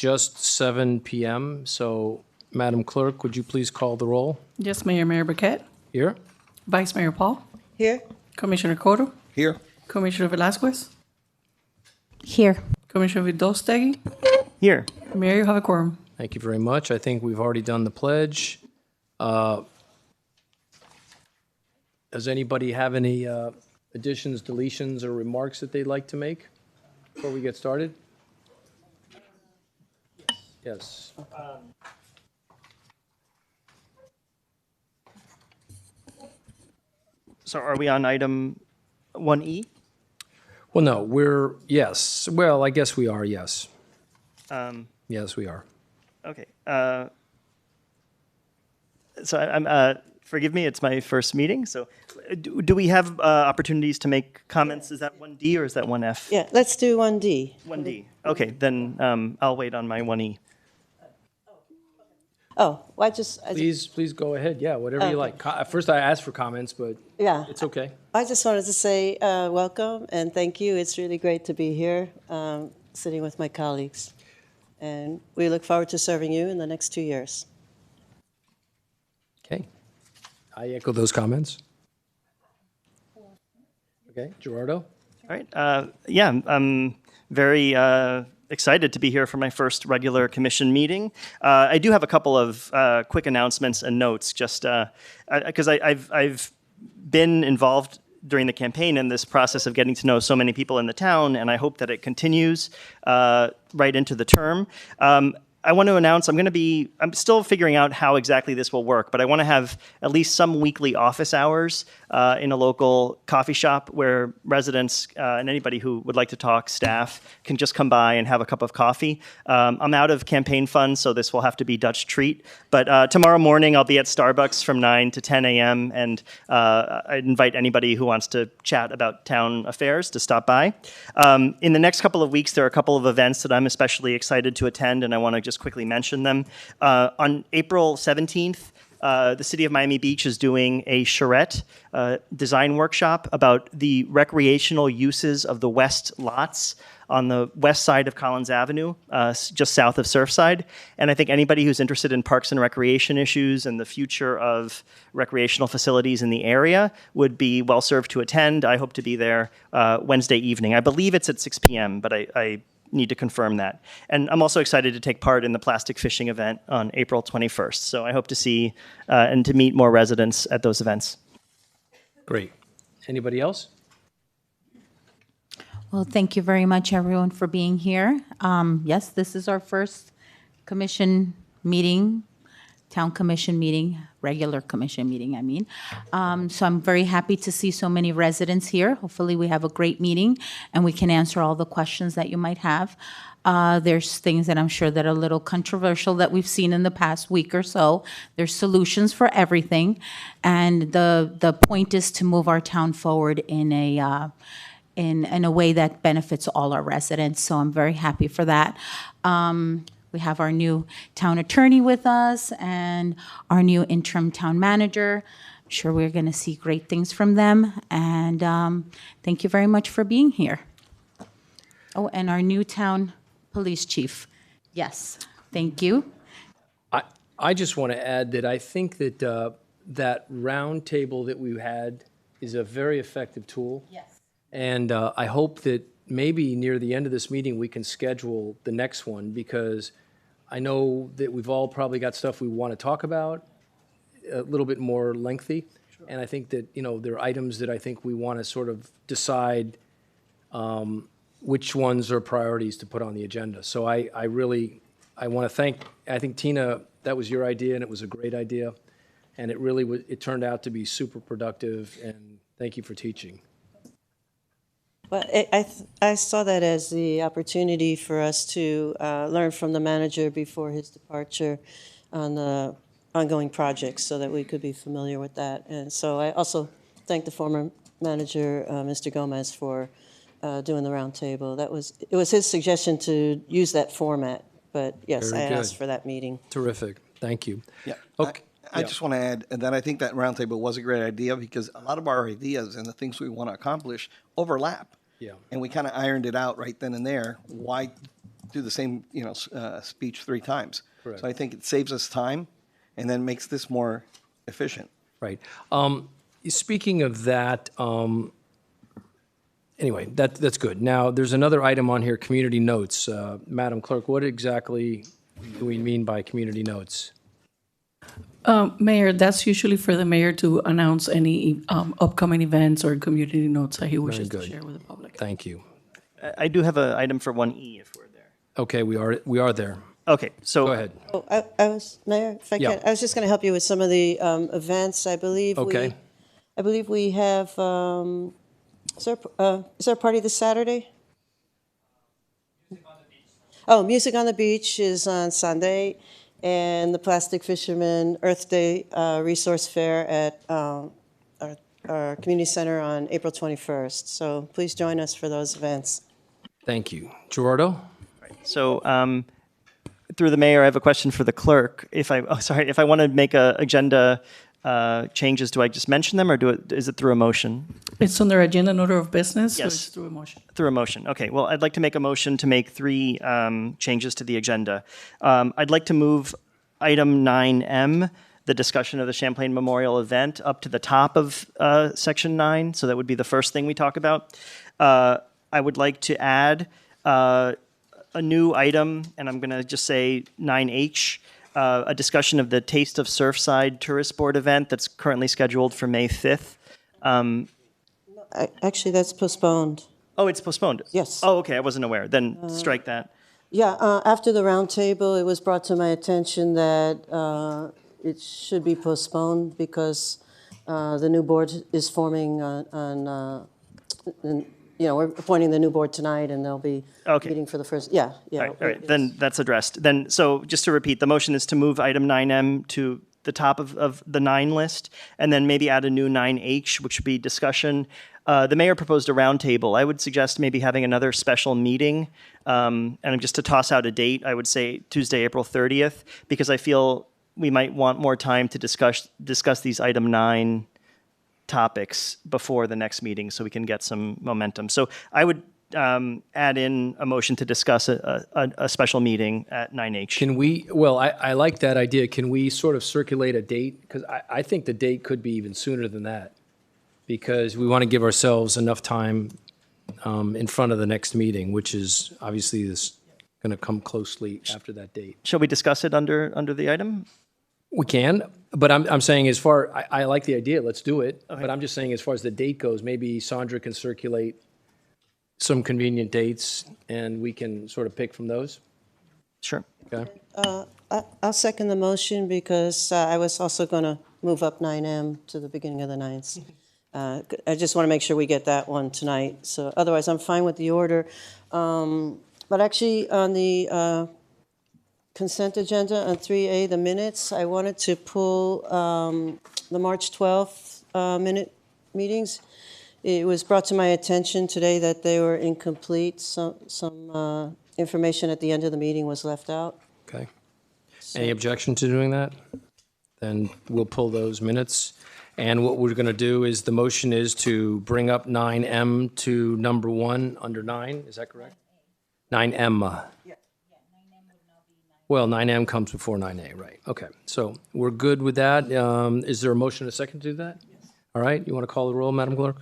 just 7 p.m. So, Madam Clerk, would you please call the roll? Yes, Mayor. Mayor Burkett. Here? Vice Mayor Paul. Here. Commissioner Cotto. Here. Commissioner Velazquez. Here. Commissioner Vidostegui. Here. Mayor, you have a quorum. Thank you very much. I think we've already done the pledge. Does anybody have any additions, deletions, or remarks that they'd like to make before we get started? Yes. So are we on item 1E? Well, no, yes. Well, I guess we are, yes. Yes, we are. Okay. So forgive me, it's my first meeting. So do we have opportunities to make comments? Is that 1D or is that 1F? Yeah, let's do 1D. 1D. Okay, then I'll wait on my 1E. Oh, well, Please go ahead. Yeah, whatever you like. First, I asked for comments, but yeah, it's okay. I just wanted to say welcome and thank you. It's really great to be here, sitting with my colleagues. And we look forward to serving you in the next 2 years. Okay. I echo those comments. Okay, Gerardo? All right. Yeah, I'm very excited to be here for my first regular commission meeting. I do have a couple of quick announcements and notes, just because I've been involved during the campaign in this process of getting to know so many people in the town, and I hope that it continues right into the term. I want to announce I'm still figuring out how exactly this will work, but I want to have at least some weekly office hours in a local coffee shop where residents and anybody who would like to talk, staff, can just come by and have a cup of coffee. I'm out of campaign funds, so this will have to be Dutch treat. But tomorrow morning, I'll be at Starbucks from 9 to 10 a.m., and I'd invite anybody who wants to chat about town affairs to stop by. In the next couple of weeks, there are a couple of events that I'm especially excited to attend, and I want to just quickly mention them. On April 17th, the city of Miami Beach is doing a charrette design workshop about the recreational uses of the west lots on the west side of Collins Avenue, just south of Surfside. And I think anybody who's interested in parks and recreation issues and the future of recreational facilities in the area would be well served to attend. I hope to be there Wednesday evening. I believe it's at 6 p.m., but I need to confirm that. And I'm also excited to take part in the plastic fishing event on April 21st. So I hope to see and to meet more residents at those events. Great. Anybody else? Well, thank you very much, everyone, for being here. Yes, this is our first commission meeting, town commission meeting, regular commission meeting, I mean. So I'm very happy to see so many residents here. Hopefully we have a great meeting and we can answer all the questions that you might have. There's things that I'm sure that are a little controversial that we've seen in the past week or so. There's solutions for everything. And the point is to move our town forward in a way that benefits all our residents. So I'm very happy for that. We have our new town attorney with us and our new interim town manager. I'm sure we're going to see great things from them. And thank you very much for being here. Oh, and our new town police chief. Yes, thank you. I just want to add that I think that that round table that we had is a very effective tool. Yes. And I hope that maybe near the end of this meeting, we can schedule the next one, because I know that we've all probably got stuff we want to talk about, a little bit more lengthy. Sure. And I think that, there are items that I think we want to sort of decide which ones are priorities to put on the agenda. So I want to I think, Tina, that was your idea, and it was a great idea. And it turned out to be super productive, and thank you for teaching. Well, I saw that as the opportunity for us to learn from the manager before his departure on the ongoing projects, so that we could be familiar with that. And so I also thank the former manager, Mr. Gomez, for doing the roundtable. It was his suggestion to use that format, but yes, Very I good. asked for that meeting. Terrific. Thank you. Yeah. Okay. I just want to add that I think that roundtable was a great idea, because a lot of our ideas and the things we want to accomplish overlap. Yeah. And we kind of ironed it out right then and there. Why do the same, speech 3 times. Correct. So I think it saves us time and then makes this more efficient. Right. Speaking of that, anyway, that's good. Now, there's another item on here, community notes. Madam Clerk, what exactly do we mean by community notes? Mayor, that's usually for the mayor to announce any upcoming events or community notes that he wishes to good. share with the public. Thank you. I do have an item for 1E if we're there. Okay, we are there. Okay, so Go ahead. Oh, I was, Mayor, if I Yeah. can, I was just going to help you with some of the events. I believe Okay. we have, is there a party this Saturday? Oh, Music on the Beach is on Sunday, and the Plastic Fisherman Earth Day Resource Fair at our community center on April 21st. So please join us for those events. Thank you. Gerardo? So, through the mayor, I have a question for the clerk. If I want to make a agenda changes, do I just mention them, or is it through a motion? It's under agenda and order of business, so Yes. it's through a motion. Through a motion. Okay. Well, I'd like to make a motion to make 3 changes to the agenda. I'd like to move item 9M, the discussion of the Champlain Memorial event, up to the top of section 9. So that would be the first thing we talk about. I would like to add a new item, and I'm going to just say 9H, a discussion of the Taste of Surfside Tourist Board event that's currently scheduled for May 5th. Actually, that's postponed. Oh, it's postponed? Yes. Oh, okay, I wasn't aware. Then strike that. Yeah, after the roundtable, it was brought to my attention that it should be postponed because the new board is forming we're appointing the new board tonight, and they'll be Okay. meeting for the first, yeah. All right, then that's addressed. Then, so just to repeat, the motion is to move item 9M to the top of the 9 list, and then maybe add a new 9H, which would be discussion. The mayor proposed a roundtable. I would suggest maybe having another special meeting, and just to toss out a date, I would say Tuesday, April 30th, because I feel we might want more time to discuss these item 9 topics before the next meeting so we can get some momentum. So I would add in a motion to discuss a special meeting at 9H. Can we, well, I like that idea. Can we sort of circulate a date? Because I think the date could be even sooner than that, because we want to give ourselves enough time in front of the next meeting, which is obviously going to come closely after that date. Shall we discuss it under the item? We can, but I'm saying I like the idea, let's do it. Okay. But I'm just saying as far as the date goes, maybe Sandra can circulate some convenient dates and we can sort of pick from those. Sure. Okay. I'll second the motion because I was also going to move up 9M to the beginning of the 9th. I just want to make sure we get that one tonight. So otherwise, I'm fine with the order. But actually, on the consent agenda on 3A, the minutes, I wanted to pull the March 12th minute meetings. It was brought to my attention today that they were incomplete. Some information at the end of the meeting was left out. Okay. Any objection to doing that? Then we'll pull those minutes. And what we're going to do is the motion is to bring up 9M to number 1 under 9. Is that correct? 9M. Well, 9M comes before 9A, right? Okay, so we're good with that. Is there a motion and a second to do that? Yes. All right, you want to call the roll, Madam Clerk?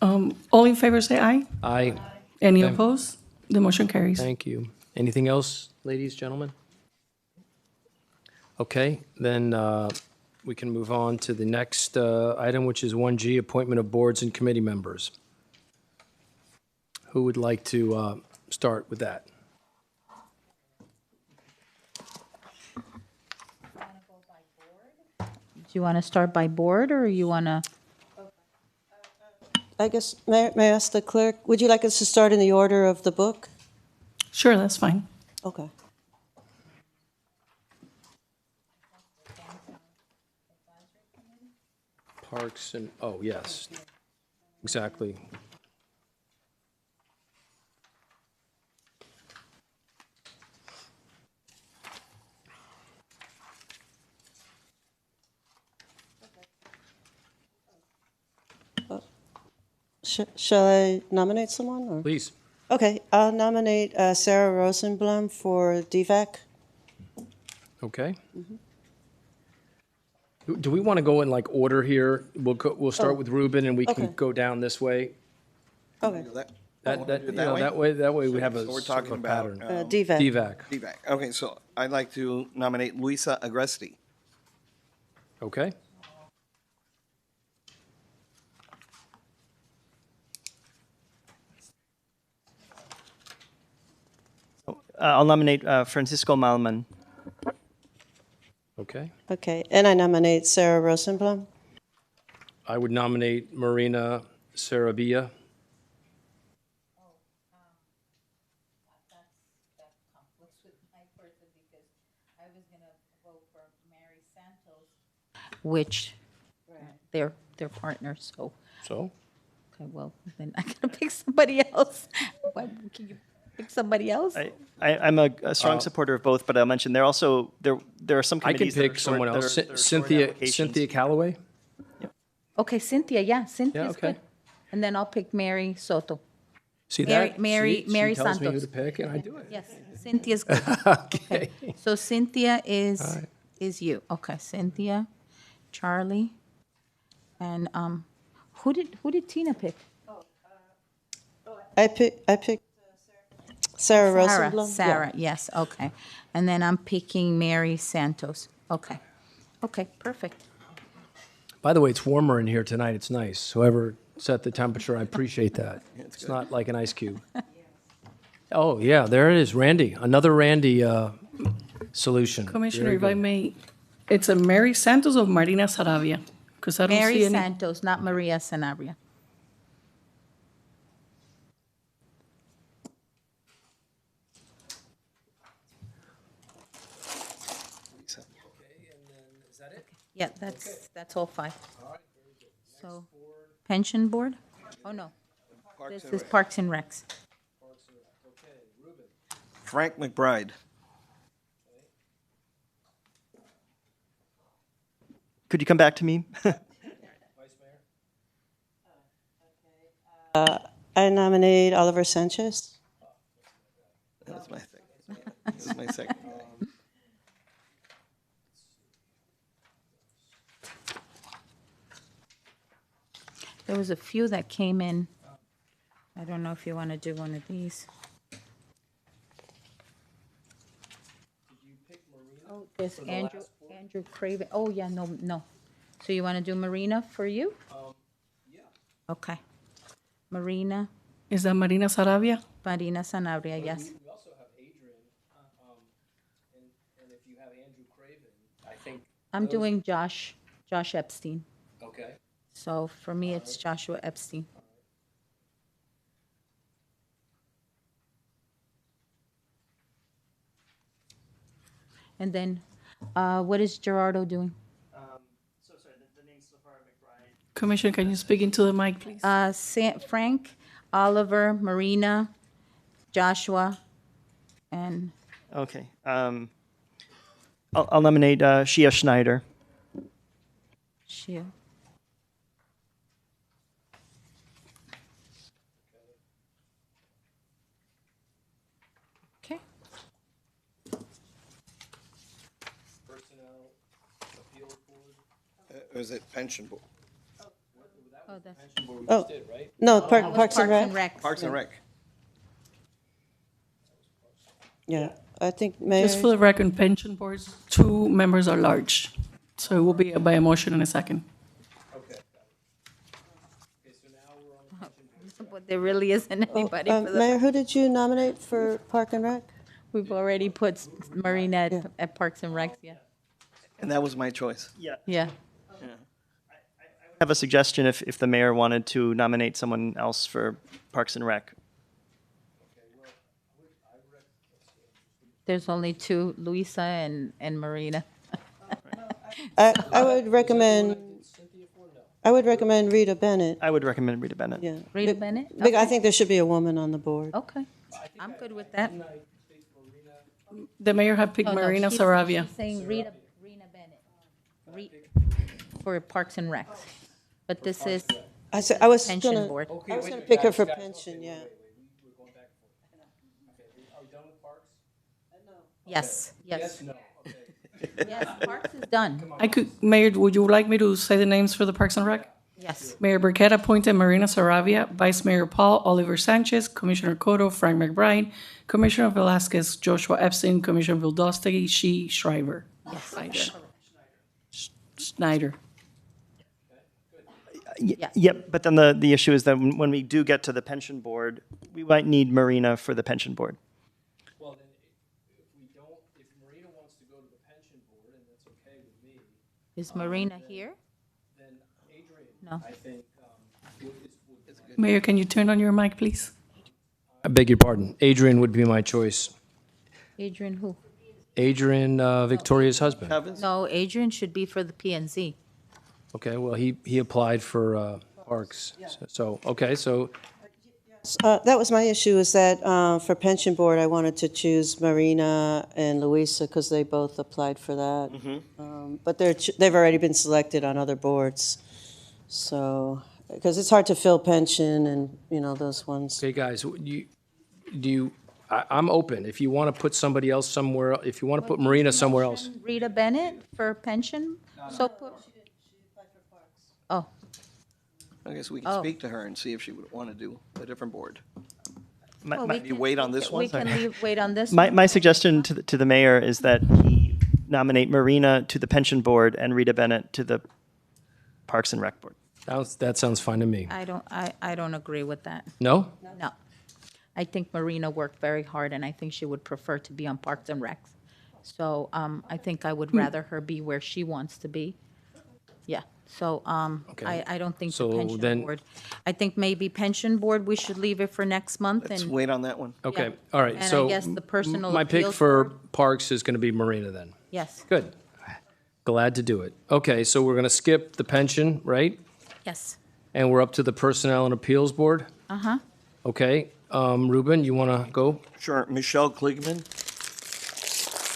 All in favor say aye. Aye. Any Okay. opposed? The motion carries. Thank you. Anything else, ladies, gentlemen? Okay, then we can move on to the next item, which is 1G, appointment of boards and committee members. Who would like to start with that? Do you want to start by board, or you want to? I guess, may I ask the clerk, would you like us to start in the order of the book? Sure, that's fine. Okay. Parks and, oh, yes, exactly. Shall I nominate someone? Or? Please. Okay, I'll nominate Sarah Rosenblum for DVAC. Okay. Do we want to go in like order here? We'll start with Ruben and we can okay. go down this way. Okay, That way we have a So we're sort of talking a about pattern. DVAC. DVAC. DVAC. Okay, so I'd like to nominate Luisa Agresti. Okay. I'll nominate Francisco Malman. Okay. Okay, and I nominate Sarah Rosenblum. I would nominate Marina Sarabia. Which they're partners, so, So, okay, well, then I gotta pick somebody else. What, can you pick somebody else? I'm a strong supporter of both, but I'll mention there also there are some I can committees that are pick short- someone that are- else. that are short Cynthia applications. Callaway. Okay, Cynthia, Cynthia's okay. good. And then I'll pick Mary Soto. See Mary- that? Mary- See, Mary she tells me who Santos. to pick, and I do it. Yes, Cynthia's good. Okay. So Cynthia is right. is you. Okay, Cynthia, Charlie, and who did Tina pick? I picked Sarah Rosenblum. Sarah, yes, okay. And then I'm picking Mary Santos. Okay. Okay, perfect. By the way, it's warmer in here tonight. It's nice. Whoever set the temperature, I appreciate that. It's not like an ice cube. Oh, yeah, there it is. Randy, another Randy solution. Commissioner, Very if I good. may, it's a Mary Santos or Marina Saravia? Because I don't see Mary any. Santos, not Maria Sanabria. Yeah, that's all five. So, pension board? Oh, no. This is Parks and Recs. Frank McBride. Could you come back to me? I nominate Oliver Sanchez. That's my second. This is my second. There was a few that came in. I don't know if you want to do one of these. Oh, there's Andrew Craven. Oh, yeah, no. So you want to do Marina for you? Yeah. Okay. Marina Is that Marina Saravia? Sanabria, yes. We also have Adrian, and if you have Andrew Craven, I think. I'm doing Josh Epstein. Okay. So for me, it's Joshua Epstein. And then, what is Gerardo doing? So sorry, the names so far are McBride. Commissioner, can you speak into the mic, please? Frank, Oliver, Marina, Joshua, and Okay. I'll nominate Shia Schneider. Shia. Okay. Personnel Appeals Board. Or is it pension board? Oh, that's Oh, Did, right? no, that was Parks and Rec. Parks and Rec. Yeah, I think Mayor. Just for the record, pension boards, 2 members are large. So it will be by a motion in a second. Okay. Okay, so now we're on. but there really isn't anybody for the. Mayor, who did you nominate for Park and Rec? We've already put Marina at Parks and Recs. Yeah. And that was my choice. Yeah. Yeah. I have a suggestion if the mayor wanted to nominate someone else for Parks and Rec. There's only 2, Luisa and Marina. I would recommend. I would recommend Rita Bennett. I would recommend Rita Bennett. Yeah. Rita Bennett? Big- I Okay. think there should be a woman on the board. Okay. I'm good with that. The mayor had picked Oh, no, Marina she's- Saravia. She's saying Rita Bennett. For Parks and Recs. But this is I was pension gonna. board. I was gonna pick her for pension. Yeah. Yes, yes. Yes, Parks is done. Mayor, would you like me to say the names for the Parks and Rec? Yes. Mayor Burkett appointed Marina Saravia, Vice Mayor Paul Oliver Sanchez, Commissioner Cotto, Frank McBride, Commissioner Velazquez, Joshua Epstein, Commissioner Vildostegi, She Shriver. Yes. Schneider. Yep, but then the issue is that when we do get to the pension board, we might need Marina for the pension board. Well, then, if we don't, if Marina wants to go to the pension board, and that's okay with me, Is Marina here? then Adrian, No. I think, Mayor, can you turn on your mic, please? I beg your pardon. Adrian would be my choice. Adrian who? Adrian, Victoria's husband. Evans? No, Adrian should be for the PNZ. Okay, well, he applied for Parks. So, okay, so, That was my issue, is that for pension board, I wanted to choose Marina and Luisa because they both applied for that. But they've already been selected on other boards. So, because it's hard to fill pension and, those ones. okay, guys, I'm open. If you want to put somebody else somewhere, if you want to put Marina somewhere else. Rita Bennett for pension? So put. Oh, I guess we can speak to her and see if she would want to do a different board. well, Maybe wait on this one? We can wait on this one. My suggestion to the mayor is that he nominate Marina to the pension board and Rita Bennett to the Parks and Rec board. That sounds fine to me. I don't agree with that. No? No. I think Marina worked very hard, and I think she would prefer to be on Parks and Recs. So I think I would rather her be where she wants to be. Yeah. So Okay. I don't think So the pension then- board. I think maybe pension board, we should leave it for next month. Let's and wait on that one. Okay, Yeah. all right, And I so. guess the personal My pick appeals for board? Parks is going to be Marina then. Yes, Good. Glad to do it. Okay, so we're going to skip the pension, right? yes. And we're up to the Personnel and Appeals Board? Uh-huh. Okay, Ruben, you want to go? Sure, Michelle Kligman?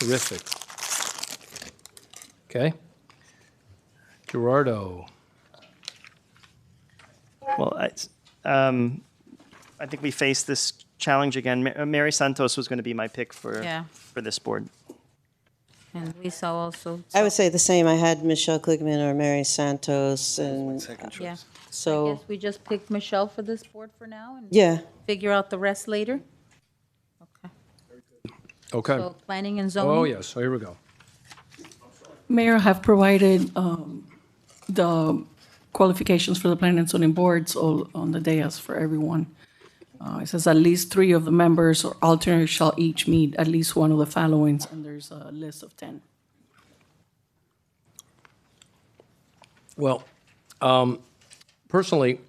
Terrific. Okay. Gerardo. Well, I think we face this challenge again. Mary Santos was going to be my pick for Yeah. this board. And Lisa also. I would say the same. I had Michelle Kligman or Mary Santos, and Second Yeah. choice. I so, guess we just pick Michelle for this board for now and yeah. figure out the rest later? Okay. Okay. So planning and zoning? Oh, yes, so here we go. Mayor, have provided the qualifications for the planning and zoning boards all on the dais for everyone. It says at least 3 of the members or alternates shall each meet at least one of the followings, and there's a list of 10. Well, personally,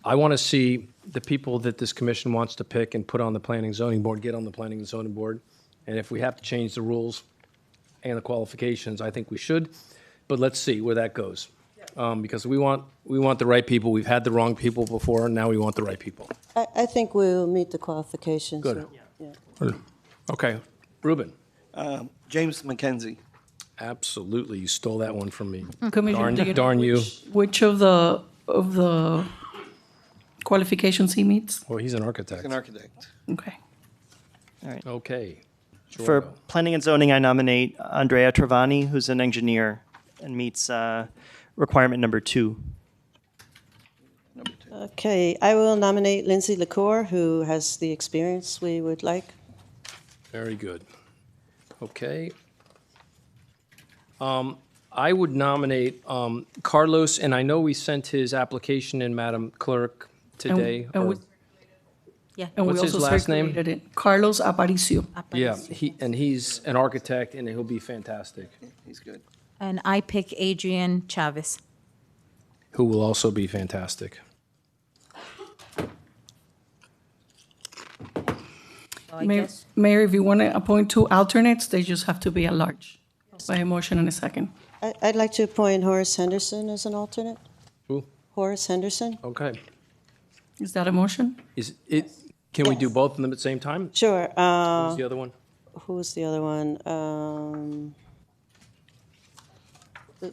I want to see the people that this commission wants to pick and put on the planning and zoning board, get on the planning and zoning board. And if we have to change the rules and the qualifications, I think we should. But let's see where that goes. Because we want the right people. We've had the wrong people before, and now we want the right people. I think we'll meet the qualifications. Good. Yeah. Okay. Ruben. James McKenzie. Absolutely. You stole that one from me. Commissioner, do you know Darn you. which of the qualifications he meets? Well, he's an architect. An architect. Okay. Okay. For Gerardo. planning and zoning, I nominate Andrea Travani, who's an engineer and meets requirement number 2. Okay, I will nominate Lindsay LaCour, who has the experience we would like. Very good. Okay. I would nominate Carlos, and I know we sent his application in, Madam Clerk, today. And we- Yeah. And we What's his also last name? circulated it. Carlos Aparicio. Yeah, he's an architect, and he'll be fantastic, He's good. And I pick Adrian Chavez. who will also be fantastic. So I Mayor, guess, Mayor, if you want to appoint 2 alternates, they just have to be at large. By a motion and a second. I'd like to appoint Horace Henderson as an alternate. Who? Horace Henderson? Okay. Is that a motion? Is it, can we do both of them at the same time? Sure. Who's the other one? Who's the other one?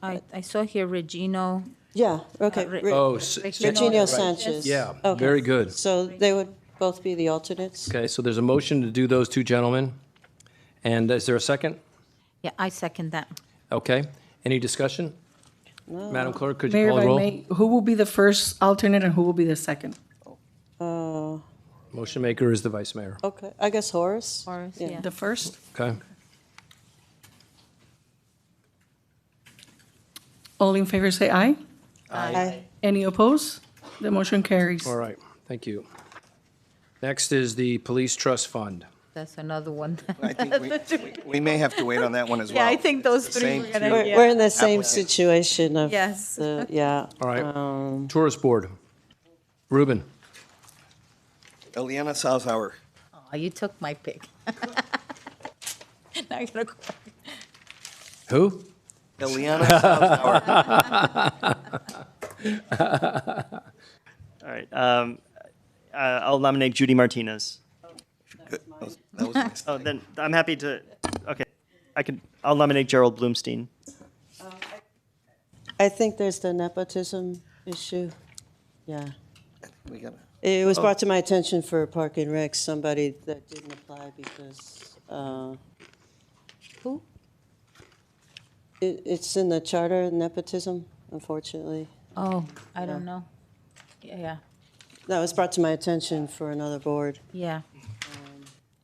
I saw here Regino. Yeah, okay. Oh, Virginio Sanchez. Yeah, Okay. very good. So they would both be the alternates? Okay, so there's a motion to do those 2 gentlemen. And is there a second? Yeah, I second that. Okay. Any discussion? Madam Clerk, could you Mayor, call if the I roll? may, who will be the first alternate and who will be the second? Motion maker is the vice mayor. Okay, I guess Horace? Horace, Yeah. yeah. The first? Okay. All in favor say aye. Aye. Any opposed? The motion carries. All right. Thank you. Next is the Police Trust Fund. That's another one. I think we may have to wait on that one as well. Yeah, I think those It's the three same we're gonna- two. We're in the same Applicant. situation of. Yes. Yeah. All right. Tourist Board. Ruben. Eliana Salzauer. Oh, you took my pick. Now you're gonna go. Who? Eliana Salzauer. All right. I'll nominate Judy Martinez. Good. That was my Oh, then I'm happy to, okay. I'll nominate Gerald Bloomstein. I think there's the nepotism issue. Yeah. We gotta. It was brought to my attention for Park and Rec, somebody that didn't apply because, Who? it's in the charter, nepotism, unfortunately. Oh, I don't know. Yeah, That was brought to my attention for another board. yeah.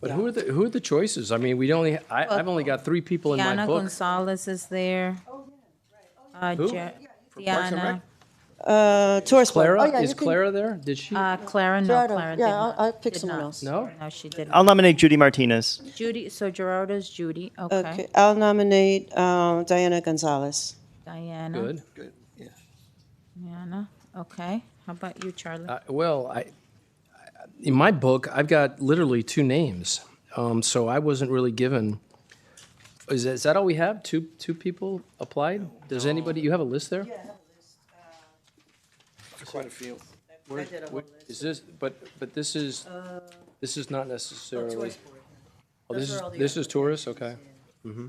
But who are the choices? I mean, I've only got 3 people in my Diana book. Gonzalez is there. Who? Diana, Tourist board. Clara? Oh, yeah, Is you can- Clara there? Did she? Clara, no, Gerardo. Clara did Yeah, not. I'll pick Did someone not. else. No? No, she didn't. I'll nominate Judy Martinez. Judy, so Gerardo's Judy, Okay, okay. I'll nominate Diana Gonzalez. Diana. Good. Good. Yeah. Diana, okay. How about you, Charlie? Well, in my book, I've got literally 2 names. So I wasn't really given. Is that all we have? Two people applied? Does anybody, you have a list there? Quite a few. Is this, but this is not necessarily. Oh, this is tourists, okay. Mm-hmm.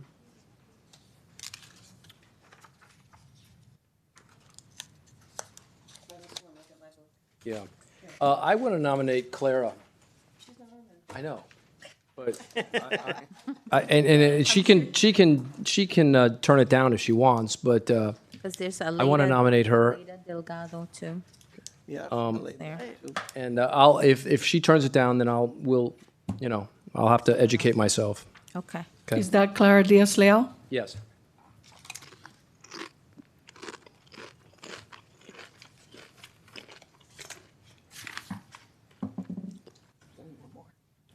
Yeah. I want to nominate Clara. I know, but and she can turn it down if she wants, but Because there's a I want to nominate her. Delgado too, Yeah. there. And if she turns it down, then I'll have to educate myself. Okay. Okay. Is that Clara Diaz-Leal? Yes.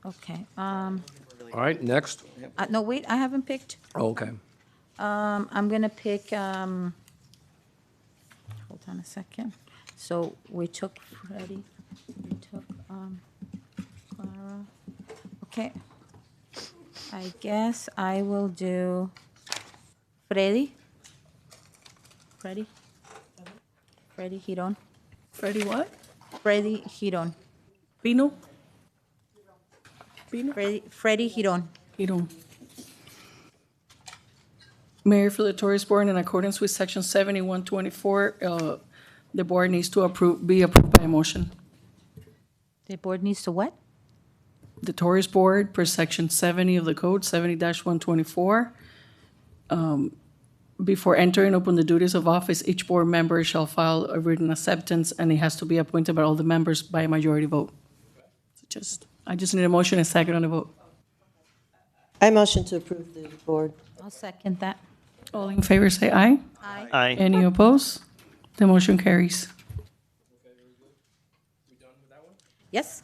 Okay. All right. Next. No, wait, I haven't picked. Oh, okay. I'm gonna pick, hold on a second. So we took Freddie, we took, Clara. Okay. I guess I will do Freddie. Freddie Giron. Freddie what? Freddie Giron. Pino? Freddie Giron. You don't. Mayor, for the Tourist Board, in accordance with Section 7124, the board needs to be approved by a motion. The board needs to what? The Tourist Board, per Section 70 of the code, 70-124, before entering upon the duties of office, each board member shall file a written acceptance, and it has to be appointed by all the members by a majority vote. I just need a motion and second on the vote. I motion to approve the board. I'll second that. All in favor, say aye. Aye. Any opposed? The motion carries. Yes?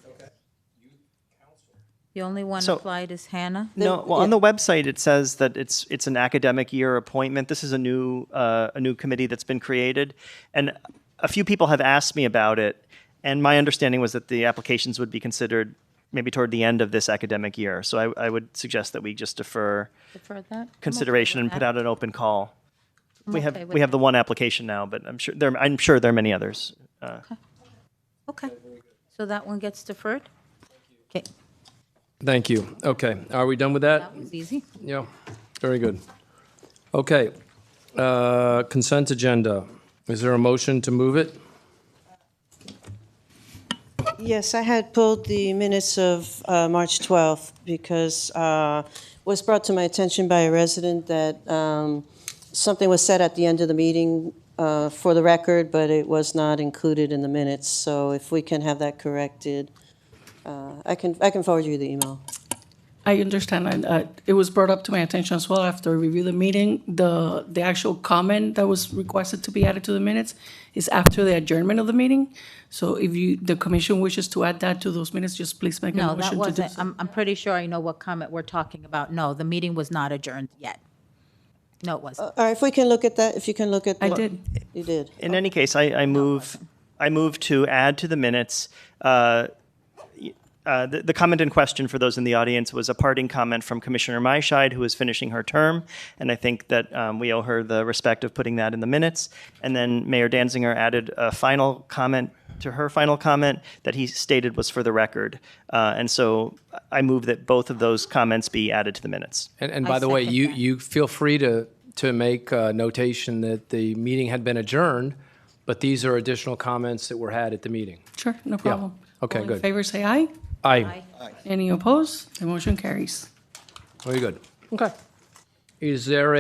The only one So- applied is Hannah. No, well, on the website, it says that it's an academic year appointment. This is a new committee that's been created. And a few people have asked me about it. And my understanding was that the applications would be considered maybe toward the end of this academic year. So I would suggest that we just defer Prefer that? I'm okay consideration with and put that. out an open call. We okay have with we have the one application now, but I'm sure there are many others. Okay. So that one gets deferred? Okay, Thank you. Okay. Are we done with that? that was easy. Yeah. Very good. Okay. Consent agenda. Is there a motion to move it? Yes, I had pulled the minutes of March 12th because was brought to my attention by a resident that something was said at the end of the meeting for the record, but it was not included in the minutes. So if we can have that corrected, I can forward you the email. I understand. It was brought up to my attention as well after I reviewed the meeting. The actual comment that was requested to be added to the minutes is after the adjournment of the meeting. So if the commission wishes to add that to those minutes, just please make a No, motion that to do wasn't, so. I'm pretty sure I know what comment we're talking about. No, the meeting was not adjourned yet. No, it wasn't. All right, if we can look at that, if you can look at. I did. You did. In any case, I move to add to the minutes. The comment in question for those in the audience was a parting comment from Commissioner Maischeid, who is finishing her term, and I think that we owe her the respect of putting that in the minutes. And then Mayor Danziger added a final comment to her final comment that he stated was for the record. And so I move that both of those comments be added to the minutes. And by the way, second you, that. you feel free to make a notation that the meeting had been adjourned, but these are additional comments that were had at the meeting. Sure, no problem. Okay, All in good. favor, say aye. Aye. Any opposed? The motion carries. Very good. Okay. Is there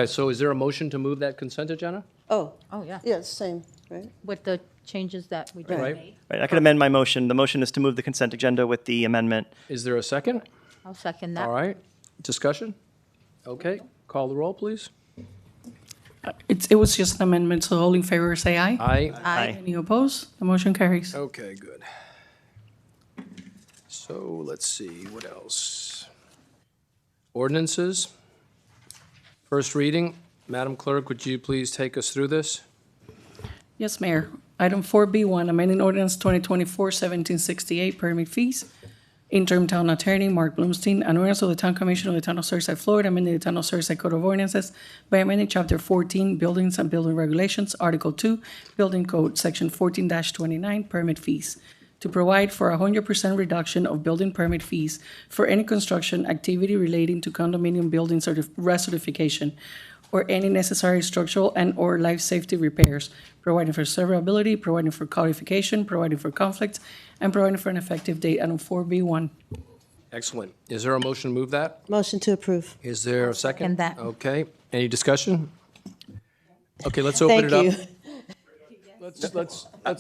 so is there a motion to move that consent agenda? Oh, Oh, yeah. yeah, it's the same, right? With the changes that we just Right. made. Right, I can amend my motion. The motion is to move the consent agenda with the amendment. Is there a second? I'll second that. All right. Discussion? Okay. Call the roll, please. It was just an amendment, so all in favor, say aye. Aye. Aye. Any opposed? The motion carries. Okay, good. So let's see, what else? Ordinances. First reading. Madam Clerk, would you please take us through this? Yes, Mayor. Item 4B1, amending ordinance 2024-1768, permit fees. Interim Town Attorney Mark Bloomstein, an ordinance of the Town Commission of the Town of Surfside, Florida, amending the Town of Surfside Code of Ordinances by amending Chapter 14, Buildings and Building Regulations, Article 2, Building Code, Section 14-29, permit fees, to provide for a 100% reduction of building permit fees for any construction activity relating to condominium building recertification or any necessary structural and/or life safety repairs, providing for severability, providing for codification, providing for conflicts, and providing for an effective date. Item 4B1. Excellent. Is there a motion to move that? Motion to approve. Is there a second? second that. Okay. Any discussion? Okay, let's open Thank it up. you. Let's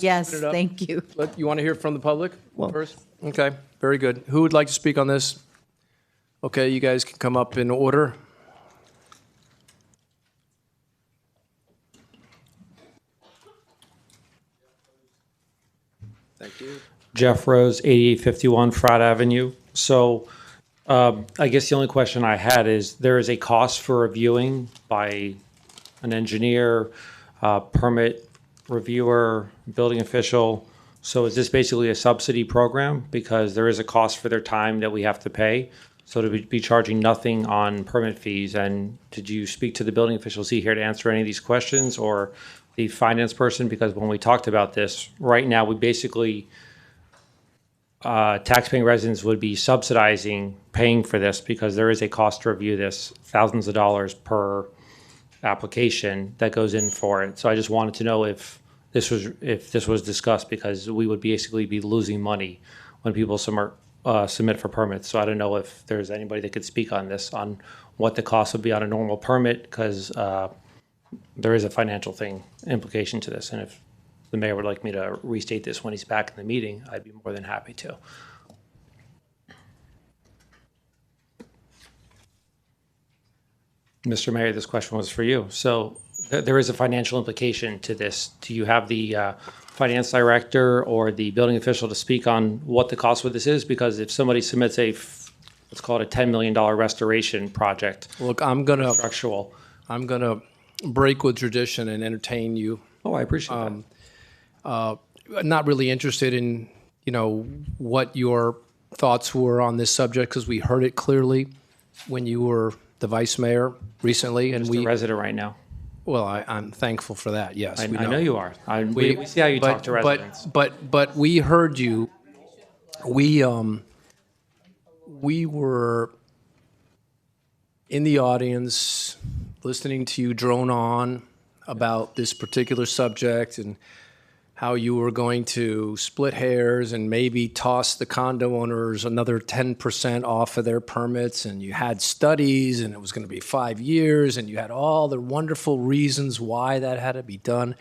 Yes, open it up. thank you. You want to hear from the public first? Okay, very good. Who would like to speak on this? Okay, you guys can come up in order. Thank you. Jeff Rose, 8851 Fraud Avenue. So I guess the only question I had is, there is a cost for reviewing by an engineer, permit reviewer, building official. So is this basically a subsidy program? Because there is a cost for their time that we have to pay. So to be charging nothing on permit fees. And did you speak to the building official? Is he here to answer any of these questions, or the finance person? Because when we talked about this, right now, we basically, taxpaying residents would be subsidizing paying for this, because there is a cost to review this, thousands of dollars per application that goes in for it. So I just wanted to know if this was discussed, because we would basically be losing money when people submit for permits. So I don't know if there's anybody that could speak on this, on what the cost would be on a normal permit, because there is a financial implication to this. And if the mayor would like me to restate this when he's back in the meeting, I'd be more than happy to. Mr. Mayor, this question was for you. So there is a financial implication to this. Do you have the finance director or the building official to speak on what the cost of this is? Because if somebody submits let's call it a $10 million restoration project, Look, I'm gonna structural. break with tradition and entertain you. Oh, I appreciate that. Not really interested in, what your thoughts were on this subject, because we heard it clearly when you were the vice mayor recently, and Just a resident right now. Well, I'm thankful for that. Yes, I we know you are. We see how you talk to residents. But we heard you. We were in the audience listening to you drone on about this particular subject and how you were going to split hairs and maybe toss the condo owners another 10% off of their permits, and you had studies, and it was going to be 5 years, and you had all the wonderful reasons why that had to be done.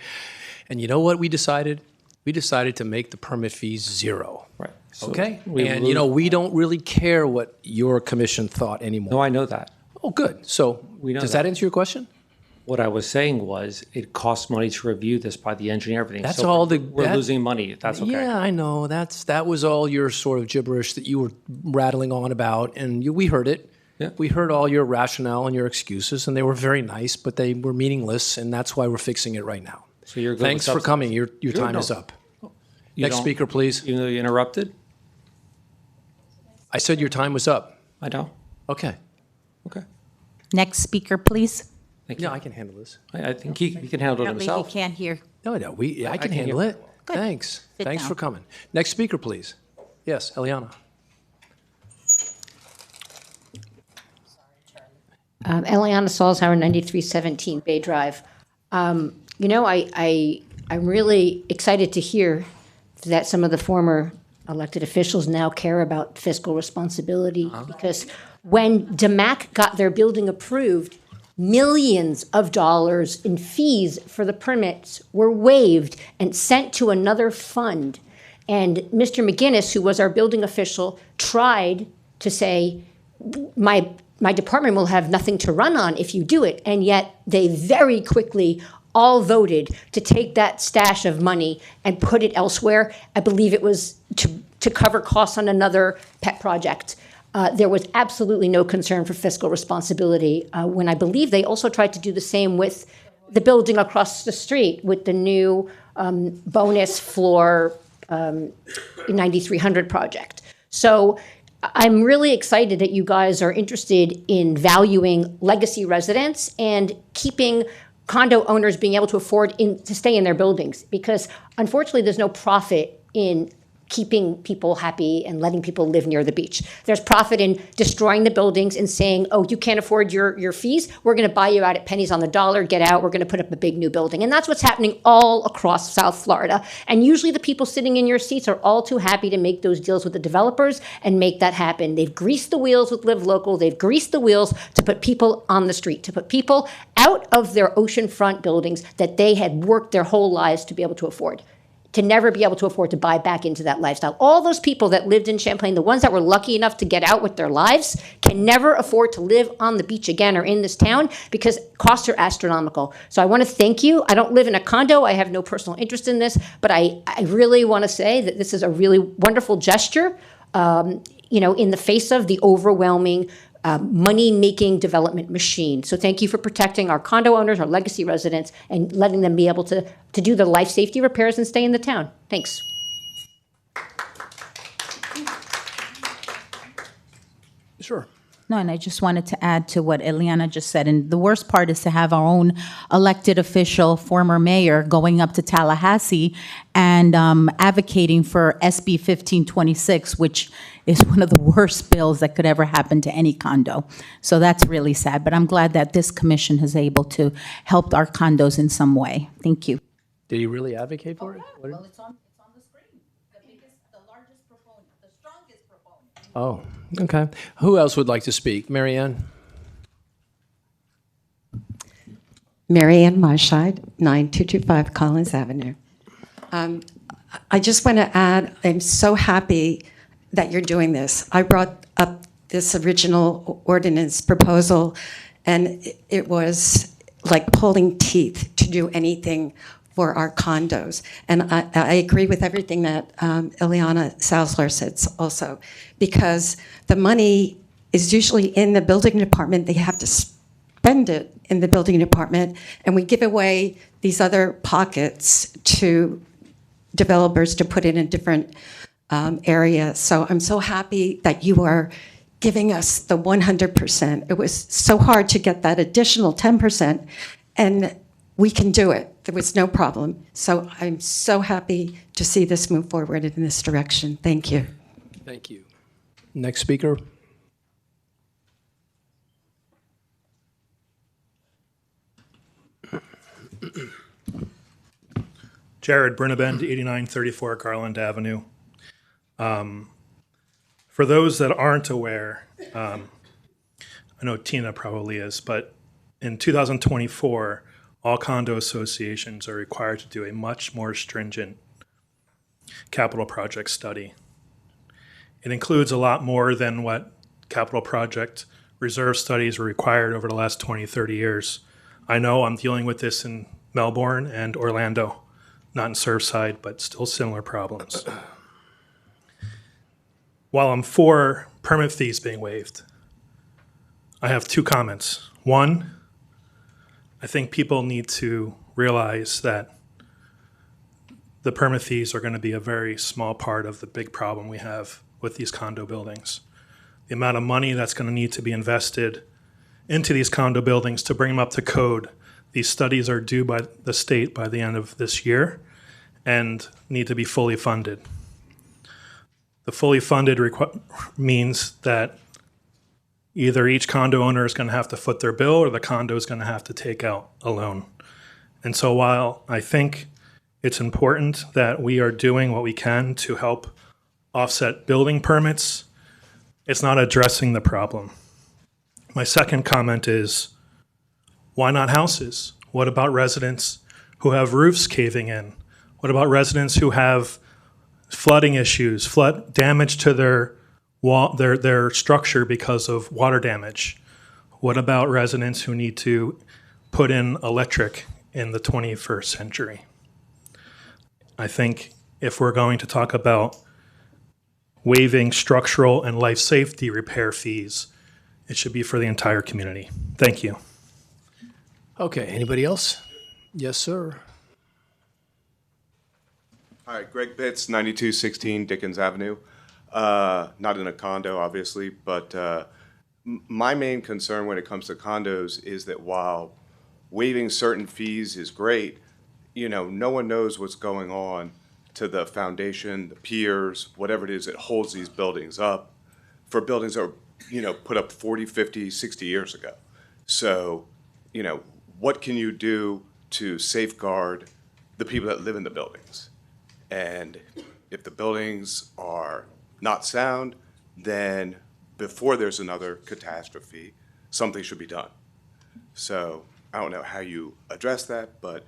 And you know what we decided? We decided to make the permit fees zero. Right. So Okay? we And, you know, we don't really care what your commission thought anymore. No, I know that. Oh, good. So We know does that. that answer your question? What I was saying was, it costs money to review this by the engineer, everything. That's So all we're losing money. That's okay. Yeah, I know. That was all your sort of gibberish that you were rattling on about, and we heard it. Yeah. We heard all your rationale and your excuses, and they were very nice, but they were meaningless, and that's why we're fixing it right now. So you're good Thanks with for coming. Your Sure, time no. is up. You Next don't- speaker, please. Even though you interrupted? I said your time was up. I know. Okay. Okay. Next speaker, please. Thank you. Yeah, I can handle this. I think he can handle it Apparently he himself. can't hear. No, I can can handle hear. it. Thanks. Sit Thanks down. for coming. Next speaker, please. Yes, Eliana. Eliana Salzhauer, 9317 Bay Drive. I'm really excited to hear that some of the former elected officials now care about fiscal responsibility, because when DeMac got their building approved, millions of dollars in fees for the permits were waived and sent to another fund. And Mr. McGinnis, who was our building official, tried to say, my department will have nothing to run on if you do it. And yet they very quickly all voted to take that stash of money and put it elsewhere. I believe it was to cover costs on another pet project. There was absolutely no concern for fiscal responsibility, when I believe they also tried to do the same with the building across the street with the new bonus floor 9300 project. So I'm really excited that you guys are interested in valuing legacy residents and keeping condo owners being able to afford to stay in their buildings, because unfortunately there's no profit in keeping people happy and letting people live near the beach. There's profit in destroying the buildings and saying, oh, you can't afford your fees, we're going to buy you out at pennies on the dollar, get out, we're going to put up a big new building. And that's what's happening all across South Florida. And usually the people sitting in your seats are all too happy to make those deals with the developers and make that happen. They've greased the wheels with Live Local, they've greased the wheels to put people on the street, to put people out of their oceanfront buildings that they had worked their whole lives to be able to afford, to never be able to afford to buy back into that lifestyle. All those people that lived in Champlain, the ones that were lucky enough to get out with their lives, can never afford to live on the beach again or in this town because costs are astronomical. So I want to thank you. I don't live in a condo. I have no personal interest in this, but I really want to say that this is a really wonderful gesture, in the face of the overwhelming money-making development machine. So thank you for protecting our condo owners, our legacy residents, and letting them be able to do the life safety repairs and stay in the town. Thanks. Sure. No, and I just wanted to add to what Eliana just said. And the worst part is to have our own elected official, former mayor, going up to Tallahassee and advocating for SB 1526, which is one of the worst bills that could ever happen to any condo. So that's really sad. But I'm glad that this commission is able to help our condos in some way. Thank you. Did he really advocate for it? Well, it's on the screen. The largest proponent, the strongest proponent. Oh, okay. Who else would like to speak? Marianne? Marianne Marscheid, 9225 Collins Avenue. I just want to add, I'm so happy that you're doing this. I brought up this original ordinance proposal, and it was like pulling teeth to do anything for our condos. And I agree with everything that Eliana Salzler said also, because the money is usually in the building department. They have to spend it in the building department, and we give away these other pockets to developers to put it in different areas. So I'm so happy that you are giving us the 100%. It was so hard to get that additional 10%, and we can do it. There was no problem. So I'm so happy to see this move forward in this direction. Thank you. Thank you. Next speaker? Jared Brunabend, 8934 Garland Avenue. For those that aren't aware, I know Tina probably is, but in 2024, all condo associations are required to do a much more stringent capital project study. It includes a lot more than what capital project reserve studies were required over the last 20, 30 years. I know I'm dealing with this in Melbourne and Orlando, not in Surfside, but still similar problems. While I'm for permit fees being waived, I have two comments. One, I think people need to realize that the permit fees are going to be a very small part of the big problem we have with these condo buildings. The amount of money that's going to need to be invested into these condo buildings to bring them up to code. These studies are due by the state by the end of this year and need to be fully funded. The fully funded means that either each condo owner is going to have to foot their bill or the condo is going to have to take out a loan. And so while I think it's important that we are doing what we can to help offset building permits, it's not addressing the problem. My second comment is, why not houses? What about residents who have roofs caving in? What about residents who have flooding issues, flood damage to their wall, their structure because of water damage? What about residents who need to put in electric in the 21st century? I think if we're going to talk about waiving structural and life safety repair fees, it should be for the entire community. Thank you. Okay, anybody else? Yes, sir. Hi, Greg Bitz, 9216 Dickens Avenue. Not in a condo, obviously, but my main concern when it comes to condos is that while waiving certain fees is great, no one knows what's going on to the foundation, the piers, whatever it is that holds these buildings up, for buildings that were, put up 40, 50, 60 years ago. So, what can you do to safeguard the people that live in the buildings? And if the buildings are not sound, then before there's another catastrophe, something should be done. So I don't know how you address that, but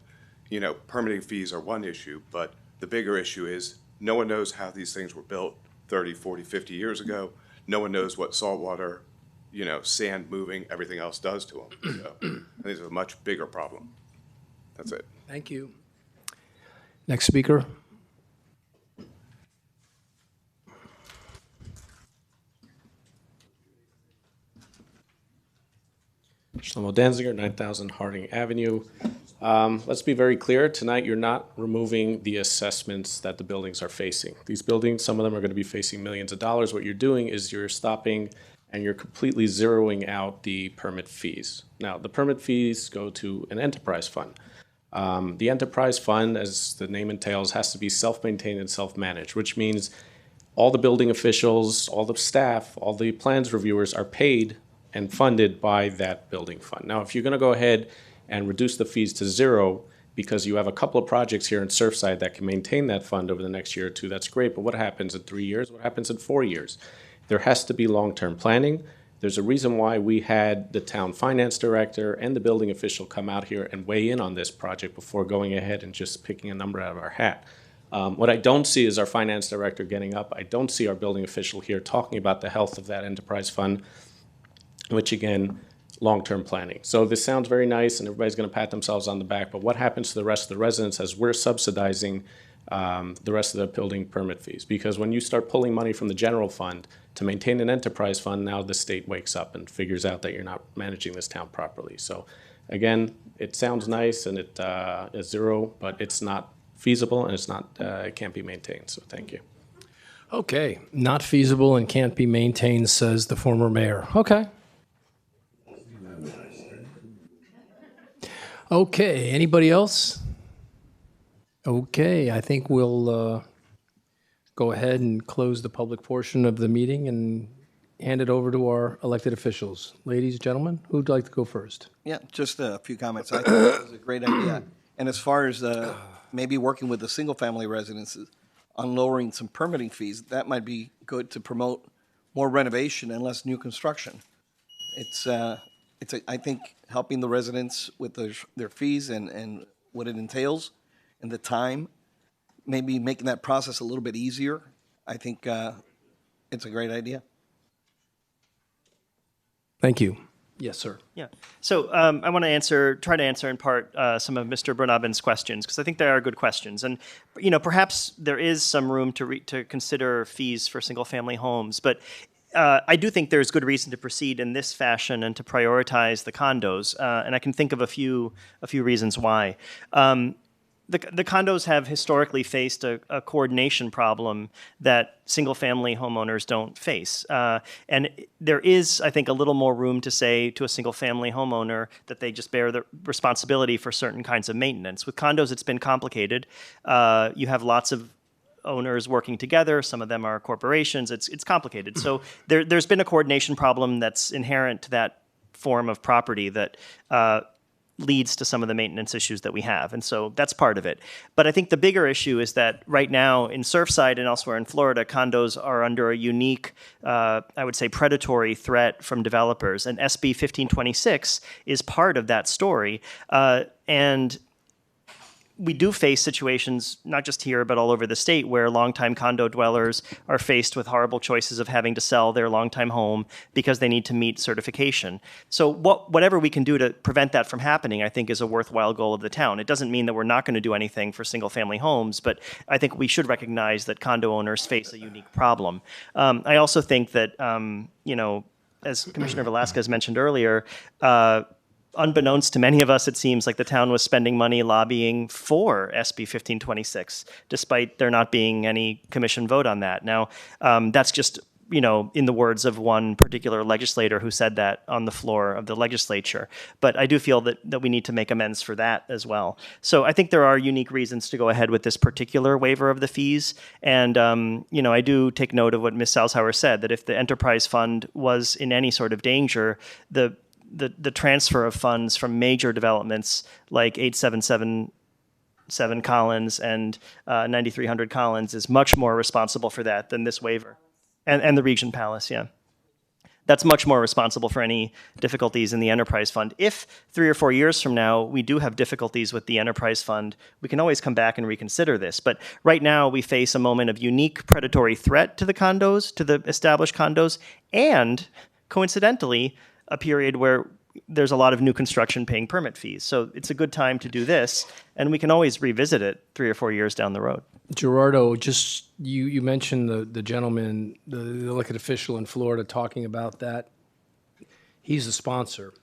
permitting fees are one issue, but the bigger issue is no one knows how these things were built 30, 40, 50 years ago. No one knows what saltwater, sand moving, everything else does to them. So I think it's a much bigger problem. That's it. Thank you. Next speaker. Shlomo Danziger, 9000 Harding Avenue. Let's be very clear. Tonight, you're not removing the assessments that the buildings are facing. These buildings, some of them are going to be facing millions of dollars. What you're doing is you're stopping and you're completely zeroing out the permit fees. Now, the permit fees go to an enterprise fund. The enterprise fund, as the name entails, has to be self-maintained and self-managed, which means all the building officials, all the staff, all the plans reviewers are paid and funded by that building fund. Now, if you're going to go ahead and reduce the fees to zero because you have a couple of projects here in Surfside that can maintain that fund over the next year or two, that's great. But what happens in 3 years? What happens in 4 years? There has to be long-term planning. There's a reason why we had the town finance director and the building official come out here and weigh in on this project before going ahead and just picking a number out of our hat. What I don't see is our finance director getting up. I don't see our building official here talking about the health of that enterprise fund, which again, long-term planning. So this sounds very nice and everybody's going to pat themselves on the back, but what happens to the rest of the residents as we're subsidizing the rest of the building permit fees? Because when you start pulling money from the general fund to maintain an enterprise fund, now the state wakes up and figures out that you're not managing this town properly. So again, it sounds nice and it is zero, but it's not feasible and it can't be maintained. So thank you. Okay, not feasible and can't be maintained, says the former mayor. Okay. Okay, anybody else? Okay, I think we'll go ahead and close the public portion of the meeting and hand it over to our elected officials. Ladies, gentlemen, who'd like to go first? Yeah, just a few comments. I think it was a great idea. And as far as the maybe working with the single-family residences on lowering some permitting fees, that might be good to promote more renovation and less new construction. I think, helping the residents with their fees and what it entails and the time, maybe making that process a little bit easier. I think it's a great idea. Thank you. Yes, sir. Yeah. So I want to try to answer in part some of Mr. Bernabin's questions, because I think they are good questions. And, perhaps there is some room to consider fees for single-family homes, but I do think there's good reason to proceed in this fashion and to prioritize the condos. And I can think of a few reasons why. The condos have historically faced a coordination problem that single-family homeowners don't face. And there is, I think, a little more room to say to a single-family homeowner that they just bear the responsibility for certain kinds of maintenance. With condos, it's been complicated. You have lots of owners working together. Some of them are corporations. It's complicated. So there's been a coordination problem that's inherent to that form of property that leads to some of the maintenance issues that we have. And so that's part of it. But I think the bigger issue is that right now in Surfside and elsewhere in Florida, condos are under a unique, I would say, predatory threat from developers. And SB 1526 is part of that story. And we do face situations, not just here, but all over the state, where longtime condo dwellers are faced with horrible choices of having to sell their longtime home because they need to meet certification. So whatever we can do to prevent that from happening, I think, is a worthwhile goal of the town. It doesn't mean that we're not going to do anything for single-family homes, but I think we should recognize that condo owners face a unique problem. I also think that, as Commissioner Velazquez mentioned earlier, unbeknownst to many of us, it seems like the town was spending money lobbying for SB 1526, despite there not being any commission vote on that. Now, that's just, in the words of one particular legislator who said that on the floor of the legislature. But I do feel that we need to make amends for that as well. So I think there are unique reasons to go ahead with this particular waiver of the fees. And, I do take note of what Ms. Salzhauer said, that if the enterprise fund was in any sort of danger, the transfer of funds from major developments like 8777 Collins and 9300 Collins is much more responsible for that than this waiver. And the Regent Palace, yeah. That's much more responsible for any difficulties in the enterprise fund. If 3 or 4 years from now we do have difficulties with the enterprise fund, we can always come back and reconsider this. But right now we face a moment of unique predatory threat to the condos, to the established condos, and coincidentally, a period where there's a lot of new construction paying permit fees. So it's a good time to do this, and we can always revisit it 3 or 4 years down the road. Gerardo, just you mentioned the gentleman, the elected official in Florida talking about that. He's the sponsor.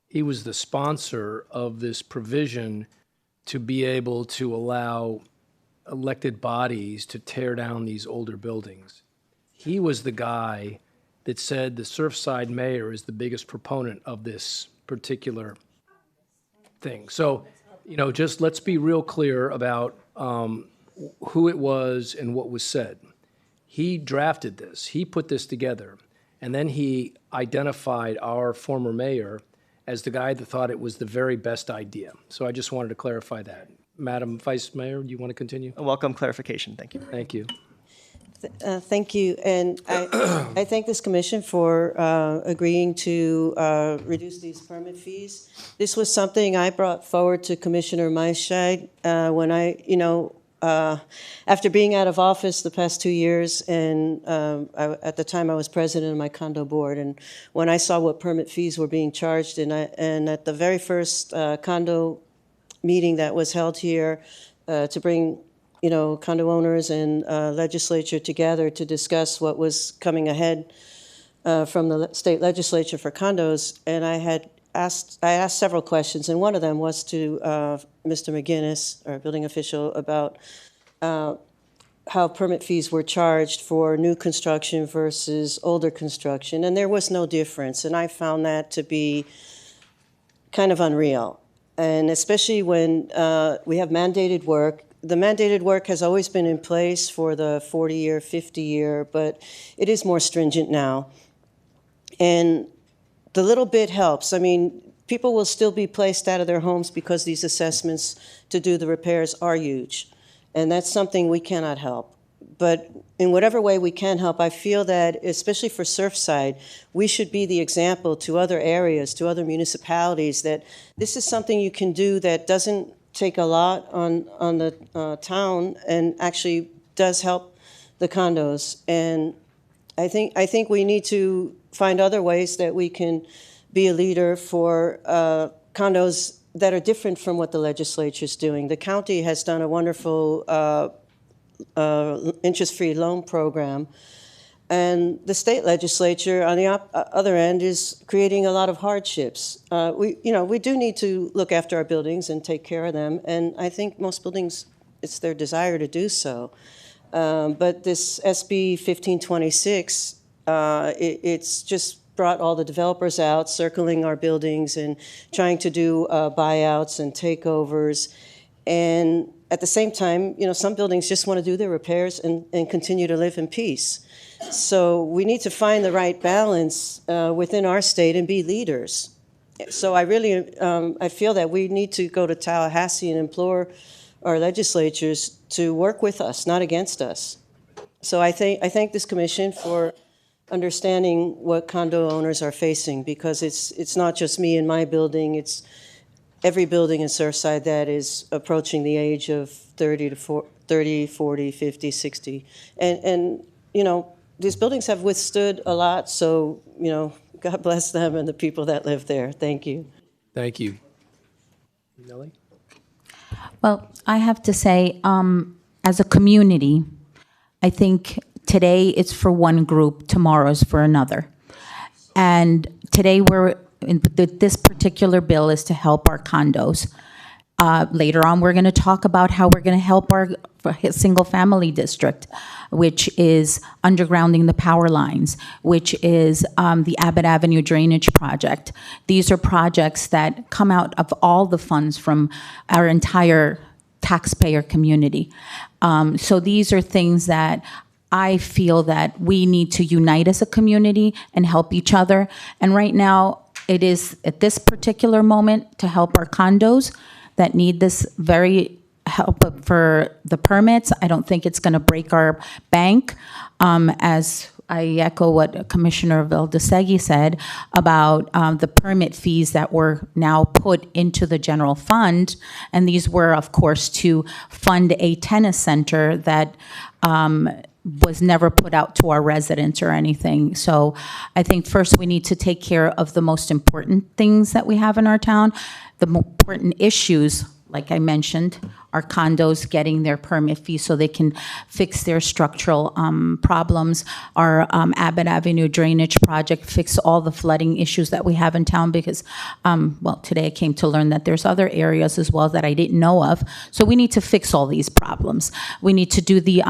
He was the sponsor of this provision to be able to allow elected bodies to tear down these older buildings. He was the guy that said the Surfside mayor is the biggest proponent of this particular thing. So, just let's be real clear about who it was and what was said. He drafted this. He put this together. And then he identified our former mayor as the guy that thought it was the very best idea. So I just wanted to clarify that. Madam Vice Mayor, do you want to continue? A welcome clarification. Thank you. Thank you. Thank you, and I thank this commission for agreeing to reduce these permit fees. This was something I brought forward to Commissioner Maishide when after being out of office the past 2 years, and at the time I was president of my condo board, and when I saw what permit fees were being charged, and at the very first condo meeting that was held here to bring condo owners and legislature together to discuss what was coming ahead from the state legislature for condos. And I asked several questions, and one of them was to Mr. McGinnis, our building official, about how permit fees were charged for new construction versus older construction, and there was no difference. And I found that to be kind of unreal, and especially when we have mandated work. The mandated work has always been in place for the 40-year, 50-year, but it is more stringent now. And the little bit helps. I mean, people will still be placed out of their homes because these assessments to do the repairs are huge. And that's something we cannot help. But in whatever way we can help, I feel that, especially for Surfside, we should be the example to other areas, to other municipalities, that this is something you can do that doesn't take a lot on the town and actually does help the condos. And I think we need to find other ways that we can be a leader for condos that are different from what the legislature is doing. The county has done a wonderful interest-free loan program, and the state legislature, on the other end, is creating a lot of hardships. We do need to look after our buildings and take care of them, and I think most buildings, it's their desire to do so. But this SB 1526, it's just brought all the developers out, circling our buildings and trying to do buyouts and takeovers. And at the same time, some buildings just want to do their repairs and continue to live in peace. So we need to find the right balance within our state and be leaders. So I really, I feel that we need to go to Tallahassee and implore our legislatures to work with us, not against us. So I thank this commission for understanding what condo owners are facing, because it's not just me in my building, it's every building in Surfside that is approaching the age of 30, 40, 50, 60. And these buildings have withstood a lot, so, God bless them and the people that live there. Thank you. Thank you. Nelly? Well, I have to say, as a community, I think today it's for one group, tomorrow's for another. And today this particular bill is to help our condos. Later on, we're going to talk about how we're going to help our single-family district, which is undergrounding the power lines, which is the Abbott Avenue Drainage Project. These are projects that come out of all the funds from our entire taxpayer community. So these are things that I feel that we need to unite as a community and help each other. And right now, it is at this particular moment to help our condos that need this very help for the permits. I don't think it's going to break our bank. As I echo what Commissioner Velazquez said about the permit fees that were now put into the general fund. And these were, of course, to fund a tennis center that was never put out to our residents or anything. So I think first we need to take care of the most important things that we have in our town. The important issues, like I mentioned, are condos getting their permit fees so they can fix their structural problems. Our Abbott Avenue Drainage Project fix all the flooding issues that we have in town because, well, today I came to learn that there's other areas as well that I didn't know of. So we need to fix all these problems. We need to do the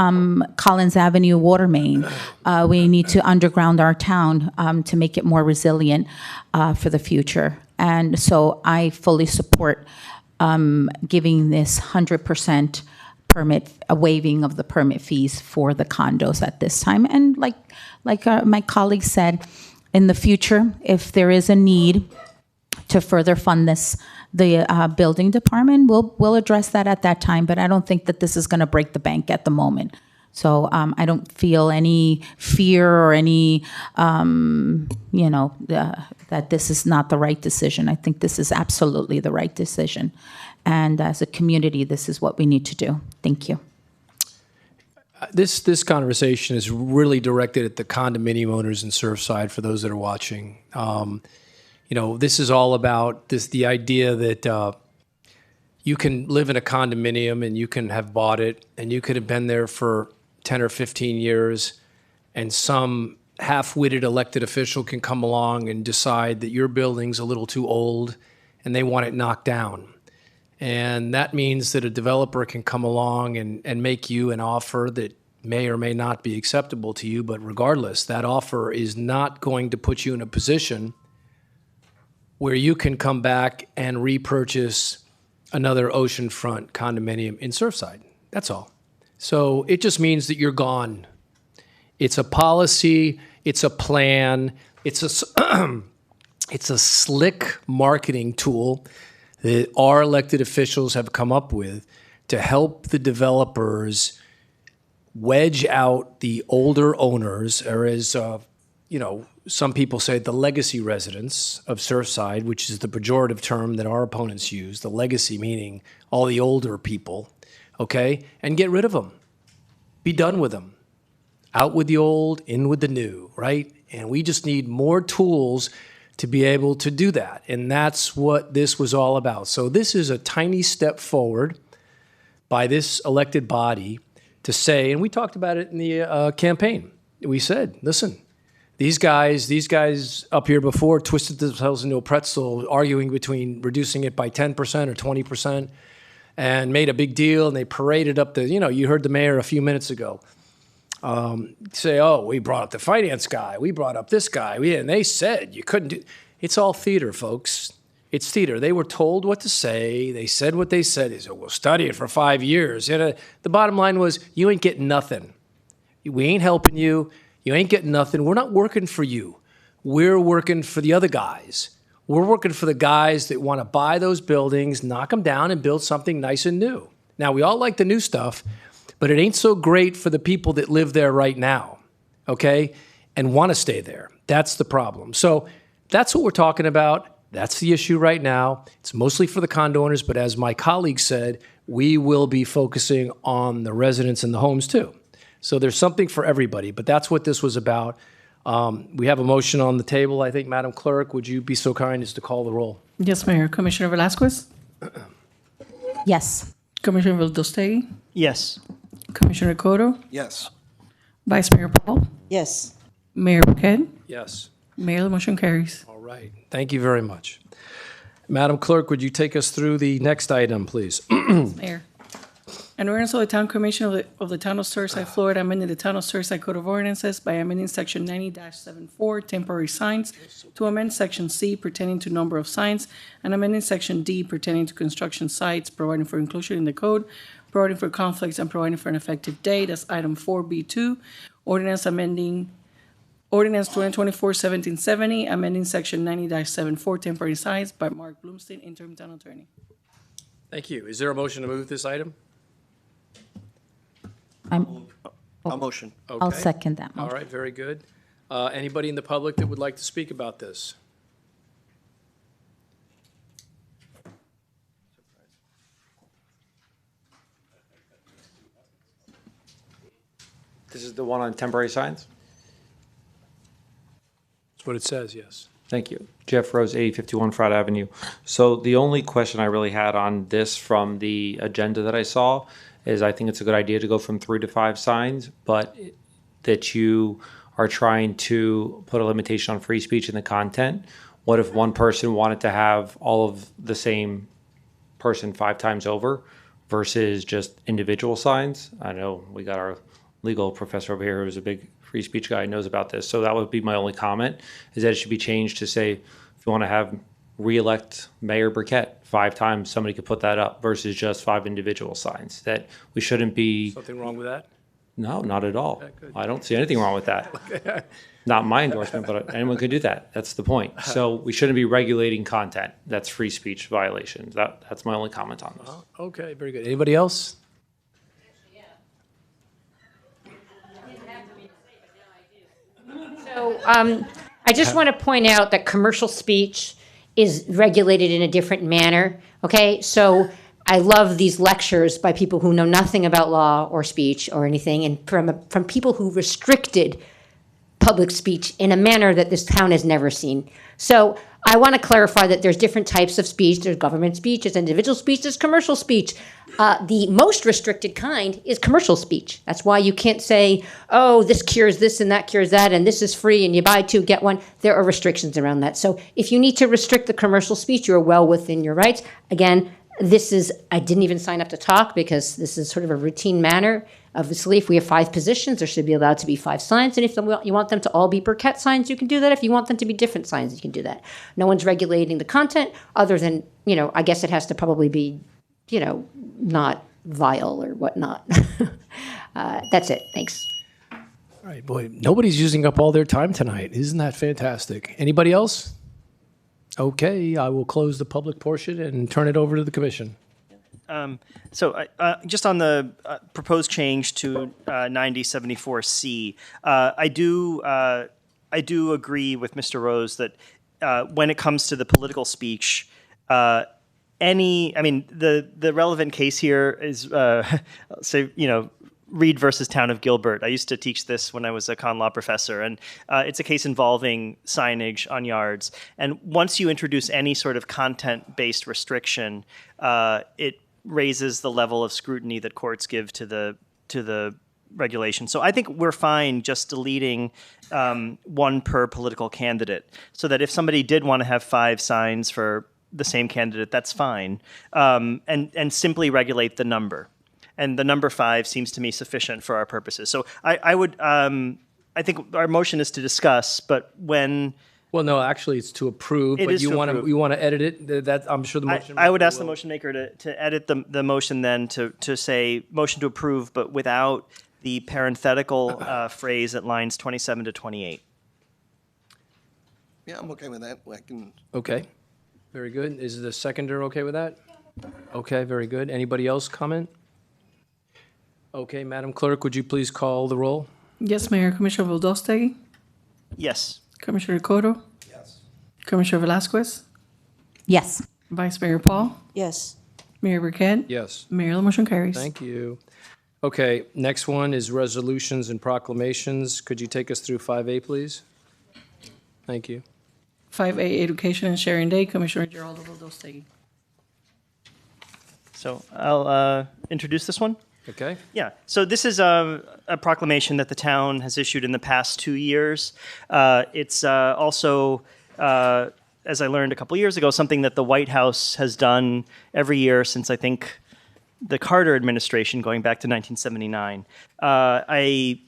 Collins Avenue water main. We need to underground our town to make it more resilient for the future. And so I fully support giving this 100% permit, a waiving of the permit fees for the condos at this time. And like my colleague said, in the future, if there is a need to further fund this, the building department, we'll address that at that time. But I don't think that this is going to break the bank at the moment. So I don't feel any fear or any, that this is not the right decision. I think this is absolutely the right decision. And as a community, this is what we need to do. Thank you. This conversation is really directed at the condominium owners in Surfside, for those that are watching. This is all about the idea that you can live in a condominium and you can have bought it and you could have been there for 10 or 15 years, and some half-witted elected official can come along and decide that your building's a little too old and they want it knocked down. And that means that a developer can come along and make you an offer that may or may not be acceptable to you, but regardless, that offer is not going to put you in a position where you can come back and repurchase another oceanfront condominium in Surfside. That's all. So it just means that you're gone. It's a policy, it's a plan, it's It's a slick marketing tool that our elected officials have come up with to help the developers wedge out the older owners, or as some people say, the legacy residents of Surfside, which is the pejorative term that our opponents use, the legacy meaning all the older people, okay, and get rid of them. Be done with them. Out with the old, in with the new, right? And we just need more tools to be able to do that. And that's what this was all about. So this is a tiny step forward by this elected body to say, and we talked about it in the campaign. We said, listen, these guys up here before twisted themselves into a pretzel arguing between reducing it by 10% or 20% and made a big deal, and they paraded up you heard the mayor a few minutes ago say, oh, we brought up the finance guy, we brought up this guy, and they said you couldn't do. It's all theater, folks. It's theater. They were told what to say. They said what they said. They said, we'll study it for 5 years. And the bottom line was, you ain't getting nothing. We ain't helping you. You ain't getting nothing. We're not working for you. We're working for the other guys. We're working for the guys that want to buy those buildings, knock them down, and build something nice and new. Now, we all like the new stuff, but it ain't so great for the people that live there right now, okay, and want to stay there. That's the problem. So that's what we're talking about. That's the issue right now. It's mostly for the condo owners, but as my colleague said, we will be focusing on the residents and the homes too. So there's something for everybody, but that's what this was about. We have a motion on the table. I think, Madam Clerk, would you be so kind as to call the roll? Yes, Mayor. Commissioner Velazquez? Yes. Commissioner Vildostegi? Yes. Commissioner Cotto? Yes. Vice Mayor Paul? Yes. Mayor Burkett? Yes. Mayor, the motion carries. All right. Thank you very much. Madam Clerk, would you take us through the next item, please? Mayor. An ordinance of the Town Commission of the Town of Surfside, Florida, amending the Town of Surfside Code of Ordinances by amending Section 90-74, temporary signs, to amend Section C pertaining to number of signs, and amending Section D pertaining to construction sites, providing for inclusion in the code, providing for conflicts, and providing for an effective date. That's item 4B2. Ordinance amending Ordinance 2024-1770, amending Section 90-74, temporary signs, by Mark Bloomstein, interim town attorney. Thank you. Is there a motion to move this item? I'll motion. I'll Okay. second that All motion. right, very good. Anybody in the public that would like to speak about this? This is the one on temporary signs? That's what it says, yes. Thank you. Jeff Rose, 8051 Fraud Avenue. So the only question I really had on this from the agenda that I saw is I think it's a good idea to go from 3 to 5 signs, but that you are trying to put a limitation on free speech in the content. What if one person wanted to have all of the same person 5 times over versus just individual signs? I know we got our legal professor over here who's a big free speech guy, knows about this. So that would be my only comment, is that it should be changed to say, if you want to have re-elect Mayor Burkett 5 times, somebody could put that up versus just 5 individual signs. That we shouldn't be. Something wrong with that? No, not at all. Okay, good. I don't see anything wrong with that. Not my endorsement, but anyone could do that. That's the point. So we shouldn't be regulating content. That's free speech violations. That's my only comment on this. Okay, very good. Anybody else? So I just want to point out that commercial speech is regulated in a different manner, okay? So I love these lectures by people who know nothing about law or speech or anything, and from people who restricted public speech in a manner that this town has never seen. So I want to clarify that there's different types of speech. There's government speech, there's individual speech, there's commercial speech. The most restricted kind is commercial speech. That's why you can't say, oh, this cures this and that cures that, and this is free, and you buy 2, get 1. There are restrictions around that. So if you need to restrict the commercial speech, you're well within your rights. Again, I didn't even sign up to talk because this is sort of a routine manner. Obviously, if we have 5 positions, there should be allowed to be 5 signs. And if you want them to all be Burkett signs, you can do that. If you want them to be different signs, you can do that. No one's regulating the content other than, I guess it has to probably be, not vile or whatnot. That's it. Thanks. All right, boy, nobody's using up all their time tonight. Isn't that fantastic? Anybody else? Okay, I will close the public portion and turn it over to the commission. So just on the proposed change to 9074C, I do agree with Mr. Rose that when it comes to the political speech, the relevant case here is, say, Reed versus Town of Gilbert. I used to teach this when I was a con law professor, and it's a case involving signage on yards. And once you introduce any sort of content-based restriction, it raises the level of scrutiny that courts give to the regulation. So I think we're fine just deleting one per political candidate, so that if somebody did want to have 5 signs for the same candidate, that's fine, and simply regulate the number. And the number 5 seems to me sufficient for our purposes. So I think our motion is to discuss, but when... Well, no, actually, it's to approve, It but is you to want approve. to, edit it? That, I'm sure the motion... I would ask the will- motion maker to edit the motion then to say motion to approve, but without the parenthetical phrase at lines 27 to 28. Yeah, I'm okay with that. I can. Okay, very good. Is the seconder okay with that? Okay, very good. Anybody else comment? Okay, Madam Clerk, would you please call the roll? Yes, Mayor. Commissioner Velazquez? Yes. Commissioner Cotto? Yes. Commissioner Velazquez? Yes. Vice Mayor Paul? Yes. Mayor Burkett? Yes. Mayor, the motion carries. Thank you. Okay, next one is resolutions and proclamations. Could you take us through 5A, please? Thank you. 5A, Education and Sharing Day, Commissioner Geraldo Valdostegi. So I'll introduce this one. Okay. Yeah, so this is a proclamation that the town has issued in the past 2 years. It's also, as I learned a couple years ago, something that the White House has done every year since, I think, the Carter administration, going back to 1979. I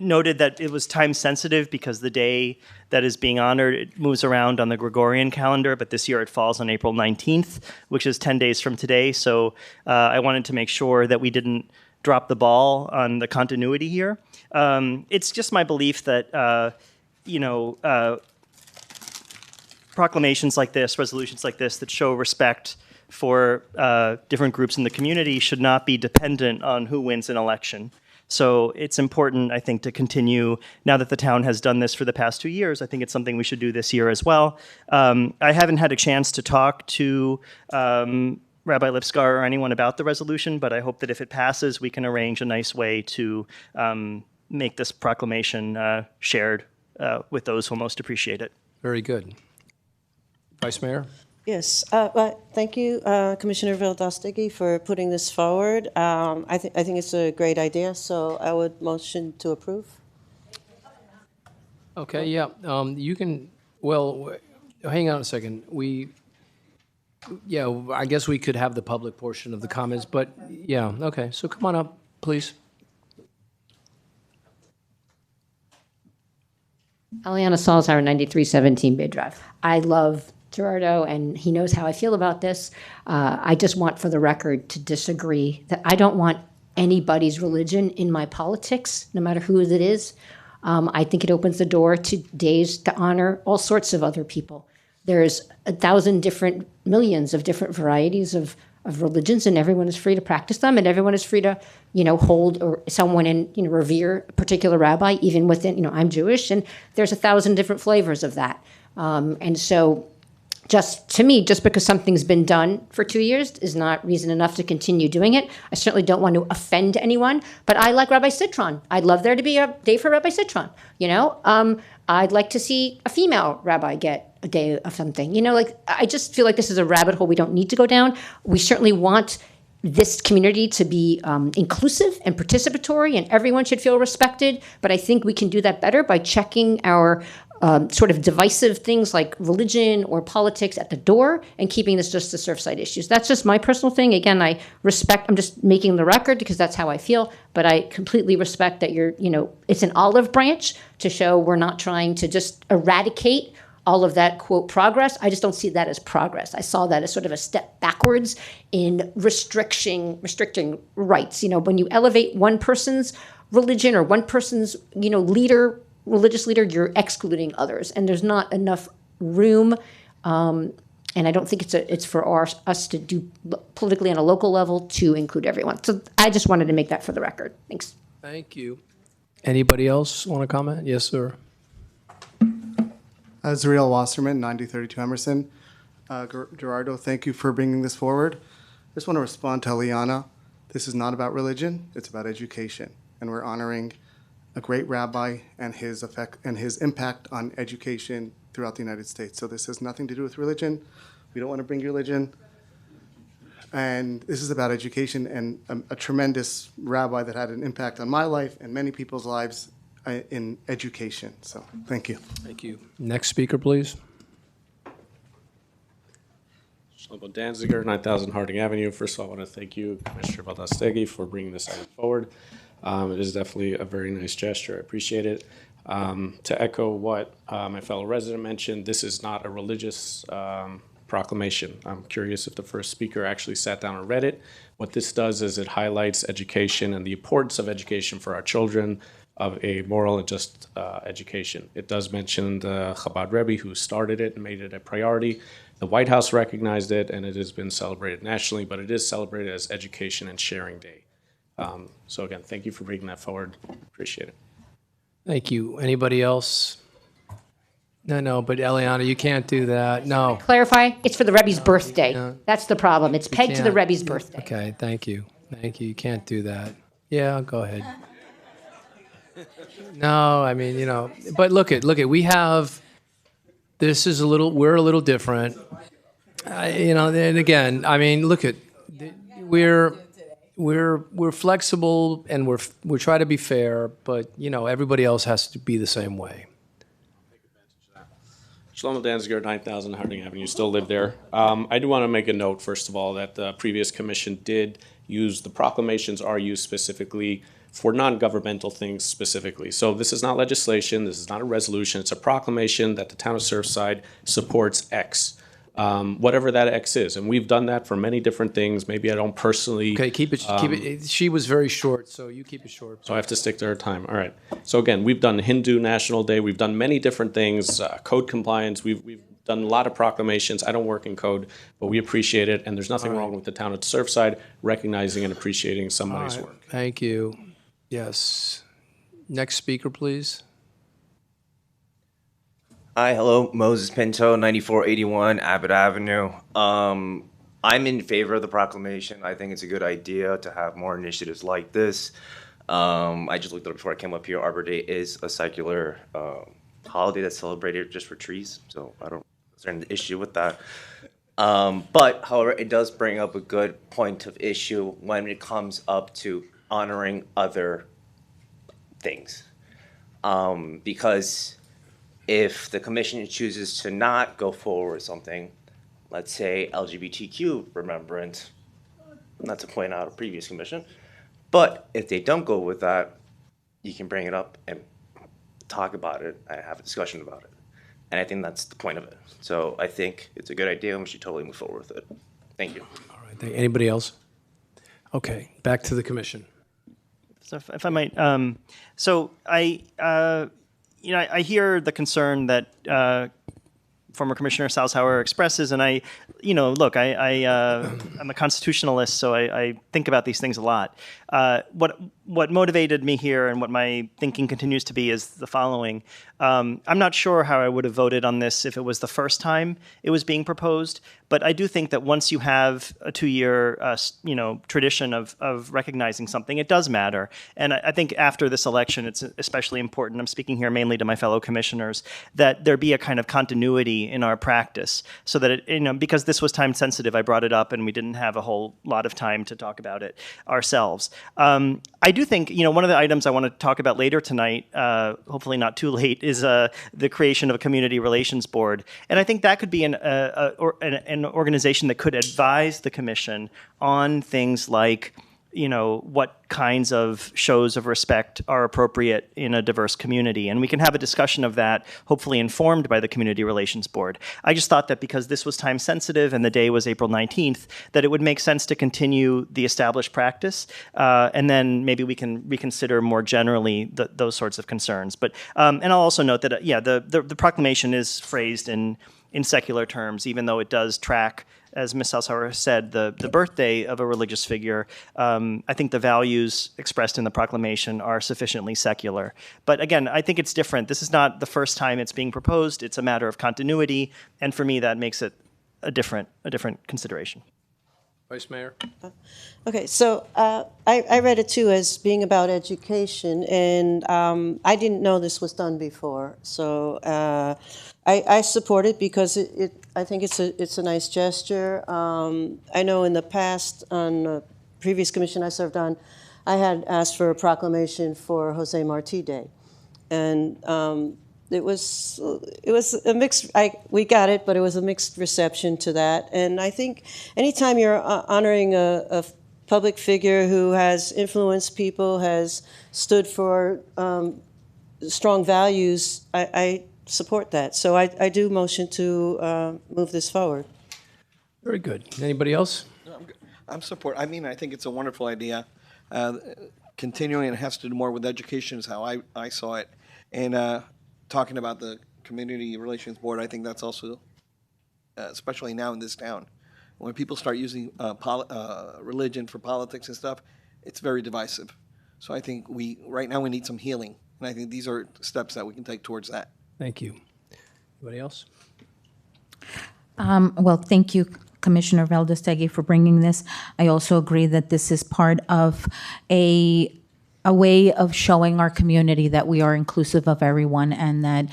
noted that it was time sensitive because the day that is being honored, it moves around on the Gregorian calendar, but this year it falls on April 19th, which is 10 days from today. So I wanted to make sure that we didn't drop the ball on the continuity here. It's just my belief that, proclamations like this, resolutions like this that show respect for different groups in the community should not be dependent on who wins an election. So it's important, I think, to continue. Now that the town has done this for the past 2 years, I think it's something we should do this year as well. I haven't had a chance to talk to Rabbi Lipskar or anyone about the resolution, but I hope that if it passes, we can arrange a nice way to make this proclamation shared with those who most appreciate it. Very good. Vice Mayor? Yes, thank you, Commissioner Velazquez, for putting this forward. I think it's a great idea, so I would motion to approve. Okay, yeah, you can, well, hang on a second. I guess we could have the public portion of the comments, but yeah, okay, so come on up, please. Aliana Salzheimer, 9317 Bay Drive. I love Gerardo, and he knows how I feel about this. I just want, for the record, to disagree that I don't want anybody's religion in my politics, no matter who it is. I think it opens the door to days to honor all sorts of other people. There's 1,000 different, millions of different varieties of religions, and everyone is free to practice them, and everyone is free to, hold or someone and, revere a particular rabbi, even within, I'm Jewish, and there's 1,000 different flavors of that. And so just to me, just because something's been done for 2 years is not reason enough to continue doing it. I certainly don't want to offend anyone, but I like Rabbi Citron. I'd love there to be a day for Rabbi Citron, I'd like to see a female rabbi get a day of something. I just feel like this is a rabbit hole we don't need to go down. We certainly want this community to be inclusive and participatory, and everyone should feel respected. But I think we can do that better by checking our sort of divisive things like religion or politics at the door and keeping this just to Surfside issues. That's just my personal thing. Again, I'm just making the record because that's how I feel, but I completely respect that it's an olive branch to show we're not trying to just eradicate all of that, quote, progress. I just don't see that as progress. I saw that as sort of a step backwards in restricting rights. When you elevate one person's religion or one person's, religious leader, you're excluding others. And there's not enough room And I don't think it's for us to do politically on a local level to include everyone. So I just wanted to make that for the record. Thanks. Thank you. Anybody else want to comment? Yes, sir. Zariel Wasserman, 9032 Emerson. Gerardo, thank you for bringing this forward. I just want to respond to Eliana. This is not about religion, it's about education. And we're honoring a great rabbi and his impact on education throughout the United States. So this has nothing to do with religion. We don't want to bring religion. And this is about education and a tremendous rabbi that had an impact on my life and many people's lives in education. So thank you. Thank you. Next speaker, please. Shlomo Danziger, 9000 Harding Avenue. First of all, I want to thank you, Commissioner Velazquez, for bringing this item forward. It is definitely a very nice gesture. I appreciate it. To echo what my fellow resident mentioned, this is not a religious proclamation. I'm curious if the first speaker actually sat down and read it. What this does is it highlights education and the importance of education for our children, of a moral and just education. It does mention the Chabad Rebbe who started it and made it a priority. The White House recognized it, and it has been celebrated nationally, but it is celebrated as Education and Sharing Day. So again, thank you for bringing that forward. Appreciate it. Thank you. Anybody else? No, but Eliana, you can't do that. No. Clarify, it's for the Rebbe's birthday. No. That's the problem. It's pegged to the can't. Rebbe's birthday. Okay, thank you. Thank you. You can't do that. Yeah, go ahead. No, I mean, but look at, we have, this is we're a little different. And again, I mean, look at, we're flexible and we try to be fair, but everybody else has to be the same way. Shlomo Danziger, 9000 Harding Avenue. You still live there. I do want to make a note, first of all, that the previous commission did use, the proclamations are used specifically for non-governmental things specifically. So this is not legislation, this is not a resolution, it's a proclamation that the town of Surfside supports X. Whatever that X is. And we've done that for many different things. Maybe I don't personally. Okay, keep it. She was very short, so you keep it short. So I have to stick to her time. All right. So again, we've done Hindu National Day. We've done many different things, code compliance. We've done a lot of proclamations. I don't work in code, but we appreciate it. And there's nothing wrong with the town of Surfside recognizing and appreciating somebody's work. Thank you. Yes. Next speaker, please. Hi, hello, Moses Pinto, 9481 Abbott Avenue. I'm in favor of the proclamation. I think it's a good idea to have more initiatives like this. I just looked it up before I came up here. Arbor Day is a secular holiday that's celebrated just for trees, so I don't see an issue with that. But, however, it does bring up a good point of issue when it comes up to honoring other things. Because if the commission chooses to not go forward with something, let's say LGBTQ remembrance, not to point out a previous commission, but if they don't go with that, you can bring it up and talk about it and have a discussion about it. And I think that's the point of it. So I think it's a good idea and we should totally move forward with it. Thank you. All right. Anybody else? Okay, back to the commission. So if I might, so I hear the concern that former Commissioner Salzhauer expresses, and I'm a constitutionalist, so I think about these things a lot. What motivated me here and what my thinking continues to be is the following. I'm not sure how I would have voted on this if it was the first time it was being proposed, but I do think that once you have a 2-year, tradition of recognizing something, it does matter. And I think after this election, it's especially important, I'm speaking here mainly to my fellow commissioners, that there be a kind of continuity in our practice so that it, because this was time sensitive, I brought it up and we didn't have a whole lot of time to talk about it ourselves. I do think, one of the items I want to talk about later tonight, hopefully not too late, is the creation of a community relations board. And I think that could be an organization that could advise the commission on things like, what kinds of shows of respect are appropriate in a diverse community. And we can have a discussion of that, hopefully informed by the Community Relations Board. I just thought that because this was time sensitive and the day was April 19th, that it would make sense to continue the established practice. And then maybe we can reconsider more generally those sorts of concerns. But and I'll also note that, the proclamation is phrased in in secular terms, even though it does track, as Ms. Salsauer said, the birthday of a religious figure. I think the values expressed in the proclamation are sufficiently secular. But again, I think it's different. This is not the first time it's being proposed. It's a matter of continuity, and for me, that makes it a different consideration. Vice Mayor? Okay, so I read it too as being about education, and I didn't know this was done before. So I support it because I think it's a nice gesture. I know in the past, on a previous commission I served on, I had asked for a proclamation for Jose Marti Day, and it was a mixed. We got it, but it was a mixed reception to that. And I think anytime you're honoring a public figure who has influenced people, has stood for strong values, I support that. So I do motion to move this forward. Very good. Anybody else? I'm support. I mean, I think it's a wonderful idea. Continuing, it has to do more with education is how I saw it. And talking about the Community Relations Board, I think that's also, especially now in this town, when people start using religion for politics and stuff, it's very divisive. So I think right now we need some healing. And I think these are steps that we can take towards that. Thank you. Anybody else? Well, thank you, Commissioner Valdez-Tegui, for bringing this. I also agree that this is part of a way of showing our community that we are inclusive of everyone, and that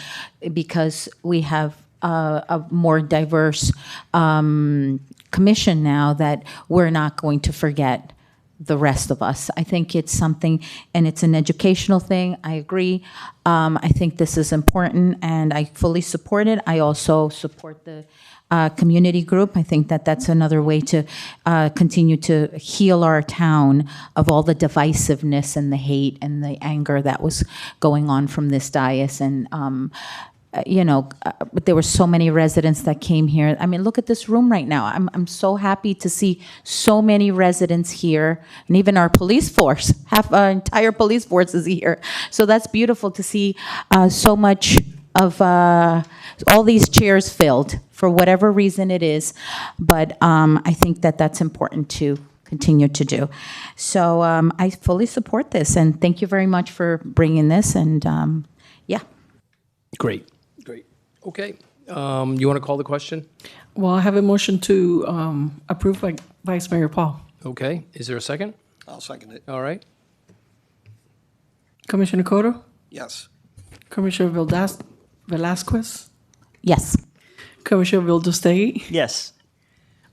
because we have a more diverse commission now, that we're not going to forget the rest of us. I think it's something, and it's an educational thing. I agree. I think this is important, and I fully support it. I also support the community group. I think that that's another way to continue to heal our town of all the divisiveness and the hate and the anger that was going on from this dais. And but there were so many residents that came here. I mean, look at this room right now. I'm so happy to see so many residents here, and even our police force. Half our entire police force is here. So that's beautiful to see so much of all these chairs filled for whatever reason it is. But I think that that's important to continue to do. So I fully support this, and thank you very much for bringing this. And yeah. Great. Okay. You want to call the question? Well, I have a motion to approve by Vice Mayor Paul. Okay. Is there a second? I'll second it. All right. Commissioner Cotto? Yes. Commissioner Velazquez? Yes. Commissioner Valdez-Tegui? Yes.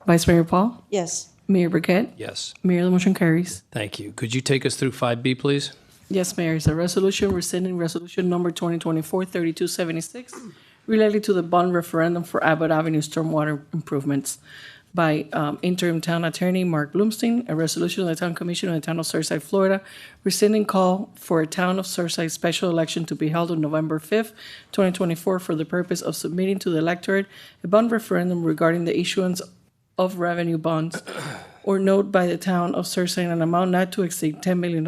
Vice Mayor Paul? Yes. Mayor Burkett? Yes. Mayor, the motion carries. Thank you. Could you take us through 5B, please? Yes, Mayor. It's a resolution rescinding resolution number 2024-3276 related to the bond referendum for Abbott Avenue stormwater improvements by interim town attorney Mark Bloomstein, a resolution of the Town Commission of the Town of Surfside, Florida, rescinding call for a Town of Surfside special election to be held on November 5th, 2024, for the purpose of submitting to the electorate a bond referendum regarding the issuance of revenue bonds or note by the Town of Surfside in an amount not to exceed $10 million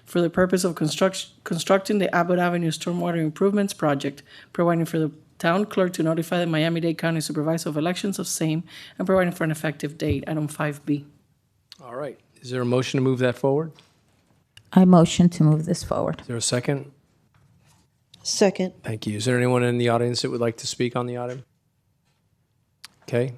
for the purpose of constructing the Abbott Avenue stormwater improvements project, providing for the town clerk to notify the Miami-Dade County Supervisor of Elections of same, and providing for an effective date. Item 5B. All right. Is there a motion to move that forward? I motion to move this forward. Is there a second? Second. Thank you. Is there anyone in the audience that would like to speak on the item? Okay.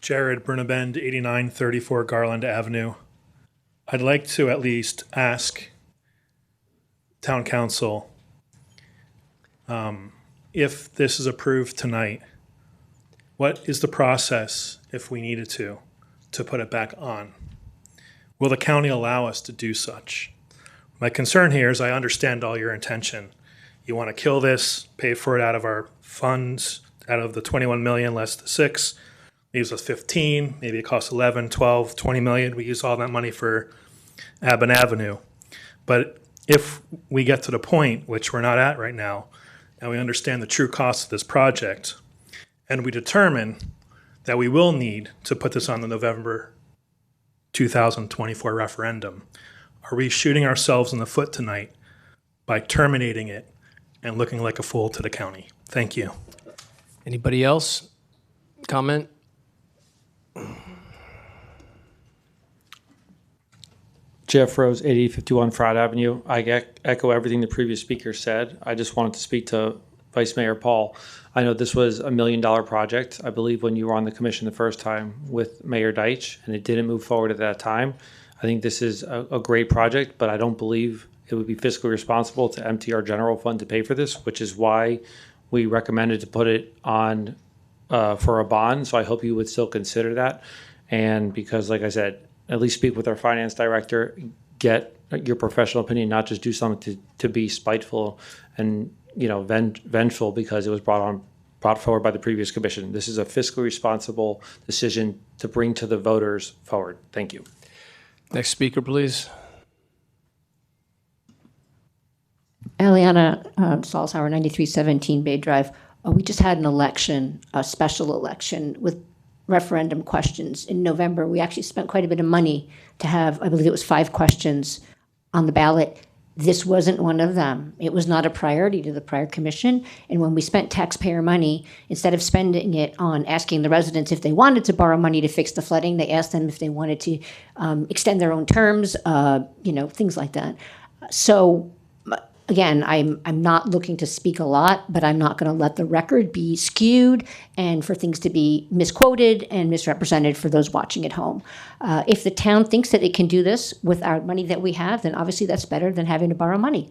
Jared Bernabend, 8934 Garland Avenue. I'd like to at least ask Town Council if this is approved tonight, what is the process, if we needed to put it back on? Will the county allow us to do such? My concern here is I understand all your intention. You want to kill this, pay for it out of our funds, out of the 21 million less the 6, leaves us 15, maybe it costs 11, 12, 20 million. We use all that money for Abbott Avenue. But if we get to the point, which we're not at right now, and we understand the true cost of this project, and we determine that we will need to put this on the November 2024 referendum. Are we shooting ourselves in the foot tonight by terminating it and looking like a fool to the county? Thank you. Anybody else? Comment? Jeff Rose, 8851 Fraud Avenue. I echo everything the previous speaker said. I just wanted to speak to Vice Mayor Paul. I know this was $1 million project, I believe, when you were on the commission the first time with Mayor Deitch, and it didn't move forward at that time. I think this is a great project, but I don't believe it would be fiscally responsible to empty our general fund to pay for this, which is why we recommended to put it on for a bond. So I hope you would still consider that. And because, like I said, at least speak with our finance director, get your professional opinion, not just do something to be spiteful and vengeful because it was brought forward by the previous commission. This is a fiscally responsible decision to bring to the voters forward. Thank you. Next speaker, please. Eliana Salzhauer, 9317 Bay Drive. We just had an election, a special election with referendum questions in November. We actually spent quite a bit of money to have, I believe it was 5 questions on the ballot. This wasn't one of them. It was not a priority to the prior commission. And when we spent taxpayer money, instead of spending it on asking the residents if they wanted to borrow money to fix the flooding, they asked them if they wanted to extend their own terms, things like that. So again, I'm not looking to speak a lot, but I'm not going to let the record be skewed and for things to be misquoted and misrepresented for those watching at home. If the town thinks that it can do this with our money that we have, then obviously that's better than having to borrow money.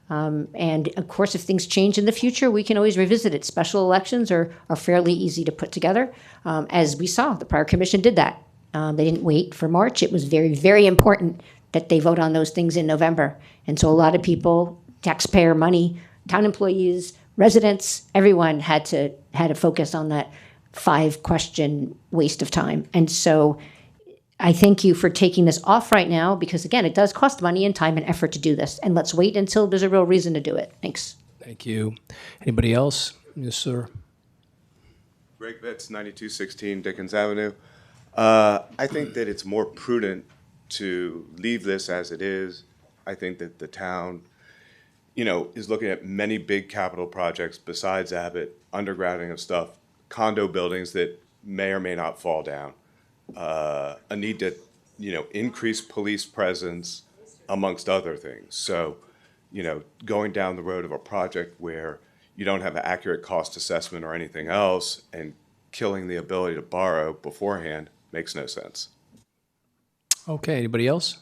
And of course, if things change in the future, we can always revisit it. Special elections are fairly easy to put together. As we saw, the prior commission did that. They didn't wait for March. It was very, very important that they vote on those things in November. And so a lot of people, taxpayer money, town employees, residents, everyone had to focus on that 5-question waste of time. And so I thank you for taking this off right now because, again, it does cost money and time and effort to do this. And let's wait until there's a real reason to do it. Thanks. Thank you. Anybody else? Yes, sir. Greg Bitz, 9216 Dickens Avenue. I think that it's more prudent to leave this as it is. I think that the town is looking at many big capital projects besides Abbott, undergrounding of stuff, condo buildings that may or may not fall down, a need to, increase police presence, amongst other things. So, going down the road of a project where you don't have an accurate cost assessment or anything else and killing the ability to borrow beforehand makes no sense. Okay, anybody else?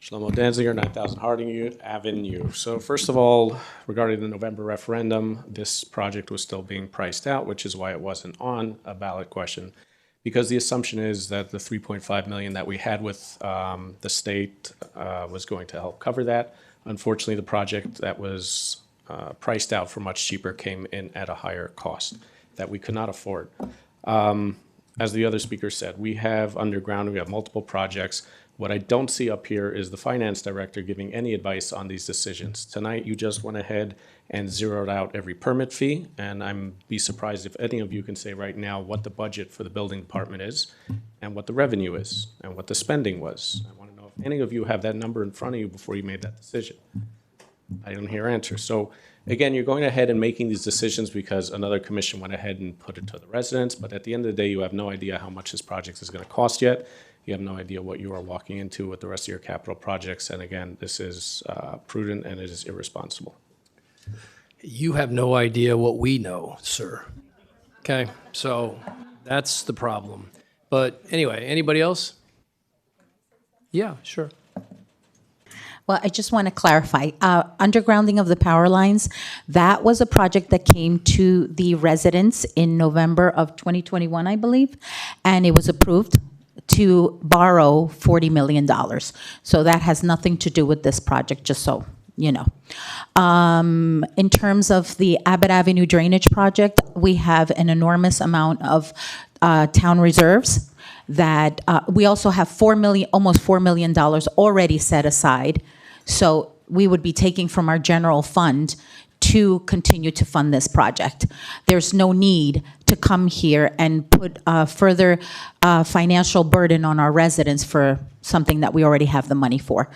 Shlomo Danziger, 9000 Harding Avenue. So first of all, regarding the November referendum, this project was still being priced out, which is why it wasn't on a ballot question, because the assumption is that the $3.5 million that we had with the state was going to help cover that. Unfortunately, the project that was priced out for much cheaper came in at a higher cost that we could not afford. As the other speaker said, we have underground, we have multiple projects. What I don't see up here is the finance director giving any advice on these decisions. Tonight, you just went ahead and zeroed out every permit fee, and I'm be surprised if any of you can say right now what the budget for the building department is, and what the revenue is, and what the spending was. I want to know if any of you have that number in front of you before you made that decision. I don't hear answers. So again, you're going ahead and making these decisions because another commission went ahead and put it to the residents, but at the end of the day, you have no idea how much this project is going to cost yet. You have no idea what you are walking into with the rest of your capital projects. And again, this is prudent and it is irresponsible. You have no idea what we know, sir. Okay, so that's the problem. But anyway, anybody else? Yeah, sure. Well, I just want to clarify, undergrounding of the power lines, that was a project that came to the residents in November of 2021, I believe, and it was approved to borrow $40 million. So that has nothing to do with this project, just so you know. In terms of the Abbott Avenue drainage project, we have an enormous amount of town reserves that we also have almost $4 million already set aside. So we would be taking from our general fund to continue to fund this project. There's no need to come here and put further financial burden on our residents for something that we already have the money for.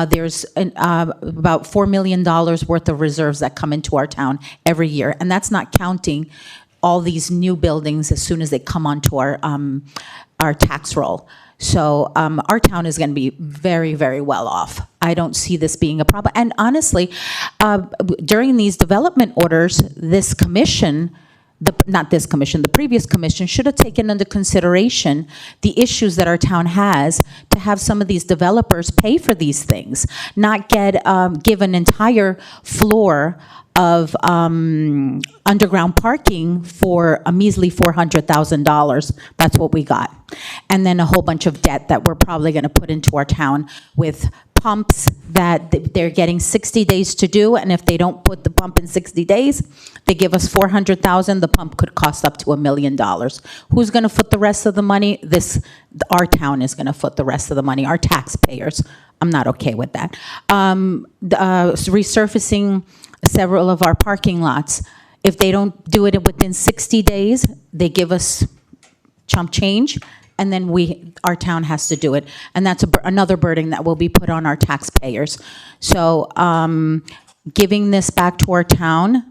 There's about $4 million worth of reserves that come into our town every year, and that's not counting all these new buildings as soon as they come onto our tax roll. So our town is going to be very, very well off. I don't see this being a problem. And honestly, during these development orders, this commission, not this commission, the previous commission should have taken into consideration the issues that our town has to have some of these developers pay for these things, not give an entire floor of underground parking for a measly $400,000. That's what we got. And then a whole bunch of debt that we're probably going to put into our town with pumps that they're getting 60 days to do, and if they don't put the pump in 60 days, they give us $400,000. The pump could cost up to $1 million. Who's going to foot the rest of the money? Our town is going to foot the rest of the money, our taxpayers. I'm not okay with that. Resurfacing several of our parking lots. If they don't do it within 60 days, they give us chump change, and then our town has to do it. And that's another burden that will be put on our taxpayers. So giving this back to our town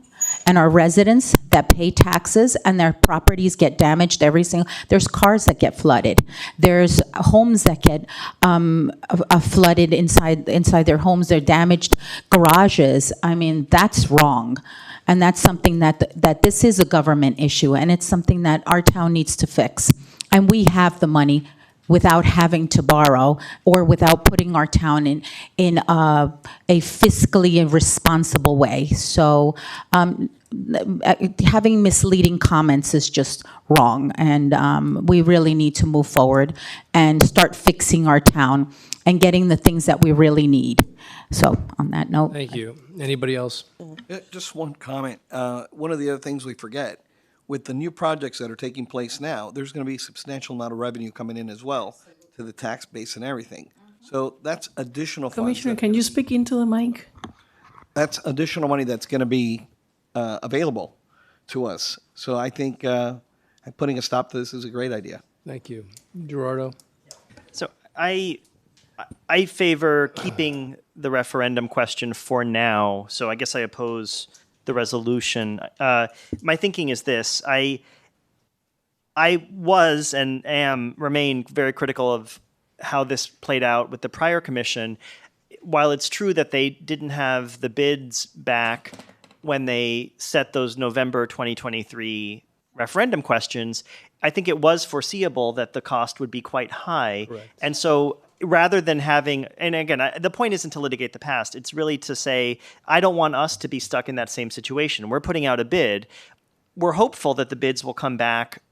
and our residents that pay taxes and their properties get damaged there's cars that get flooded. There's homes that get flooded inside their homes. They're damaged garages. I mean, that's wrong. And that's something that this is a government issue, and it's something that our town needs to fix. And we have the money without having to borrow or without putting our town in a fiscally responsible way. So having misleading comments is just wrong, and we really need to move forward and start fixing our town and getting the things that we really need. So on that note. Thank you. Anybody else? Just one comment. One of the other things we forget, with the new projects that are taking place now, there's going to be a substantial amount of revenue coming in as well to the tax base and everything. So that's additional funds. Commissioner, can you speak into the mic? That's additional money that's going to be available to us. So I think putting a stop to this is a great idea. Thank you. Gerardo? So I favor keeping the referendum question for now. So I guess I oppose the resolution. My thinking is this: I was and remain very critical of how this played out with the prior commission. While it's true that they didn't have the bids back when they set those November 2023 referendum questions, I think it was foreseeable that the cost would be quite high. Correct. And so rather than having, and again, the point isn't to litigate the past. It's really to say, I don't want us to be stuck in that same situation. We're putting out a bid. We're hopeful that the bids will come back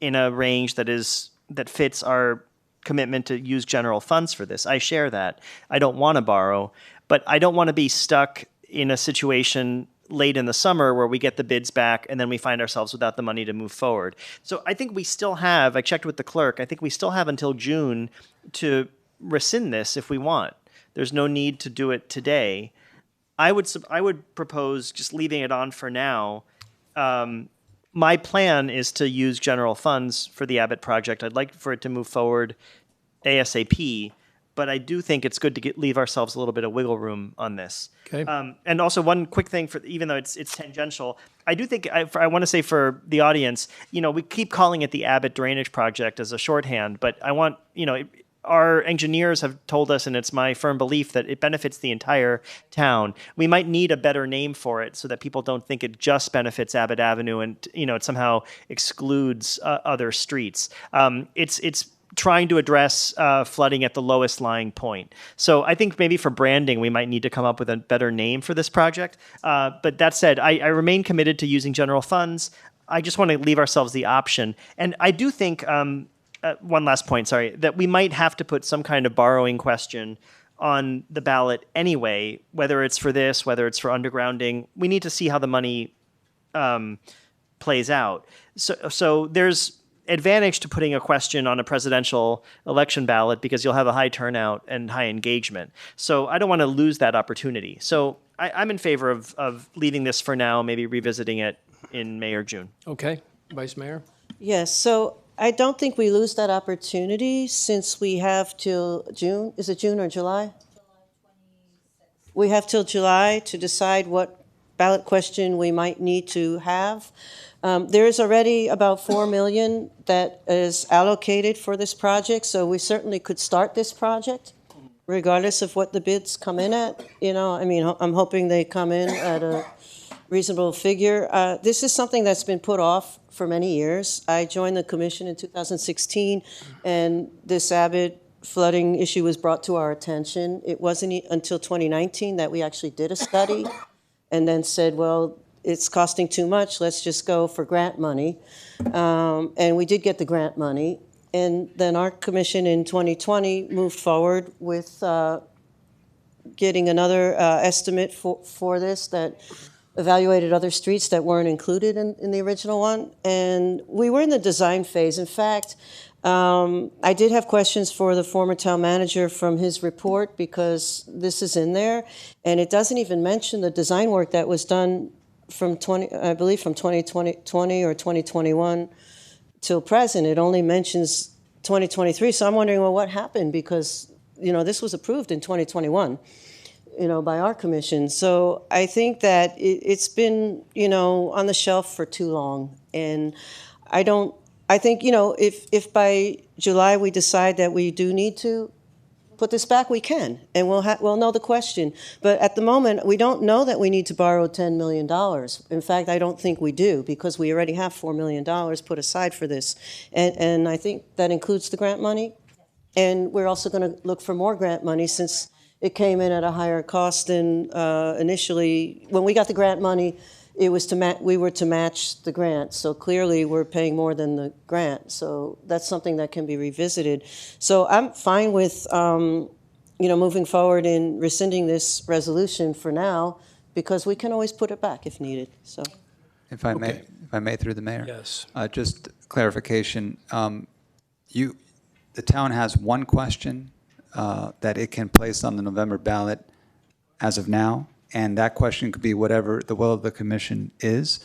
in a range that fits our commitment to use general funds for this. I share that. I don't want to borrow, but I don't want to be stuck in a situation late in the summer where we get the bids back and then we find ourselves without the money to move forward. So I think we still have, I checked with the clerk, I think we still have until June to rescind this if we want. There's no need to do it today. I would propose just leaving it on for now. My plan is to use general funds for the Abbott project. I'd like for it to move forward ASAP, but I do think it's good to leave ourselves a little bit of wiggle room on this. Okay. And also one quick thing, even though it's tangential, I do think I want to say for the audience, we keep calling it the Abbott Drainage Project as a shorthand, but I want, our engineers have told us, and it's my firm belief that it benefits the entire town. We might need a better name for it so that people don't think it just benefits Abbott Avenue and it somehow excludes other streets. It's trying to address flooding at the lowest lying point. So I think maybe for branding, we might need to come up with a better name for this project. But that said, I remain committed to using general funds. I just want to leave ourselves the option. And I do think, one last point, sorry, that we might have to put some kind of borrowing question on the ballot anyway, whether it's for this, whether it's for undergrounding. We need to see how the money plays out. So there's advantage to putting a question on a presidential election ballot because you'll have a high turnout and high engagement. So I don't want to lose that opportunity. So I'm in favor of leaving this for now, maybe revisiting it in May or June. Okay, Vice Mayor? Yes, so I don't think we lose that opportunity since we have till June. Is it June or July? We have till July to decide what ballot question we might need to have. There is already about 4 million that is allocated for this project, so we certainly could start this project regardless of what the bids come in at. You know, I mean, I'm hoping they come in at a reasonable figure. This is something that's been put off for many years. I joined the commission in 2016, and this Abbott flooding issue was brought to our attention. It wasn't until 2019 that we actually did a study and then said, well, it's costing too much, let's just go for grant money. And we did get the grant money. And then our commission in 2020 moved forward with getting another estimate for this that evaluated other streets that weren't included in the original one. And we were in the design phase. In fact, I did have questions for the former town manager from his report because this is in there. And it doesn't even mention the design work that was done from 2020 or 2021 till present. It only mentions 2023. So I'm wondering, well, what happened? Because, you know, this was approved in 2021. You know, by our commission. So I think that it's been, you know, on the shelf for too long. And I think, you know, if by July we decide that we do need to put this back, we can, and we'll know the question. But at the moment, we don't know that we need to borrow $10 million. In fact, I don't think we do, because we already have $4 million put aside for this. And I think that includes the grant money. And we're also going to look for more grant money since it came in at a higher cost than initially. When we got the grant money, it was we were to match the grant. So clearly we're paying more than the grant. So that's something that can be revisited. So I'm fine with you know, moving forward in rescinding this resolution for now, because we can always put it back if needed. So, if I may, through the mayor. Yes. Just clarification. The town has one question that it can place on the November ballot as of now, and that question could be whatever the will of the commission is.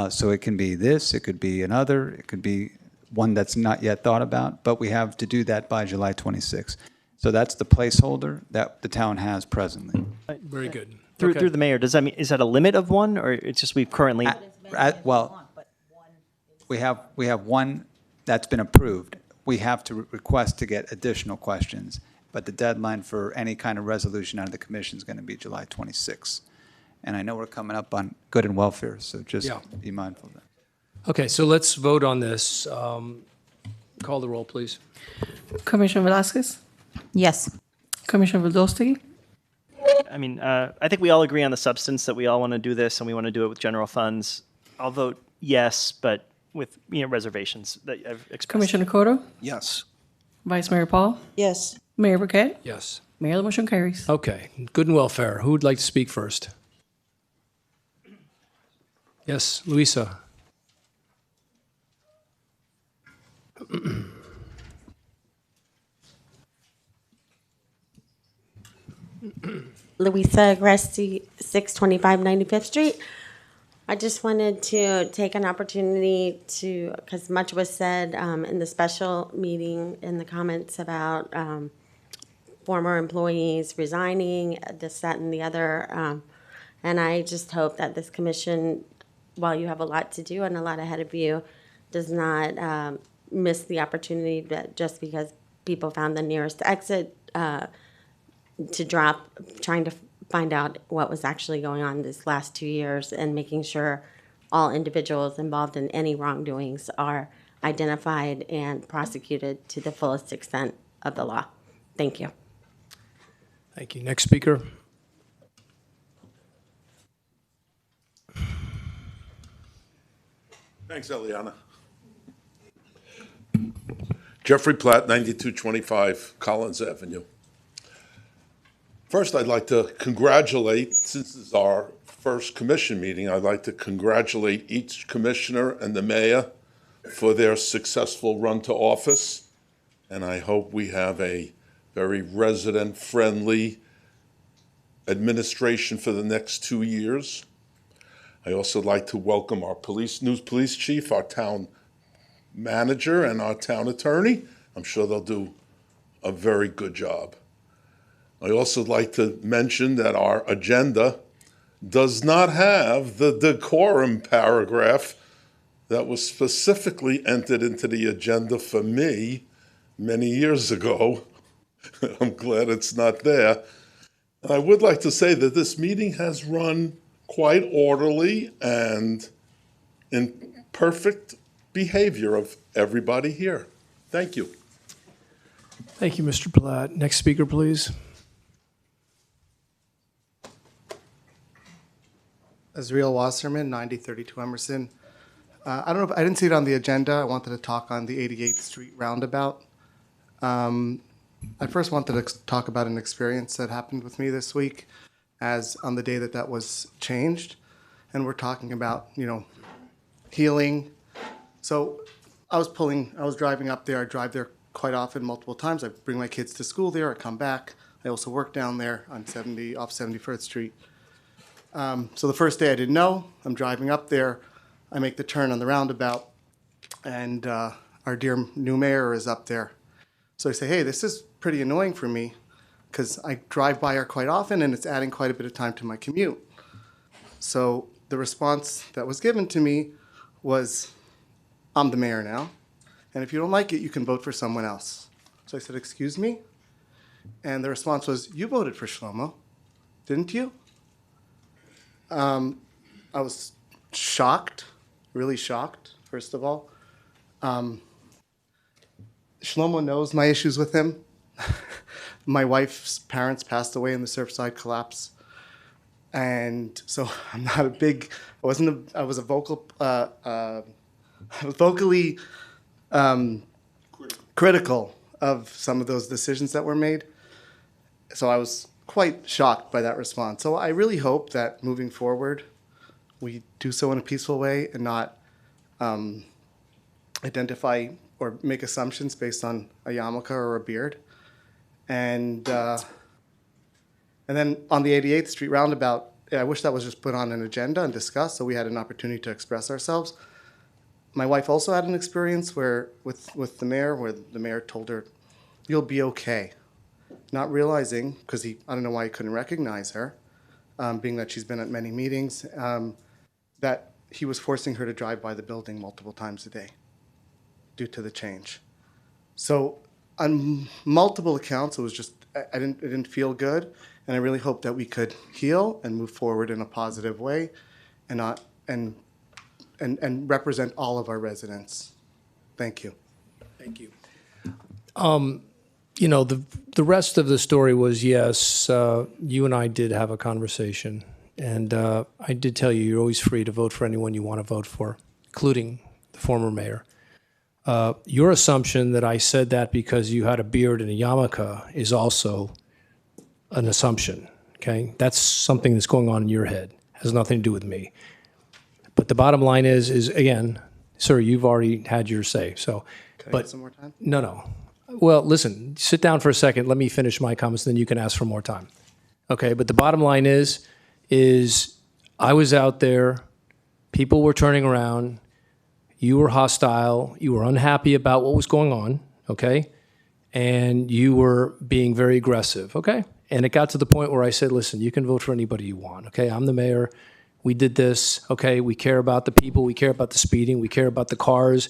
So it can be this, it could be another, it could be one that's not yet thought about, but we have to do that by July 26th. So that's the placeholder that the town has presently. Very good. Through the mayor, does that mean, is that a limit of one, or it's just we've currently? Well, we have one that's been approved. We have to request to get additional questions, but the deadline for any kind of resolution out of the commission is going to be July 26th. And I know we're coming up on good and welfare, so just be mindful of that. Okay, so let's vote on this. Call the roll, please. Commissioner Velazquez? Yes. Commissioner Vildosky? I mean, I think we all agree on the substance that we all want to do this and we want to do it with general funds. I'll vote yes, but with reservations that I've expressed. Commissioner Cotto? Yes. Vice Mayor Paul? yes. Mayor Burkett? Yes. Mayor, the motion carries. Okay, good and welfare. Who would like to speak first? Yes, Luisa. Luisa Agresti, 625 95th Street. I just wanted to take an opportunity to, because much was said in the special meeting in the comments about former employees resigning, this, that, and the other. And I just hope that this commission, while you have a lot to do and a lot ahead of you, does not miss the opportunity that just because people found the nearest exit to drop, trying to find out what was actually going on these last 2 years and making sure all individuals involved in any wrongdoings are identified and prosecuted to the fullest extent of the law. Thank you. Thank you. Next speaker. Thanks, Eliana. Jeffrey Platt, 9225 Collins Avenue. First, I'd like to congratulate, since this is our first commission meeting, I'd like to congratulate each commissioner and the mayor for their successful run to office. And I hope we have a very resident-friendly administration for the next 2 years. I also like to welcome our new police chief, our town manager, and our town attorney. I'm sure they'll do a very good job. I also like to mention that our agenda does not have the decorum paragraph that was specifically entered into the agenda for me many years ago. I'm glad it's not there. And I would like to say that this meeting has run quite orderly and in perfect behavior of everybody here. Thank you. Thank you, Mr. Platt. Next speaker, please. Azriel Wasserman, 9032 Emerson. I don't know if I didn't see it on the agenda. I wanted to talk on the 88th Street roundabout. I first wanted to talk about an experience that happened with me this week, as on the day that that was changed, and we're talking about, you know, healing. So I was driving up there. I drive there quite often, multiple times. I bring my kids to school there. I come back. I also work down there on off 71st Street. So the first day I didn't know. I'm driving up there. I make the turn on the roundabout, and our dear new mayor is up there. So I say, hey, this is pretty annoying for me because I drive by her quite often, and it's adding quite a bit of time to my commute. So the response that was given to me was, I'm the mayor now, and if you don't like it, you can vote for someone else. So I said, excuse me? And the response was, you voted for Shlomo, didn't you? I was shocked, really shocked, first of all. Shlomo knows my issues with him. My wife's parents passed away in the Surfside collapse. And so I'm not a big, I was vocally critical of some of those decisions that were made. So I was quite shocked by that response. So I really hope that moving forward, we do so in a peaceful way and not identify or make assumptions based on a yarmulke or a beard. And then on the 88th Street roundabout, I wish that was just put on an agenda and discussed so we had an opportunity to express ourselves. My wife also had an experience where with the mayor, where the mayor told her, you'll be okay. Not realizing, because I don't know why he couldn't recognize her, being that she's been at many meetings, that he was forcing her to drive by the building multiple times a day due to the change. So on multiple accounts, it was just, it didn't feel good, and I really hope that we could heal and move forward in a positive way and not, and represent all of our residents. Thank you. Thank you. You know, the rest of the story was, yes, you and I did have a conversation, and I did tell you you're always free to vote for anyone you want to vote for, including the former mayor. Your assumption that I said that because you had a beard and a yarmulke is also an assumption, okay? That's something that's going on in your head. It has nothing to do with me. But the bottom line is again, sir, you've already had your say. So, Can I get some more time? No. Well, listen, sit down for a second. Let me finish my comments, then you can ask for more time. Okay, but the bottom line is I was out there, people were turning around, you were hostile, you were unhappy about what was going on, okay? And you were being very aggressive, okay? And it got to the point where I said, listen, you can vote for anybody you want, okay? I'm the mayor. We did this, okay? We care about the people. We care about the speeding. We care about the cars.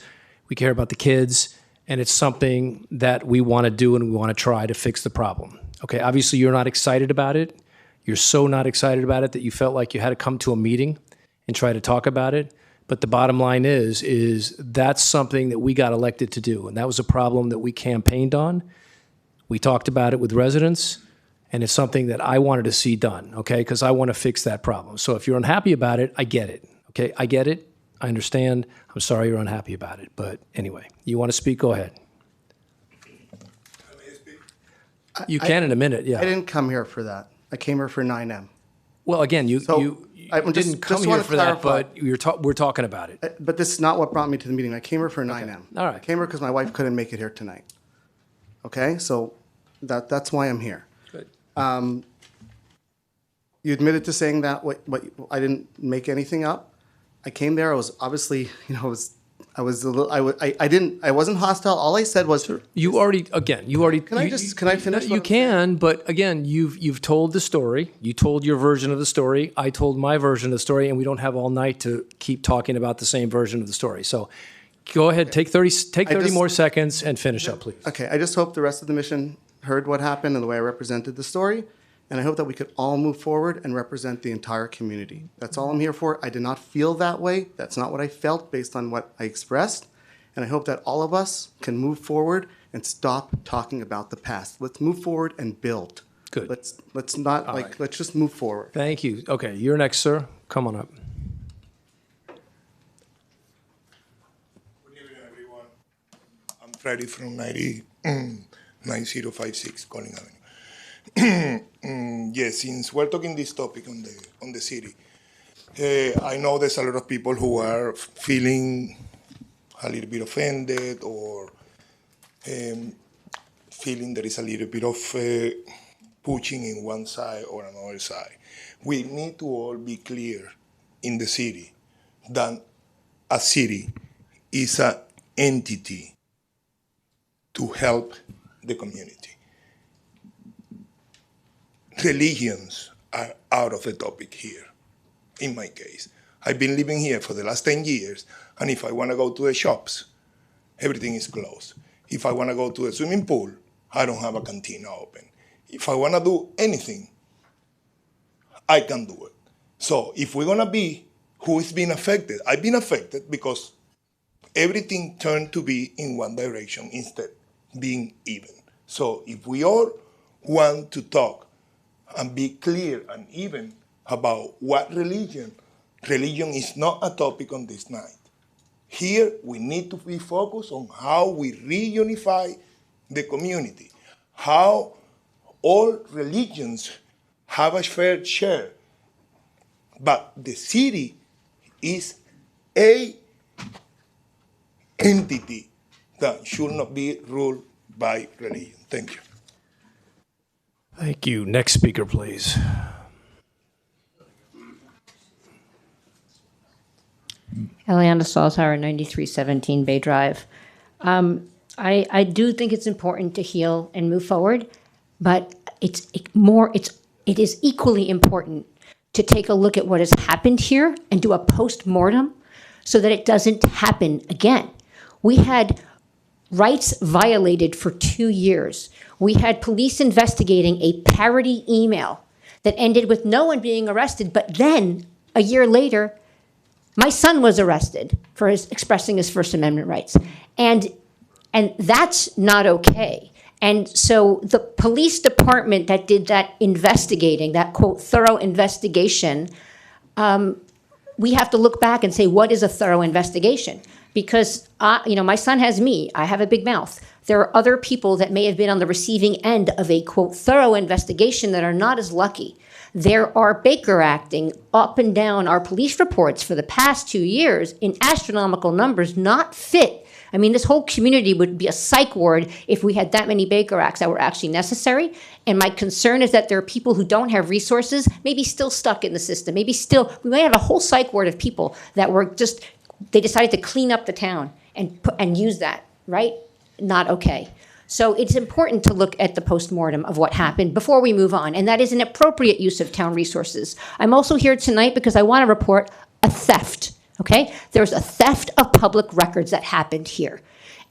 We care about the kids. And it's something that we want to do and we want to try to fix the problem, okay? Obviously, you're not excited about it. You're so not excited about it that you felt like you had to come to a meeting and try to talk about it. But the bottom line is that's something that we got elected to do. And that was a problem that we campaigned on. We talked about it with residents. And it's something that I wanted to see done, okay? Because I want to fix that problem. So if you're unhappy about it, I get it, okay? I get it. I understand. I'm sorry you're unhappy about it. But anyway, you want to speak? Go ahead. You can in a minute, yeah. I didn't come here for that. I came here for 9M. Well, again, you didn't come here for that, but we're talking about it. But this is not what brought me to the meeting. I came here for 9M. All right. I came here because my wife couldn't make it here tonight. Okay? So that's why I'm here. Good. You admitted to saying that what I didn't make anything up. I came there. I was obviously, I wasn't hostile. All I said was, You already. Can I finish? You can, but again, you've told the story. You told your version of the story. I told my version of the story, and we don't have all night to keep talking about the same version of the story. So, go ahead. Take 30 more seconds and finish up, please. Okay. I just hope the rest of the mission heard what happened and the way I represented the story. And I hope that we could all move forward and represent the entire community. That's all I'm here for. I did not feel that way. That's not what I felt based on what I expressed. And I hope that all of us can move forward and stop talking about the past. Let's move forward and build. Good. Let's not let's just move forward. Thank you. Okay, you're next, sir. Come on up. Good evening, everyone. I'm Freddy from 9056 Collin Avenue. Yes, since we're talking this topic on the city, I know there's a lot of people who are feeling a little bit offended or feeling there is a little bit of pushing in one side or another side. We need to all be clear in the city that a city is an entity to help the community. Religions are out of the topic here, in my case. I've been living here for the last 10 years, and if I want to go to the shops, everything is closed. If I want to go to the swimming pool, I don't have a canteen open. If I want to do anything, I can do it. So if we're going to be who is being affected, I've been affected because everything turned to be in one direction instead being even. So if we all want to talk and be clear and even about what religion is not a topic on this night. Here, we need to be focused on how we reunify the community, how all religions have a fair share. But the city is a entity that should not be ruled by religion. Thank you. Thank you. Next speaker, please. Eliana Salzhauer, 9317 Bay Drive. I do think it's important to heal and move forward, but it is equally important to take a look at what has happened here and do a post-mortem so that it doesn't happen again. We had rights violated for 2 years. We had police investigating a parody email that ended with no one being arrested, but then, a year later, my son was arrested for expressing his First Amendment rights. And that's not okay. And so the police department that did that investigating, that, quote, thorough investigation, we have to look back and say, what is a thorough investigation? Because, my son has me. I have a big mouth. There are other people that may have been on the receiving end of a, quote, thorough investigation that are not as lucky. There are Baker acting up and down our police reports for the past 2 years in astronomical numbers, not fit. I mean, this whole community would be a psych ward if we had that many Baker acts that were actually necessary. And my concern is that there are people who don't have resources, maybe still stuck in the system. We might have a whole psych ward of people that were just, they decided to clean up the town and use that, right? Not okay. So it's important to look at the postmortem of what happened before we move on, and that is an appropriate use of town resources. I'm also here tonight because I want to report a theft, okay? There's a theft of public records that happened here,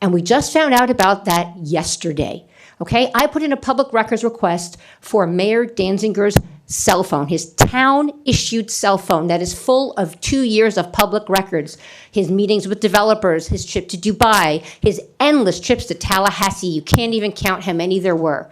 and we just found out about that yesterday, okay? I put in a public records request for Mayor Danzinger's cell phone, his town-issued cell phone that is full of 2 years of public records, his meetings with developers, his trip to Dubai, his endless trips to Tallahassee. You can't even count how many there were.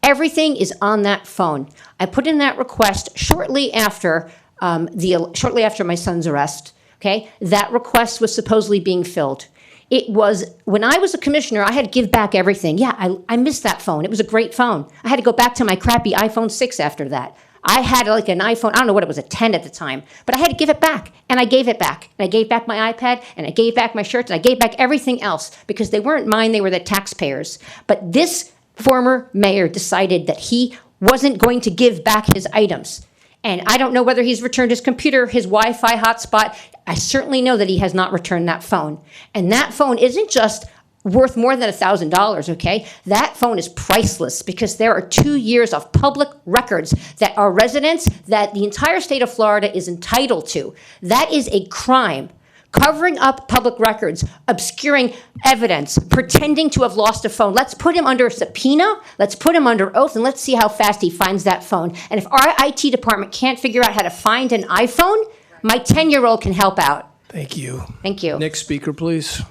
Everything is on that phone. I put in that request shortly after my son's arrest. Okay, that request was supposedly being filled. It was, when I was a commissioner, I had to give back everything. Yeah, I missed that phone. It was a great phone. I had to go back to my crappy iPhone 6 after that. I had like an iPhone, I don't know what it was, a 10 at the time, but I had to give it back, and I gave it back. And I gave back my iPad, and I gave back my shirts, and I gave back everything else, because they weren't mine, they were the taxpayers. But this former mayor decided that he wasn't going to give back his items. And I don't know whether he's returned his computer, his Wi-Fi hotspot. I certainly know that he has not returned that phone. And that phone isn't just worth more than $1,000, okay? That phone is priceless because there are 2 years of public records that our residents, that the entire state of Florida is entitled to. That is a crime. Covering up public records, obscuring evidence, pretending to have lost a phone. Let's put him under a subpoena, let's put him under oath, and let's see how fast he finds that phone. And if our IT department can't figure out how to find an iPhone, my 10-year-old can help out. Thank you. Thank you. Next speaker, please.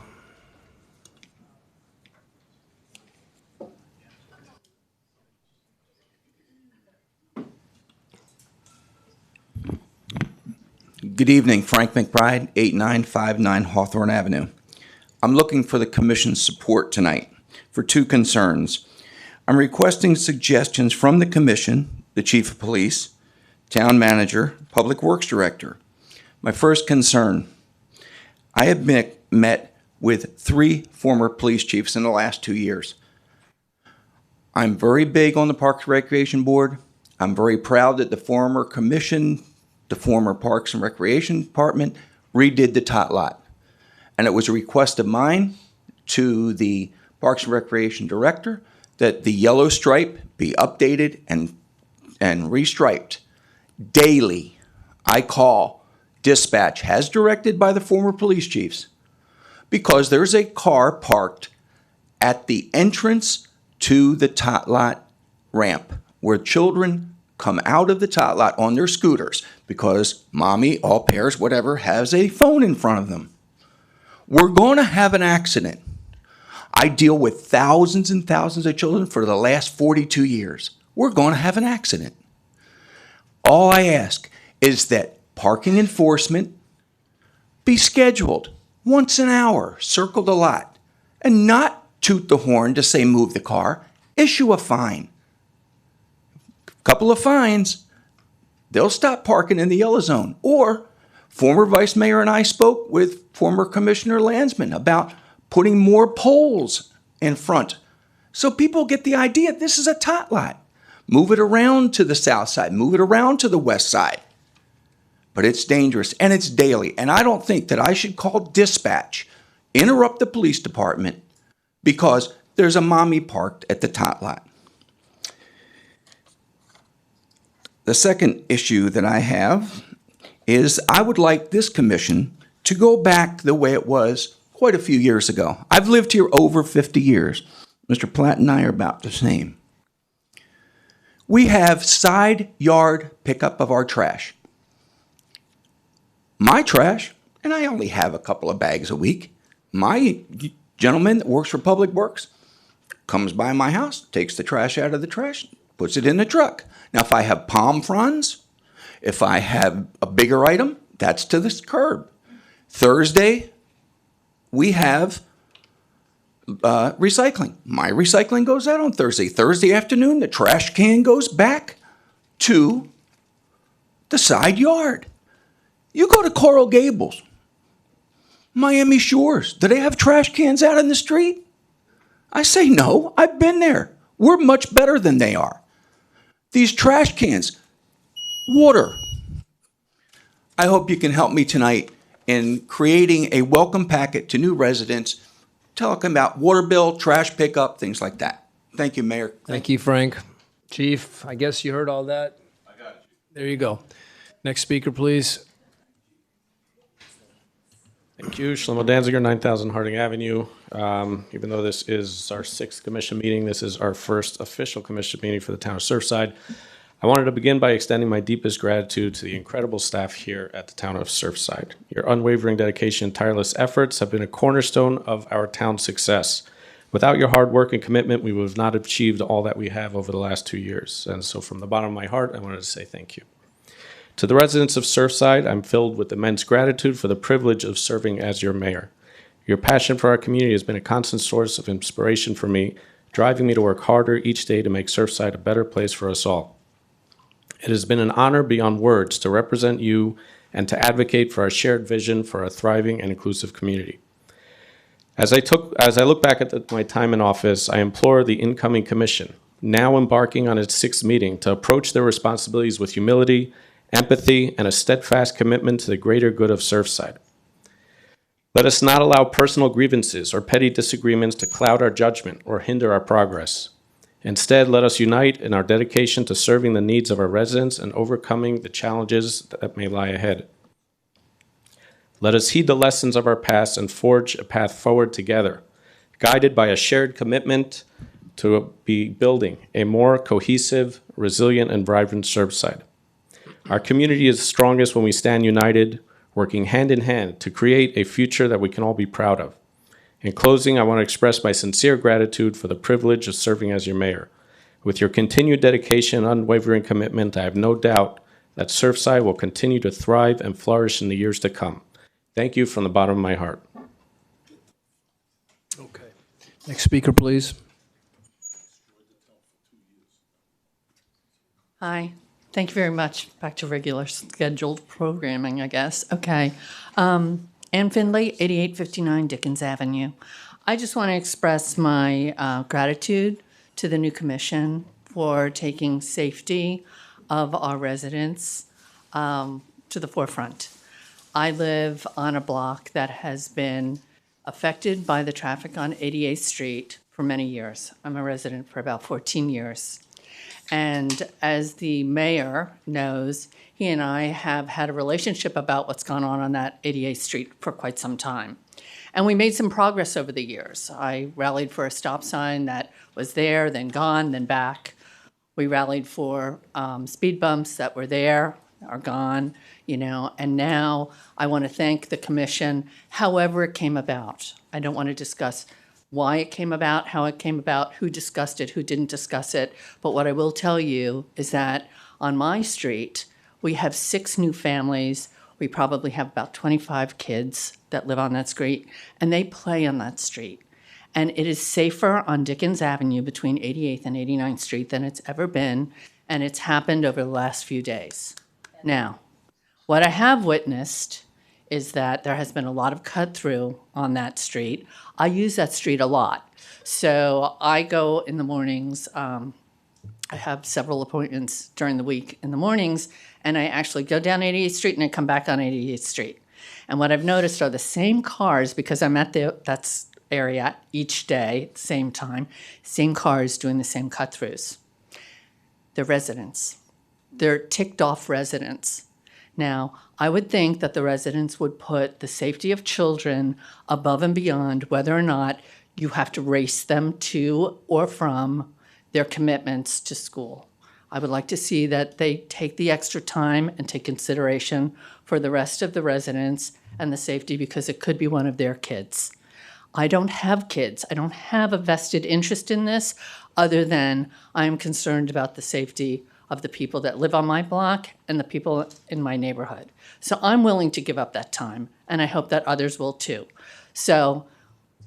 Good evening, Frank McBride, 8959 Hawthorne Avenue. I'm looking for the Commission's support tonight for two concerns. I'm requesting suggestions from the Commission, the Chief of Police, Town Manager, Public Works Director. My first concern, I have met with 3 former police chiefs in the last 2 years. I'm very big on the Parks and Recreation Board. I'm very proud that the former commission, the former Parks and Recreation Department, redid the tot lot. And it was a request of mine to the Parks and Recreation Director that the yellow stripe be updated and restriped. Daily, I call dispatch, as directed by the former police chiefs, because there's a car parked at the entrance to the tot lot ramp where children come out of the tot lot on their scooters because mommy, all pairs, whatever, has a phone in front of them. We're going to have an accident. I deal with thousands and thousands of children for the last 42 years. We're going to have an accident. All I ask is that parking enforcement be scheduled once an hour, circle the lot, and not toot the horn to say move the car, issue a fine. Couple of fines, they'll stop parking in the yellow zone. Or former Vice Mayor and I spoke with former Commissioner Landsman about putting more poles in front so people get the idea this is a tot lot. Move it around to the south side, move it around to the west side. But it's dangerous and it's daily. And I don't think that I should call dispatch, interrupt the police department because there's a mommy parked at the tot lot. The second issue that I have is I would like this commission to go back the way it was quite a few years ago. I've lived here over 50 years. Mr. Platt and I are about the same. We have side yard pickup of our trash. My trash, and I only have a couple of bags a week, my gentleman that works for Public Works comes by my house, takes the trash out of the trash, puts it in the truck. Now, if I have palm fronds, if I have a bigger item, that's to the curb. Thursday, we have recycling. My recycling goes out on Thursday. Thursday afternoon, the trash can goes back to the side yard. You go to Coral Gables, Miami Shores. Do they have trash cans out in the street? I say no. I've been there. We're much better than they are. These trash cans, water. I hope you can help me tonight in creating a welcome packet to new residents, talking about water bill, trash pickup, things like that. Thank you, Mayor. Thank you, Frank. Chief, I guess you heard all that. I got you. There you go. Next speaker, please. Thank you. Shlomo Danziger, 9000 Harding Avenue. Even though this is our 6th commission meeting, this is our first official commission meeting for the town of Surfside. I wanted to begin by extending my deepest gratitude to the incredible staff here at the town of Surfside. Your unwavering dedication and tireless efforts have been a cornerstone of our town's success. Without your hard work and commitment, we would have not achieved all that we have over the last 2 years. And so from the bottom of my heart, I wanted to say thank you. To the residents of Surfside, I'm filled with immense gratitude for the privilege of serving as your mayor. Your passion for our community has been a constant source of inspiration for me, driving me to work harder each day to make Surfside a better place for us all. It has been an honor beyond words to represent you and to advocate for our shared vision for a thriving and inclusive community. As I look back at my time in office, I implore the incoming commission, now embarking on its 6th meeting, to approach their responsibilities with humility empathy, and a steadfast commitment to the greater good of Surfside. Let us not allow personal grievances or petty disagreements to cloud our judgment or hinder our progress. Instead, let us unite in our dedication to serving the needs of our residents and overcoming the challenges that may lie ahead. Let us heed the lessons of our past and forge a path forward together, guided by a shared commitment to be building a more cohesive, resilient, and vibrant Surfside. Our community is strongest when we stand united, working hand in hand to create a future that we can all be proud of. In closing, I want to express my sincere gratitude for the privilege of serving as your mayor. With your continued dedication and unwavering commitment, I have no doubt that Surfside will continue to thrive and flourish in the years to come. Thank you from the bottom of my heart. Okay. Next speaker, please. Hi. Thank you very much. Back to regular scheduled programming, I guess. Okay. Ann Findlay, 8859 Dickens Avenue. I just want to express my gratitude to the new commission for taking safety of our residents to the forefront. I live on a block that has been affected by the traffic on 88th Street for many years. I'm a resident for about 14 years. And as the mayor knows, he and I have had a relationship about what's gone on that 88th Street for quite some time. And we made some progress over the years. I rallied for a stop sign that was there, then gone, then back. We rallied for speed bumps that were there, are gone, and now I want to thank the commission, however it came about. I don't want to discuss why it came about, how it came about, who discussed it, who didn't discuss it. But what I will tell you is that on my street, we have 6 new families. We probably have about 25 kids that live on that street, and they play on that street. And it is safer on Dickens Avenue between 88th and 89th Street than it's ever been, and it's happened over the last few days. Now, what I have witnessed is that there has been a lot of cut through on that street. I use that street a lot. So I go in the mornings. I have several appointments during the week in the mornings, and I actually go down 88th Street and I come back on 88th Street. And what I've noticed are the same cars, because I'm at that area each day at the same time, same cars doing the same cut throughs. They're residents. They're ticked off residents. Now, I would think that the residents would put the safety of children above and beyond whether or not you have to race them to or from their commitments to school. I would like to see that they take the extra time and take consideration for the rest of the residents and the safety, because it could be one of their kids. I don't have kids. I don't have a vested interest in this other than I am concerned about the safety of the people that live on my block and the people in my neighborhood. So I'm willing to give up that time, and I hope that others will too. So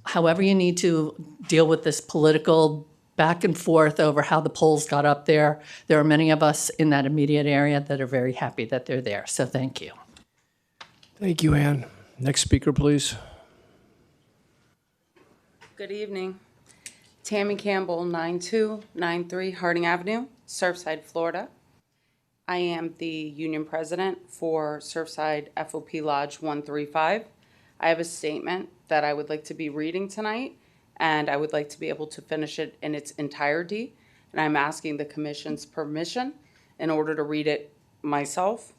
however you need to deal with this political back and forth over how the polls got up there are many of us in that immediate area that are very happy that they're there. So thank you. Thank you, Ann. Next speaker, please. Good evening. Tammy Campbell, 9293 Harding Avenue, Surfside, Florida. I am the union president for Surfside FOP Lodge 135. I have a statement that I would like to be reading tonight, and I would like to be able to finish it in its entirety. And I'm asking the commission's permission in order to read it myself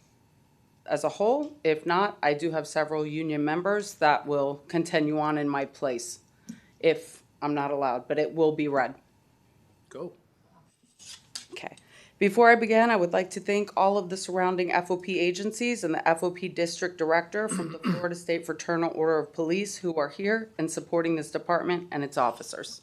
as a whole. If not, I do have several union members that will continue on in my place if I'm not allowed, but it will be read. Go. Okay. Before I begin, I would like to thank all of the surrounding FOP agencies and the FOP district director from the Florida State Fraternal Order of Police who are here and supporting this department and its officers.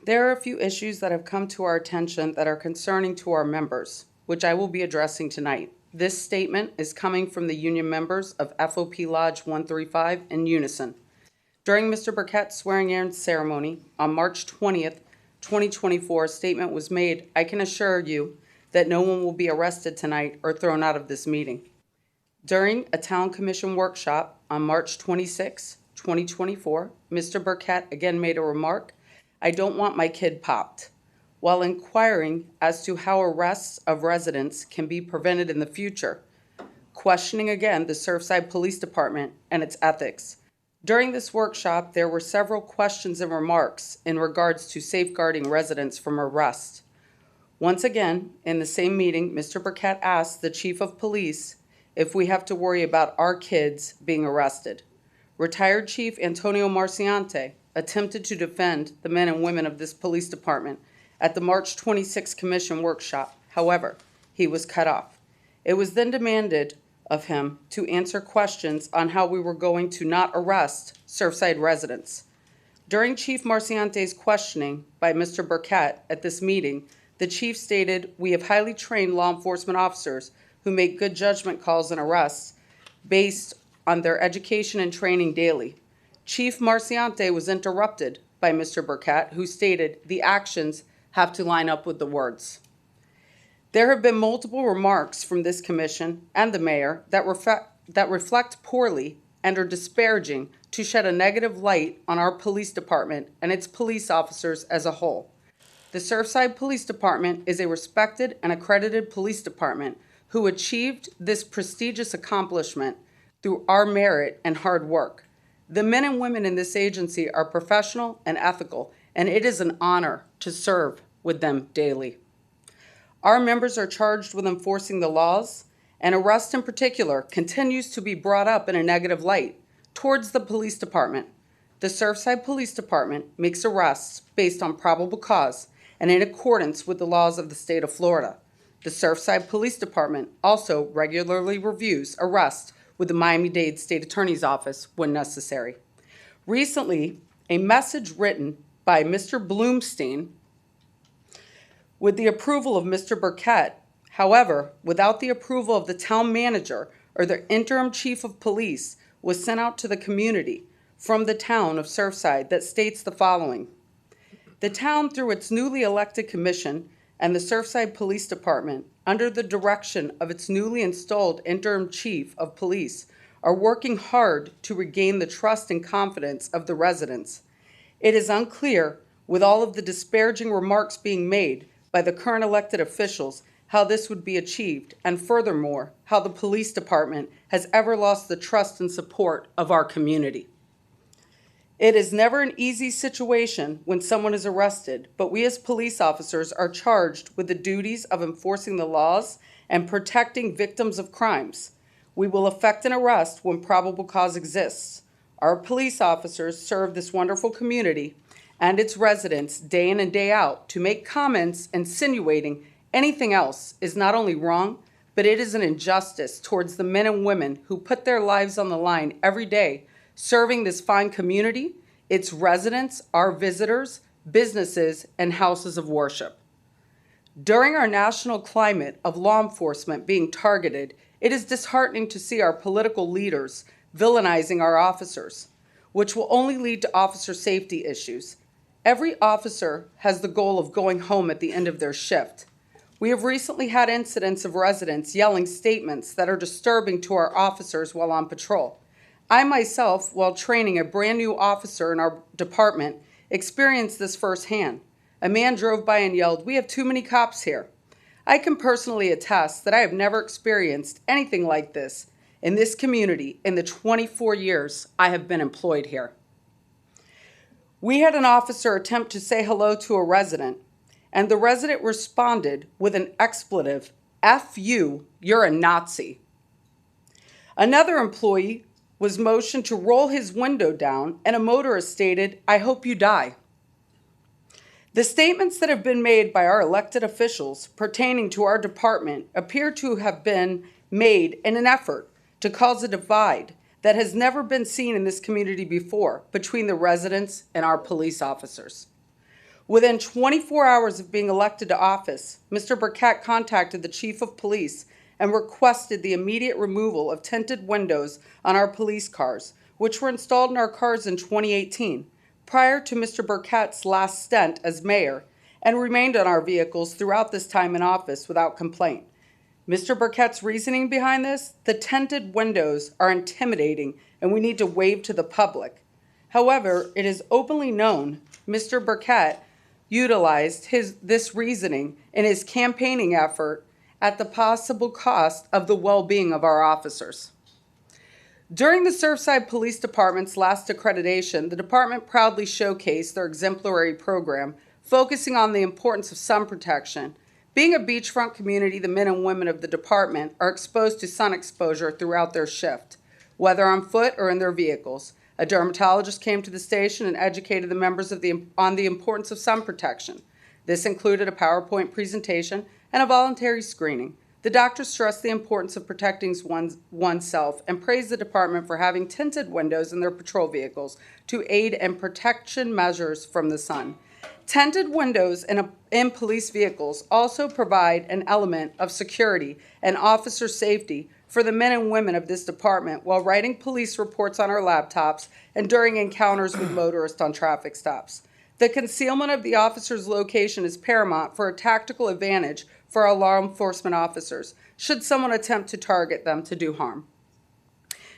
There are a few issues that have come to our attention that are concerning to our members, which I will be addressing tonight. This statement is coming from the union members of FOP Lodge 135 in unison. During Mr. Burkett's swearing-in ceremony on March 20th, 2024, a statement was made, "I can assure you that no one will be arrested tonight or thrown out of this meeting." During a town commission workshop on March 26, 2024, Mr. Burkett again made a remark, "I don't want my kid popped." while inquiring as to how arrests of residents can be prevented in the future, questioning again the Surfside Police Department and its ethics. During this workshop, there were several questions and remarks in regards to safeguarding residents from arrest. Once again, in the same meeting, Mr. Burkett asked the Chief of Police if we have to worry about our kids being arrested. Retired Chief Antonio Marciante attempted to defend the men and women of this police department at the March 26 Commission workshop. However, he was cut off. It was then demanded of him to answer questions on how we were going to not arrest Surfside residents. During Chief Marciante's questioning by Mr. Burkett at this meeting, the chief stated, "We have highly trained law enforcement officers who make good judgment calls and arrests based on their education and training daily." Chief Marciante was interrupted by Mr. Burkett, who stated, "The actions have to line up with the words." There have been multiple remarks from this commission and the mayor that reflect poorly and are disparaging to shed a negative light on our police department and its police officers as a whole. The Surfside Police Department is a respected and accredited police department who achieved this prestigious accomplishment through our merit and hard work. The men and women in this agency are professional and ethical, and it is an honor to serve with them daily. Our members are charged with enforcing the laws, and arrest in particular continues to be brought up in a negative light towards the police department. The Surfside Police Department makes arrests based on probable cause and in accordance with the laws of the state of Florida. The Surfside Police Department also regularly reviews arrests with the Miami-Dade State Attorney's Office when necessary. Recently, a message written by Mr. Bloomstein with the approval of Mr. Burkett, however, without the approval of the town manager or the interim chief of police, was sent out to the community from the town of Surfside that states the following. The town, through its newly elected commission and the Surfside Police Department, under the direction of its newly installed interim chief of police, are working hard to regain the trust and confidence of the residents. It is unclear, with all of the disparaging remarks being made by the current elected officials, how this would be achieved, and furthermore, how the police department has ever lost the trust and support of our community. It is never an easy situation when someone is arrested, but we as police officers are charged with the duties of enforcing the laws and protecting victims of crimes. We will effect an arrest when probable cause exists. Our police officers serve this wonderful community and its residents day in and day out. To make comments insinuating anything else is not only wrong, but it is an injustice towards the men and women who put their lives on the line every day serving this fine community, its residents, our visitors, businesses, and houses of worship. During our national climate of law enforcement being targeted, it is disheartening to see our political leaders villainizing our officers, which will only lead to officer safety issues. Every officer has the goal of going home at the end of their shift. We have recently had incidents of residents yelling statements that are disturbing to our officers while on patrol. I myself, while training a brand new officer in our department, experienced this firsthand. A man drove by and yelled, "We have too many cops here." I can personally attest that I have never experienced anything like this in this community in the 24 years I have been employed here. We had an officer attempt to say hello to a resident, and the resident responded with an expletive, "F you, you're a Nazi." Another employee was motioned to roll his window down, and a motorist stated, "I hope you die." The statements that have been made by our elected officials pertaining to our department appear to have been made in an effort to cause a divide that has never been seen in this community before between the residents and our police officers. Within 24 hours of being elected to office, Mr. Burkett contacted the chief of police and requested the immediate removal of tinted windows on our police cars, which were installed in our cars in 2018, prior to Mr. Burkett's last stint as mayor, and remained on our vehicles throughout this time in office without complaint. Mr. Burkett's reasoning behind this? The tinted windows are intimidating and we need to wave to the public. However, it is openly known Mr. Burkett utilized this reasoning in his campaigning effort at the possible cost of the well-being of our officers. During the Surfside Police Department's last accreditation, the department proudly showcased their exemplary program, focusing on the importance of sun protection. Being a beachfront community, the men and women of the department are exposed to sun exposure throughout their shift, whether on foot or in their vehicles. A dermatologist came to the station and educated the members on the importance of sun protection. This included a PowerPoint presentation and a voluntary screening. The doctor stressed the importance of protecting oneself and praised the department for having tinted windows in their patrol vehicles to aid in protection measures from the sun. Tinted windows in police vehicles also provide an element of security and officer safety for the men and women of this department while writing police reports on our laptops and during encounters with motorists on traffic stops. The concealment of the officer's location is paramount for a tactical advantage for our law enforcement officers, should someone attempt to target them to do harm.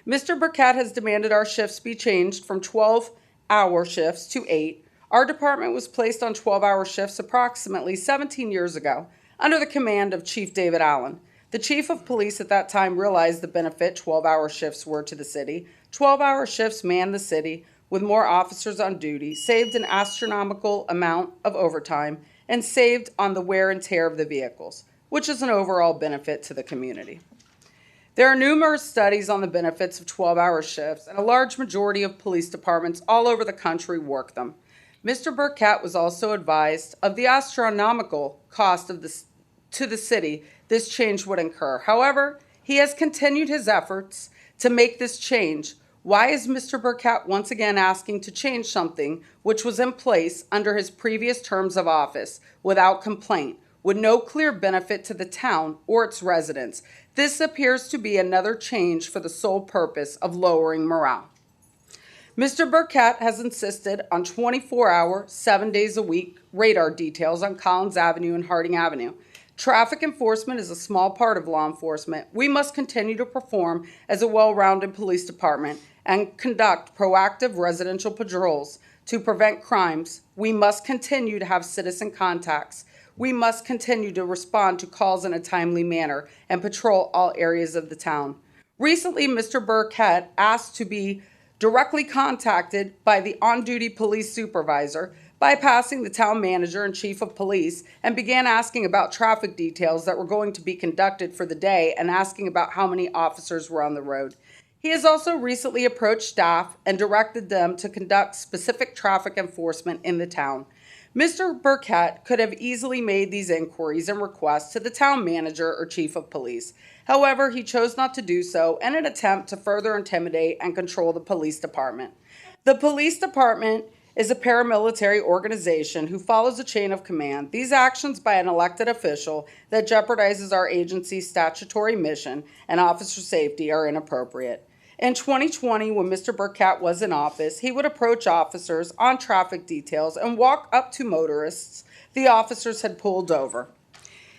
Mr. Burkett has demanded our shifts be changed from 12-hour shifts to 8. Our department was placed on 12-hour shifts approximately 17 years ago under the command of Chief David Allen. The chief of police at that time realized the benefit 12-hour shifts were to the city. 12-hour shifts manned the city with more officers on duty, saved an astronomical amount of overtime, and saved on the wear and tear of the vehicles, which is an overall benefit to the community. There are numerous studies on the benefits of 12-hour shifts, and a large majority of police departments all over the country work them. Mr. Burkett was also advised of the astronomical cost of to the city this change would incur. However, he has continued his efforts to make this change. Why is Mr. Burkett once again asking to change something which was in place under his previous terms of office without complaint, with no clear benefit to the town or its residents? This appears to be another change for the sole purpose of lowering morale. Mr. Burkett has insisted on 24-hour, 7 days a week radar details on Collins Avenue and Harding Avenue. Traffic enforcement is a small part of law enforcement. We must continue to perform as a well-rounded police department and conduct proactive residential patrols to prevent crimes. We must continue to have citizen contacts. We must continue to respond to calls in a timely manner and patrol all areas of the town. Recently, Mr. Burkett asked to be directly contacted by the on-duty police supervisor, bypassing the town manager and chief of police, and began asking about traffic details that were going to be conducted for the day and asking about how many officers were on the road. He has also recently approached staff and directed them to conduct specific traffic enforcement in the town. Mr. Burkett could have easily made these inquiries and requests to the town manager or chief of police. However, he chose not to do so in an attempt to further intimidate and control the police department. The police department is a paramilitary organization who follows a chain of command. These actions by an elected official that jeopardizes our agency's statutory mission and officer safety are inappropriate. In 2020, when Mr. Burkett was in office, he would approach officers on traffic details and walk up to motorists the officers had pulled over.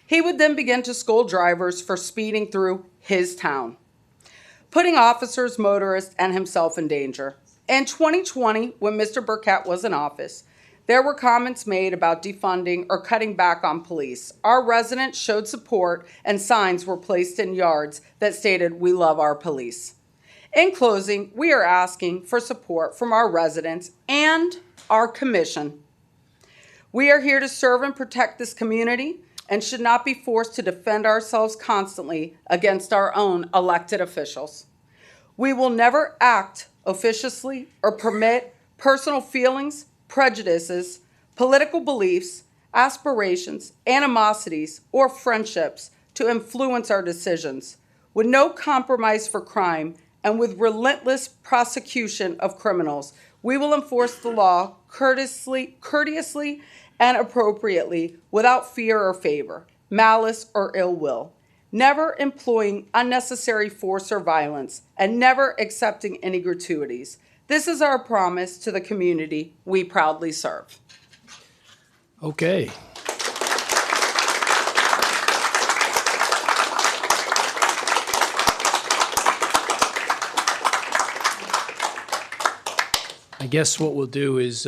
He would then begin to scold drivers for speeding through his town, putting officers, motorists, and himself in danger. In 2020, when Mr. Burkett was in office, there were comments made about defunding or cutting back on police. Our residents showed support and signs were placed in yards that stated, "We love our police." In closing, we are asking for support from our residents and our commission. We are here to serve and protect this community and should not be forced to defend ourselves constantly against our own elected officials. We will never act officiously or permit personal feelings, prejudices, political beliefs, aspirations, animosities, or friendships to influence our decisions. With no compromise for crime and with relentless prosecution of criminals, we will enforce the law courteously and appropriately without fear or favor, malice or ill will, never employing unnecessary force or violence, and never accepting any gratuities. This is our promise to the community we proudly serve. Okay. I guess what we'll do is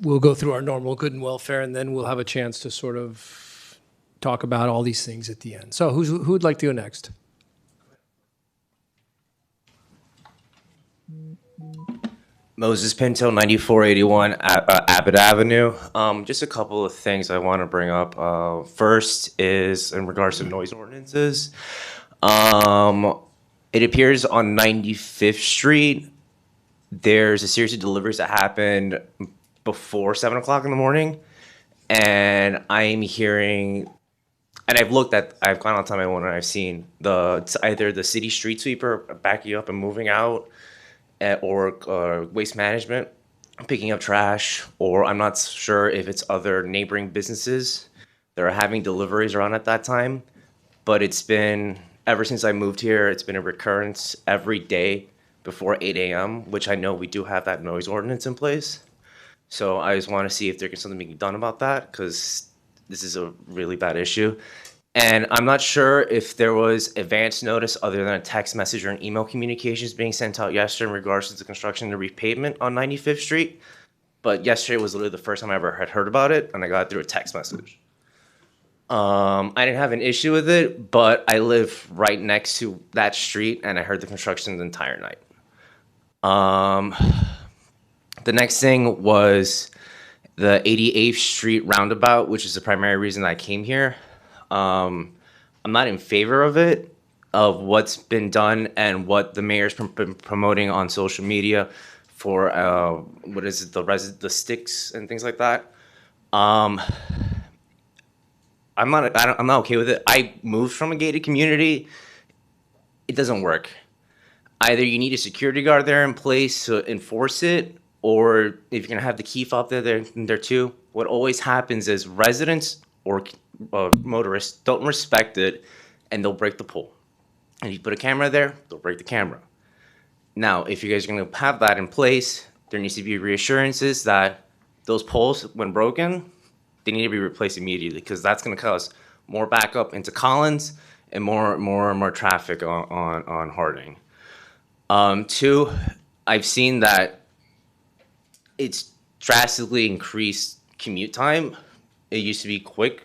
we'll go through our normal good and welfare, and then we'll have a chance to sort of talk about all these things at the end. So who would like to go next? Moses Pinto, 9481 Abbott Avenue. Just a couple of things I want to bring up. First is in regards to noise ordinances. It appears on 95th Street, there's a series of deliveries that happened before 7 o'clock in the morning. And I'm hearing, and I've gone on time my own and I've seen either the city street sweeper backing up and moving out, or waste management picking up trash, or I'm not sure if it's other neighboring businesses that are having deliveries around at that time. But it's been, ever since I moved here, it's been a recurrence every day before 8 a.m., which I know we do have that noise ordinance in place. So I just want to see if there can something be done about that, because this is a really bad issue. And I'm not sure if there was advance notice other than a text message or an email communications being sent out yesterday in regards to the construction and the repavement on 95th Street. But yesterday was literally the first time I ever had heard about it, and I got it through a text message. I didn't have an issue with it, but I live right next to that street, and I heard the construction the entire night. The next thing was the 88th Street roundabout, which is the primary reason I came here. I'm not in favor of it, of what's been done and what the mayor's been promoting on social media for the sticks and things like that. I'm not okay with it. I moved from a gated community. It doesn't work. Either you need a security guard there in place to enforce it, or if you're gonna have the key fob there too. What always happens is residents or motorists don't respect it, and they'll break the pole. And you put a camera there, they'll break the camera. Now, if you guys are gonna have that in place, there needs to be reassurances that those poles, when broken, they need to be replaced immediately, because that's gonna cause more backup into Collins and more traffic on Harding. Two, I've seen that it's drastically increased commute time. It used to be quick.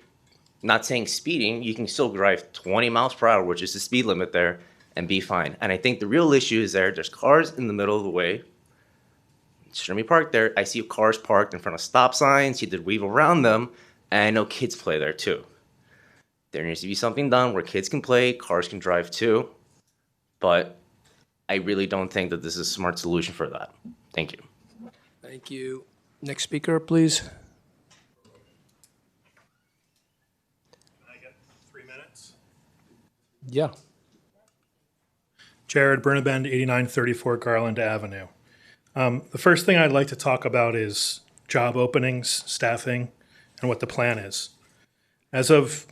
Not saying speeding, you can still drive 20 miles per hour, which is the speed limit there, and be fine. And I think the real issue is there's cars in the middle of the way. Shouldn't be parked there. I see cars parked in front of stop signs. You did weave around them, and I know kids play there too. There needs to be something done where kids can play, cars can drive too. But I really don't think that this is a smart solution for that. Thank you. Thank you. Next speaker, please. Can I get 3 minutes? Yeah. Jared Bernabend, 8934 Garland Avenue. The first thing I'd like to talk about is job openings, staffing, and what the plan is. As of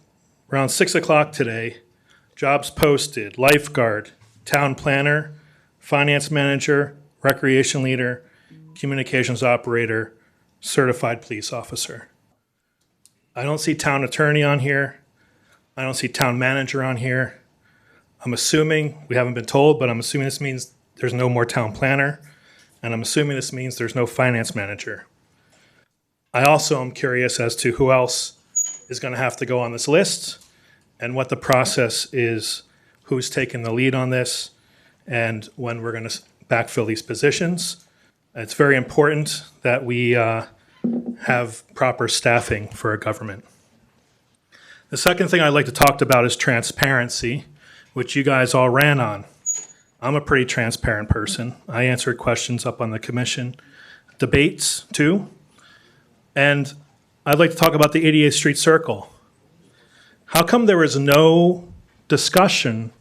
around 6 o'clock today, jobs posted: lifeguard, town planner, finance manager, recreation leader, communications operator, certified police officer. I don't see town attorney on here. I don't see town manager on here. I'm assuming, we haven't been told, but I'm assuming this means there's no more town planner, and I'm assuming this means there's no finance manager. I also am curious as to who else is going to have to go on this list and what the process is, who's taking the lead on this, and when we're going to backfill these positions. It's very important that we have proper staffing for our government. The second thing I'd like to talk about is transparency, which you guys all ran on. I'm a pretty transparent person. I answered questions up on the commission, debates too. And I'd like to talk about the 88th Street Circle. How come there was no discussion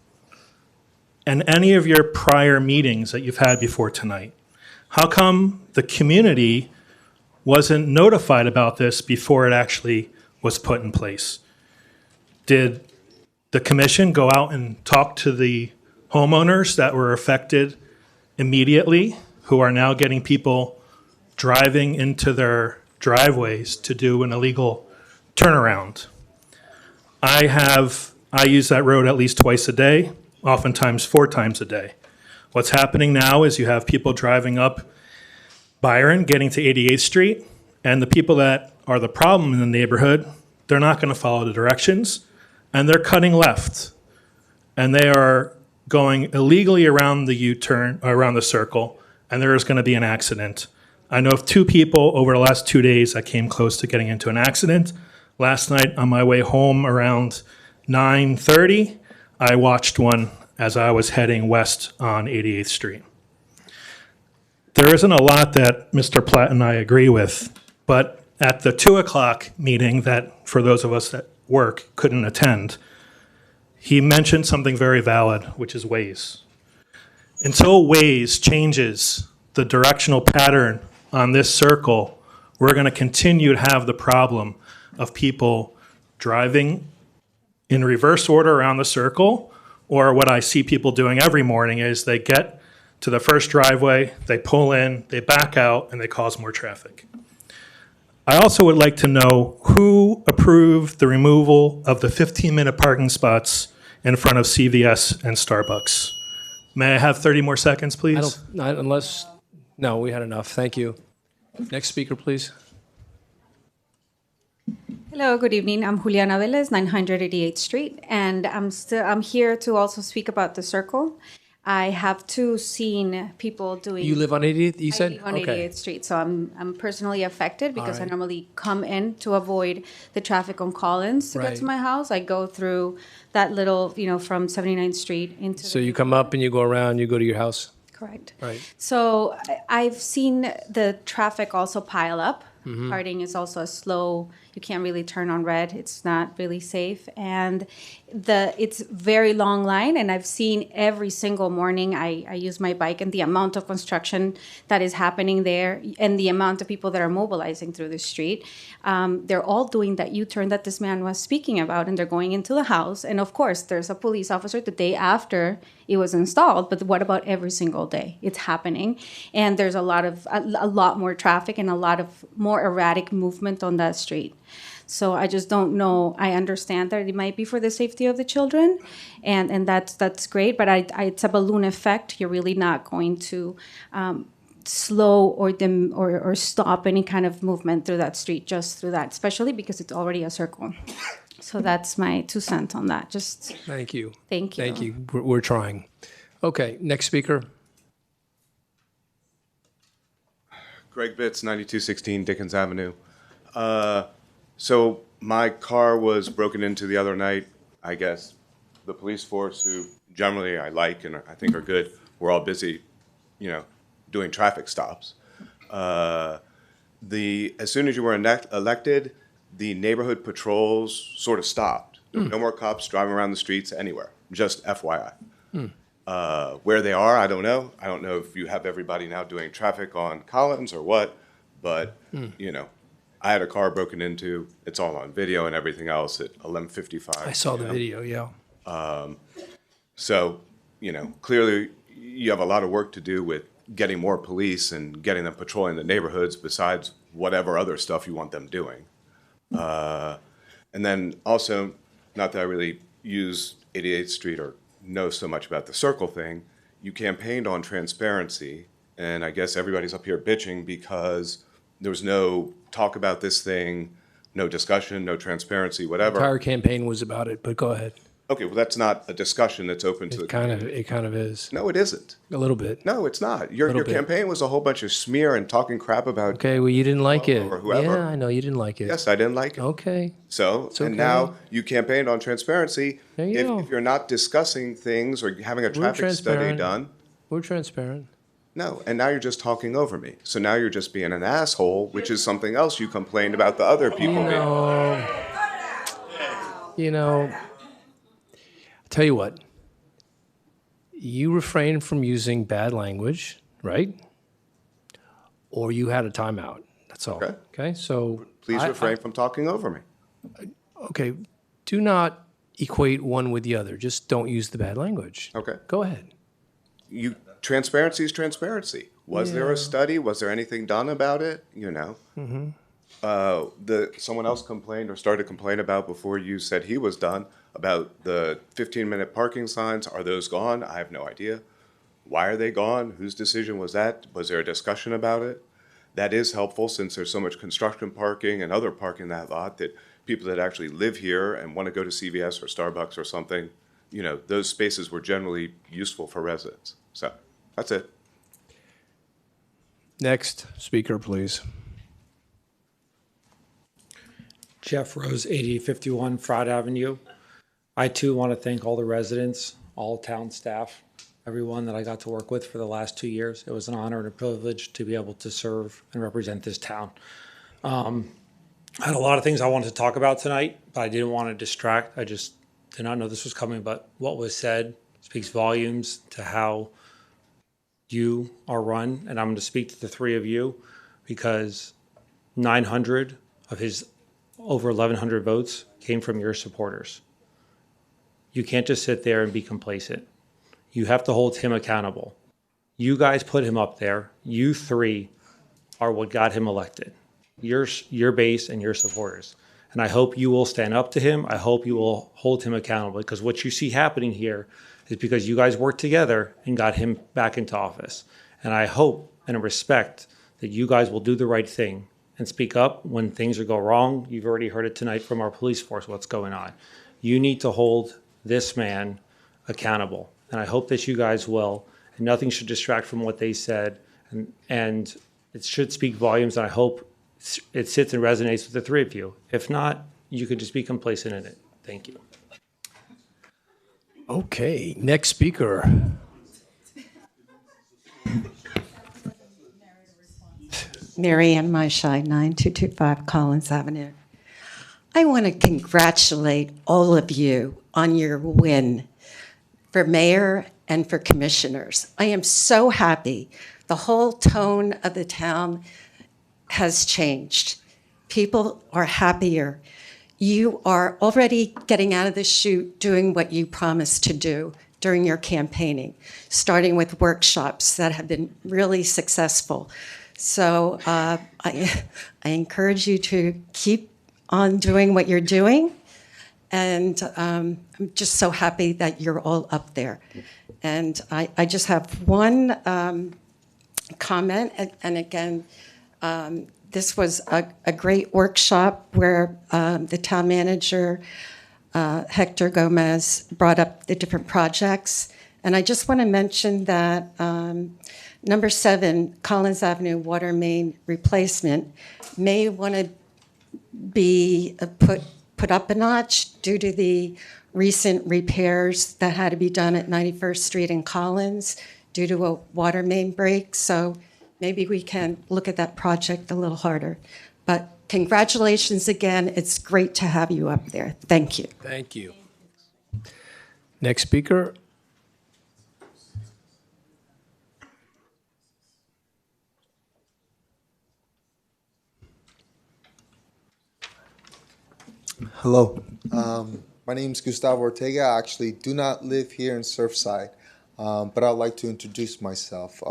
in any of your prior meetings that you've had before tonight? How come the community wasn't notified about this before it actually was put in place? Did the commission go out and talk to the homeowners that were affected immediately, who are now getting people driving into their driveways to do an illegal turnaround? I use that road at least twice a day, oftentimes 4 times a day. What's happening now is you have people driving up Byron, getting to 88th Street, And the people that are the problem in the neighborhood, they're not going to follow the directions, and they're cutting left. And they are going illegally around the U-turn, around the circle, and there is going to be an accident. I know of 2 people over the last 2 days that came close to getting into an accident. Last night on my way home around 9:30, I watched one as I was heading west on 88th Street. There isn't a lot that Mr. Platt and I agree with, but at the 2 o'clock meeting that, for those of us that work, couldn't attend, he mentioned something very valid, which is Waze. Until Waze changes the directional pattern on this circle, we're going to continue to have the problem of people driving in reverse order around the circle, or what I see people doing every morning is they get to the first driveway, they pull in, they back out, and they cause more traffic. I also would like to know who approved the removal of the 15-minute parking spots in front of CVS and Starbucks. May I have 30 more seconds, please? No, we had enough. Thank you. Next speaker, please. Hello, good evening. I'm Juliana Velez, 988th Street, and I'm here to also speak about the circle. I have too seen people doing. You live on 88th, you said? I live on 88th Street, so I'm personally affected because I normally come in to avoid the traffic on Collins to get to my house. I go through that little, from 79th Street into. So you come up and you go around, you go to your house? Correct. Right. So I've seen the traffic also pile up. Mhm. Parting is also slow. You can't really turn on red. It's not really safe. And it's very long line. And I've seen every single morning, I use my bike, and the amount of construction that is happening there and the amount of people that are mobilizing through the street. They're all doing that U-turn that this man was speaking about, and they're going into the house. And of course, there's a police officer the day after it was installed, but what about every single day? It's happening. And there's a lot more traffic and a lot of more erratic movement on that street. So I just don't know. I understand that it might be for the safety of the children, and that's great, but it's a balloon effect. You're really not going to slow or stop any kind of movement through that street just through that, especially because it's already a circle. So that's my 2 cents on that. Just Thank you. Thank you. Thank you. We're trying. Okay, next speaker. Greg Bitz, 9216 Dickens Avenue. So my car was broken into the other night. I guess the police force, who generally I like and I think are good, we're all busy, doing traffic stops. As soon as you were elected, the neighborhood patrols sort of stopped. No more cops driving around the streets anywhere, just FYI. Where they are, I don't know. I don't know if you have everybody now doing traffic on Collins or what, but, I had a car broken into. It's all on video and everything else at 11:55. I saw the video, yeah. So, clearly you have a lot of work to do with getting more police and getting them patrolling the neighborhoods besides whatever other stuff you want them doing. And then also, not that I really use 88th Street or know so much about the circle thing, you campaigned on transparency, and I guess everybody's up here bitching because there was no talk about this thing, no discussion, no transparency, whatever. The entire campaign was about it, but go ahead. Okay, well, that's not a discussion that's open to the community. It kind of is. No, it isn't. A little bit. No, it's not. Your Little bit. campaign was a whole bunch of smear and talking crap about Okay, well, you didn't like it. or whoever. Yeah, I know, you didn't like it. Yes, I didn't like it. Okay. So, It's and okay. now you campaigned on transparency. There you go. If you're not discussing things or having a traffic study transparent. done, We're transparent. no, and now you're just talking over me. So now you're just being an asshole, which is something else you complained about the other people being. I'll tell you what. You refrained from using bad language, right? Or you had a timeout. That's all. Okay. So Please refrain from talking over me. Okay. Do not equate one with the other. Just don't use the bad language. Okay. Go ahead. Transparency is transparency. Was there Yeah. a study? Was there anything done about it? Mm-hmm. Someone else complained or started to complain about before you said he was done about the 15-minute parking signs. Are those gone? I have no idea. Why are they gone? Whose decision was that? Was there a discussion about it? that is helpful since there's so much construction parking and other parking in that lot that people that actually live here and want to go to CVS or Starbucks or something, you know, those spaces were generally useful for residents. So that's it. Next speaker, please. Jeff Rose, 8851 Fraud Avenue. I too want to thank all the residents, all town staff, everyone that I got to work with for the last 2 years. It was an honor and a privilege to be able to serve and represent this town. I had a lot of things I wanted to talk about tonight, but I didn't want to distract. I just did not know this was coming, but what was said speaks volumes to how you are run. And I'm going to speak to the three of you because 900 of his over 1,100 votes came from your supporters. You can't just sit there and be complacent. You have to hold him accountable. You guys put him up there. You three are what got him elected. Your base and your supporters. And I hope you will stand up to him. I hope you will hold him accountable because what you see happening here is because you guys worked together and got him back into office. And I hope and respect that you guys will do the right thing and speak up when things go wrong. You've already heard it tonight from our police force, what's going on. You need to hold this man accountable. And I hope that you guys will. And nothing should distract from what they said. And it should speak volumes. And I hope it sits and resonates with the three of you. If not, you could just be complacent in it. Thank you. Okay, next speaker. Mary Ann Maishai, 9225 Collins Avenue. I want to congratulate all of you on your win for mayor and for commissioners. I am so happy. The whole tone of the town has changed. People are happier. You are already getting out of the chute doing what you promised to do during your campaigning, starting with workshops that have been really successful. So I encourage you to keep on doing what you're doing. And I'm just so happy that you're all up there. And I just have one comment. And again, this was a great workshop where the town manager, Hector Gomez, brought up the different projects. And I just want to mention that number 7, Collins Avenue water main replacement may want to be put up a notch due to the recent repairs that had to be done at 91st Street in Collins due to a water main break. So maybe we can look at that project a little harder. But congratulations again. It's great to have you up there. Thank you. Thank you. Next speaker. Hello. My name is Gustavo Ortega. I actually do not live here in Surfside, but I'd like to introduce myself.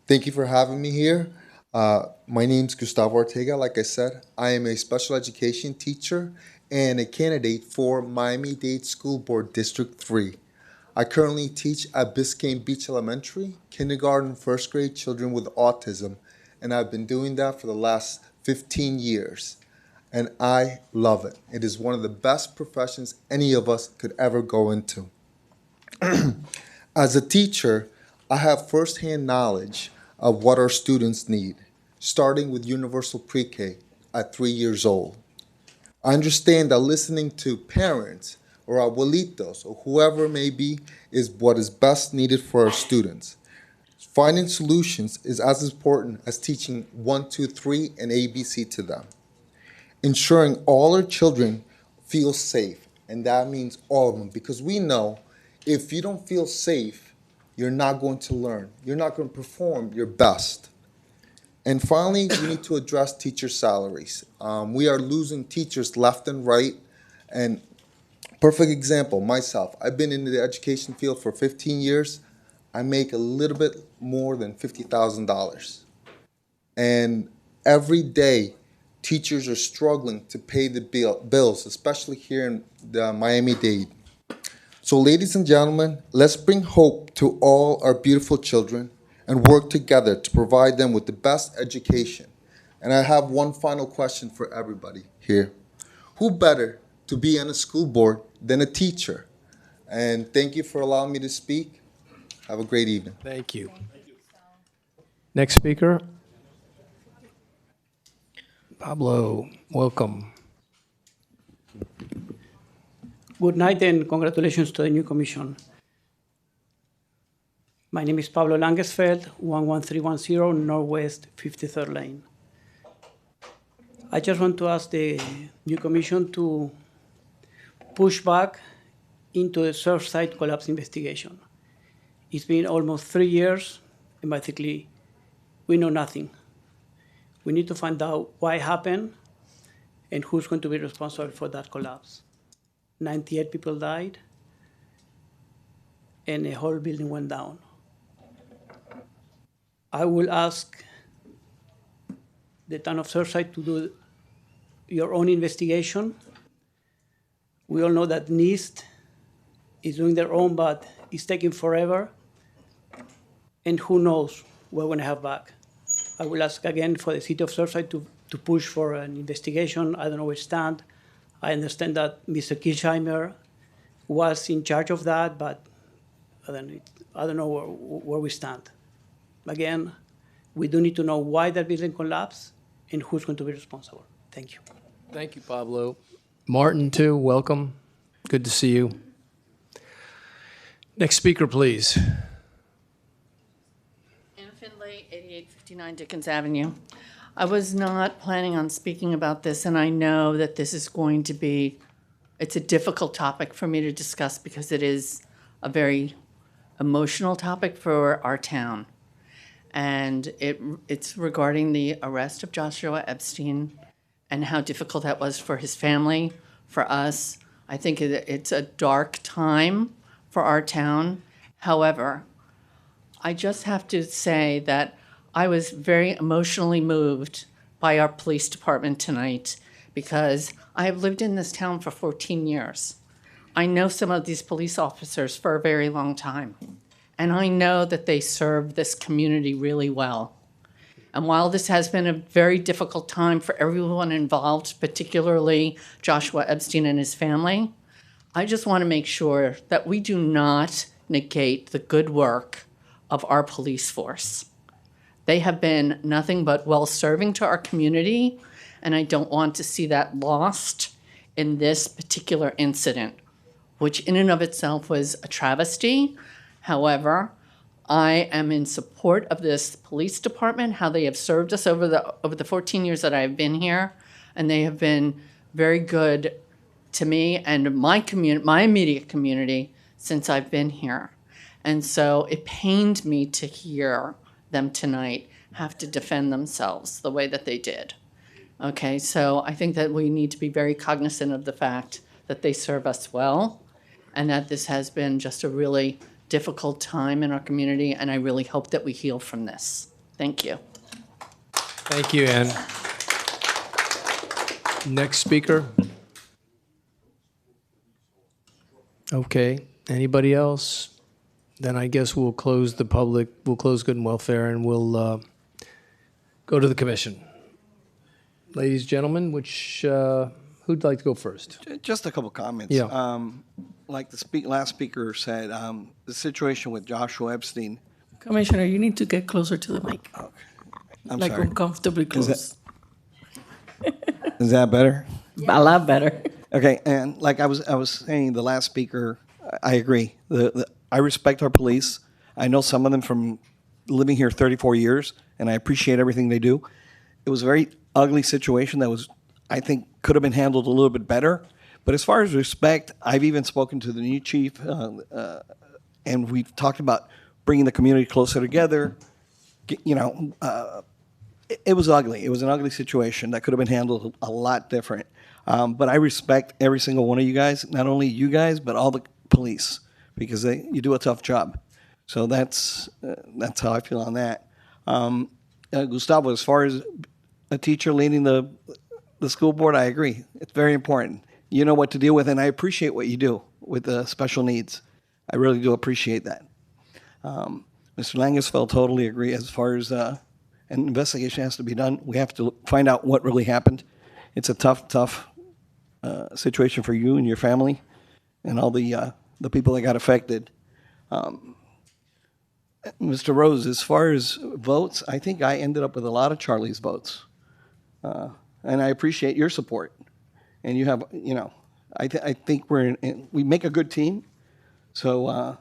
Thank you for having me here. My name is Gustavo Ortega. Like I said, I am a special education teacher and a candidate for Miami-Dade School Board District 3. I currently teach at Biscayne Beach Elementary, kindergarten, first grade children with autism, and I've been doing that for the last 15 years. And I love it. It is one of the best professions any of us could ever go into. As a teacher, I have firsthand knowledge of what our students need, starting with universal pre-K at 3 years old. I understand that listening to parents or abuelitos or whoever it may be is what is best needed for our students. Finding solutions is as important as teaching 1, 2, 3 and ABC to them. Ensuring all our children feel safe, and that means all of them, because we know if you don't feel safe, you're not going to learn. You're not going to perform your best. And finally, we need to address teacher salaries. We are losing teachers left and right. And perfect example, myself. I've been in the education field for 15 years. I make a little bit more than $50,000. And every day, teachers are struggling to pay the bills, especially here in the Miami-Dade. So ladies and gentlemen, let's bring hope to all our beautiful children and work together to provide them with the best education. And I have one final question for everybody here. Who better to be on a school board than a teacher? And thank you for allowing me to speak. Have a great evening. Thank you. Next speaker. Pablo, welcome. Good night and congratulations to the new commission. My name is Pablo Langesfeld, 11310 Northwest 53rd Lane. I just want to ask the new commission to push back into the Surfside collapse investigation. It's been almost 3 years, and basically we know nothing. We need to find out why it happened and who's going to be responsible for that collapse. 98 people died, and a whole building went down. I will ask the town of Surfside to do your own investigation. We all know that NIST is doing their own, but it's taking forever. And who knows what we're going to have back. I will ask again for the city of Surfside to push for an investigation. I don't know where it stands. I understand that Mr. Kirchheimer was in charge of that, but I don't know where we stand. Again, we do need to know why that building collapsed and who's going to be responsible. Thank you. Thank you, Pablo. Martin, too, welcome. Good to see you. Next speaker, please. Ann Findlay, 8859 Dickens Avenue. I was not planning on speaking about this, and I know that this is going to be, it's a difficult topic for me to discuss because it is a very emotional topic for our town. And it's regarding the arrest of Joshua Epstein and how difficult that was for his family, for us. I think it's a dark time for our town. However, I just have to say that I was very emotionally moved by our police department tonight because I have lived in this town for 14 years. I know some of these police officers for a very long time, and I know that they serve this community really well. And while this has been a very difficult time for everyone involved, particularly Joshua Epstein and his family, I just want to make sure that we do not negate the good work of our police force. They have been nothing but well-serving to our community, and I don't want to see that lost in this particular incident, which in and of itself was a travesty. However, I am in support of this police department, how they have served us over the 14 years that I have been here, and they have been very good to me and my immediate community since I've been here. And so it pained me to hear them tonight have to defend themselves the way that they did. Okay, so I think that we need to be very cognizant of the fact that they serve us well and that this has been just a really difficult time in our community, and I really hope that we heal from this. Thank you. Thank you, Ann. Next speaker. Okay, anybody else? Then I guess we'll close the public, we'll close good and welfare, and we'll go to the commission. Ladies, gentlemen, who'd like to go first? Just a couple comments. Yeah. Like the last speaker said, the situation with Joshua Epstein. Commissioner, you need to get closer to the mic. Okay. I'm like sorry. Uncomfortably close. Is that better? A lot better. Okay, and like I was saying, the last speaker, I agree. I respect our police. I know some of them from living here 34 years, and I appreciate everything they do. It was a very ugly situation that was, I think, could have been handled a little bit better. But as far as respect, I've even spoken to the new chief, and we've talked about bringing the community closer together. You know, it was ugly. It was an ugly situation that could have been handled a lot different. But I respect every single one of you guys, not only you guys, but all the police, because you do a tough job. So that's how I feel on that. Gustavo, as far as a teacher leading the school board, I agree. It's very important. You know what to deal with, and I appreciate what you do with the special needs. I really do appreciate that. Mr. Langesfeld totally agree as far as an investigation has to be done. We have to find out what really happened. It's a tough situation for you and your family and all the people that got affected. Mr. Rose, as far as votes, I think I ended up with a lot of Charlie's votes. And I appreciate your support. And you have, I think we make a good team. So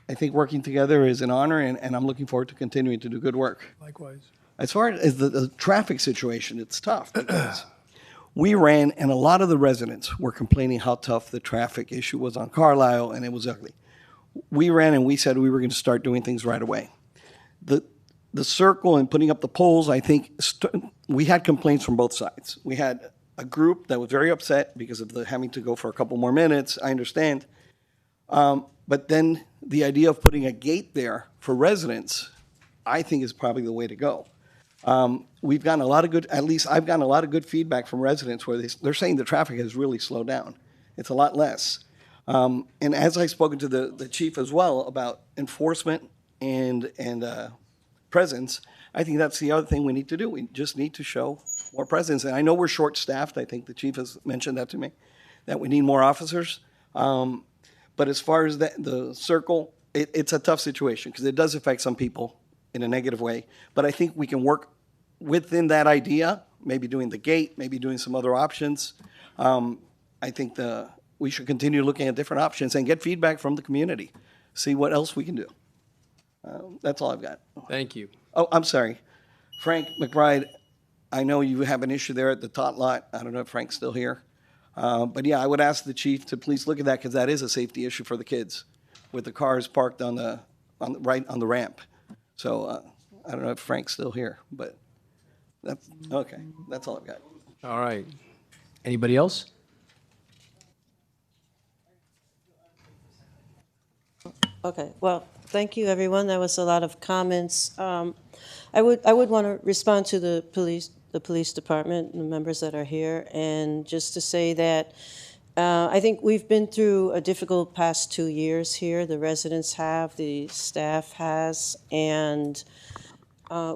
I think working together is an honor, and I'm looking forward to continuing to do good work. Likewise. As far as the traffic situation, it's tough because we ran, and a lot of the residents were complaining how tough the traffic issue was on Carlisle, and it was ugly. We ran and we said we were going to start doing things right away. The circle and putting up the poles, I think, we had complaints from both sides. We had a group that was very upset because of the having to go for a couple more minutes. I understand. But then the idea of putting a gate there for residents, I think is probably the way to go. We've gotten a lot of good, at least I've gotten a lot of good feedback from residents where they're saying the traffic has really slowed down. It's a lot less. And as I've spoken to the chief as well about enforcement and presence, I think that's the other thing we need to do. We just need to show more presence. And I know we're short-staffed. I think the chief has mentioned that to me, that we need more officers. But as far as the circle, it's a tough situation because it does affect some people in a negative way. But I think we can work within that idea, maybe doing the gate, maybe doing some other options. I think we should continue looking at different options and get feedback from the community, see what else we can do. That's all I've got. Thank you. Oh, I'm sorry. Frank McBride, I know you have an issue there at the tot lot. I don't know if Frank's still here. But yeah, I would ask the chief to please look at that because that is a safety issue for the kids with the cars parked on the ramp. So I don't know if Frank's still here, but that's okay. That's all I've got. All right. Anybody else? Okay, well, thank you, everyone. That was a lot of comments. I would want to respond to the police department and the members that are here, and just to say that I think we've been through a difficult past 2 years here. The residents have, the staff has, and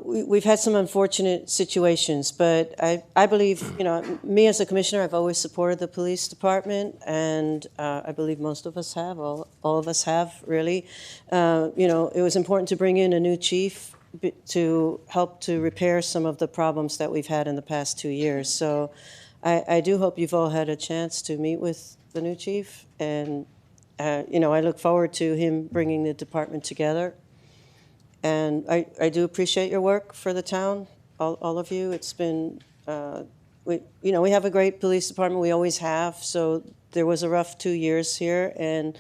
we've had some unfortunate situations, but I believe, me as a commissioner, I've always supported the police department, and I believe most of us have, all of us have, really. It was important to bring in a new chief to help to repair some of the problems that we've had in the past 2 years. So I do hope you've all had a chance to meet with the new chief, and, I look forward to him bringing the department together. And I do appreciate your work for the town, all of you. It's been, we have a great police department. We always have. So there was a rough 2 years here. And,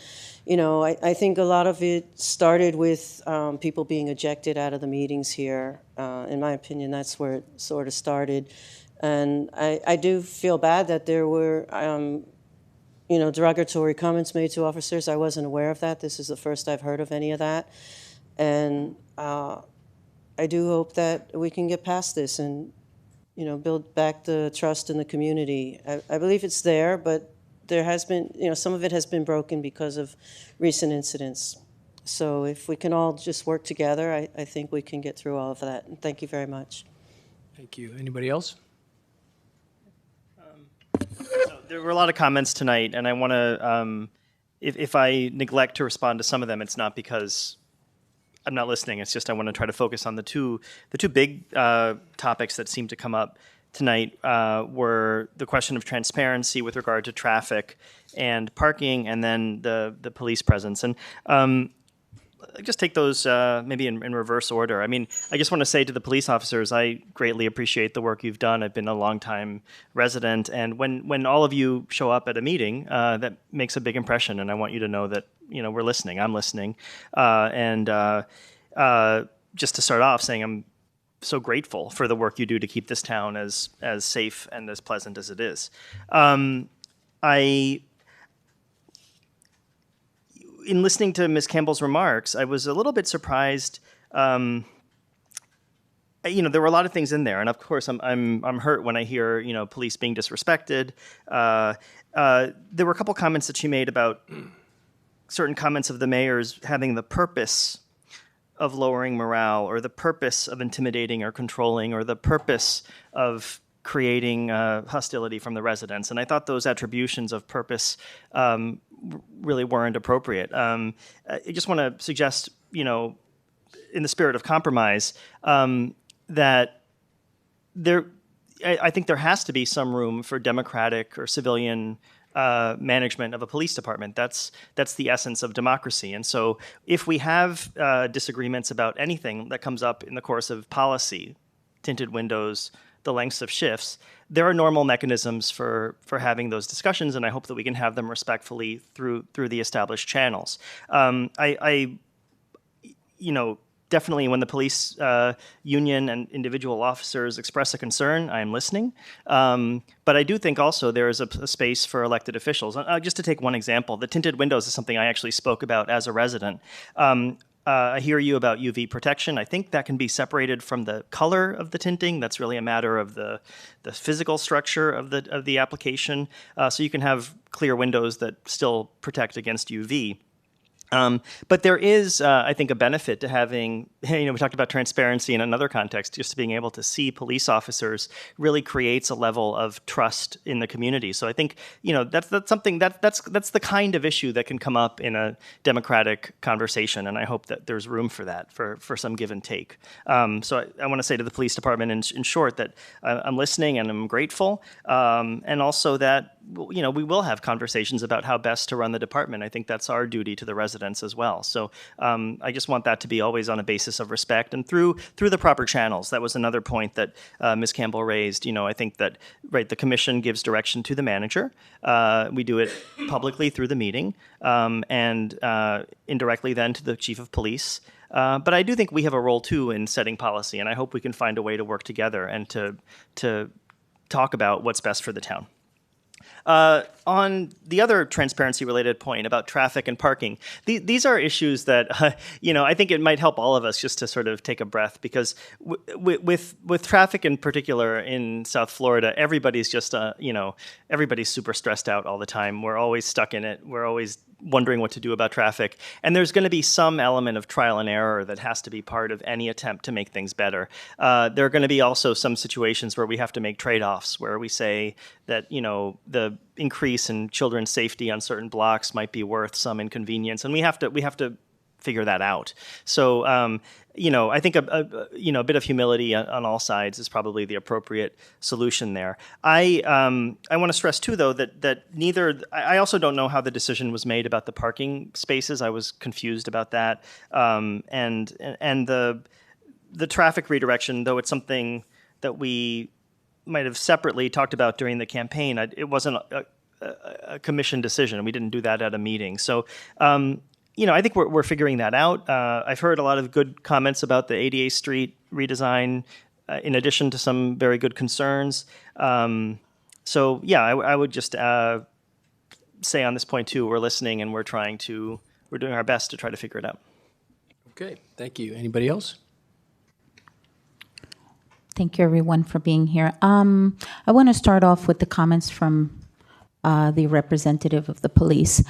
I think a lot of it started with people being ejected out of the meetings here. In my opinion, that's where it sort of started. And I do feel bad that there were, derogatory comments made to officers. I wasn't aware of that. This is the first I've heard of any of that. And I do hope that we can get past this and, build back the trust in the community. I believe it's there, but there has been, some of it has been broken because of recent incidents. So if we can all just work together, I think we can get through all of that. And thank you very much. Thank you. Anybody else? There were a lot of comments tonight, and I want to, if I neglect to respond to some of them, it's not because I'm not listening. It's just I want to try to focus on the two big topics that seem to come up tonight were the question of transparency with regard to traffic and parking, and then the police presence. And just take those maybe in reverse order. I mean, I just want to say to the police officers, I greatly appreciate the work you've done. I've been a longtime resident, and when all of you show up at a meeting, that makes a big impression, and I want you to know that we're listening. I'm listening, and just to start off, saying I'm so grateful for the work you do to keep this town as safe and as pleasant as it is. In listening to Ms. Campbell's remarks, I was a little bit surprised. There were a lot of things in there, and of course, I'm hurt when I hear police being disrespected. There were a couple comments that she made about certain comments of the mayor's having the purpose of lowering morale or the purpose of intimidating or controlling or the purpose of creating hostility from the residents. And I thought those attributions of purpose really weren't appropriate. I just want to suggest, in the spirit of compromise, that I think there has to be some room for democratic or civilian management of a police department. That's the essence of democracy. And so if we have disagreements about anything that comes up in the course of policy, tinted windows, the lengths of shifts, there are normal mechanisms for having those discussions, and I hope that we can have them respectfully through the established channels. Definitely when the police union and individual officers express a concern, I am listening. But I do think also there is a space for elected officials. Just to take one example, the tinted windows is something I actually spoke about as a resident. I hear you about UV protection. I think that can be separated from the color of the tinting. That's really a matter of the physical structure of the application. So you can have clear windows that still protect against UV. But there is, I think, a benefit to having, we talked about transparency in another context, just being able to see police officers really creates a level of trust in the community. So I think, that's something that's the kind of issue that can come up in a democratic conversation. And I hope that there's room for that, for some give and take. So I want to say to the police department in short that I'm listening and I'm grateful. And also that, we will have conversations about how best to run the department. I think that's our duty to the residents as well. So I just want that to be always on a basis of respect and through the proper channels. That was another point that Ms. Campbell raised. I think that, the commission gives direction to the manager. We do it publicly through the meeting and indirectly then to the chief of police. But I do think we have a role too in setting policy, and I hope we can find a way to work together and to talk about what's best for the town. On the other transparency-related point about traffic and parking, these are issues that, I think it might help all of us just to sort of take a breath, because with traffic in particular in South Florida, everybody's just, everybody's super stressed out all the time. We're always stuck in it. We're always wondering what to do about traffic. And there's going to be some element of trial and error that has to be part of any attempt to make things better. There are going to be also some situations where we have to make trade-offs, where we say that, the increase in children's safety on certain blocks might be worth some inconvenience. And we have to figure that out. So, I think a bit of humility on all sides is probably the appropriate solution there. I want to stress too, though, that I also don't know how the decision was made about the parking spaces. I was confused about that, and the traffic redirection, though it's something that we might have separately talked about during the campaign. It wasn't a commission decision. We didn't do that at a meeting. So. I think we're figuring that out. I've heard a lot of good comments about the 88th Street redesign, in addition to some very good concerns. So yeah, I would just say on this point too, we're listening and we're doing our best to try to figure it out. Okay, thank you. Anybody else? Thank you, everyone, for being here. I want to start off with the comments from the representative of the police.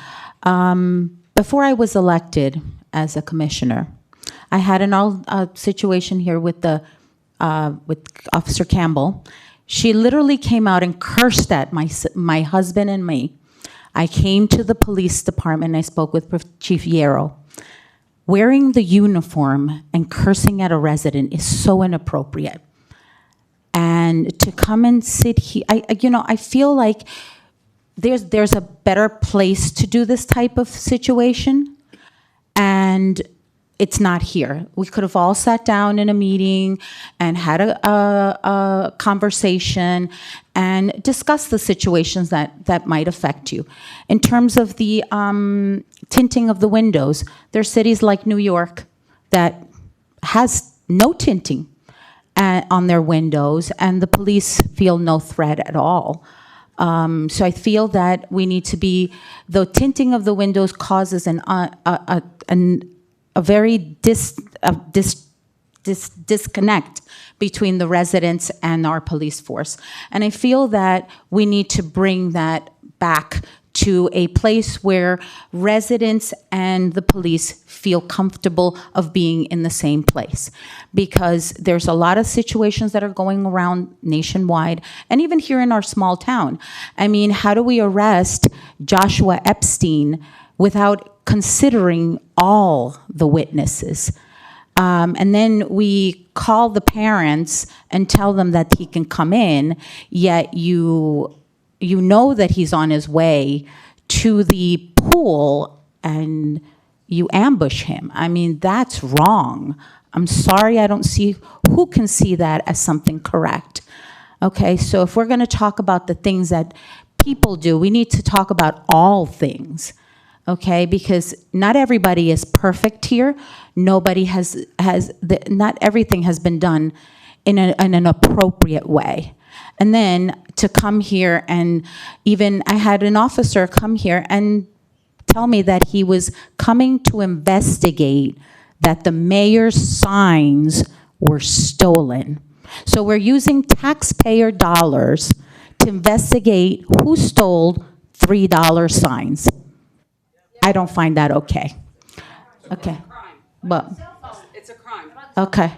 Before I was elected as a commissioner, I had a situation here with Officer Campbell. She literally came out and cursed at my husband and me. I came to the police department and I spoke with Chief Yarrow. Wearing the uniform and cursing at a resident is so inappropriate. And to come and sit here, I feel like there's a better place to do this type of situation, and it's not here. We could have all sat down in a meeting and had a conversation and discussed the situations that might affect you. In terms of the tinting of the windows, there are cities like New York that has no tinting on their windows, and the police feel no threat at all. So I feel that we need to be, the tinting of the windows causes a very disconnect between the residents and our police force. And I feel that we need to bring that back to a place where residents and the police feel comfortable of being in the same place. Because there's a lot of situations that are going around nationwide, and even here in our small town. I mean, how do we arrest Joshua Epstein without considering all the witnesses? And then we call the parents and tell them that he can come in, yet you know that he's on his way to the pool and you ambush him. I mean, that's wrong. I'm sorry, I don't see who can see that as something correct. Okay, so if we're going to talk about the things that people do, we need to talk about all things. Okay, because not everybody is perfect here. Nobody not everything has been done in an appropriate way. And then to come here and even I had an officer come here and tell me that he was coming to investigate that the mayor's signs were stolen. So we're using taxpayer dollars to investigate who stole $3 signs. I don't find that okay. Okay. Well, It's a crime. okay.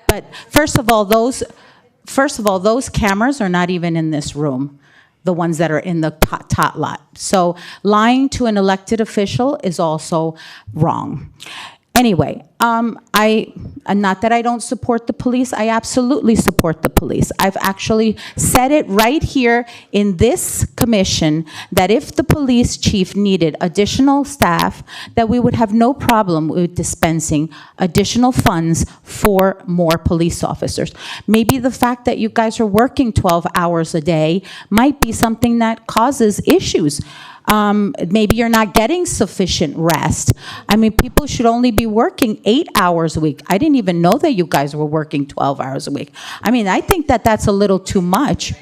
But first of all, those cameras are not even in this room, the ones that are in the tot lot. So lying to an elected official is also wrong. Anyway, not that I don't support the police, I absolutely support the police. I've actually said it right here in this commission that if the police chief needed additional staff, that we would have no problem with dispensing additional funds for more police officers. Maybe the fact that you guys are working 12 hours a day might be something that causes issues. Maybe you're not getting sufficient rest. I mean, people should only be working 8 hours a week. I didn't even know that you guys were working 12 hours a week. I mean, I think that that's a little too much.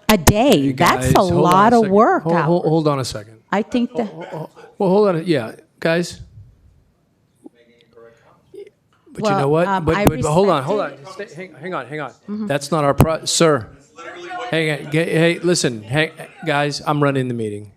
A day, Hey, guys, that's a hold on lot of second. work. Hold on a second. I think that. Well, hold on. Yeah, guys. But you know what? But hold on. Hang on. That's not our sir. Hey, listen, guys. I'm running the meeting.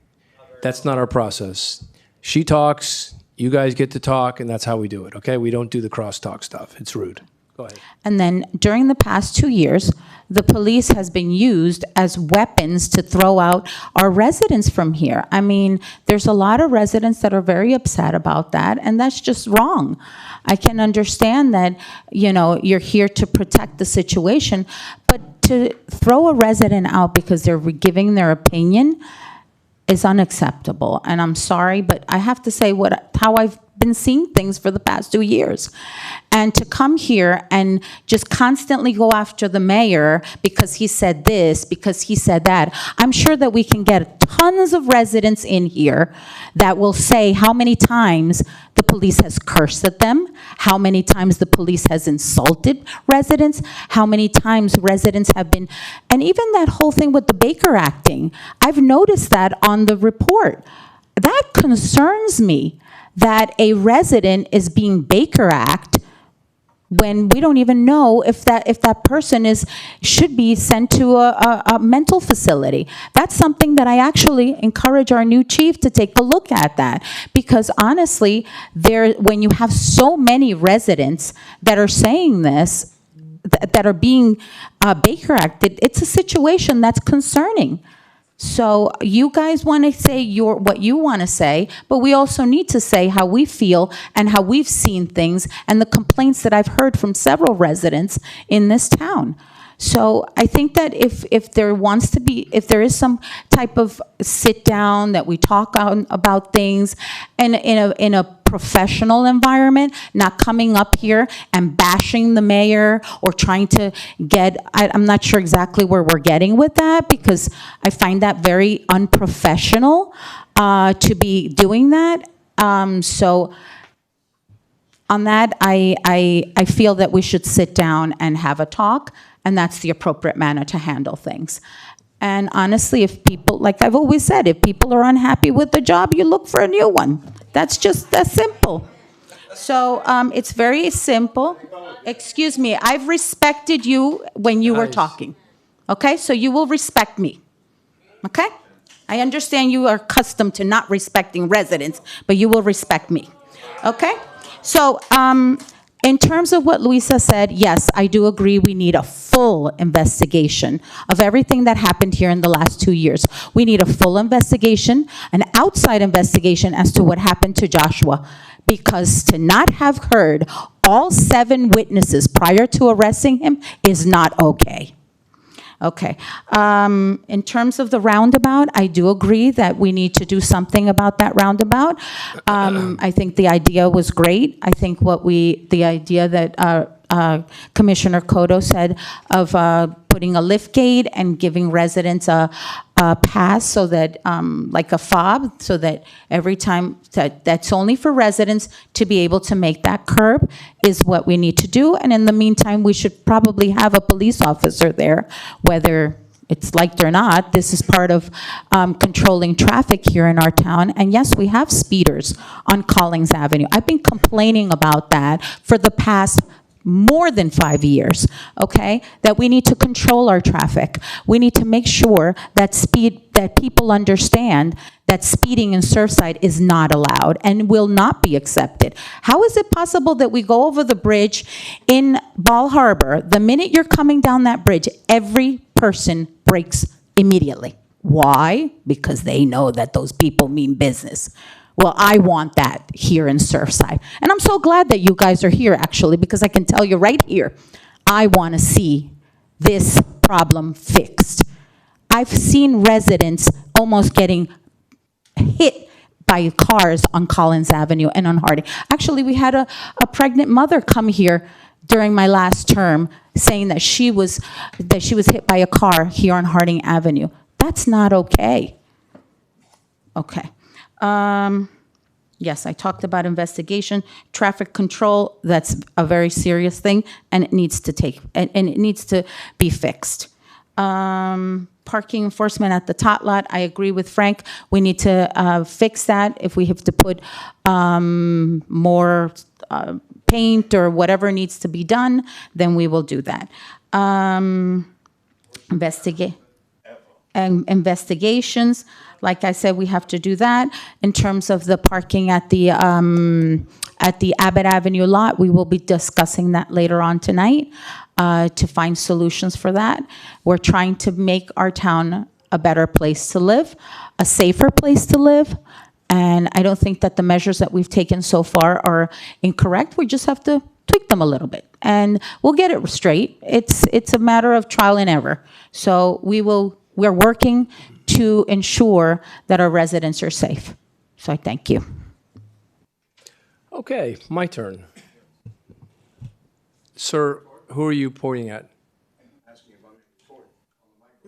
That's not our process. She talks, you guys get to talk, and that's how we do it, okay? We don't do the crosstalk stuff. It's rude. Go ahead. And then during the past 2 years, the police has been used as weapons to throw out our residents from here. I mean, there's a lot of residents that are very upset about that, and that's just wrong. I can understand that, you're here to protect the situation, but to throw a resident out because they're giving their opinion is unacceptable. And I'm sorry, but I have to say how I've been seeing things for the past 2 years. And to come here and just constantly go after the mayor because he said this, because he said that, I'm sure that we can get tons of residents in here that will say how many times the police has cursed at them, how many times the police has insulted residents, how many times residents have been, and even that whole thing with the Baker acting, I've noticed that on the report. That concerns me, that a resident is being Baker Act when we don't even know if that person should be sent to a mental facility. That's something that I actually encourage our new chief to take a look at that, because honestly, when you have so many residents that are saying this, that are being Baker Acted, it's a situation that's concerning. So you guys want to say what you want to say, but we also need to say how we feel and how we've seen things and the complaints that I've heard from several residents in this town. So I think that if there is some type of sit down that we talk about things in a professional environment, not coming up here and bashing the mayor or trying to I'm not sure exactly where we're getting with that, because I find that very unprofessional to be doing that. So on that, I feel that we should sit down and have a talk, and that's the appropriate manner to handle things. And honestly, if people, like I've always said, if people are unhappy with the job, you look for a new one. That's just that simple. So it's very simple. Excuse me, I've respected you when you were talking. Okay, so you will respect me. Okay? I understand you are accustomed to not respecting residents, but you will respect me. Okay? So, in terms of what Luisa said, yes, I do agree we need a full investigation of everything that happened here in the last 2 years. We need a full investigation, an outside investigation as to what happened to Joshua, because to not have heard all 7 witnesses prior to arresting him is not okay. Okay. In terms of the roundabout, I do agree that we need to do something about that roundabout. I think the idea was great. I think the idea that Commissioner Cotto said of putting a lift gate and giving residents a pass so that, like a fob, so that every time that's only for residents to be able to make that curb is what we need to do. And in the meantime, we should probably have a police officer there, whether it's liked or not. This is part of controlling traffic here in our town. And yes, we have speeders on Collins Avenue. I've been complaining about that for the past more than 5 years, okay? That we need to control our traffic. We need to make sure that people understand that speeding in Surfside is not allowed and will not be accepted. How is it possible that we go over the bridge in Ball Harbor, the minute you're coming down that bridge, every person brakes immediately? Why? Because they know that those people mean business. Well, I want that here in Surfside. And I'm so glad that you guys are here, actually, because I can tell you right here, I want to see this problem fixed. I've seen residents almost getting hit by cars on Collins Avenue and on Harding. Actually, we had a pregnant mother come here during my last term saying that she was hit by a car here on Harding Avenue. That's not okay. Okay. Yes, I talked about investigation, traffic control. That's a very serious thing, and it needs to be fixed. Parking enforcement at the tot lot. I agree with Frank. We need to fix that. If we have to put more paint or whatever needs to be done, then we will do that. Investigations. Like I said, we have to do that. In terms of the parking at the Abbott Avenue lot, we will be discussing that later on tonight to find solutions for that. We're trying to make our town a better place to live, a safer place to live. And I don't think that the measures that we've taken so far are incorrect. We just have to tweak them a little bit, and we'll get it straight. It's a matter of trial and error. So we're working to ensure that our residents are safe. So I thank you. Okay, my turn. Sir, who are you pointing at?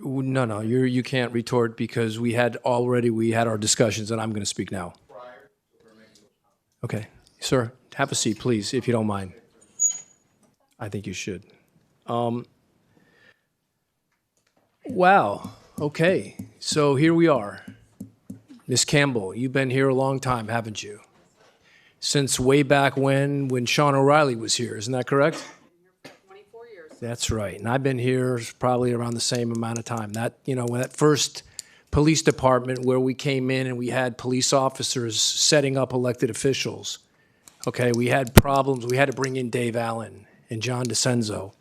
No, you can't retort because we had our discussions, and I'm going to speak now. Okay, sir, have a seat, please, if you don't mind. I think you should. Wow. Okay, so here we are. Ms. Campbell, you've been here a long time, haven't you? Since way back when Sean O'Reilly was here, isn't that correct? 24 years. That's right, and I've been here probably around the same amount of time. When that first police department where we came in and we had police officers setting up elected officials, okay, we had problems. We had to bring in Dave Allen and John DeCenzo.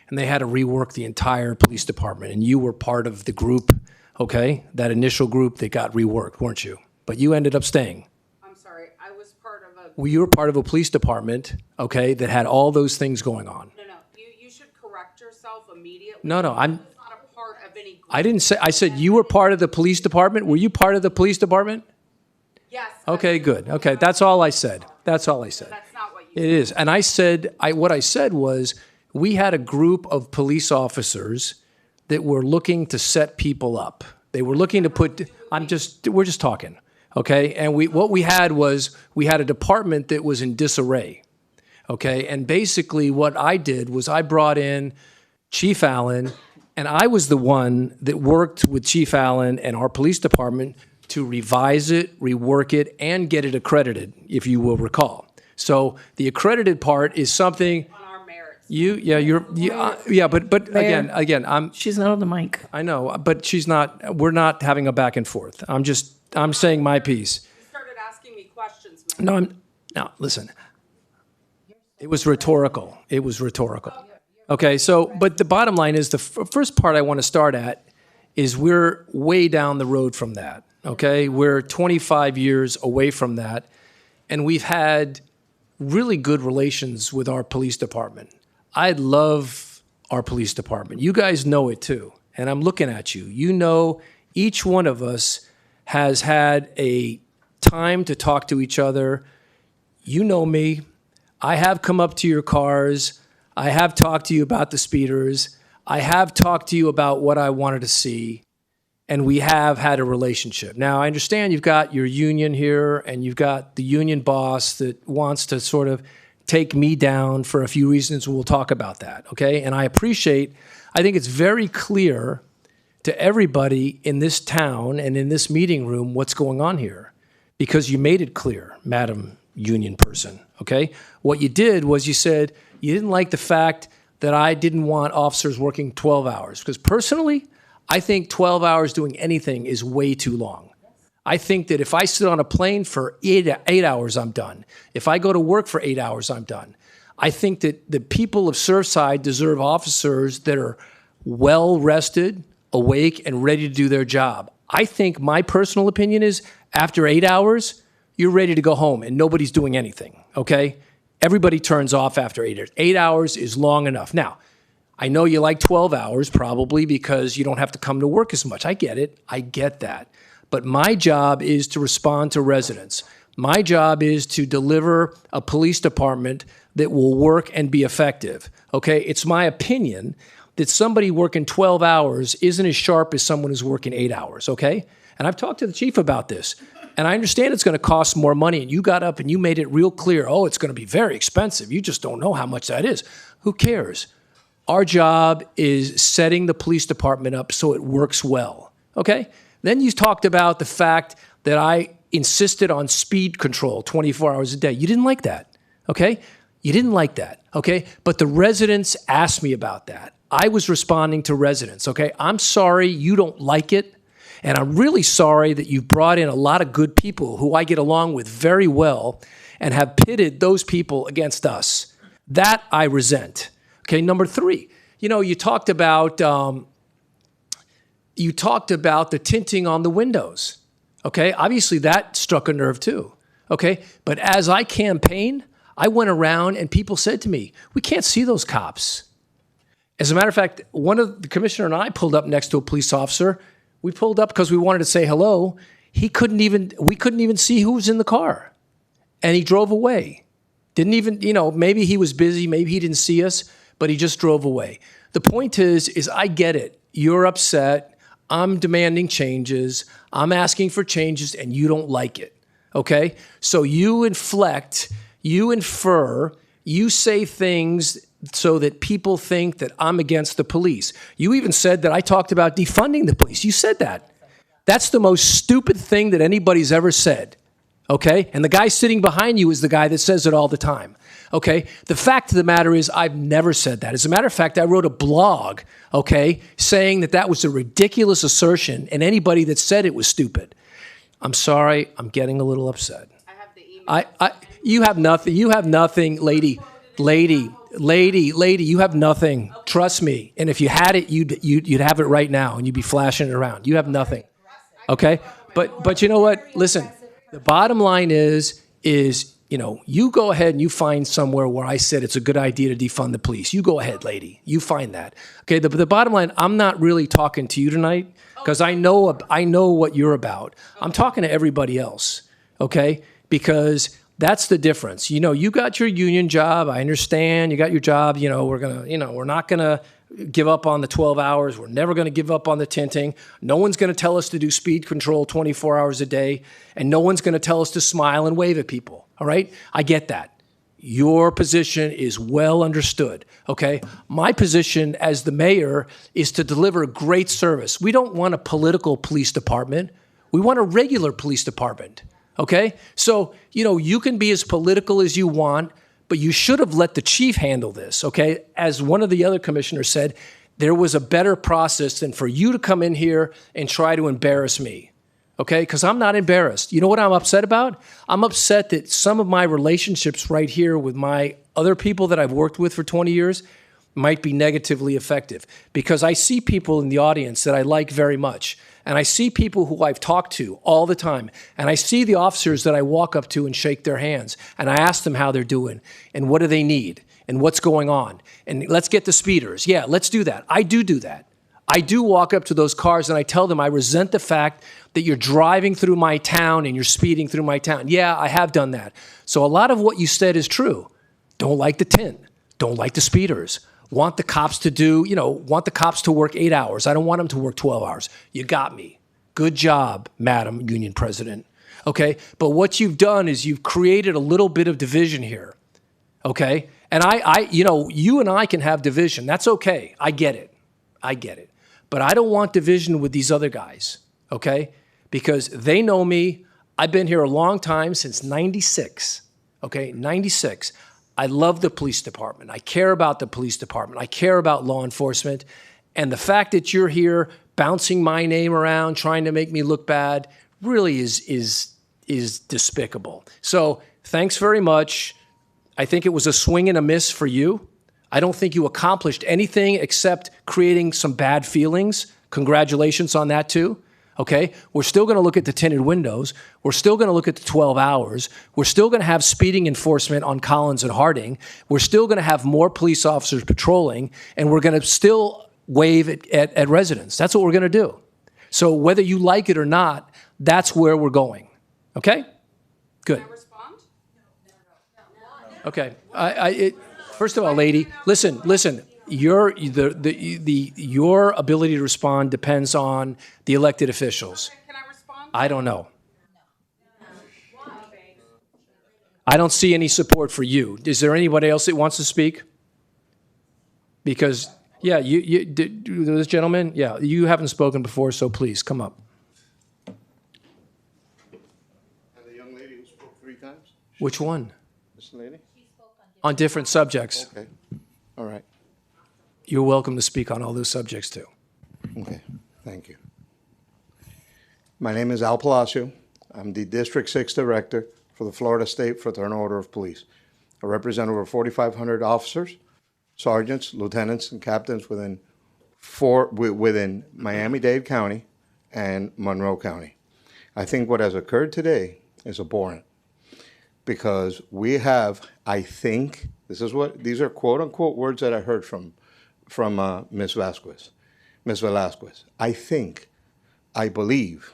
And they had to rework the entire police department. And you were part of the group, okay, that initial group that got reworked, weren't you? But you ended up staying. I'm sorry, I was part of a... Well, you were part of a police department, okay, that had all those things going on. No, you should correct yourself immediately. No, I'm... not a part of any group. I didn't say... I said you were part of the police department. Were you part of the police department? Yes. Okay, good. Okay, that's all I said. That's all I said. That's not what you said. It is. And I said... what I said was... we had a group of police officers that were looking to set people up. They were looking to put, we're just talking, okay? And what we had was, we had a department that was in disarray, okay? And basically what I did was I brought in Chief Allen, and I was the one that worked with Chief Allen and our police department to revise it, rework it, and get it accredited, if you will recall. So the accredited part is something... on our merits. But Mayor, again, she's not on the mic. I know, but she's not. We're not having a back and forth. I'm saying my piece. You started asking me questions. No, listen. It was rhetorical. Okay, but the bottom line is the first part I want to start at is we're way down the road from that. Okay, we're 25 years away from that, and we've had really good relations with our police department. I love our police department. You guys know it too, and I'm looking at you. You know, each one of us has had a time to talk to each other. You know me. I have come up to your cars. I have talked to you about the speeders. I have talked to you about what I wanted to see, and we have had a relationship. Now, I understand you've got your union here, and you've got the union boss that wants to sort of take me down for a few reasons. We'll talk about that, okay? And I think it's very clear to everybody in this town and in this meeting room what's going on here, because you made it clear, Madam Union Person, okay? What you did was you said you didn't like the fact that I didn't want officers working 12 hours. Because personally, I think 12 hours doing anything is way too long. I think that if I sit on a plane for eight hours, I'm done. If I go to work for 8 hours, I'm done. I think that the people of Surfside deserve officers that are well-rested, awake, and ready to do their job. I think my personal opinion is after 8 hours, you're ready to go home and nobody's doing anything, okay? Everybody turns off after 8 hours. 8 hours is long enough. Now, I know you like 12 hours probably because you don't have to come to work as much. I get it. I get that. But my job is to respond to residents. My job is to deliver a police department that will work and be effective, okay? It's my opinion that somebody working 12 hours isn't as sharp as someone who's working 8 hours, okay? And I've talked to the chief about this. And I understand it's going to cost more money, and you got up and you made it real clear, oh, it's going to be very expensive. You just don't know how much that is. Who cares? Our job is setting the police department up so it works well, okay? Then you talked about the fact that I insisted on speed control 24 hours a day. You didn't like that, okay? You didn't like that, okay? But the residents asked me about that. I was responding to residents, okay? I'm sorry you don't like it. And I'm really sorry that you've brought in a lot of good people who I get along with very well and have pitted those people against us. That I resent. Okay, number three, you talked about the tinting on the windows. Okay, obviously that struck a nerve too. Okay, but as I campaigned, I went around and people said to me, we can't see those cops. As a matter of fact, one of the commissioner and I pulled up next to a police officer. We pulled up because we wanted to say hello. We couldn't even see who was in the car. And he drove away. Didn't even, maybe he was busy, maybe he didn't see us, but he just drove away. The point is I get it. You're upset. I'm demanding changes. I'm asking for changes and you don't like it. Okay? So you inflect, you infer, you say things so that people think that I'm against the police. You even said that I talked about defunding the police. You said that. That's the most stupid thing that anybody's ever said, okay? And the guy sitting behind you is the guy that says it all the time, okay? The fact of the matter is I've never said that. As a matter of fact, I wrote a blog, okay, saying that that was a ridiculous assertion and anybody that said it was stupid. I'm sorry, I'm getting a little upset. I have the email. You have nothing, lady, you have nothing. Trust me. And if you had it, you'd have it right now, and you'd be flashing it around. You have nothing. Okay? But you know what? Listen, the bottom line is you go ahead and you find somewhere where I said it's a good idea to defund the police. You go ahead, lady. You find that. Okay? The bottom line, I'm not really talking to you tonight because I know what you're about. I'm talking to everybody else. Okay? Because that's the difference. You got your union job. I understand. You got your job. We're not going to give up on the 12 hours. We're never going to give up on the tinting. No one's going to tell us to do speed control 24 hours a day. And no one's going to tell us to smile and wave at people. All right? I get that. Your position is well understood. Okay? My position as the mayor is to deliver great service. We don't want a political police department. We want a regular police department. Okay? So, you can be as political as you want, but you should have let the chief handle this, okay? As one of the other commissioners said, there was a better process than for you to come in here and try to embarrass me, okay? Because I'm not embarrassed. You know what I'm upset about? I'm upset that some of my relationships right here with my other people that I've worked with for 20 years might be negatively effective, because I see people in the audience that I like very much, and I see people who I've talked to all the time, and I see the officers that I walk up to and shake their hands, and I ask them how they're doing, and what do they need, and what's going on, and let's get the speeders. Yeah, let's do that. I do that. I do walk up to those cars and I tell them I resent the fact that you're driving through my town and you're speeding through my town. Yeah, I have done that. So a lot of what you said is true. Don't like the tint. Don't like the speeders. Want the cops to do, want the cops to work 8 hours. I don't want them to work 12 hours. You got me. Good job, Madam Union President. Okay? But what you've done is you've created a little bit of division here. Okay? And you and I can have division. That's okay. I get it. But I don't want division with these other guys. Okay? Because they know me. I've been here a long time, since 96. Okay? 96. I love the police department. I care about the police department. I care about law enforcement. And the fact that you're here bouncing my name around, trying to make me look bad, really is despicable. So thanks very much. I think it was a swing and a miss for you. I don't think you accomplished anything except creating some bad feelings. Congratulations on that too. Okay, we're still going to look at the tinted windows. We're still going to look at the 12 hours. We're still going to have speeding enforcement on Collins and Harding. We're still going to have more police officers patrolling, and we're going to still wave at residents. That's what we're going to do. So whether you like it or not, that's where we're going. Okay? Good. Can I respond? Okay. First of all, lady, listen. Your ability to respond depends on the elected officials. Can I respond? I don't know. I don't see any support for you. Is there anybody else that wants to speak? Because, yeah, this gentleman, yeah, you haven't spoken before, so please come up. And the young lady who spoke 3 times? Which one? This lady? On different subjects. Okay. All right. You're welcome to speak on all those subjects too. Okay. Thank you. My name is Al Palacio. I'm the District 6 Director for the Florida State Fraternal Order of Police. I represent over 4,500 officers, sergeants, lieutenants, and captains within Miami-Dade County and Monroe County. I think what has occurred today is abhorrent, because we have, I think, these are quote-unquote words that I heard from Ms. Velazquez. I think, I believe.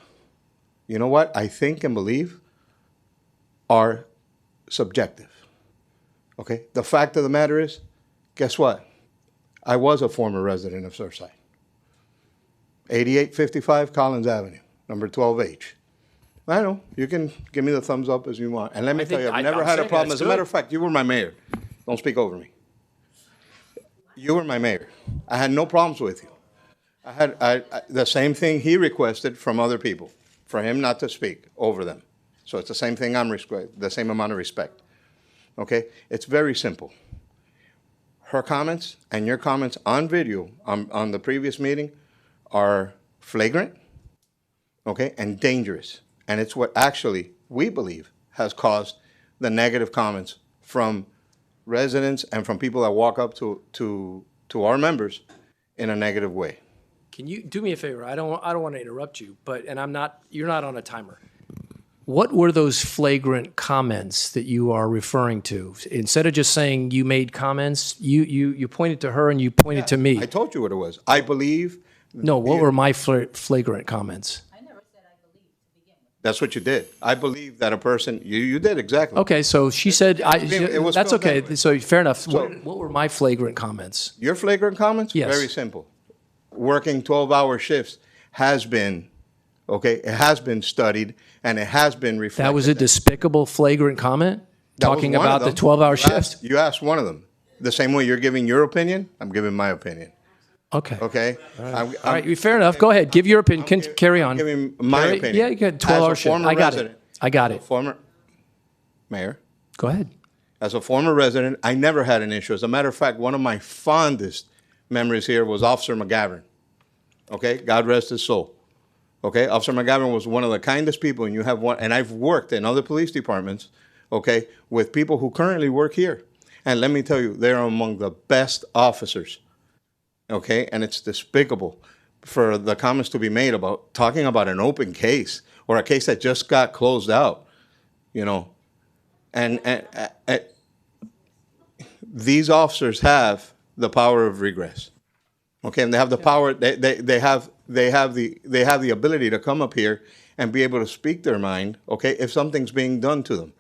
You know what? I think and believe are subjective. Okay? The fact of the matter is, guess what? I was a former resident of Surfside. 8855 Collins Avenue, number 12H. I know. You can give me the thumbs up as you want. And let me tell you, I've never had a problem. As a matter of fact, you were my mayor. Don't speak over me. You were my mayor. I had no problems with you. I had the same thing he requested from other people, for him not to speak over them. So it's the same thing the same amount of respect. Okay? It's very simple. Her comments and your comments on video on the previous meeting are flagrant, okay, and dangerous. And it's what actually, we believe, has caused the negative comments from residents and from people that walk up to our members in a negative way. Can you do me a favor? I don't want to interrupt you, but you're not on a timer. What were those flagrant comments that you are referring to? Instead of just saying you made comments, you pointed to her and you pointed to me. I told you what it was. I believe. No, what were my flagrant comments? That's what you did. I believe that a person, you did exactly. Okay, so she said, it was that's okay. that way. So fair enough. So- What were my flagrant comments? Your flagrant comments? Yes. Very simple. Working 12-hour shifts has been, okay, it has been studied and it has been reflected. That was a despicable flagrant comment? That was Talking one about of the them. 12-hour You shifts? You asked one of them. The same way you're giving your opinion, I'm giving my opinion. Okay. Okay? All right, fair enough. Go ahead. Give your opinion. Carry on. I'm giving my opinion. Yeah, you got 12-hour shift. I got it. Former mayor. Go ahead. As a former resident, I never had an issue. As a matter of fact, one of my fondest memories here was Officer McGavin. Okay, God rest his soul. Okay, Officer McGavin was one of the kindest people, and you have one. And I've worked in other police departments, okay, with people who currently work here. And let me tell you, they're among the best officers. Okay, and it's despicable for the comments to be made about talking about an open case or a case that just got closed out, you know. And these officers have the power of regress. Okay, and they have the power. They have the ability to come up here and be able to speak their mind. Okay, if something's being done to them,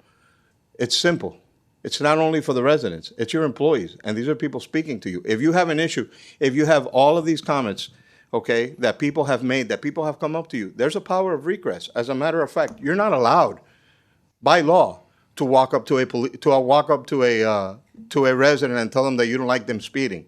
it's simple. It's not only for the residents; it's your employees, and these are people speaking to you. If you have an issue, if you have all of these comments, okay, that people have made, that people have come up to you, there's a power of regress. As a matter of fact, you're not allowed, by law, to walk up to a resident and tell them that you don't like them speeding.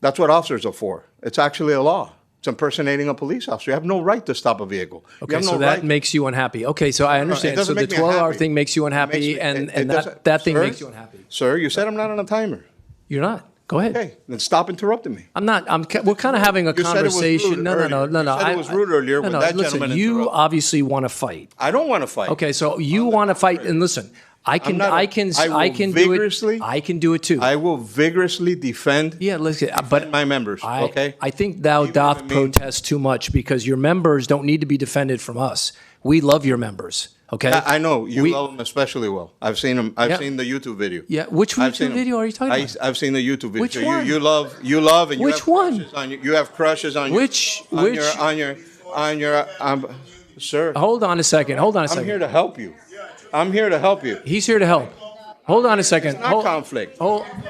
That's what officers are for. It's actually a law. It's impersonating a police officer. You have no right to stop a vehicle. Okay, so that makes you unhappy. Okay, so I understand. So the 12-hour thing makes you unhappy, and that thing makes you unhappy. Sir, you said I'm not on a timer. You're not. Go ahead. Okay, then stop interrupting me. I'm not. We're kind of having a conversation. No. You said it was rude earlier when that listen, gentleman you interrupted. obviously want to fight. I don't want to fight. Okay, so you want to fight, and listen, I can vigorously. I can do it too. I will vigorously defend. Yeah, listen, but my members. Okay. I think thou doth protest too much because your members don't need to be defended from us. We love your members. Okay. I know you love them especially well. I've seen them. I've seen the YouTube video. Yeah. Which YouTube video are you talking about? I've seen the YouTube video. Which one? You love, and which one? You have crushes on sir. Hold on a second. I'm here to help you. He's here to help. Hold on a second. It's not conflict.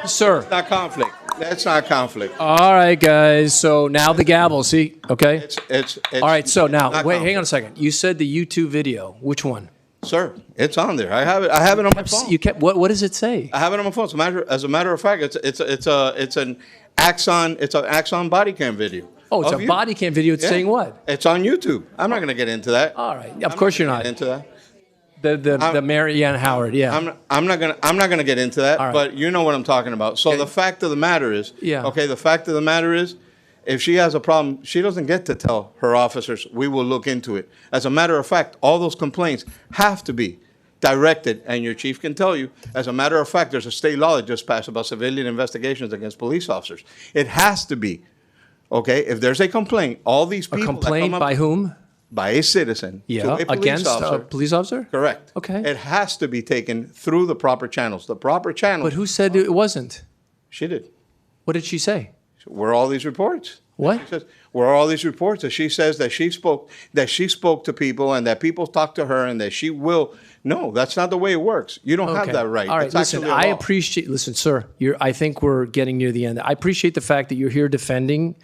Sir. It's not conflict. That's not conflict. All right, guys. So now the gavel. See, okay. It's all right. So now, wait. conflict. Hang on a second. You said the YouTube video. Which one? Sir, it's on there. I have it on my phone. You kept. What does it say? I have it on my phone. As a matter of fact, it's an Axon body cam video. Oh, it's a body cam video. It's saying what? It's on YouTube. I'm not going to get into that. All right. Of course you're not. Into that. The Marianne Howard, yeah. I'm not gonna get into that, right. but you know what I'm talking about. So the fact of the matter is, if she has a problem, she doesn't get to tell her officers, we will look into it. As a matter of fact, all those complaints have to be directed, and your chief can tell you, as a matter of fact, there's a state law that just passed about civilian investigations against police officers. It has to be, okay? If there's a complaint, all these people. A complaint by whom? By a citizen to a police against officer. a police officer? Correct. Okay. It has to be taken through the proper channels. The proper channels. But who said it wasn't? She did. What did she say? Where are all these reports? What? She says, where are all these reports that she says that she spoke to people and that people talked to her and that she will. No, that's not the way it works. You don't have that right. All right, It's listen, actually a law. I appreciate, listen, sir, I think we're getting near the end. I appreciate the fact that you're here defending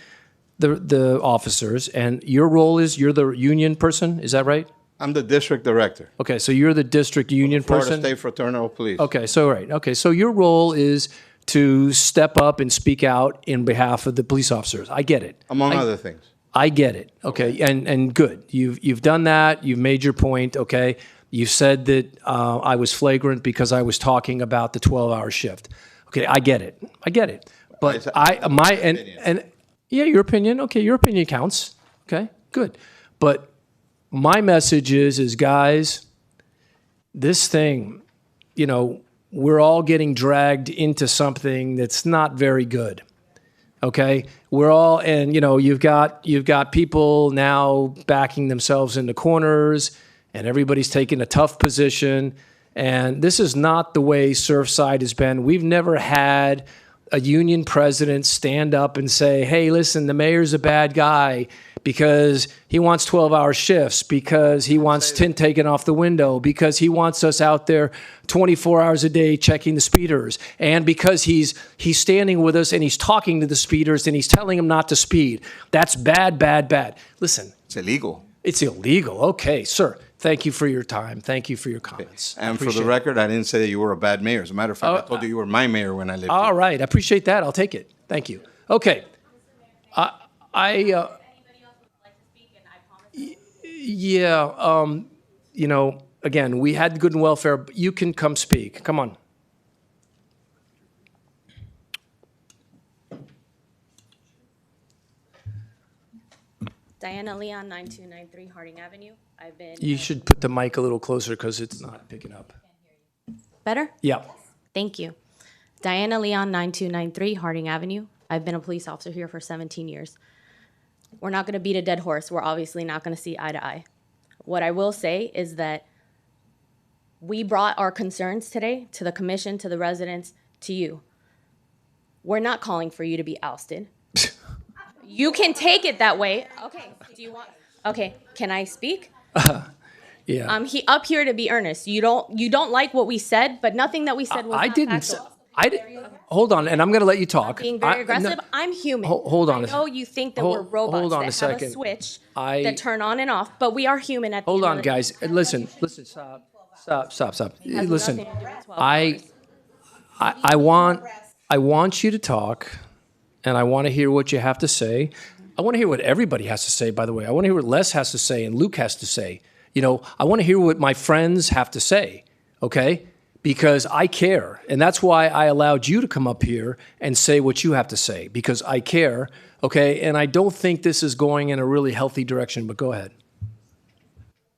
the officers, and your role is you're the union person, is that right? I'm the district director. Okay, so you're the district union Florida person? State Fraternal Police. Okay, so right. Okay, so your role is to step up and speak out in behalf of the police officers. I get it. Among other things. I get it. Okay, and good. You've done that. You've made your point. Okay, you said that I was flagrant because I was talking about the 12-hour shift. Okay, I get it. But yeah, your opinion. Okay, your opinion counts. Okay, good. But my message is guys, this thing, we're all getting dragged into something that's not very good. Okay, we're all, and you've got people now backing themselves into corners, and everybody's taking a tough position. And this is not the way Surfside has been. We've never had a union president stand up and say, hey, listen, the mayor's a bad guy because he wants 12-hour shifts, because he wants tint taken off the window, because he wants us out there 24 hours a day checking the speeders, and because he's standing with us and he's talking to the speeders and he's telling them not to speed. That's bad, bad, bad. Listen. It's illegal. It's illegal. Okay, sir. Thank you for your time. Thank you for your comments. And for the record, I didn't say that you were a bad mayor. As a matter of fact, I told you were my mayor when I lived here. All right. I appreciate that. I'll take it. Thank you. Okay. Again, we had good and welfare. But you can come speak. Come on. Diana Leon, 9293 Harding Avenue. I've been. You should put the mic a little closer because it's not picking up. Better? Yeah. Thank you. Diana Leon, 9293 Harding Avenue. I've been a police officer here for 17 years. We're not going to beat a dead horse. We're obviously not going to see eye to eye. What I will say is that we brought our concerns today to the commission, to the residents, to you. We're not calling for you to be ousted. You can take it that way. Okay. Do you want? Okay. Can I speak? Yeah. He up here to be earnest. You don't like what we said, but nothing that we said was I not didn't. factual. Hold on, and I'm going to let you talk. Being very aggressive. No, I'm human. hold on. I know you think that we're robots hold on that a second. have a switch I- that turn on and off, but we are human at the Hold end on, of the guys. day. Listen. Stop. has Listen. nothing to do with 12 I want you to talk, and I want to hear what you have to say. I want to hear what everybody has to say, by the way. I want to hear what Les has to say and Luke has to say. You know, I want to hear what my friends have to say, okay? Because I care. And that's why I allowed you to come up here and say what you have to say, because I care, okay? And I don't think this is going in a really healthy direction, but go ahead.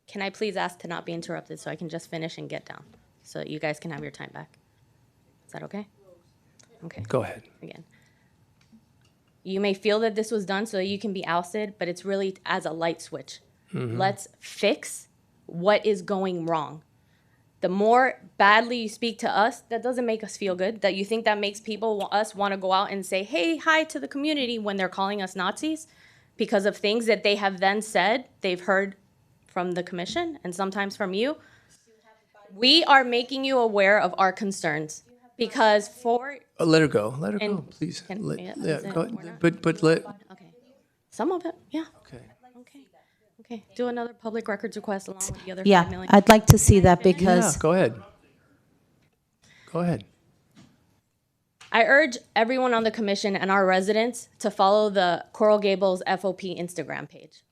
Can I please ask to not be interrupted so I can just finish and get down so that you guys can have your time back? Is that okay? Okay. Go ahead. Again. You may feel that this was done so that you can be ousted, but it's really as a light switch. Mhm. Let's fix what is going wrong. The more badly you speak to us, that doesn't make us feel good. That you think that makes us want to go out and say, hey, hi to the community when they're calling us Nazis because of things that they have then said they've heard from the commission and sometimes from you. We are making you aware of our concerns because Let her go. Let her go, And please. can- Let- yeah, yeah, is it- go- we're not- but let. some of it, yeah. Okay. Okay, do another public records request along with the other 5 Yeah, million. I'd like to see that because. Yeah, go ahead. Go ahead. I urge everyone on the commission and our residents to follow the Coral Gables FOP Instagram page.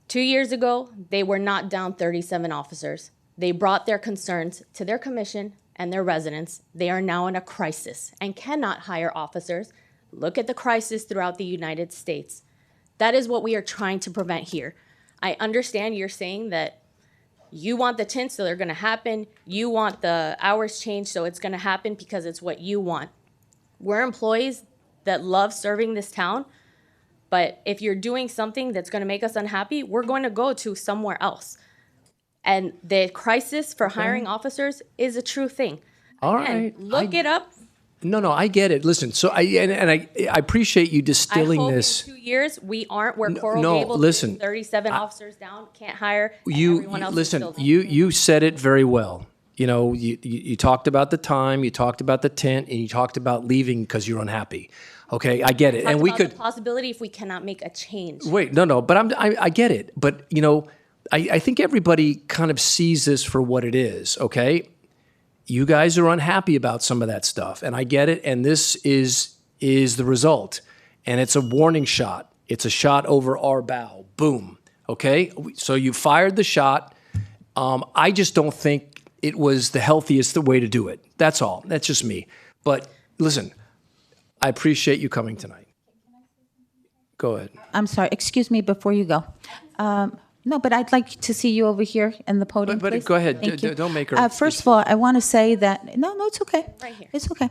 2 years ago, they were not down 37 officers. They brought their concerns to their commission and their residents. They are now in a crisis and cannot hire officers. Look at the crisis throughout the United States. That is what we are trying to prevent here. I understand you're saying that you want the tints, so they're going to happen. You want the hours changed, so it's going to happen because it's what you want. We're employees that love serving this town, but if you're doing something that's going to make us unhappy, we're going to go to somewhere else. And the crisis for hiring officers is a true thing. All Again, right. look it up. No, I get it. Listen, so I appreciate you distilling I hope this. in 2 years we're Coral no, Gables, listen, 37 officers down, can't hire. and You everyone else is listen. still down. You said it very well. You know, you talked about the time, you talked about the tent, and you talked about leaving because you're unhappy. Okay, I get it, Talked and we about could the possibility if we cannot make a change. wait. No, but I get it. But you know, I think everybody kind of sees this for what it is. Okay. You guys are unhappy about some of that stuff, and I get it. And this is the result, and it's a warning shot. It's a shot over our bow. Boom. Okay. So you fired the shot. I just don't think it was the healthiest way to do it. That's all. That's just me. But listen, I appreciate you coming tonight. Go ahead. I'm sorry, excuse me before you go. No, but I'd like to see you over here in the podium, But please. go ahead. Thank you. Don't make her. First of all, I want to say that, no, it's okay. Right here. It's okay.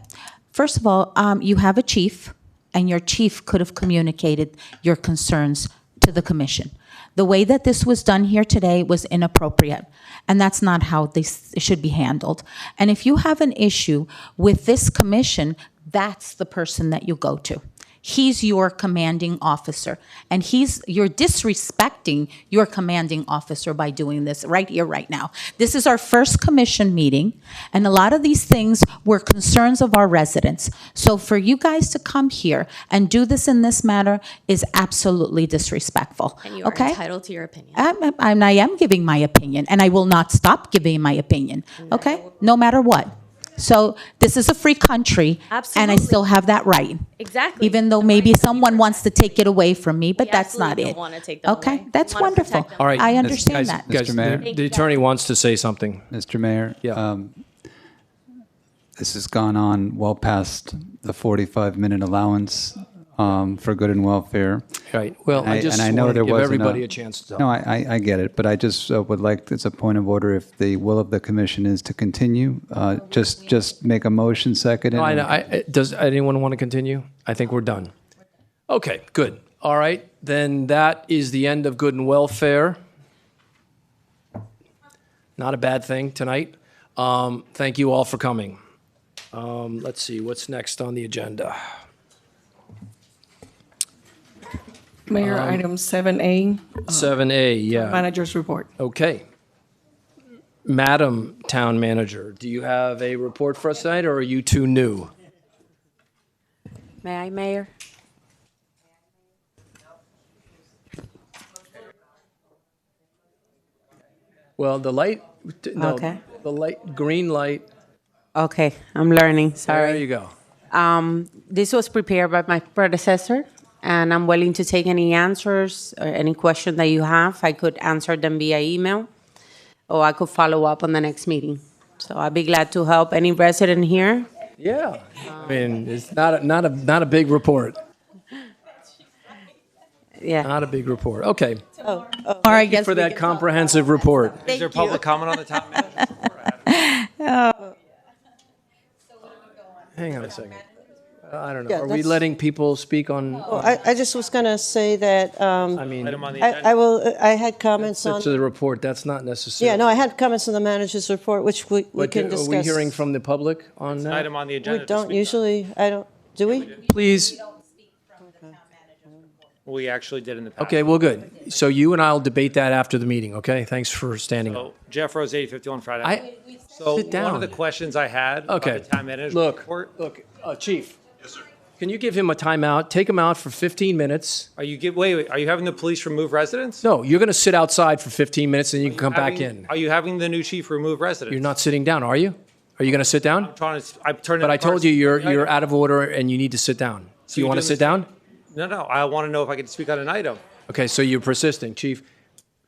First of all, you have a chief, and your chief could have communicated your concerns to the commission. The way that this was done here today was inappropriate, and that's not how this should be handled. And if you have an issue with this commission, that's the person that you go to. He's your commanding officer, and you're disrespecting your commanding officer by doing this right here, right now. This is our first commission meeting, and a lot of these things were concerns of our residents. So for you guys to come here and do this in this matter is absolutely disrespectful. And you are okay? entitled to your opinion. I am giving my opinion, and I will not stop giving my opinion, okay? No matter what. So this is a free country, and I Absolutely. still have that right. Exactly. Even though maybe someone wants to take it away from me, but We that's not absolutely it. don't want to take them Okay, away. that's We want to wonderful. protect them. All right. I understand guys, that. Guys, Mr. Mayor. the attorney wants to say something. Mr. Mayor, Yeah. this has gone on well past the 45-minute allowance. for good and welfare. Right. Well, And I just and I know want to there give wasn't everybody a chance to talk. No, I get it, but I just would like, as a point of order, if the will of the commission is to continue, just make a motion second. No, and- does anyone want to continue? I think we're done. Okay, good. All right, then that is the end of good and welfare. Not a bad thing tonight. Thank you all for coming. Let's see, what's next on the agenda? Mayor, item 7A. 7A, yeah. Manager's report. Okay. Madam Town Manager, do you have a report for us tonight, or are you too new? May I, Mayor? Well, the light, no, Okay. the light, green light. Okay, I'm learning, sorry. There you go. This was prepared by my predecessor, and I'm willing to take any answers or any question that you have. I could answer them via email, or I could follow up on the next meeting. So I'd be glad to help any resident here. Yeah, I mean, it's not a big report. Yeah. Not a big report. Okay. All Thank right, you guess for we that can comprehensive report. Is there public comment on the town manager? Hang on a second. I don't know. Yeah, Are we that's- letting people speak on? Well, I just was going to say that I mean, I had comments on. to the report. That's not necessary. Yeah, no, I had comments on the manager's report, which we But can are discuss. we hearing from the public on that? Item on the agenda. We don't usually, I don't, do we? Please. We actually did in the past. Okay, well, good. So you and I will debate that after the meeting, okay? Thanks for standing up. So Jeff Rose, 8051 Friday. So Sit down. one of the questions I had Okay. about the town manager's Look, report. Chief. Yes, sir. Can you give him a timeout? Take him out for 15 minutes. Are you wait, are you having the police remove residents? No, you're going to sit outside for 15 minutes and you can come back Having- in. Are you having the new chief remove residents? You're not sitting down, are you? Are you going to sit down? I've turned But in I the told cards. you you're out of order and you need to sit down. So Do you you're want to doing sit this- down? No, I want to know if I can speak on an item. Okay, so you're persisting, Chief.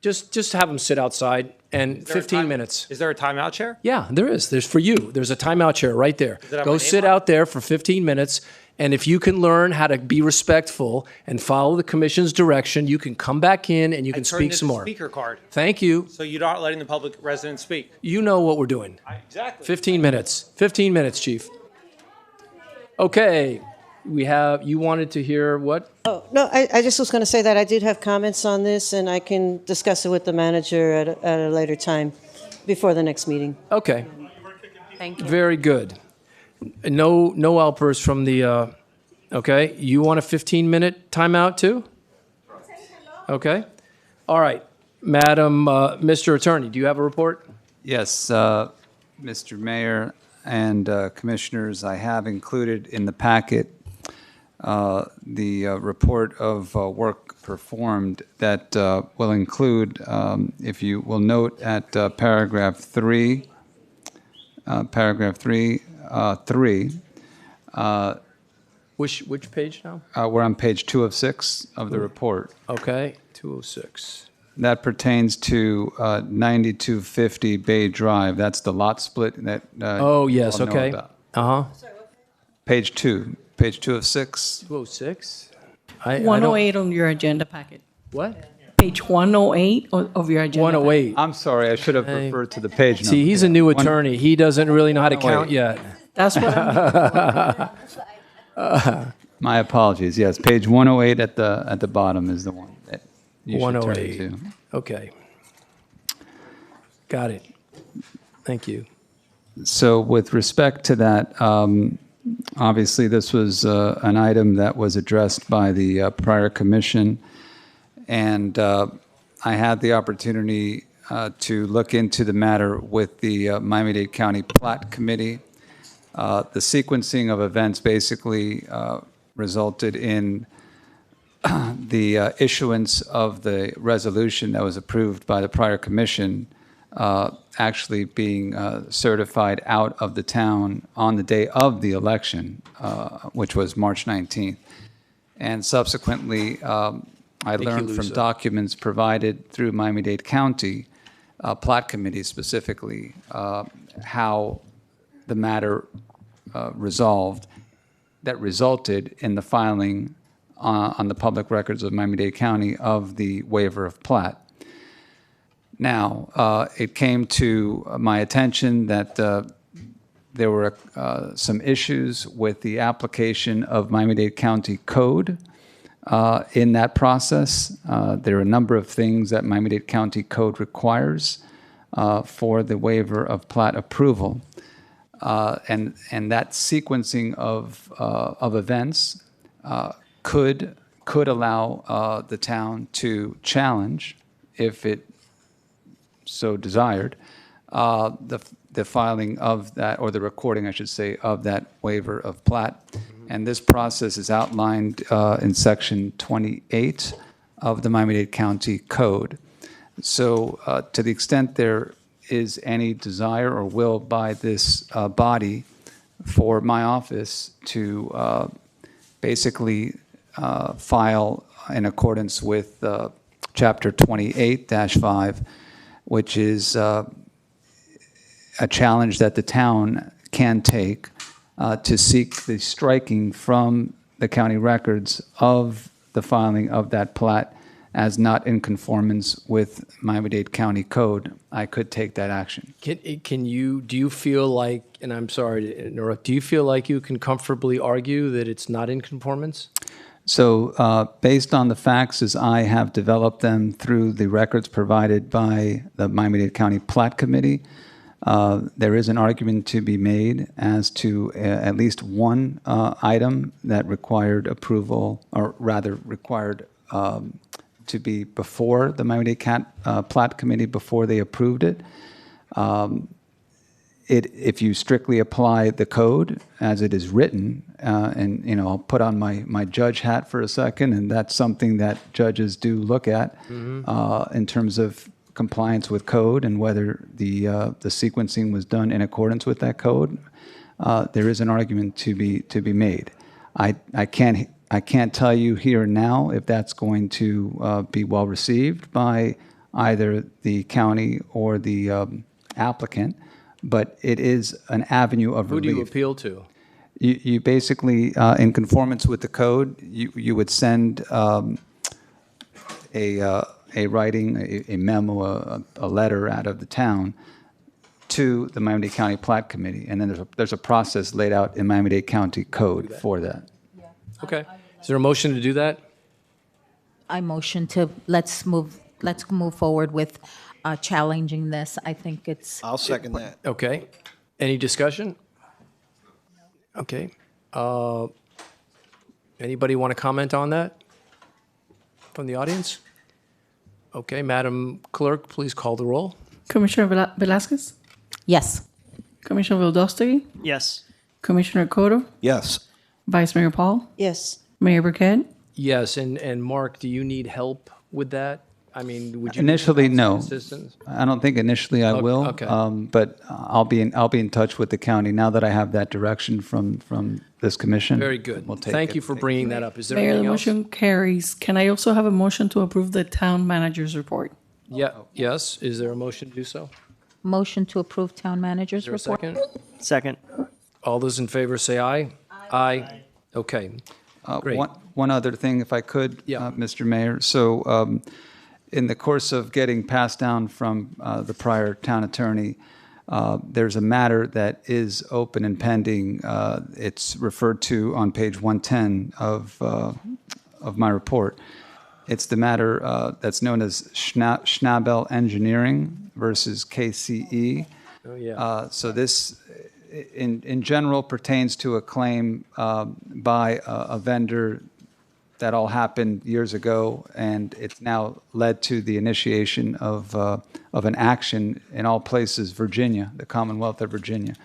Just have him sit outside and there a 15 time- minutes. Is there a timeout chair? Yeah, there is. There's for you. There's a timeout chair right there. Does it have my Go name sit on it? out there for 15 minutes, and if you can learn how to be respectful and follow the commission's direction, you can come back in and you can I turned speak in some the more. speaker card. Thank you. So you're not letting the public residents speak. You know what we're doing. Exactly. 15 minutes. 15 minutes, Chief. Okay, you wanted to hear what? Oh, no, I just was going to say that I did have comments on this, and I can discuss it with the manager at a later time, before the next meeting. Okay. Thank you. Very good. No outbursts from the, okay. You want a 15-minute timeout too? Okay. All right. Madam, Mr. Attorney, do you have a report? Yes, Mr. Mayor and Commissioners, I have included in the packet the report of work performed that will include, if you will note at paragraph 3, Which page now? we're on page 2 of 6 of the report. Okay, 206. That pertains to 9250 Bay Drive. That's the lot split that Oh, you yes, all know okay. about. Uh-huh. Page 2 of 6. 206? 108 on your agenda packet. What? Page 108 of your agenda. 108. I'm sorry, I should have referred to the page number. See, he's a new attorney. He doesn't really know how to count yet. That's what I'm My apologies. Yes, page 108 at the bottom is the one that you should turn 108. to. Okay. Got it. Thank you. So with respect to that, obviously this was an item that was addressed by the prior commission, and I had the opportunity to look into the matter with the Miami-Dade County Plat Committee. The sequencing of events basically resulted in the issuance of the resolution that was approved by the prior commission actually being certified out of the town on the day of the election, which was March 19th. And subsequently, I learned from documents provided through Miami-Dade County Plat Committee specifically how the matter resolved that resulted in the filing on the public records of Miami-Dade County of the waiver of plat. Now, it came to my attention that there were some issues with the application of Miami-Dade County Code in that process. There are a number of things that Miami-Dade County Code requires for the waiver of plat approval. And that sequencing of events could allow the town to challenge, if it so desired, the filing of that, or the recording, I should say, of that waiver of plat. And this process is outlined in Section 28 of the Miami-Dade County Code. So to the extent there is any desire or will by this body for my office to basically file in accordance with Chapter 28-5, which is a challenge that the town can take to seek the striking from the county records of the filing of that plat as not in conformance with Miami-Dade County Code, I could take that action. Do you feel like, and I'm sorry to interrupt, do you feel like you can comfortably argue that it's not in conformance? So based on the facts as I have developed them through the records provided by the Miami-Dade County Plat Committee, there is an argument to be made as to at least one item that required approval, or rather required to be before the Miami-Dade Plat Committee before they approved it. If you strictly apply the code as it is written, and I'll put on my judge hat for a second, and that's something that judges do look at in terms of compliance with code and whether the sequencing was done in accordance with that code. There is an argument to be made. I can't tell you here and now if that's going to be well received by either the county or the applicant, but it is an avenue of relief. Who do you appeal to? You basically, in conformance with the code, you would send a writing, a memo, a letter out of the town to the Miami-Dade County Plat Committee, and then there's a process laid out in Miami-Dade County Code for that. Okay. Is there a motion to do that? I motion to, let's move forward with challenging this. I think it's. I'll second that. Okay. Any discussion? Okay. Anybody want to comment on that from the audience? Okay, Madam Clerk, please call the roll. Commissioner Velazquez? Yes. Commissioner Vildostigi? Yes. Commissioner Cotto? Yes. Vice Mayor Paul? Yes. Mayor Burkett? Yes, and Mark, do you need help with that? I mean, would you Initially, need no. assistance? I don't think initially I will. Okay. But I'll be in touch with the county now that I have that direction from this commission. Very good. We'll take Thank it. you for bringing that up. Is there Mayor, the anything else? motion carries. Can I also have a motion to approve the town manager's report? Yeah. Yes. Is there a motion to do so? Motion to approve town manager's Is there a report. second? Second. All those in favor say aye. Aye. Okay. Great. One other thing, if I could, Mr. Mayor. So in the course of getting passed down from the prior town attorney, there's a matter that is open and pending. It's referred to on page 110 of my report. It's the matter that's known as Schnabel Engineering versus KCE. Oh, yeah. So this, in general, pertains to a claim by a vendor that all happened years ago, and it's now led to the initiation of an action in all places, Virginia, the Commonwealth of Virginia.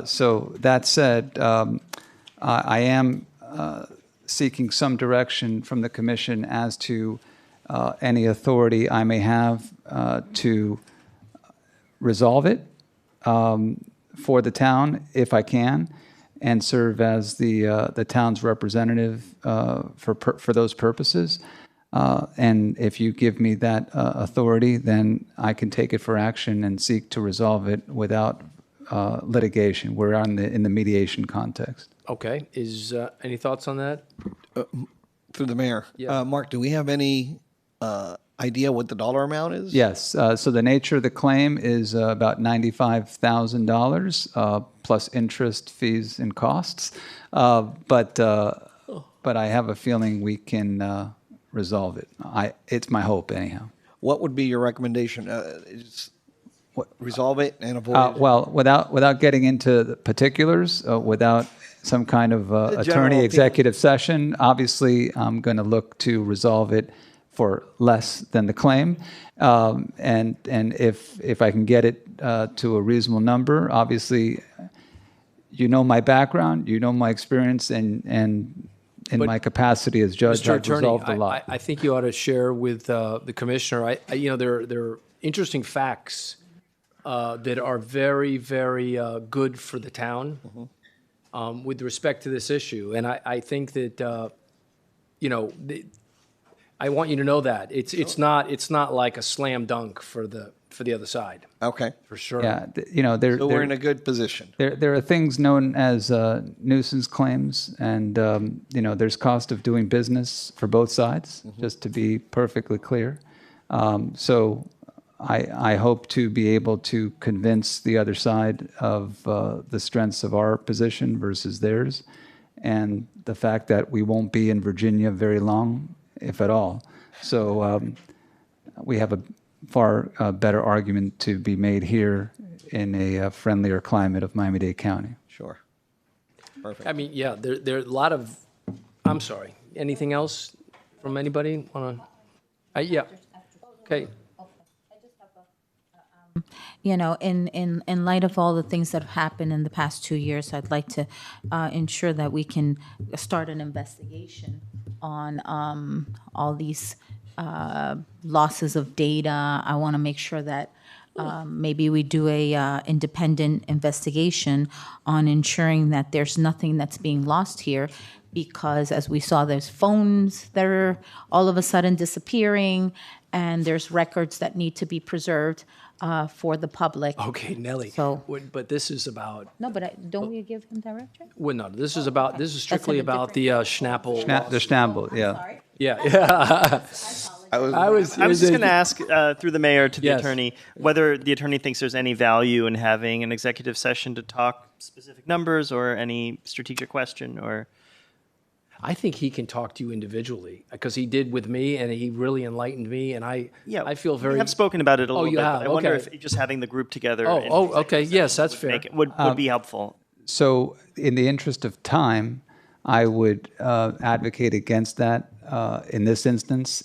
So that said, I am seeking some direction from the commission as to any authority I may have to resolve it for the town, if I can, and serve as the town's representative for those purposes. And if you give me that authority, then I can take it for action and seek to resolve it without litigation. We're in the mediation context. Okay. Is any thoughts on that? Through the mayor. Yeah. Mark, do we have any idea what the dollar amount is? Yes. So the nature of the claim is about $95,000 plus interest, fees, and costs. But I have a feeling we can resolve it. It's my hope, anyhow. What would be your recommendation? Resolve it and avoid. Well, without getting into the particulars, without some kind of attorney executive session, obviously I'm going to look to resolve it for less than the claim, and if I can get it to a reasonable number, obviously, you know my background, you know my experience, and in my capacity as judge, Mr. I've Attorney, resolved a lot. I think you ought to share with the commissioner. There are interesting facts that are very, very good for the town with respect to this issue, and I think that I want you to know that it's not like a slam dunk for the other side. Okay, for sure. Yeah, so we're in a good position. There are things known as nuisance claims, and there's cost of doing business for both sides. Just to be perfectly clear, so I hope to be able to convince the other side of the strengths of our position versus theirs, and the fact that we won't be in Virginia very long, if at all. So we have a far better argument to be made here in a friendlier climate of Miami-Dade County. Sure. Perfect. I mean, yeah, there are a lot of. I'm sorry. Anything else from anybody? Yeah. Okay. In light of all the things that have happened in the past 2 years, I'd like to ensure that we can start an investigation on all these losses of data. I want to make sure that maybe we do a independent investigation on ensuring that there's nothing that's being lost here, because as we saw, there's phones that are all of a sudden disappearing, and there's records that need to be preserved for the public. Okay, Nelly. So, but this is about. no, but don't we give him direction? Well, no, this is about. This is strictly about the Schnapple. The Schnapple, yeah. Yeah. I was just going to ask through the mayor to the Yes. attorney whether the attorney thinks there's any value in having an executive session to talk specific numbers or any strategic question or. I think he can talk to you individually because he did with me, and he really enlightened me, and I feel very. We have spoken about it a little you bit. have? But I wonder Okay. if just having the group together. Okay. Yes, that's fair. Would be helpful. So in the interest of time, I would advocate against that in this instance.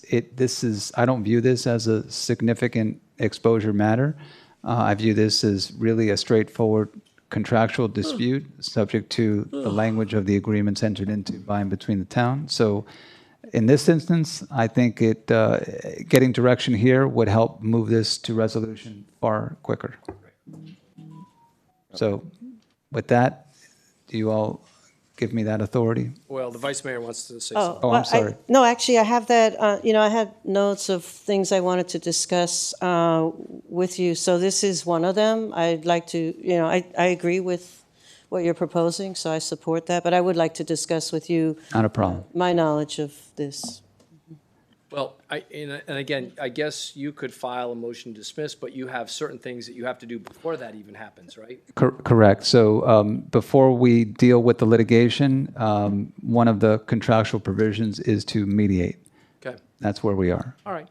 I don't view this as a significant exposure matter. I view this as really a straightforward contractual dispute subject to the language of the agreements entered into by and between the town. So in this instance, I think getting direction here would help move this to resolution far quicker. So with that, do you all give me that authority? Well, the vice mayor wants to say something. Oh, I'm sorry. No, actually, I have that, I had notes of things I wanted to discuss with you. So this is one of them. I'd like to, I agree with what you're proposing, so I support that. But I would like to discuss with you. Not a problem. My knowledge of this. Well, and again, I guess you could file a motion to dismiss, but you have certain things that you have to do before that even happens, right? Correct. So before we deal with the litigation, one of the contractual provisions is to mediate. Okay. That's where we are. All right.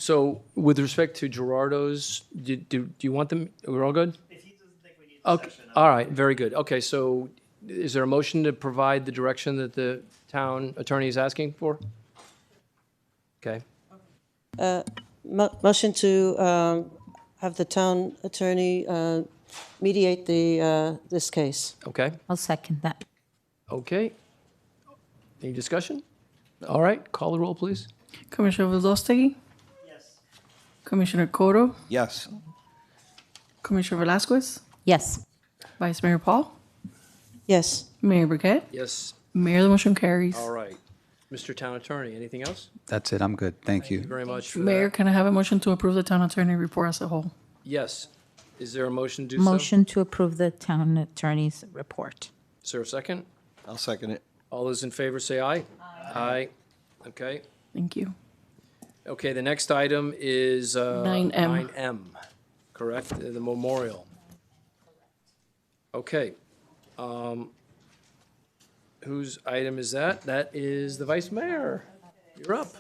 So with respect to Gerardo's, do you want them? We're all good? If he doesn't think we need a Okay. All right. Very good. Okay. So is there a motion to provide the direction that the town attorney is asking for? Okay. Motion to have the town attorney mediate this case. Okay. I'll second that. Okay. Any discussion? All right. Call the roll, please. Commissioner Velazquez? Yes. Commissioner Coro? Yes. Commissioner Velazquez? Yes. Vice Mayor Paul? Yes. Mayor Burkett? Yes. Mayor, the motion carries. All right. Mr. Town Attorney, anything else? That's it. I'm good. Thank you. Thank you very much for Mayor, that. can I have a motion to approve the town attorney report as a whole? Yes. Is there a motion to do Motion to approve the town attorney's report. so? Is there a second? I'll second it. All those in favor say aye. Aye. Okay. Thank you. Okay, the next item is 9M. 9M, correct? The memorial. Okay. Whose item is that? That is the Vice Mayor. You're up.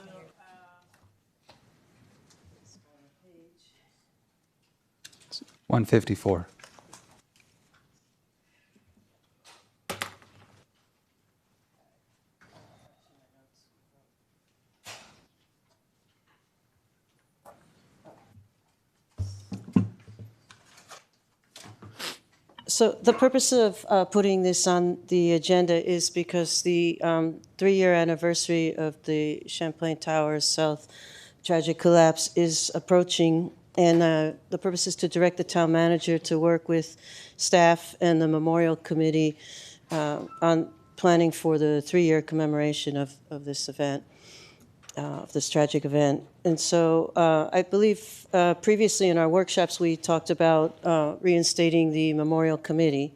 It's 154. So the purpose of putting this on the agenda is because the 3-year anniversary of the Champlain Towers South tragic collapse is approaching, and the purpose is to direct the town manager to work with staff and the memorial committee on planning for the 3-year commemoration of this event, of this tragic event. And so I believe previously in our workshops we talked about reinstating the memorial committee.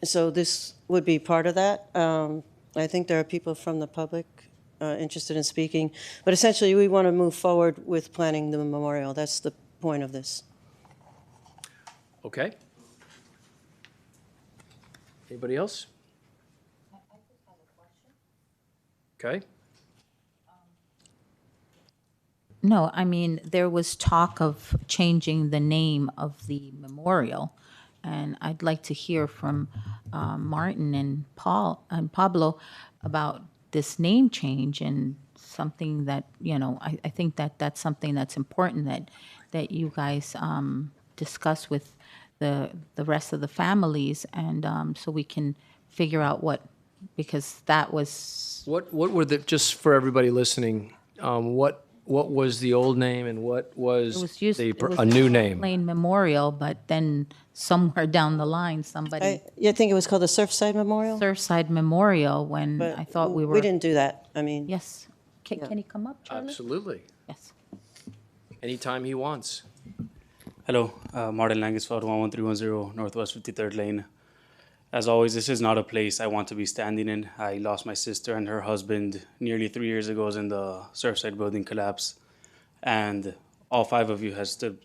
So this would be part of that. I think there are people from the public interested in speaking, but essentially we want to move forward with planning the memorial. That's the point of this. Okay. Anybody else? Okay. No, I mean, there was talk of changing the name of the memorial, and I'd like to hear from Martin and Paul and Pablo about this name change and something that, you know, I think that that's something that's important that you guys discuss with the rest of the families, and so we can figure out what, because that was... What were the, just for everybody listening, what was the old name and what was, a new name? Plain Memorial, but then somewhere down the line, somebody... I think it was called the Surfside Memorial? Surfside Memorial, when But I thought we were... We didn't do that. I mean... Yes. Can he come up, Charlie? Absolutely. Yes. Anytime he wants. Hello, Martin Langesfeld, 11310 Northwest 53rd Lane. As always, this is not a place I want to be standing in. I lost my sister and her husband nearly 3 years ago in the Surfside building collapse. And all 5 of you have stood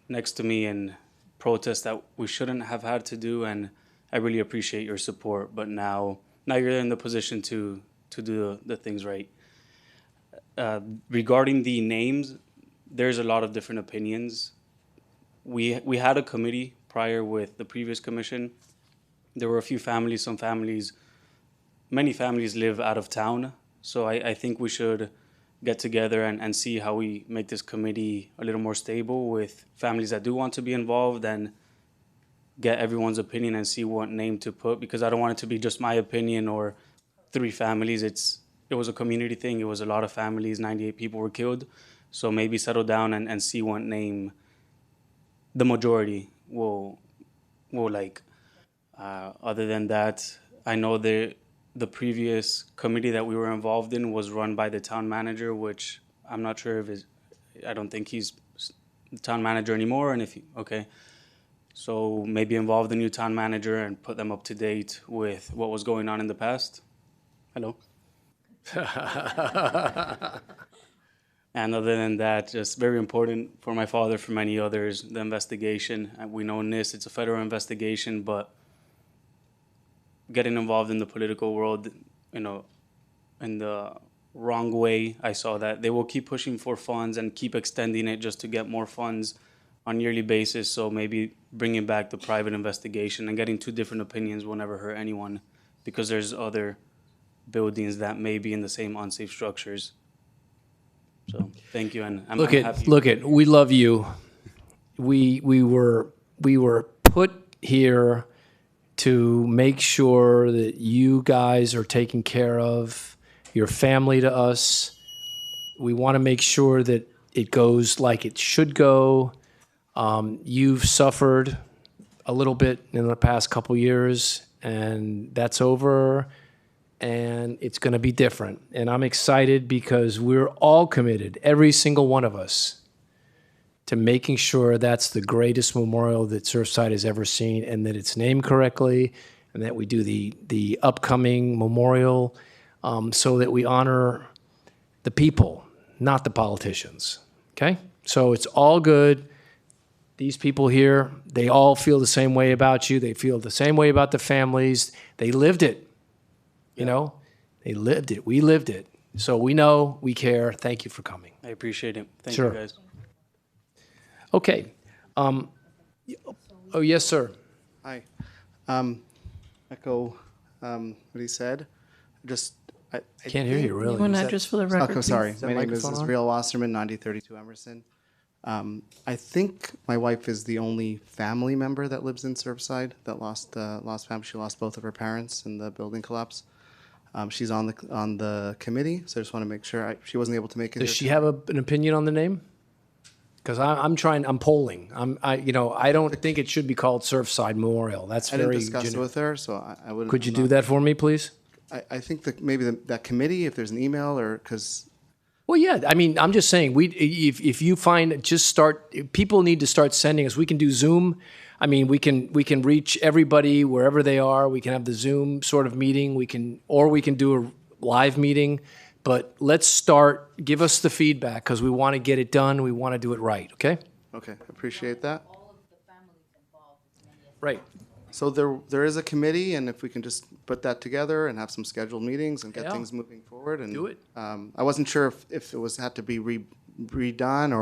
next to me in protests that we shouldn't have had to do, and I really appreciate your support. But now you're in the position to do the things right. Regarding the names, there's a lot of different opinions. We had a committee prior with the previous commission. There were a few families, many families live out of town. So I think we should get together and see how we make this committee a little more stable with families that do want to be involved, and get everyone's opinion and see what name to put, because I don't want it to be just my opinion or 3 families. It was a community thing. It was a lot of families. 98 people were killed. So maybe settle down and see what name the majority will like. Other than that, I know the previous committee that we were involved in was run by the town manager, which I'm not sure if I don't think he's the town manager anymore. And so maybe involve the new town manager and put them up to date with what was going on in the past. Hello. And other than that, just very important for my father, for many others, the investigation. We know NIST, it's a federal investigation, but getting involved in the political world, in the wrong way, I saw that they will keep pushing for funds and keep extending it just to get more funds on a yearly basis. So maybe bringing back the private investigation and getting 2 different opinions will never hurt anyone, because there's other buildings that may be in the same unsafe structures. So thank you, and I'm happy. Look at, we love you. We were put here to make sure that you guys are taken care of, your family to us. We want to make sure that it goes like it should go. You've suffered a little bit in the past couple years, and that's over, and it's going to be different. And I'm excited because we're all committed, every single one of us, to making sure that's the greatest memorial that Surfside has ever seen, and that it's named correctly, and that we do the upcoming memorial so that we honor the people, not the politicians, okay? So it's all good. These people here, they all feel the same way about you. They feel the same way about the families. They lived it, you know? They lived it. We lived it. So we know, we care. Thank you for coming. I appreciate it. Thank Sure. you, guys. Okay. Oh, yes, sir. Hi. Echo what he said. I Can't hear you, really. Name and address for the record, Okay, sorry. please. Is that My name is microphone on? Israel Wasserman, 9032 Emerson. I think my wife is the only family member that lives in Surfside that lost family. She lost both of her parents in the building collapse. She's on the committee, so I just want to make sure she wasn't able to make it. Does here she have an opinion on the name? Because I'm polling. I don't think it should be called Surfside Memorial. That's I very didn't discuss it generic. with her, so I would. Could you do that for me, please? I think that maybe that committee, if there's an email or because. Well, yeah. I mean, I'm just saying, if you find, just start. People need to start sending us. We can do Zoom. I mean, we can reach everybody wherever they are. We can have the Zoom sort of meeting. We can do a live meeting. But let's start. Give us the feedback because we want to get it done. We want to do it right. Okay. Okay, appreciate that. Right. So there is a committee, and if we can just put that together and have some scheduled meetings and get Yeah. things moving forward. And Do it. I wasn't sure if it had to be redone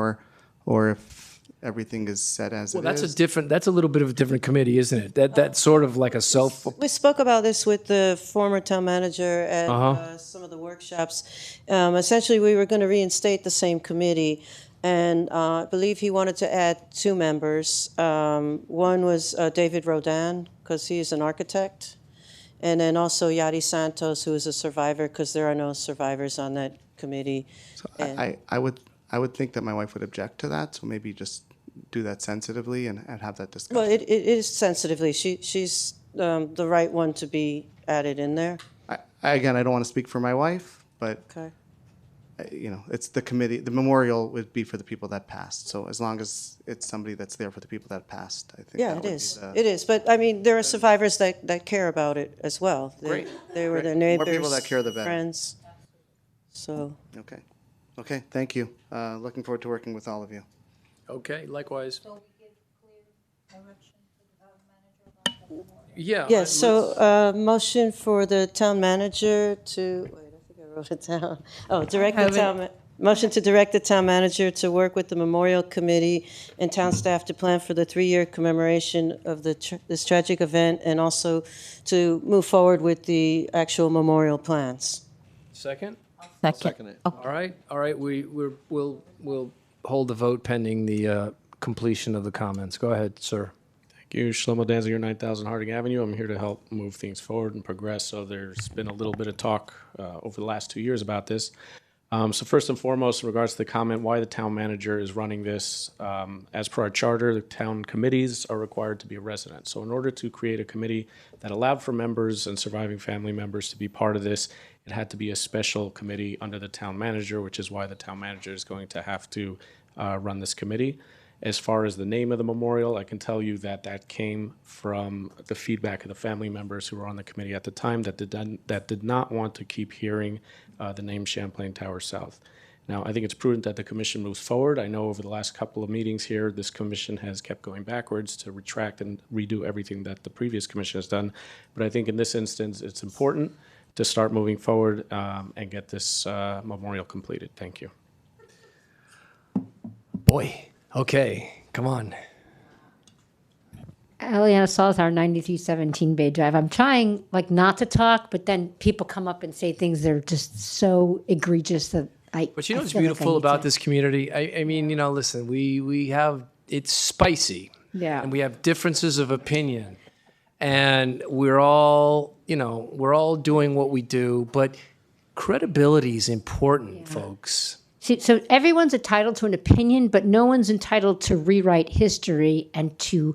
or if everything is set as Well, it is. that's a little bit of a different committee, isn't it? That's sort of like a self. We spoke about this with the former town manager at some of the workshops. Essentially, we were going to reinstate the same committee, and I believe he wanted to add 2 members. One was David Rodan, because he's an architect, and then also Yadi Santos, who is a survivor, because there are no survivors on that committee. So I would think that my wife would object to that, so maybe just do that sensitively and have that discussion. Well, it is sensitively. She's the right one to be added in there. Again, I don't want to speak for my wife, but Okay. It's the committee. The memorial would be for the people that passed. So as long as it's somebody that's there for the people that passed, I think. Yeah, that it would is. be It is. But I mean, there are survivors that care about it as well. Great. They were Great. their The more neighbors, people that care, the better. friends. So. Okay. Thank you. Looking forward to working with all of you. Okay. Likewise. Yeah. Yes, so motion for the town manager to, wait, I think I wrote it down. Oh, motion to direct the town manager to work with the Memorial Committee and town staff to plan for the 3-year commemoration of this tragic event, and also to move forward with the actual memorial plans. Second? Second it. All right. We'll hold the vote pending the completion of the comments. Go ahead, sir. Thank you. Shlomo Danziger, 9000 Harding Avenue. I'm here to help move things forward and progress. So there's been a little bit of talk over the last 2 years about this. So first and foremost, in regards to the comment, why the town manager is running this, as per our charter, the town committees are required to be a resident. So in order to create a committee that allowed for members and surviving family members to be part of this, it had to be a special committee under the town manager, which is why the town manager is going to have to run this committee. As far as the name of the memorial, I can tell you that came from the feedback of the family members who were on the committee at the time that did not want to keep hearing the name Champlain Tower South. Now, I think it's prudent that the commission moves forward. I know over the last couple of meetings here, this commission has kept going backwards to retract and redo everything that the previous commission has done. But I think in this instance, it's important to start moving forward and get this memorial completed. Thank you. Boy. Okay, come on. Eliana Salazar, 9317 Bay Drive. I'm trying not to talk, but then people come up and say things that are just so egregious that But you know what's beautiful about this community? I mean, listen, we have, it's spicy. Yeah. And we have differences of opinion. And we're all doing what we do, but credibility is important, folks. See, so everyone's entitled to an opinion, but no one's entitled to rewrite history and to,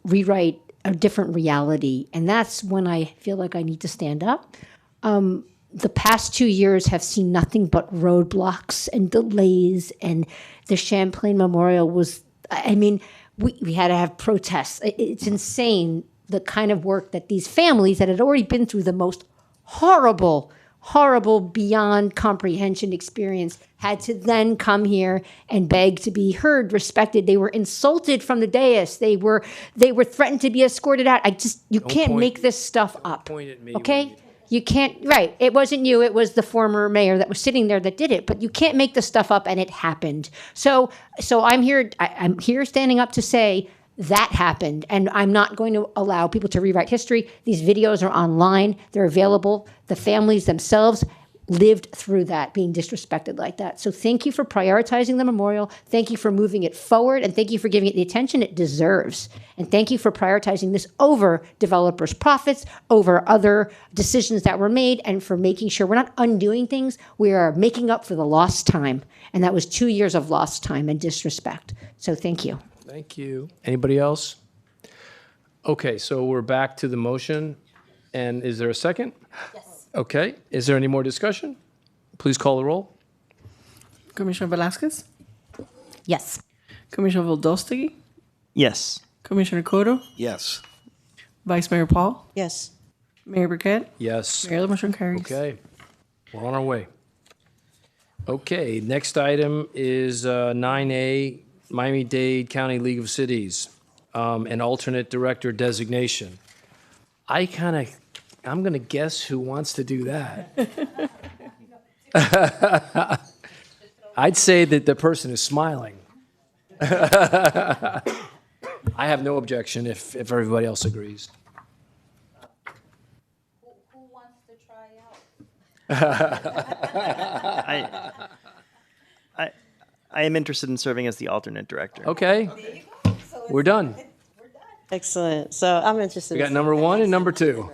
rewrite a different reality. And that's when I feel like I need to stand up. The past 2 years have seen nothing but roadblocks and delays. And the Champlain Memorial was, we had to have protests. It's insane the kind of work that these families that had already been through the most horrible horrible, beyond comprehension experience had to then come here and beg to be heard, respected. They were insulted from the dais. They were threatened to be escorted out. You can't make this stuff up. Point at me. Okay? You can't, right. It wasn't you. It was the former mayor that was sitting there that did it. But you can't make this stuff up, and it happened. So I'm here standing up to say that happened, and I'm not going to allow people to rewrite history. These videos are online. They're available. The families themselves lived through that, being disrespected like that. So thank you for prioritizing the memorial. Thank you for moving it forward, and thank you for giving it the attention it deserves. And thank you for prioritizing this over developers' profits, over other decisions that were made, and for making sure we're not undoing things. We are making up for the lost time. And that was 2 years of lost time and disrespect. So thank you. Thank you. Anybody else? Okay, so we're back to the motion. And is there a second? Yes. Okay. Is there any more discussion? Please call the roll. Commissioner Velazquez? Yes. Commissioner Voldostegui? Yes. Commissioner Cotto? Yes. Vice Mayor Paul? Yes. Mayor Burkett? Yes. Mayor, the motion carries. Okay. We're on our way. Okay, next item is 9A, Miami-Dade County League of Cities, an alternate director designation. I'm going to guess who wants to do that. I'd say that the person is smiling. I have no objection if everybody else agrees. Who wants to try out? I am interested in serving as the alternate director. Okay. We're done. Excellent. So I'm interested. We got number 1 and number 2.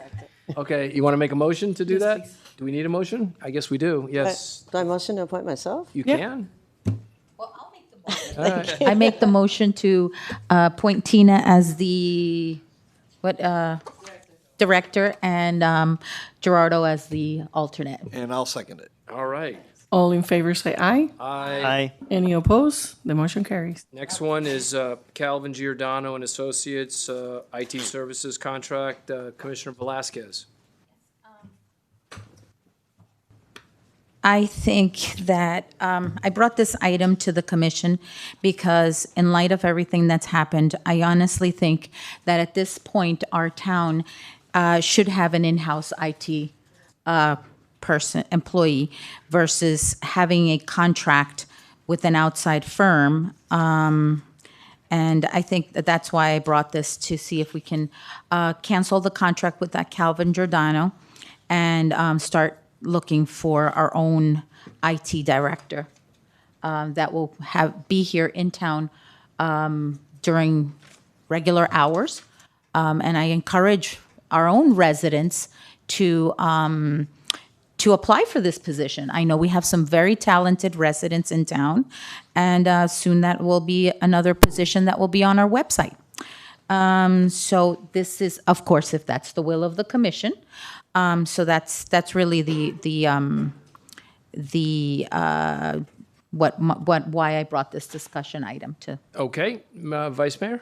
Okay, you want to make a motion to do that? Do we need a motion? I guess we do, yes. Do I motion to appoint myself? You can. Well, I'll make the motion. All right. I make the motion to appoint Tina as the director and Gerardo as the alternate. And I'll second it. All right. All in favor say aye. Aye. Any opposed? The motion carries. Next one is Calvin Giordano and Associates, IT Services Contract, Commissioner Velazquez. I think that I brought this item to the commission because in light of everything that's happened, I honestly think that at this point, our town should have an in-house IT employee versus having a contract with an outside firm. And I think that's why I brought this to see if we can cancel the contract with that Calvin Giordano and start looking for our own IT director that will be here in town during regular hours. And I encourage our own residents to apply for this position. I know we have some very talented residents in town, and soon that will be another position that will be on our website. So this is, of course, if that's the will of the commission. So that's really why I brought this discussion item to. Okay, Vice Mayor?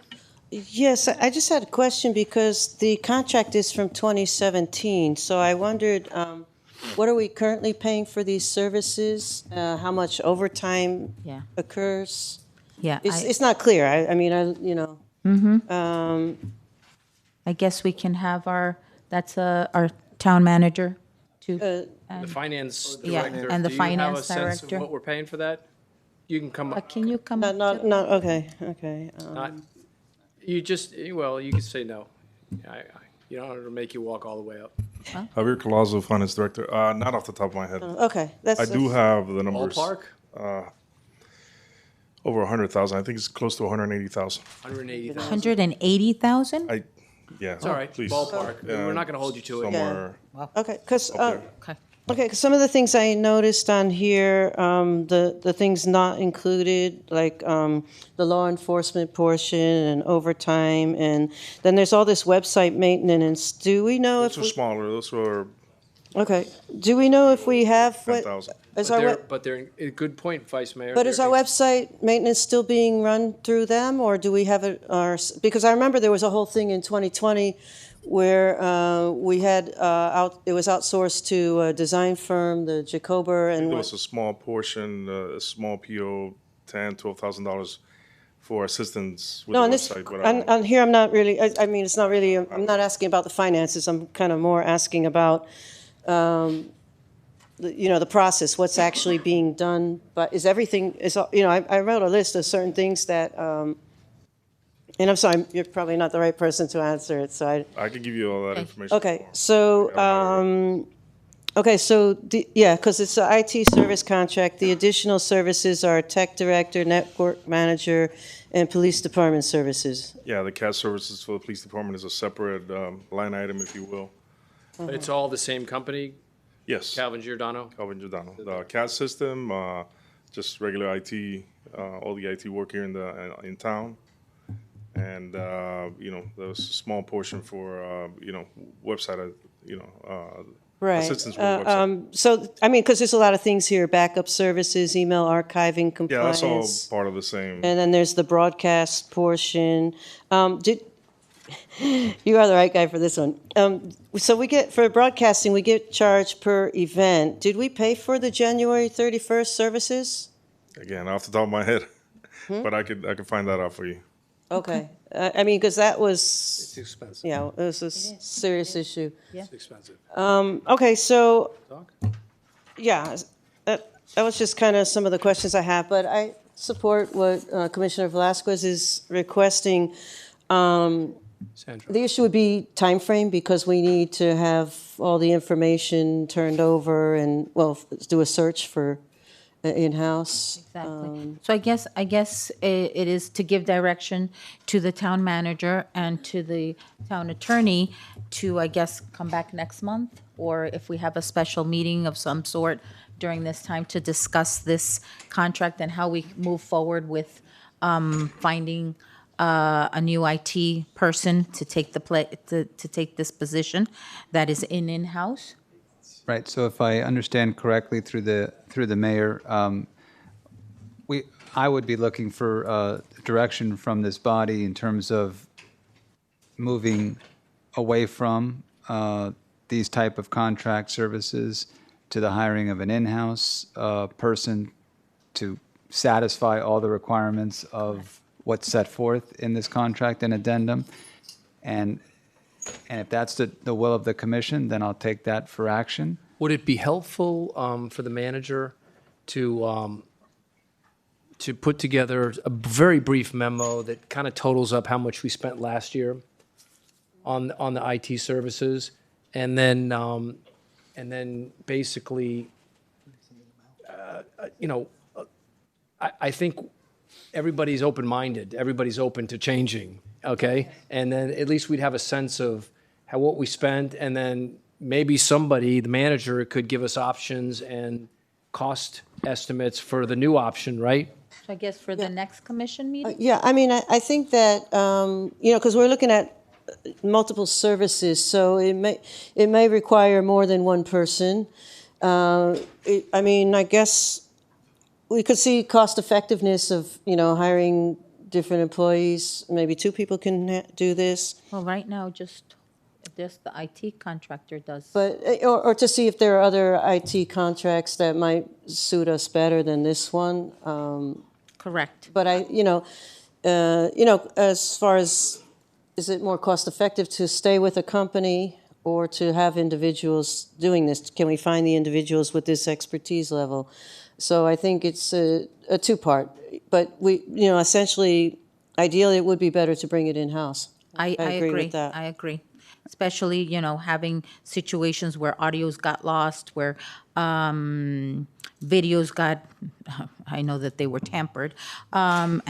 Yes, I just had a question because the contract is from 2017. So I wondered, what are we currently paying for these services? How much overtime occurs? Yeah, it's not clear. I mean, I guess we can have our town manager to. The finance Yeah, director. and the Do finance you have a sense director. of what we're paying for that? You can come up. Can you come up? Not okay. You can say no. You don't have to make you walk all the way up. Javier Colazo, finance director. Not off the top of my head. Okay, I do have the numbers. Ballpark? Over 100,000. I think it's close to 180,000. 180,000. 180,000? Yeah. It's all right. Please. Ballpark. We're not going to hold you to it. Somewhere. Okay, because Okay. some of the things I noticed on here, the things not included, like the law enforcement portion and overtime, and then there's all this website maintenance. Do we know Those are smaller. Those are Okay. Do we know if we have what 10,000. is our But they're a good point, Vice Mayor. but is our website maintenance still being run through them, or do we have it? Because I remember there was a whole thing in 2020 where we had it was outsourced to a design firm, the Jacober, I think and there was a small portion, a small PO, $10,000, $12,000 for assistance with no, the on this, website. But I don't- on here, I'm not really, I mean, it's not really, I'm not asking about the finances, I'm kind of more asking about, the process, what's actually being done, but is everything, I wrote a list of certain things that, and I'm sorry, you're probably not the right person to answer it, so I can give you all that information. Okay, so, because it's an IT service contract, the additional services are tech director, network manager, and police department services. Yeah, the CAD services for the police department is a separate line item, if you will. But it's all the same company? Yes. Calvin Giordano? Calvin Giordano. The CAD system, just regular IT, all the IT work here in town. And, there's a small portion for, website, Right. assistance with the website. So, I mean, because there's a lot of things here, backup services, email archiving, Yeah, compliance. that's all part of the same. And then there's the broadcast portion. You are the right guy for this one. So for broadcasting, we get charged per event. Did we pay for the January 31st services? Again, off the top of my head, but I could find that out for you. Okay. I mean, because that was. It's expensive. Yeah, it was a serious issue. It's expensive. Okay, so, yeah, that was just kind of some of the questions I have, but I support what Commissioner Velazquez is requesting. The issue would be time frame because we need to have all the information turned over and, do a search for in-house. Exactly. So I guess it is to give direction to the town manager and to the town attorney to, I guess, come back next month, or if we have a special meeting of some sort during this time to discuss this contract and how we move forward with finding a new IT person to take to take this position that is in-house. Right, so if I understand correctly through the mayor, I would be looking for direction from this body in terms of moving away from these type of contract services to the hiring of an in-house person to satisfy all the requirements of what's set forth in this contract and addendum. And if that's the will of the commission, then I'll take that for action. Would it be helpful for the manager to put together a very brief memo that kind of totals up how much we spent last year on the IT services, and then basically, I think everybody's open-minded, everybody's open to changing, okay? And then at least we'd have a sense of what we spent, and then maybe somebody, the manager, could give us options and cost estimates for the new option, right? So I guess for the next commission meeting? Yeah, I mean, I think that, because we're looking at multiple services, so it may require more than one person. I guess we could see cost effectiveness of, hiring different employees. Maybe two people can do this. Well, right now, just the IT contractor does. But, or to see if there are other IT contracts that might suit us better than this one. Correct. But as far as, is it more cost effective to stay with a company or to have individuals doing this? Can we find the individuals with this expertise level? So I think it's a two-part, but essentially, ideally, it would be better to bring it in-house. I agree with that. I agree. Especially, having situations where audios got lost, where videos got, I know that they were tampered, and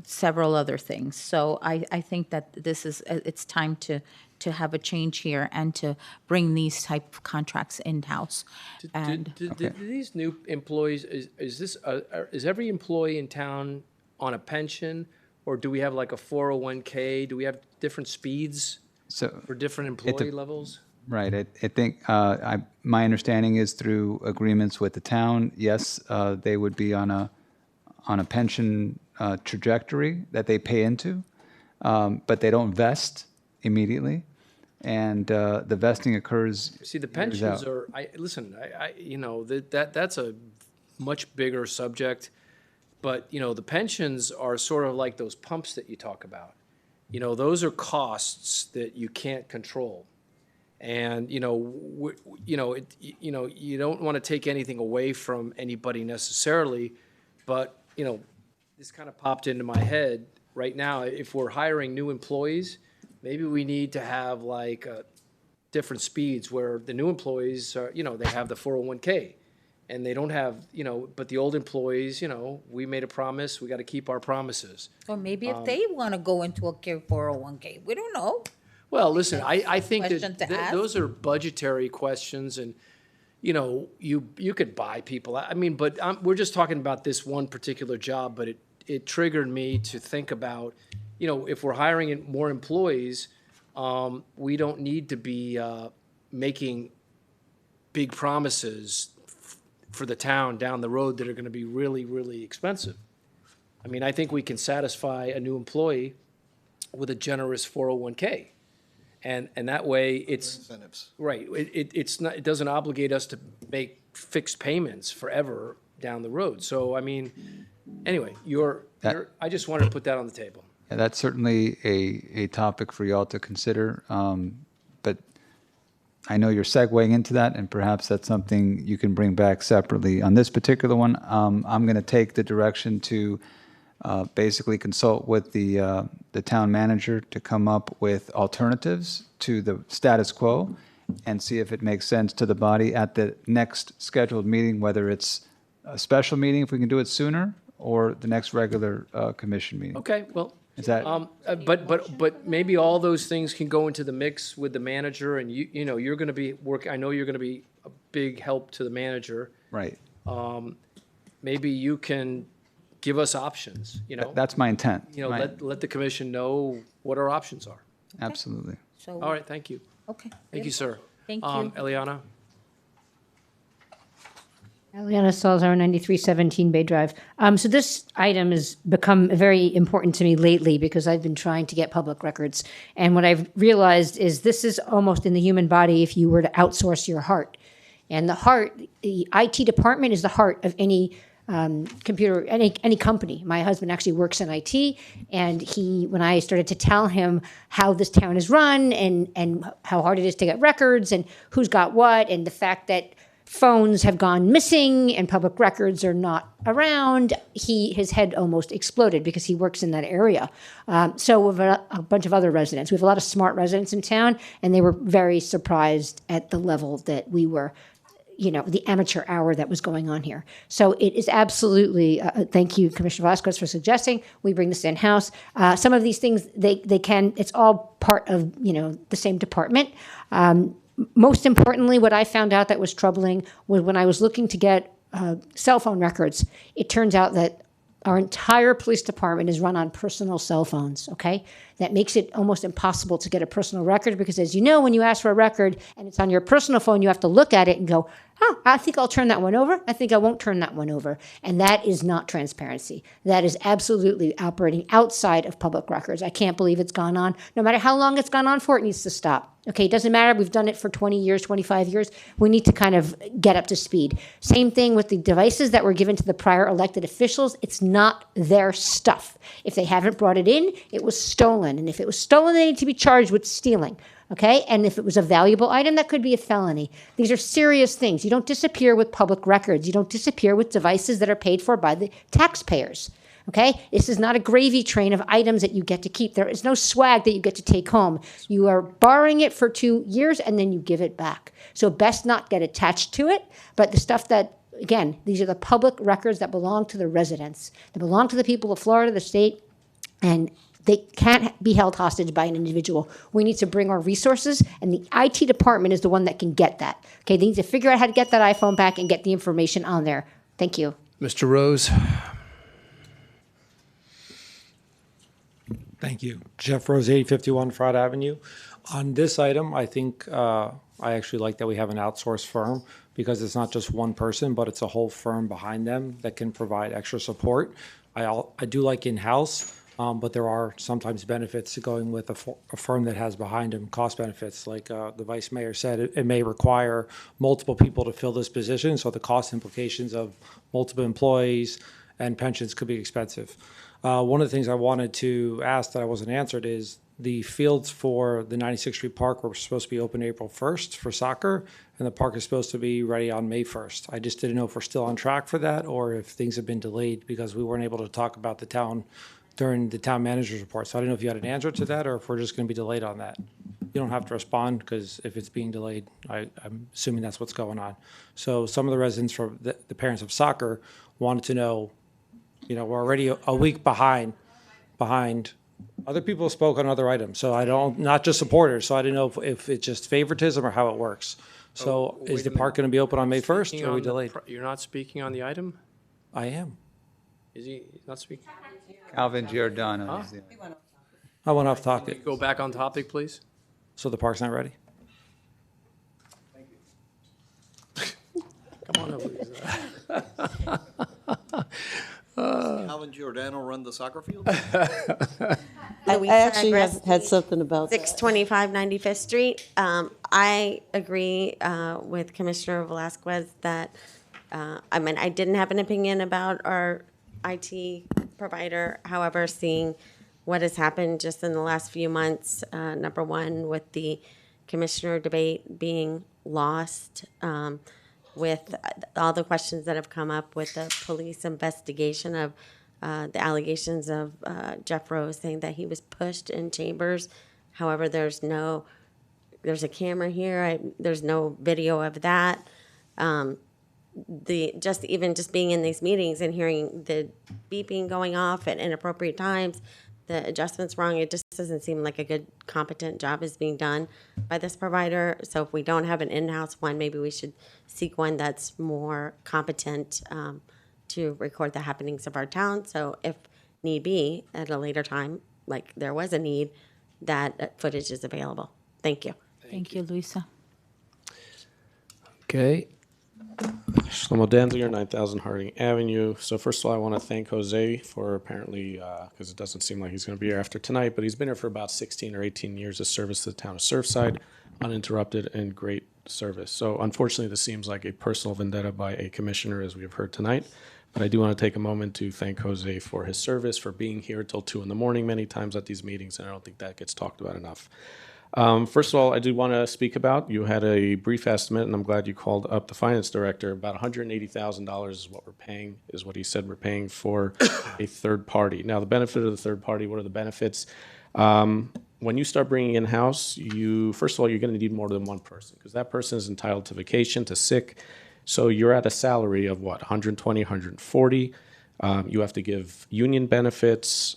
several other things. So I think that it's time to have a change here and to bring these type of contracts in-house. Do these new employees, is every employee in town on a pension, or do we have like a 401k? Do we have different speeds for different employee levels? Right. I think my understanding is through agreements with the town, yes, they would be on a pension trajectory that they pay into. but they don't vest immediately, and the vesting occurs. See, the years pensions out. are, you know, that's a much bigger subject, but, you know, the pensions are sort of like those pumps that you talk about. You know, those are costs that you can't control. And, you know, you don't want to take anything away from anybody necessarily, but, you know, this kind of popped into my head right now. If we're hiring new employees, maybe we need to have like different speeds where the new employees are, you know, they have the 401k and they don't have, you know, but the old employees, you know, we made a promise, we got to keep our promises. Or maybe if they want to go into a 401k, we don't know. Well, listen, I think question that to ask. those are budgetary questions, and, you know, you could buy people. I mean, but we're just talking about this one particular job, but it triggered me to think about, you know, if we're hiring more employees, we don't need to be making big promises for the town down the road that are going to be really, really expensive. I mean, I think we can satisfy a new employee with a generous 401k. And that way it's incentives. Right. It's not, it doesn't obligate us to make fixed payments forever down the road. So, I mean, anyway, I just wanted to put that on the table. Yeah, that's certainly a topic for y'all to consider. But I know you're segueing into that, and perhaps that's something you can bring back separately. On this particular one, I'm going to take the direction to basically consult with the town manager to come up with alternatives to the status quo and see if it makes sense to the body at the next scheduled meeting, whether it's a special meeting, if we can do it sooner, or the next regular commission meeting. Okay, well, is that? But maybe all those things can go into the mix with the manager, and you know, you're going to be I know you're going to be a big help to the manager. Right. Maybe you can give us options, you know? That's my intent. You know, let the commission know what our options are. Absolutely. So, all right, thank you. Okay. Thank you, sir. Thank you. Eliana? Eliana Salzar, 9317 Bay Drive. So this item has become very important to me lately because I've been trying to get public records. And what I've realized is this is almost in the human body if you were to outsource your heart. And the heart, the IT department is the heart of any computer, any company. My husband actually works in IT, and when I started to tell him how this town is run and how hard it is to get records and who's got what, and the fact that phones have gone missing and public records are not around, his head almost exploded because he works in that area. So with a bunch of other residents. We have a lot of smart residents in town, and they were very surprised at the level that we were, you know, the amateur hour that was going on here. So it is absolutely, thank you, Commissioner Velazquez, for suggesting we bring this in-house. Some of these things, it's all part of, you know, the same department. Most importantly, what I found out that was troubling was when I was looking to get cell phone records, it turns out that our entire police department is run on personal cell phones, okay? That makes it almost impossible to get a personal record because, as you know, when you ask for a record and it's on your personal phone, you have to look at it and go, I think I'll turn that one over. I think I won't turn that one over. And that is not transparency. That is absolutely operating outside of public records. I can't believe it's gone on. No matter how long it's gone on for, it needs to stop. Okay, it doesn't matter. We've done it for 20 years, 25 years. We need to kind of get up to speed. Same thing with the devices that were given to the prior elected officials. It's not their stuff. If they haven't brought it in, it was stolen. And if it was stolen, they need to be charged with stealing. Okay, and if it was a valuable item, that could be a felony. These are serious things. You don't disappear with public records. You don't disappear with devices that are paid for by the taxpayers. Okay, this is not a gravy train of items that you get to keep. There is no swag that you get to take home. You are borrowing it for 2 years and then you give it back. So best not get attached to it. But the stuff that, again, these are the public records that belong to the residents. They belong to the people of Florida, the state, and they can't be held hostage by an individual. We need to bring our resources, and the IT department is the one that can get that. Okay, they need to figure out how to get that iPhone back and get the information on there. Thank you. Mr. Rose. Thank you. Jeff Rose, 8051 Fraud Avenue. On this item, I think I actually like that we have an outsourced firm because it's not just one person, but it's a whole firm behind them that can provide extra support. I do like in-house. But there are sometimes benefits to going with a firm that has behind them cost benefits. Like the vice mayor said, it may require multiple people to fill this position, so the cost implications of multiple employees and pensions could be expensive. One of the things I wanted to ask that I wasn't answered is the fields for the 96th Street Park were supposed to be open April 1st for soccer, and the park is supposed to be ready on May 1st. I just didn't know if we're still on track for that or if things have been delayed because we weren't able to talk about the town during the town manager's report. So I don't know if you had an answer to that or if we're just going to be delayed on that. You don't have to respond because if it's being delayed, I'm assuming that's what's going on. So some of the residents from the parents of soccer wanted to know, we're already a week behind. Other people spoke on other items, so not just supporters. So I didn't know if it's just favoritism or how it works. So is the park going to be open on May 1st, or are we delayed? You're not speaking on the item? I am. Is he not speaking? Calvin Giordano. Huh? I went off topic. Go back on topic, please. So the park's not ready? Come on over. Does Calvin Giordano run the soccer field? I actually had something about that. 625 95th Street. I agree with Commissioner Velazquez that, I didn't have an opinion about our IT provider. However, seeing what has happened just in the last few months, number one, with the commissioner debate being lost, with all the questions that have come up with the police investigation of the allegations of Jeff Rose saying that he was pushed in chambers. However, there's a camera here. There's no video of that. Just being in these meetings and hearing the beeping going off at inappropriate times, the adjustments wrong, it just doesn't seem like a good, competent job is being done by this provider. So if we don't have an in-house one, maybe we should seek one that's more competent to record the happenings of our town. So if need be, at a later time, like there was a need, that footage is available. Thank you. Thank you, Luisa. Okay. Shlomo Danziger, 9000 Harding Avenue. So first of all, I want to thank Jose for apparently, because it doesn't seem like he's going to be here after tonight, but he's been here for about 16 or 18 years of service to the town of Surfside, uninterrupted and great service. So unfortunately, this seems like a personal vendetta by a commissioner, as we have heard tonight. But I do want to take a moment to thank Jose for his service, for being here till 2 a.m. many times at these meetings, and I don't think that gets talked about enough. First of all, I do want to speak about, you had a brief estimate, and I'm glad you called up the finance director. About $180,000 is what we're paying, is what he said we're paying for a third party. Now, the benefit of the third party, what are the benefits? When you start bringing in-house, first of all, you're going to need more than one person, because that person is entitled to vacation, to sick. So you're at a salary of what, 120, 140. You have to give union benefits.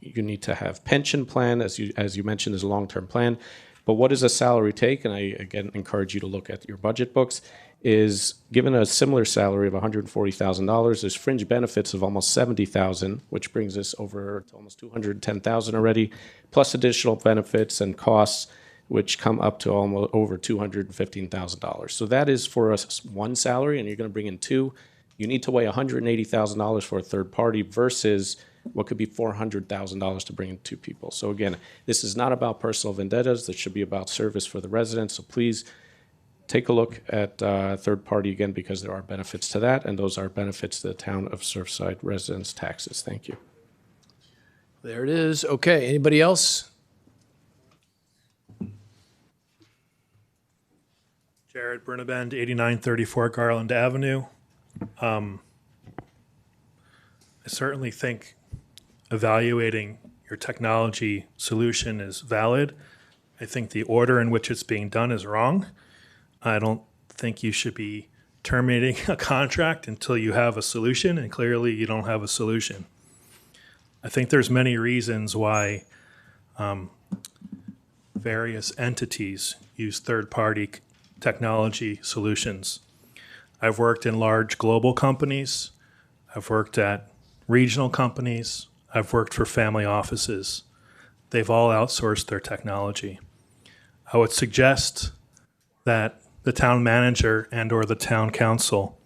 You need to have pension plan, as you mentioned, is a long-term plan. But what does a salary take? And I, again, encourage you to look at your budget books. Is given a similar salary of $140,000, there's fringe benefits of almost $70,000, which brings us over to almost $210,000 already, plus additional benefits and costs, which come up to almost over $215,000. So that is for us one salary, and you're going to bring in two. You need to weigh $180,000 for a third party versus what could be $400,000 to bring in two people. So again, this is not about personal vendettas. This should be about service for the residents. So please take a look at third party again, because there are benefits to that, and those are benefits to the town of Surfside residents' taxes. Thank you. There it is. Okay, anybody else? Jared Burnabend, 8934 Garland Avenue. I certainly think evaluating your technology solution is valid. I think the order in which it's being done is wrong. I don't think you should be terminating a contract until you have a solution, and clearly you don't have a solution. I think there's many reasons why various entities use third-party technology solutions. I've worked in large global companies. I've worked at regional companies. I've worked for family offices. They've all outsourced their technology. I would suggest that the town manager and or the town council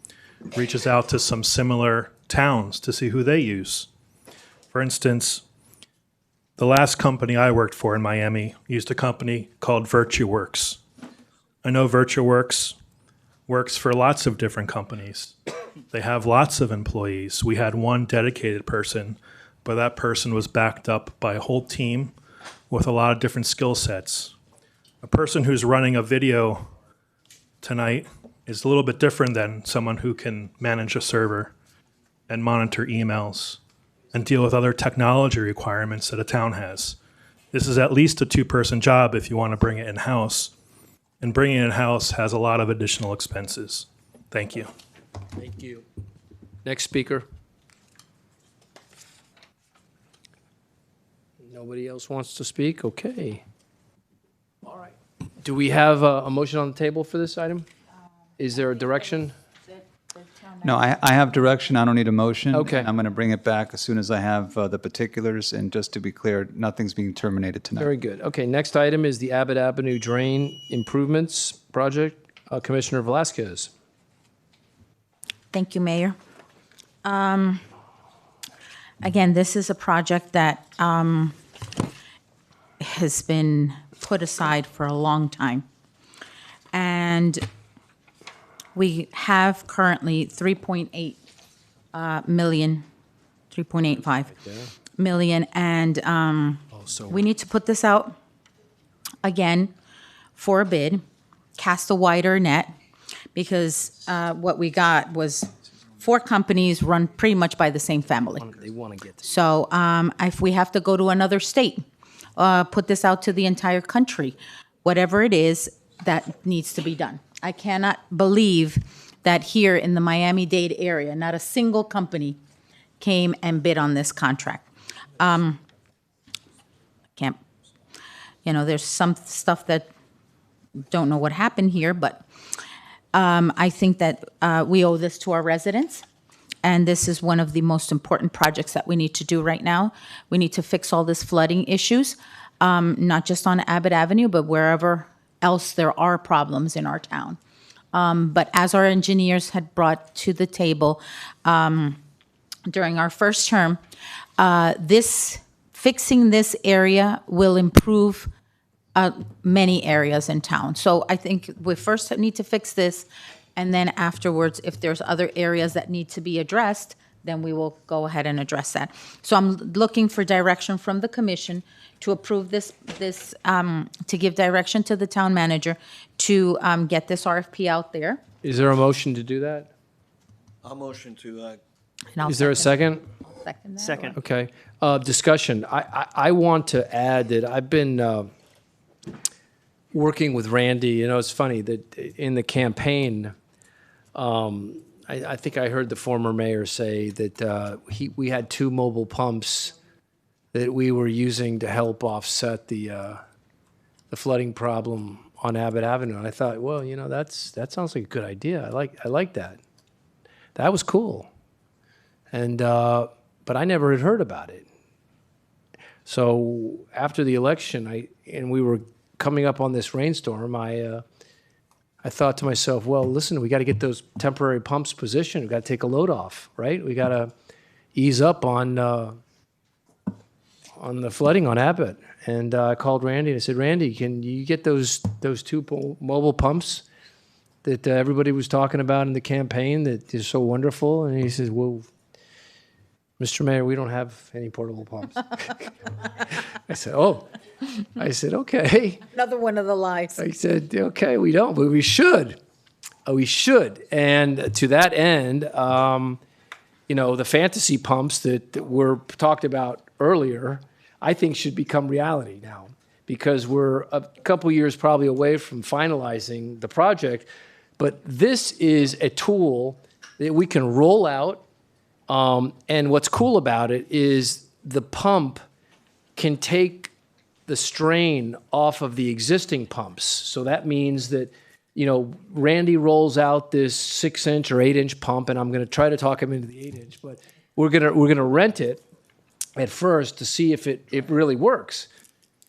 reaches out to some similar towns to see who they use. For instance, The last company I worked for in Miami used a company called VirtueWorks. I know VirtueWorks works for lots of different companies. They have lots of employees. We had one dedicated person, but that person was backed up by a whole team with a lot of different skill sets. A person who's running a video tonight is a little bit different than someone who can manage a server and monitor emails and deal with other technology requirements that a town has. This is at least a two-person job if you want to bring it in-house. And bringing it in-house has a lot of additional expenses. Thank you. Thank you. Next speaker. Nobody else wants to speak? Okay. All right. Do we have a motion on the table for this item? Is there a direction? No, I have direction. I don't need a motion. Okay. I'm going to bring it back as soon as I have the particulars. And just to be clear, nothing's being terminated tonight. Very good. Okay, next item is the Abbott Avenue Drain Improvements Project. Commissioner Velazquez. Thank you, Mayor. Again, this is a project that has been put aside for a long time. And we have currently 3.8 million, 3.85 million, and we need to put this out again for a bid, cast a wider net, because what we got was 4 companies run pretty much by the same family. They want to get to. So if we have to go to another state, put this out to the entire country, whatever it is that needs to be done. I cannot believe that here in the Miami-Dade area, not a single company came and bid on this contract. Can't, there's some stuff that don't know what happened here, but I think that we owe this to our residents. And this is one of the most important projects that we need to do right now. We need to fix all this flooding issues, not just on Abbott Avenue, but wherever else there are problems in our town. But as our engineers had brought to the table during our first term, fixing this area will improve many areas in town. So I think we first need to fix this, and then afterwards, if there's other areas that need to be addressed, then we will go ahead and address that. So I'm looking for direction from the commission to approve this, to give direction to the town manager to get this RFP out there. Is there a motion to do that? I'll motion to. Is there a second? Second that. Second. Okay. Discussion. I want to add that I've been working with Randy. It's funny that in the campaign, I think I heard the former mayor say that we had 2 mobile pumps that we were using to help offset the flooding problem on Abbott Avenue. And I thought, well, that sounds like a good idea. I like that. That was cool. And but I never had heard about it. So after the election, and we were coming up on this rainstorm, I thought to myself, well, listen, we got to get those temporary pumps positioned. We got to take a load off, right? We got to ease up on the flooding on Abbott. And I called Randy and I said, Randy, can you get those 2 mobile pumps that everybody was talking about in the campaign that is so wonderful? And he says, well, Mr. Mayor, we don't have any portable pumps. I said, okay. Another one of the lies. I said, okay, we don't, but we should. We should. And to that end, the fantasy pumps that were talked about earlier, I think should become reality now, because we're a couple years probably away from finalizing the project. But this is a tool that we can roll out. And what's cool about it is the pump can take the strain off of the existing pumps. So that means that, Randy rolls out this 6-inch or 8-inch pump, and I'm going to try to talk him into the 8-inch, but we're going to rent it at first to see if it really works,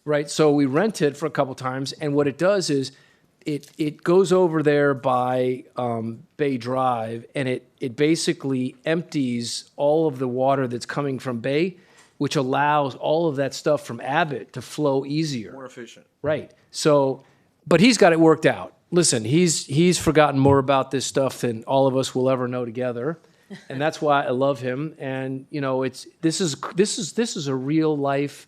right? So we rent it for a couple times, and what it does is it goes over there by Bay Drive, and it basically empties all of the water that's coming from Bay which allows all of that stuff from Abbott to flow easier. More efficient. Right. So, but he's got it worked out. Listen, he's forgotten more about this stuff than all of us will ever know together, and that's why I love him. And you know, this is a real life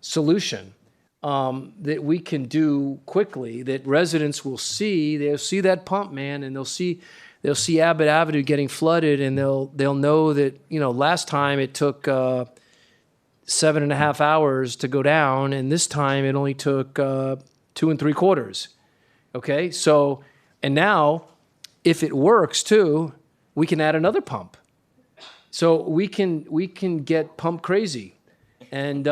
solution that we can do quickly. That residents will see. They'll see that pump, man, and they'll see Abbott Avenue getting flooded, and they'll know that, you know, last time it took 7.5 hours to go down, and this time it only took 2 3/4. Okay, so, and now, if it works too, we can add another pump. So we can get pump crazy, and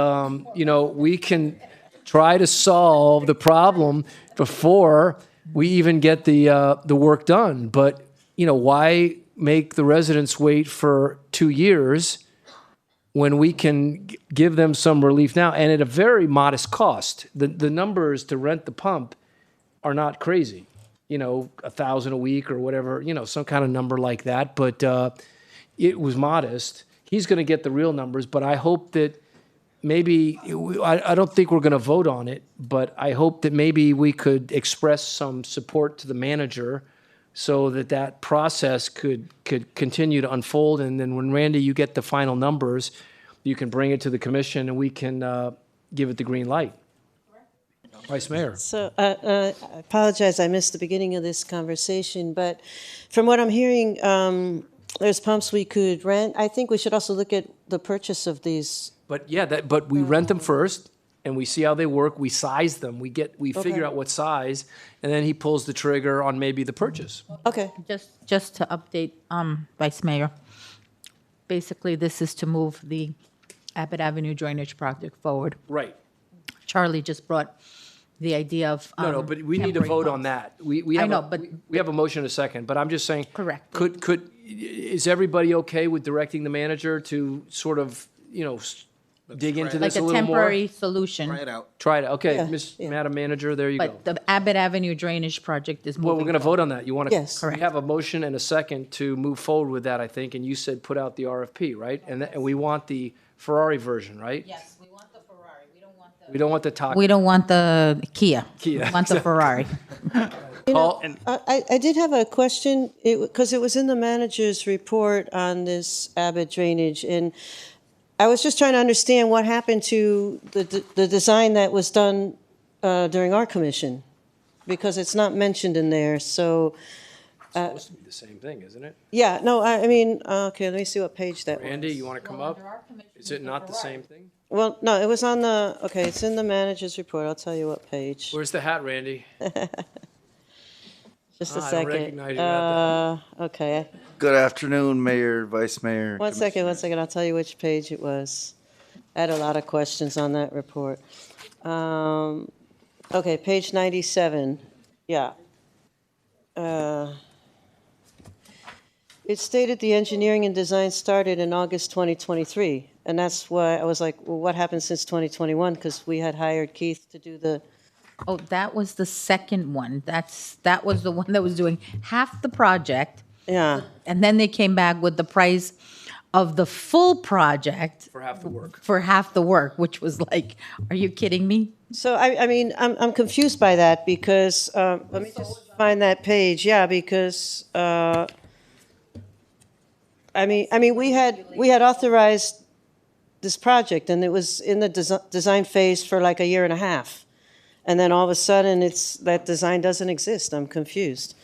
you know, we can try to solve the problem before we even get the work done. But you know, why make the residents wait for 2 years when we can give them some relief now, and at a very modest cost? The numbers to rent the pump are not crazy, you know, $1,000 a week or whatever, you know, some kind of number like that. But it was modest. He's going to get the real numbers, but I hope that maybe, I don't think we're going to vote on it, but I hope that maybe we could express some support to the manager so that that process could continue to unfold. And then when, Randy, you get the final numbers, you can bring it to the commission and we can give it the green light. Vice Mayor. So I apologize, I missed the beginning of this conversation, but from what I'm hearing, there's pumps we could rent. I think we should also look at the purchase of these. But yeah, but we rent them first, and we see how they work. We size them. We figure out what size, and then he pulls the trigger on maybe the purchase. Okay. Just to update, Vice Mayor, basically this is to move the Abbott Avenue drainage project forward. Right. Charlie just brought the idea of no, but we need to vote on that. We have we have a motion in a second, but I'm just saying. Correct. Is everybody okay with directing the manager to sort of, you know, dig into this a little more? Like a temporary solution. Try it out. Try it out. Okay, Yeah, Madam Manager, there you go. But the Abbott Avenue drainage project is moving. Well, we're going to vote on that. You want to? Yes. We have a motion and a second to move forward with that, I think, and you said put out the RFP, right? And we want the Ferrari version, right? Yes, we want the Ferrari. We don't want the. We don't want the Taco. We don't want the Kia. Kia. We want the Ferrari. You know, I did have a question, because it was in the manager's report on this Abbott drainage, and I was just trying to understand what happened to the design that was done during our commission, because it's not mentioned in there, so. It's supposed to be the same thing, isn't it? Yeah, no, I mean, okay, let me see what page that was. Randy, you want to come up? Is it not the same thing? Well, no, it was on the, okay, it's in the manager's report, I'll tell you what page. Where's the hat, Randy? Just a I don't second. recognize you at Okay. Good afternoon, Mayor, Vice Mayor. One second, I'll tell you which page it was. I had a lot of questions on that report. Okay, page 97, yeah. It stated the engineering and design started in August 2023, and that's why I was like, well, what happened since 2021? Because we had hired Keith to do the. Oh, that was the second one. That was the one that was doing half the project. Yeah. And then they came back with the price of the full project. For half the work. For half the work, which was like, are you kidding me? So, I mean, I'm confused by that because, let me just find that page, yeah, because, I mean, we had authorized this project, and it was in the design phase for like 1.5 years. And then all of a sudden, that design doesn't exist. I'm confused.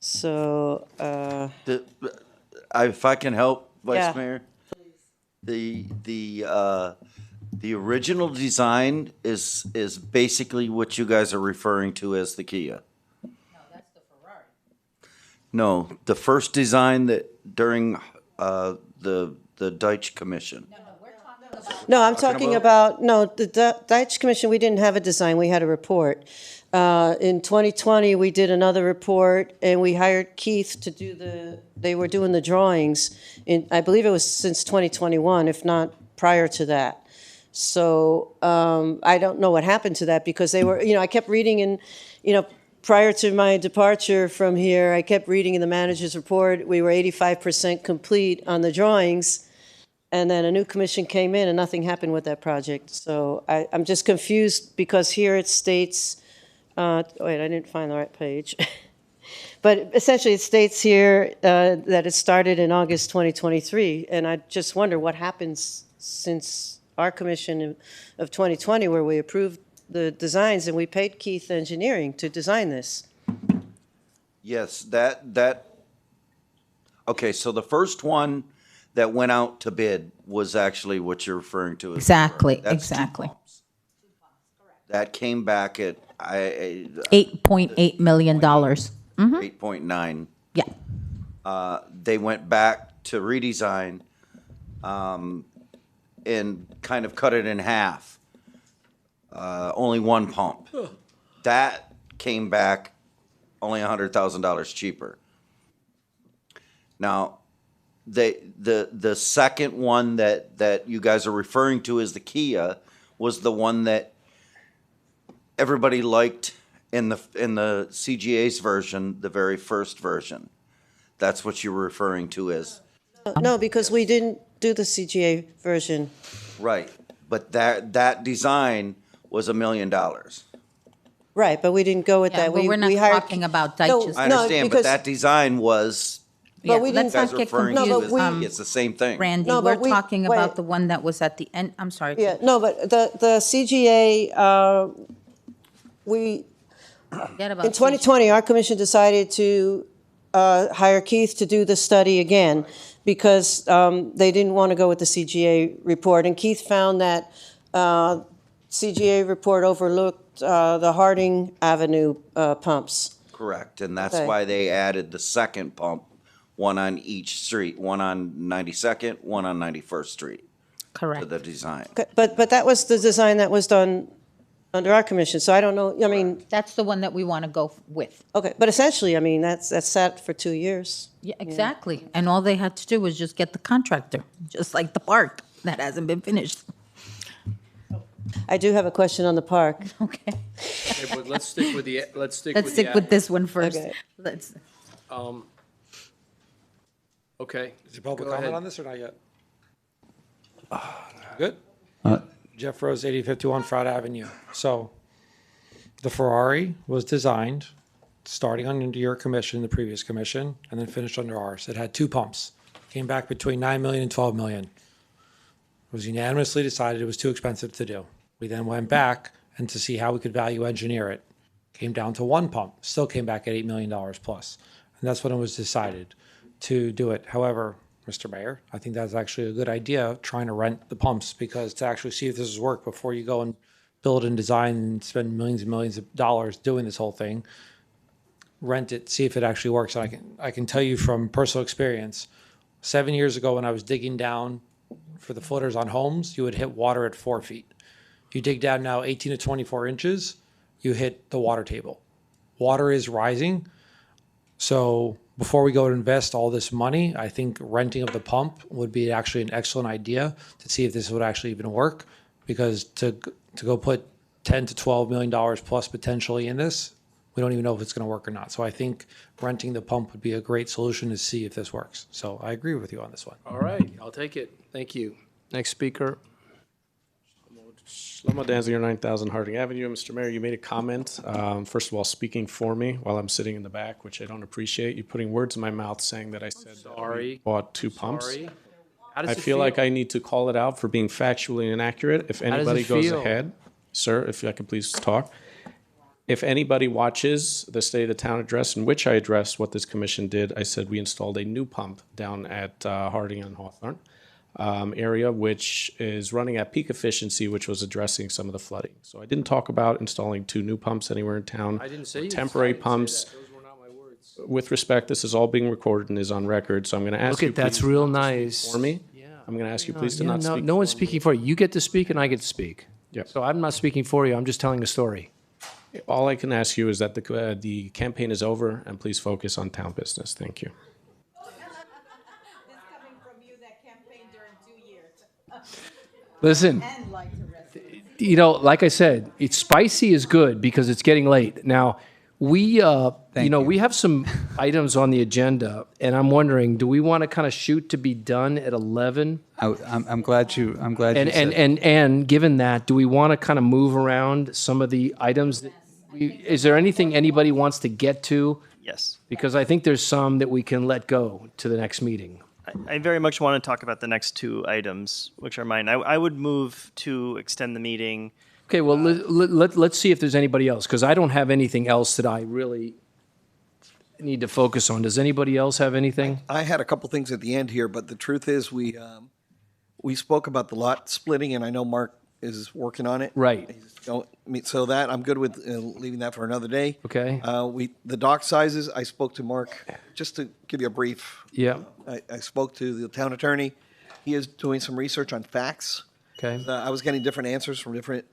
So, If I can help, Vice Yeah. Mayor, the original design is basically what you guys are referring to as the Kia. No, that's the Ferrari. No, the first design that during the Deutsch Commission. no, I'm talking about, no, the Deutsch Commission, we didn't have a design. We had a report. In 2020, we did another report, and we hired Keith to do they were doing the drawings. I believe it was since 2021, if not prior to that. So I don't know what happened to that, because they were, I kept reading in, prior to my departure from here, I kept reading in the manager's report, we were 85% complete on the drawings. and then a new commission came in and nothing happened with that project. So I'm just confused because here it states, wait, I didn't find the right page. But essentially it states here that it started in August 2023. And I just wonder what happens since our commission of 2020 where we approved the designs and we paid Keith Engineering to design this. Yes, okay, so the first one that went out to bid was actually what you're referring to. Exactly, That's exactly. That came back at $8.8 million. Mm-hmm. 8.9. Yeah. They went back to redesign and kind of cut it in half. Only one pump. That came back only $100,000 cheaper. Now, the second one that you guys are referring to as the Kia was the one that everybody liked in the CGA's version, the very first version. That's what you were referring to as. No, because we didn't do the CGA version. Right, but that design was $1 million. Right, but we didn't go with Yeah, that. but we're not talking about Dutchess. I understand, but that design was. Yeah, we let's didn't- not get referring to confused. as it's the same thing. Randy, No, we're but we- talking wait. about the one that was at the end. I'm sorry. Yeah, no, but the CGA, Forget about in 2020, our commission decided to hire Keith to do the study again because they didn't want to go with the CGA report. And Keith found that CGA report overlooked the Harding Avenue pumps. Correct, and that's Okay. why they added the second pump, one on each street, one on 92nd, one on 91st Street. Correct. To the design. Okay, but that was the design that was done under our commission, so I don't know, I mean. That's the one that we want to go with. Okay, but essentially, I mean, that's sat for 2 years. Yeah, exactly. And all they had to do was just get the contractor, just like the park that hasn't been finished. I do have a question on the park. Okay. Okay, but let's stick with the, Let's stick with this one first. Okay. Let's. Okay. Is there public Go comment ahead. on this or not yet? Good. Uh, Jeff Rose, 8051 Frat Avenue. So the Ferrari was designed starting under your commission, the previous commission, and then finished under ours. It had two pumps. Came back between 9 million and 12 million. It was unanimously decided it was too expensive to do. We then went back and to see how we could value engineer it. Came down to one pump, still came back at $8 million plus. And that's when it was decided to do it. However, Mr. Mayor, I think that's actually a good idea, trying to rent the pumps, because to actually see if this is work before you go and build and design and spend millions and millions of dollars doing this whole thing, rent it, see if it actually works. And I can tell you from personal experience, 7 years ago when I was digging down for the footers on homes, you would hit water at 4 feet. You dig down now 18 to 24 inches, you hit the water table. Water is rising. So before we go to invest all this money, I think renting of the pump would be actually an excellent idea to see if this would actually even work. Because to go put $10 to $12 million plus potentially in this, we don't even know if it's going to work or not. So I think renting the pump would be a great solution to see if this works. So I agree with you on this one. All right, I'll take it. Thank you. Next speaker. Shlomo Danziger, 9000 Harding Avenue. Mr. Mayor, you made a comment, first of all, speaking for me while I'm sitting in the back, which I don't appreciate. You putting words in my mouth saying that I said that we bought two pumps. Sorry. How does I it feel like I need to call it out for being factually inaccurate. If does it anybody goes feel? ahead, sir, if I could please talk. If anybody watches the State of the Town address, in which I addressed what this commission did, I said we installed a new pump down at Harding on Hawthorne area, which is running at peak efficiency, which was addressing some of the flooding. So I didn't talk about installing two new pumps anywhere in town. I didn't say you temporary pumps. Those were not my words. With respect, this is all being recorded and is on record. So I'm going to ask Look you. at that's please real not to speak nice. for me. I'm going to ask you please to Yeah, not no, speak. no one's for me. speaking for you. You get to speak and I get to speak. Yep. So I'm not speaking for you. I'm just telling a story. All I can ask you is that the campaign is over and please focus on town business. Thank you. Listen, you know, like I said, it's spicy is good because it's getting late. Now, we we have some items on the agenda, and I'm wondering, do we want to kind of shoot to be done at 11? I'm glad you said. And given that, do we want to kind of move around some of the items? Is there anything anybody wants to get to? Yes. Because I think there's some that we can let go to the next meeting. I very much want to talk about the next two items, which are mine. I would move to extend the meeting. Okay, well, let's see if there's anybody else, because I don't have anything else that I really need to focus on. Does anybody else have anything? I had a couple things at the end here, but the truth is we spoke about the lot splitting, and I know Mark is working on it. Right. So that I'm good with leaving that for another day. Okay. The dock sizes, I spoke to Mark, just to give you a brief. Yeah. I spoke to the town attorney. He is doing some research on facts. Okay. I was getting different answers from different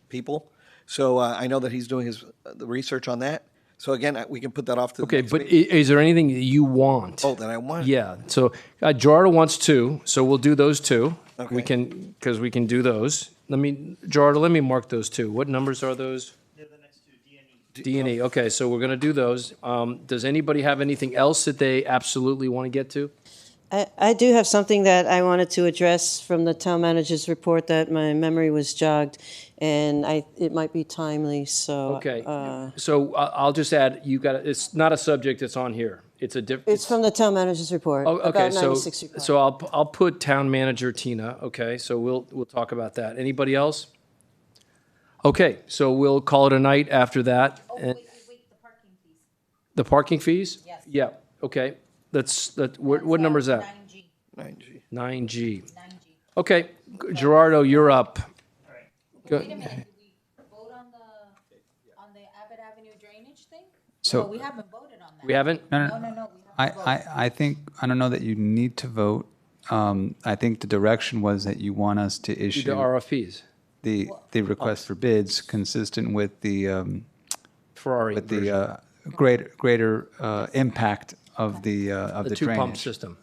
people. So I know that he's doing the research on that. So again, we can put that off to the next meeting. Is there anything that you want? Oh, that I want? Yeah. So Gerardo wants two, so we'll do those two. Okay. We can do those. Gerardo, let me mark those two. What numbers are those? They're the next two, D&E. Okay, so we're going to do those. Does anybody have anything else that they absolutely want to get to? I do have something that I wanted to address from the town manager's report that my memory was jogged, and it might be timely, so. Okay, so I'll just add, it's not a subject that's on here. It's a different. It's from the town manager's report. Oh, okay, about 96 report. so I'll put town manager Tina. Okay, so we'll talk about that. Anybody else? Okay, so we'll call it a night after that. Oh, wait, the parking fees. The parking fees? Yes. Yeah. Okay. What number is that? 9G. 9G. 9G. Okay, Gerardo, you're up. All right. Go- Wait a minute, do we vote on the Abbott Avenue drainage thing? So- No, we haven't voted on that. We haven't? No. No, we haven't voted. I think, I don't know that you need to vote. I think the direction was that you want us to issue The RFPs. the request for bids consistent with the Ferrari. with the greater impact of the The two pump drainage. system.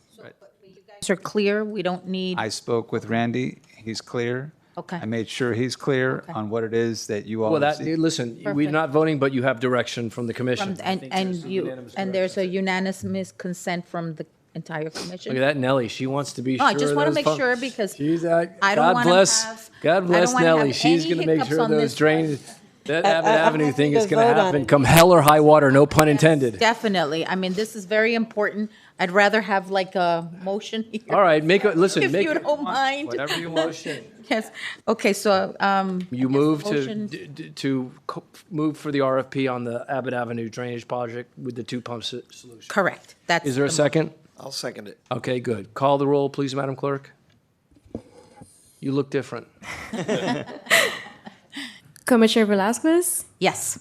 So clear, we don't need, I spoke with Randy. He's clear. Okay. I made sure he's clear on what it is that you all. Well, received. listen, we're Perfect. not voting, but you have direction from the commission. and there's a unanimous consent from the entire commission? Look at that, Nelly. She wants to be No, sure. I just want to those make pump- sure because She's I don't God want to bless. have. God I don't bless wanna Nelly. have She's any going to make hiccups sure on those this drains. That Abbott I'm Avenue thing happy is to going to vote on happen. it. Come hell or high water. No pun intended. Definitely. I mean, this is very important. I'd rather have like a motion here. All right, listen. If you don't mind. Whatever you motion. Yes. Okay, so, You move motion- to move for the RFP on the Abbott Avenue drainage project with the two pump solution. correct. That's. Is there a the- second? I'll second it. Okay, good. Call the roll, please, Madam Clerk. You look different. Commissioner Velazquez, Yes.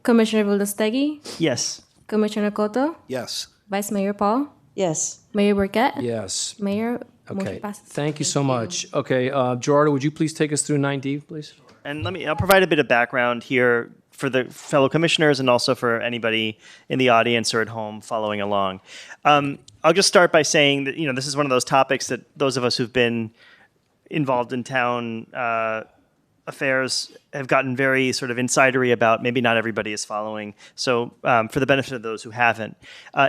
Commissioner Vulastegui, Yes. Commissioner Cotto, Yes. Vice Mayor Paul, Yes. Mayor Burkett. Yes. Mayor, Okay. motion passes. Thank you so much. Okay, Gerardo, would you please take us through 9D, please? And I'll provide a bit of background here for the fellow commissioners and also for anybody in the audience or at home following along. I'll just start by saying that, this is one of those topics that those of us who've been involved in town affairs have gotten very sort of insidery about. Maybe not everybody is following. So for the benefit of those who haven't,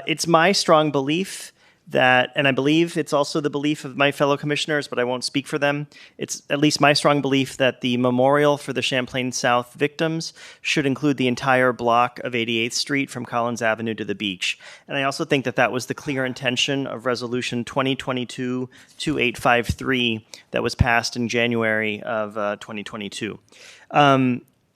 it's my strong belief that, and I believe it's also the belief of my fellow commissioners, but I won't speak for them. It's at least my strong belief that the memorial for the Champlain South victims should include the entire block of 88th Street from Collins Avenue to the beach. And I also think that that was the clear intention of Resolution 2022-2853 that was passed in January of 2022.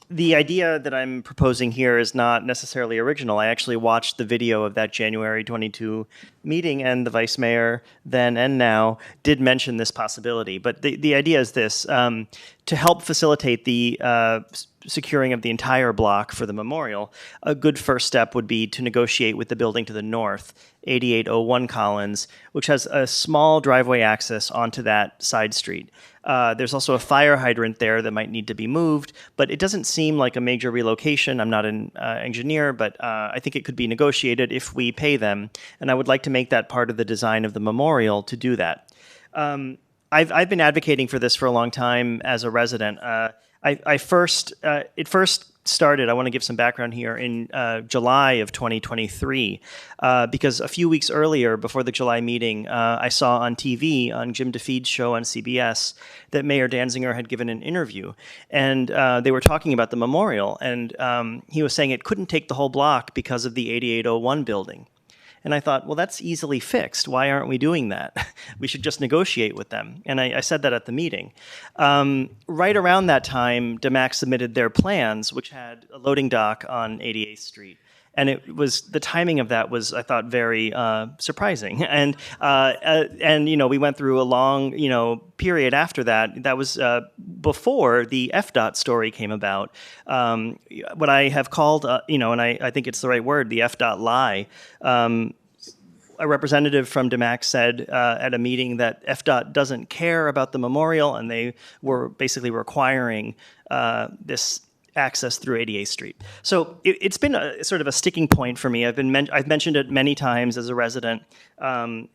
The idea that I'm proposing here is not necessarily original. I actually watched the video of that January 22 meeting, and the vice mayor then and now did mention this possibility. But the idea is this: to help facilitate the securing of the entire block for the memorial, a good first step would be to negotiate with the building to the north, 8801 Collins, which has a small driveway access onto that side street. There's also a fire hydrant there that might need to be moved, but it doesn't seem like a major relocation. I'm not an engineer, but I think it could be negotiated if we pay them. And I would like to make that part of the design of the memorial to do that. I've been advocating for this for a long time as a resident. It first started, I want to give some background here in July of 2023, because a few weeks earlier, before the July meeting, I saw on TV, on Jim DeFeed's show on CBS, that Mayor Danziger had given an interview, and they were talking about the memorial, and he was saying it couldn't take the whole block because of the 8801 building. And I thought, well, that's easily fixed. Why aren't we doing that? We should just negotiate with them. And I said that at the meeting. Right around that time, DMAC submitted their plans, which had a loading dock on 88th Street. And the timing of that was, I thought, very surprising. And we went through a long, period after that. That was before the FDOT story came about. What I have called, and I think it's the right word, the FDOT lie. A representative from DMAC said at a meeting that FDOT doesn't care about the memorial, and they were basically requiring this access through 88th Street. So it's been sort of a sticking point for me. I've mentioned it many times as a resident, and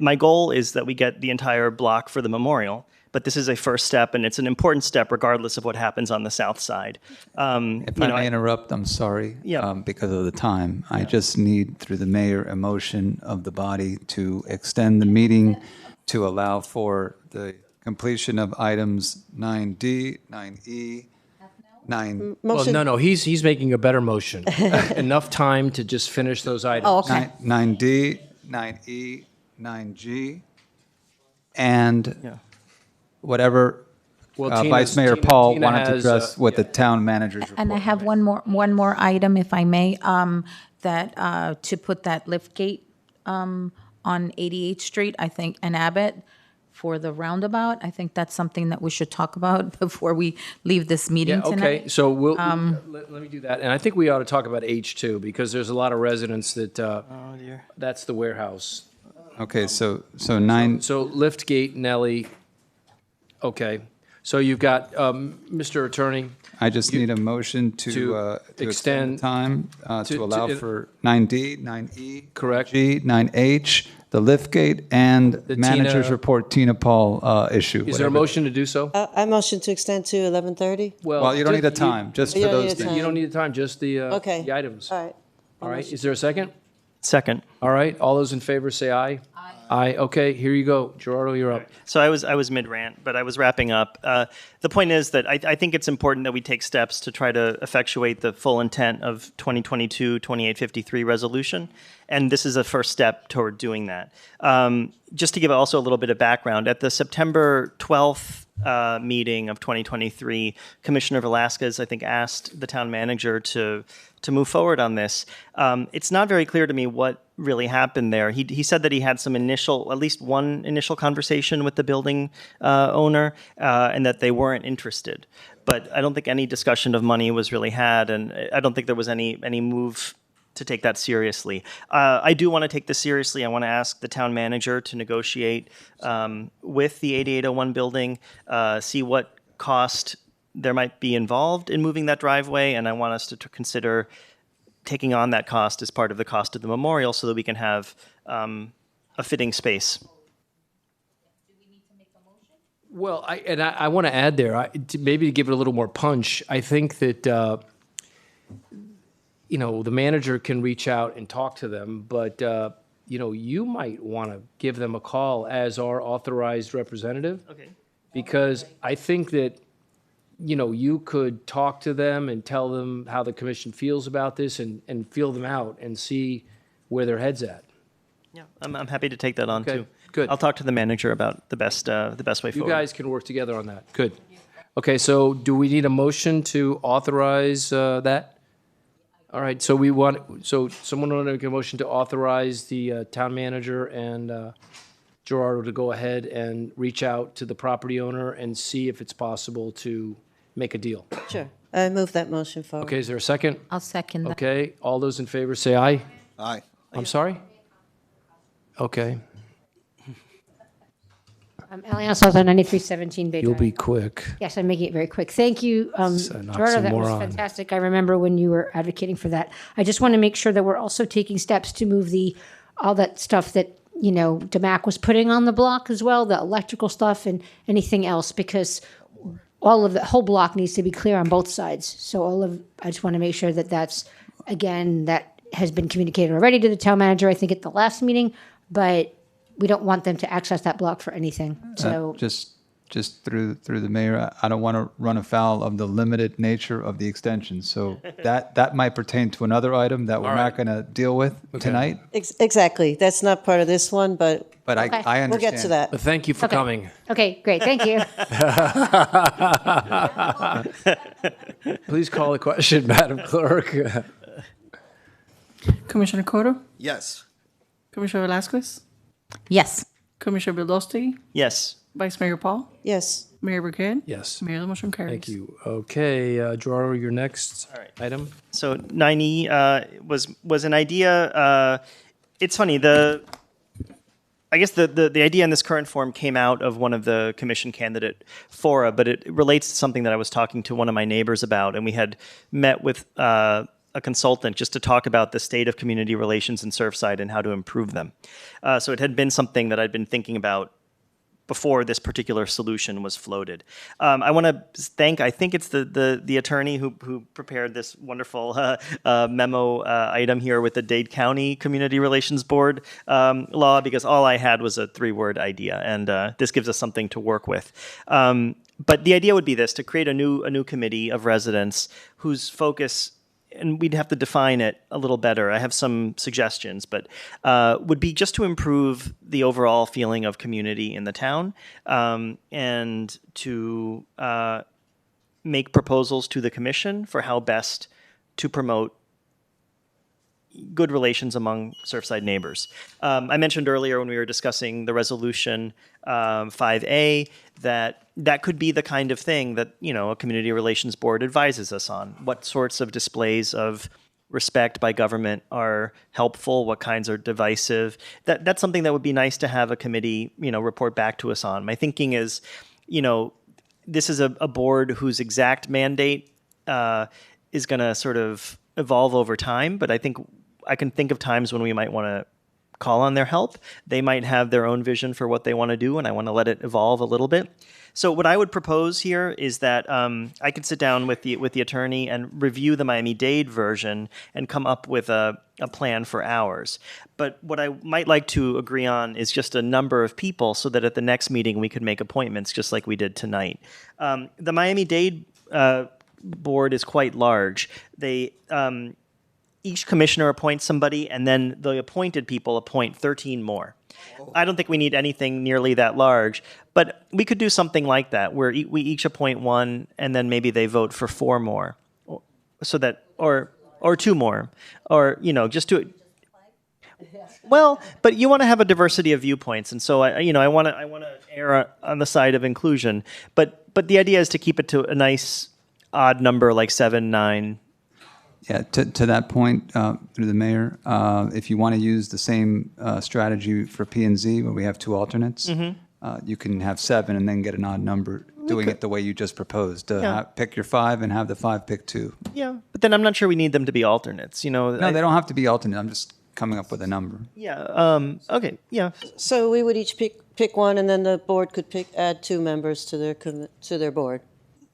my goal is that we get the entire block for the memorial. But this is a first step, and it's an important step regardless of what happens on the south side. If I may interrupt, I'm sorry, because of the time. I just need, through the mayor, a motion of the body to extend the meeting to allow for the completion of items 9D, 9E, 9... Well, no, he's making a better motion. Enough time to just finish those items. Oh, okay. 9D, 9E, 9G, and... whatever Vice Mayor Paul wanted to address with the town manager's report. And I have one more item, if I may, that to put that lift gate on 88th Street, I think, and Abbott for the roundabout. I think that's something that we should talk about before we leave this meeting tonight. Okay, so we'll let me do that. And I think we ought to talk about H2 because there's a lot of residents that that's the warehouse. Okay, so 9. So lift gate, Nelly. Okay, so you've got, Mr. Attorney. I just need a motion to extend the time to allow for 9D, 9E, correct, G, 9H, the lift gate, and the manager's report, Tina Paul issue. Is there a motion to do so? I motion to extend to 11:30. Well, you don't need a time, just for those things. You don't need a time, just the items. All right. All right, is there a second? Second. All right, all those in favor say aye. Aye. Okay, here you go. Gerardo, you're up. So I was mid-rant, but I was wrapping up. The point is that I think it's important that we take steps to try to effectuate the full intent of 2022-2853 resolution, and this is a first step toward doing that. Just to give also a little bit of background, at the September 12th meeting of 2023, Commissioner Velazquez, I think, asked the town manager to move forward on this. It's not very clear to me what really happened there. He said that he had at least one initial conversation with the building owner, and that they weren't interested. But I don't think any discussion of money was really had, and I don't think there was any move to take that seriously. I do want to take this seriously. I want to ask the town manager to negotiate with the 8801 building, see what cost there might be involved in moving that driveway, and I want us to consider taking on that cost as part of the cost of the memorial so that we can have a fitting space. Well, I want to add there, maybe to give it a little more punch, I think that, the manager can reach out and talk to them, but, you might want to give them a call as our authorized representative. Okay. Because I think that, you could talk to them and tell them how the commission feels about this and feel them out and see where their head's at. Yeah, I'm happy to take that on too. Good. I'll talk to the manager about the best way forward. You guys can work together on that. Good. Okay, so do we need a motion to authorize that? All right, so someone want to make a motion to authorize the town manager and Gerardo to go ahead and reach out to the property owner and see if it's possible to make a deal. Sure. I move that motion forward. Okay, is there a second? I'll second that. Okay, all those in favor say aye. Aye. I'm sorry? Okay, Eliana Salazar, 9317 Bay you'll Drive. be quick. Yes, I'm making it very quick. Thank you, Gerardo. That was fantastic. I remember when you were advocating for that. I just want to make sure that we're also taking steps to move all that stuff that DMAC was putting on the block as well, the electrical stuff and anything else, because all of the whole block needs to be clear on both sides. So I just want to make sure that that's, again, that has been communicated already to the town manager, I think at the last meeting, but we don't want them to access that block for anything. So Just through the mayor, I don't want to run afoul of the limited nature of the extension. So that might pertain to another item that we're not going to deal with tonight. Exactly. That's not part of this one, but I understand. we'll get to that. But thank you for coming. Okay, great. Thank you. Please call the question, Madam Clerk. Commissioner Cotto? Yes. Commissioner Velazquez? Yes. Commissioner Bildowski? Yes. Vice Mayor Paul? Yes. Mayor Burkett? Yes. Mayor, the motion carries. Thank you. Okay, Gerardo, your next item. So 9E was an idea. It's funny. I guess the idea in this current form came out of one of the commission candidate fora, but it relates to something that I was talking to one of my neighbors about, and we had met with a consultant just to talk about the state of community relations in Surfside and how to improve them. So it had been something that I'd been thinking about before this particular solution was floated. I want to thank, I think it's the attorney who prepared this wonderful memo item here with the Dade County Community Relations Board law, because all I had was a 3-word idea, and this gives us something to work with. But the idea would be this: to create a new committee of residents whose focus, and we'd have to define it a little better. I have some suggestions, but would be just to improve the overall feeling of community in the town, and to make proposals to the commission for how best to promote good relations among Surfside neighbors. I mentioned earlier when we were discussing the resolution 5A that could be the kind of thing that, a community relations board advises us on. What sorts of displays of respect by government are helpful? What kinds are divisive? That's something that would be nice to have a committee, report back to us on. My thinking is, this is a board whose exact mandate is going to sort of evolve over time, but I think I can think of times when we might want to call on their help. They might have their own vision for what they want to do, and I want to let it evolve a little bit. So what I would propose here is that I could sit down with the attorney and review the Miami-Dade version and come up with a plan for ours. But what I might like to agree on is just a number of people so that at the next meeting we could make appointments just like we did tonight. The Miami-Dade board is quite large. They each commissioner appoints somebody, and then the appointed people appoint 13 more. I don't think we need anything nearly that large, but we could do something like that, where we each appoint one, and then maybe they vote for 4 more, so that, or 2 more, or just do it. Well, but you want to have a diversity of viewpoints, and so I want to err on the side of inclusion, but the idea is to keep it to a nice odd number like 7, 9. Yeah, to that point, through the mayor, if you want to use the same strategy for P&Z, where we have 2 alternates, you can have 7 and then get an odd number, doing it the way you just proposed. Pick your 5 and have the 5 pick 2. Yeah, but then I'm not sure we need them to be alternates. No, they don't have to be alternate. I'm just coming up with a number. Yeah. Okay. Yeah. So we would each pick one, and then the board could add 2 members to their board.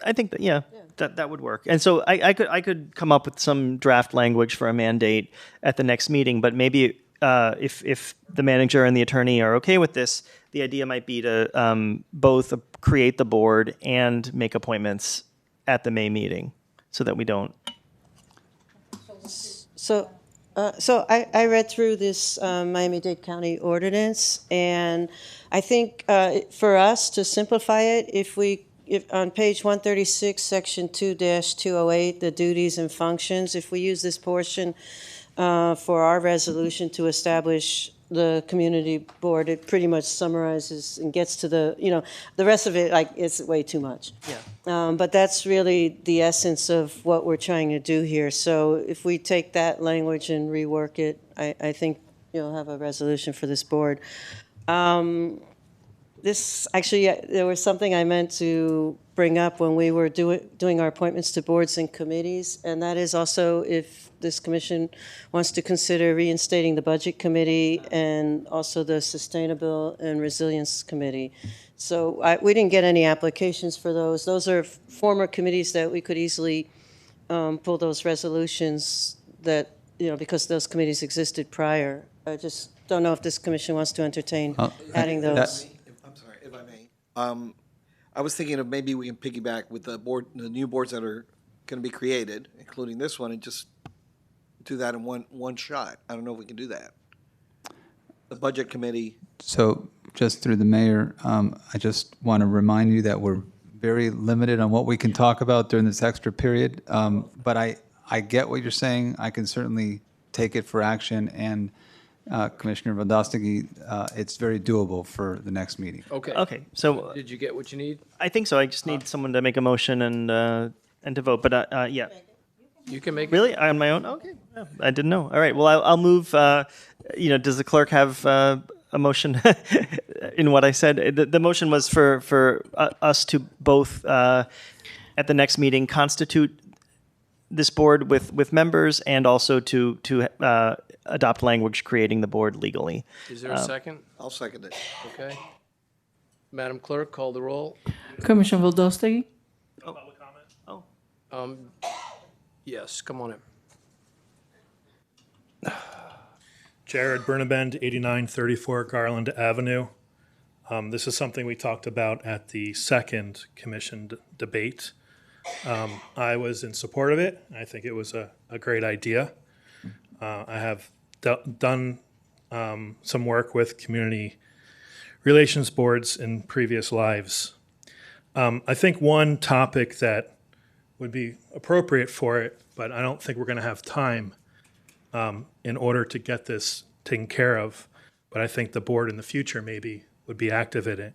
I think that that would work. And so I could come up with some draft language for a mandate at the next meeting, but maybe if the manager and the attorney are okay with this, the idea might be to both create the board and make appointments at the May meeting, so that we don't. So I read through this Miami-Dade County ordinance, and I think for us to simplify it, if on page 136, section 2-208, the duties and functions, if we use this portion for our resolution to establish the community board, it pretty much summarizes and gets to the rest of it, it's way too much. Yeah. But that's really the essence of what we're trying to do here. So if we take that language and rework it, I think you'll have a resolution for this board. this, actually, there was something I meant to bring up when we were doing our appointments to boards and committees, and that is also if this commission wants to consider reinstating the Budget Committee and also the Sustainable and Resilience Committee. So we didn't get any applications for those. Those are former committees that we could easily pull those resolutions that, because those committees existed prior. I just don't know if this commission wants to entertain adding those. I'm sorry, if I may. I was thinking of maybe we can piggyback with the new boards that are going to be created, including this one, and just do that in one shot. I don't know if we can do that. The Budget Committee. So just through the mayor, I just want to remind you that we're very limited on what we can talk about during this extra period. But I get what you're saying. I can certainly take it for action. And Commissioner Velazquez, it's very doable for the next meeting. Okay. Okay. So Did you get what you need? I think so. I just need someone to make a motion and to vote. But yeah. You can make Really? On my own? Okay. Yeah, I didn't know. All right. Well, I'll move. Does the clerk have a motion in what I said? The motion was for us to both, at the next meeting, constitute this board with members and also to adopt language creating the board legally. Is there a second? I'll second it. Okay. Madam Clerk, call the roll. Commissioner Velazquez? Yes, come on in. Jared Bernabend, 8934 Garland Avenue. This is something we talked about at the second commission debate. I was in support of it. I think it was a great idea. I have done some work with community relations boards in previous lives. I think one topic that would be appropriate for it, but I don't think we're going to have time in order to get this taken care of, but I think the board in the future maybe would be active in it,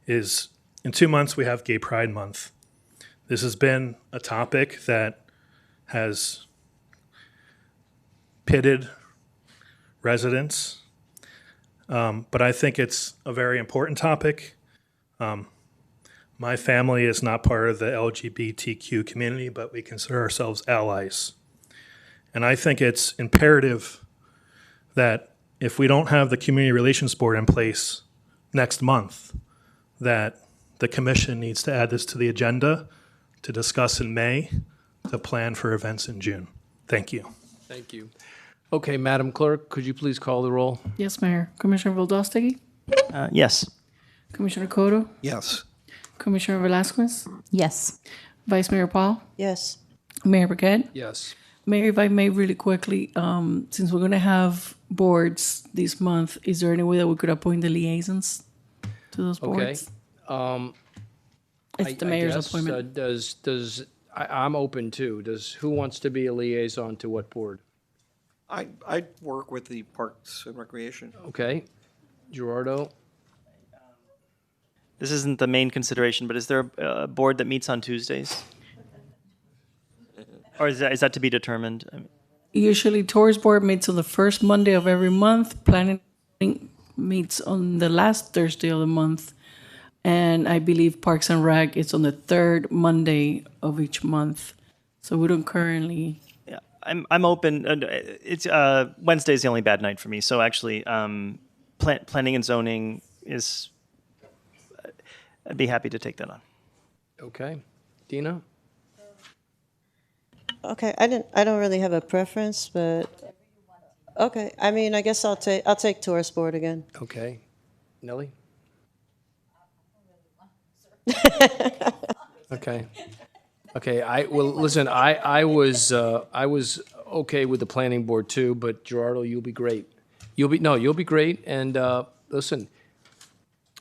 is in 2 months we have Gay Pride Month. This has been a topic that has pitted residents, but I think it's a very important topic. My family is not part of the LGBTQ community, but we consider ourselves allies. And I think it's imperative that if we don't have the Community Relations Board in place next month, that the commission needs to add this to the agenda to discuss in May, to plan for events in June. Thank you. Thank you. Okay, Madam Clerk, could you please call the roll? Yes, Mayor. Commissioner Velazquez? Yes. Commissioner Cotto? Yes. Commissioner Velazquez? Yes. Vice Mayor Paul? Yes. Mayor Burkett? Yes. Mayor, if I may really quickly, since we're going to have boards this month, is there any way that we could appoint the liaisons to those boards? Okay. It's the mayor's guess, appointment. I'm open too. Who wants to be a liaison to what board? I work with the Parks and Recreation. Okay. Gerardo? This isn't the main consideration, but is there a board that meets on Tuesdays? Or is that to be determined? Usually, Tourist Board meets on the first Monday of every month. Planning meets on the last Thursday of the month. And I believe Parks and Rec is on the third Monday of each month. So we don't currently... Yeah, I'm open. It's Wednesday's the only bad night for me. So actually, planning and zoning is... I'd be happy to take that on. Okay. Dina? Okay, I don't really have a preference, but okay. I mean, I guess I'll take Tourist Board again. Okay. Nelly? Okay. Okay. Listen. I was okay with the planning board too, but Gerardo, you'll be great. You'll be great. And listen,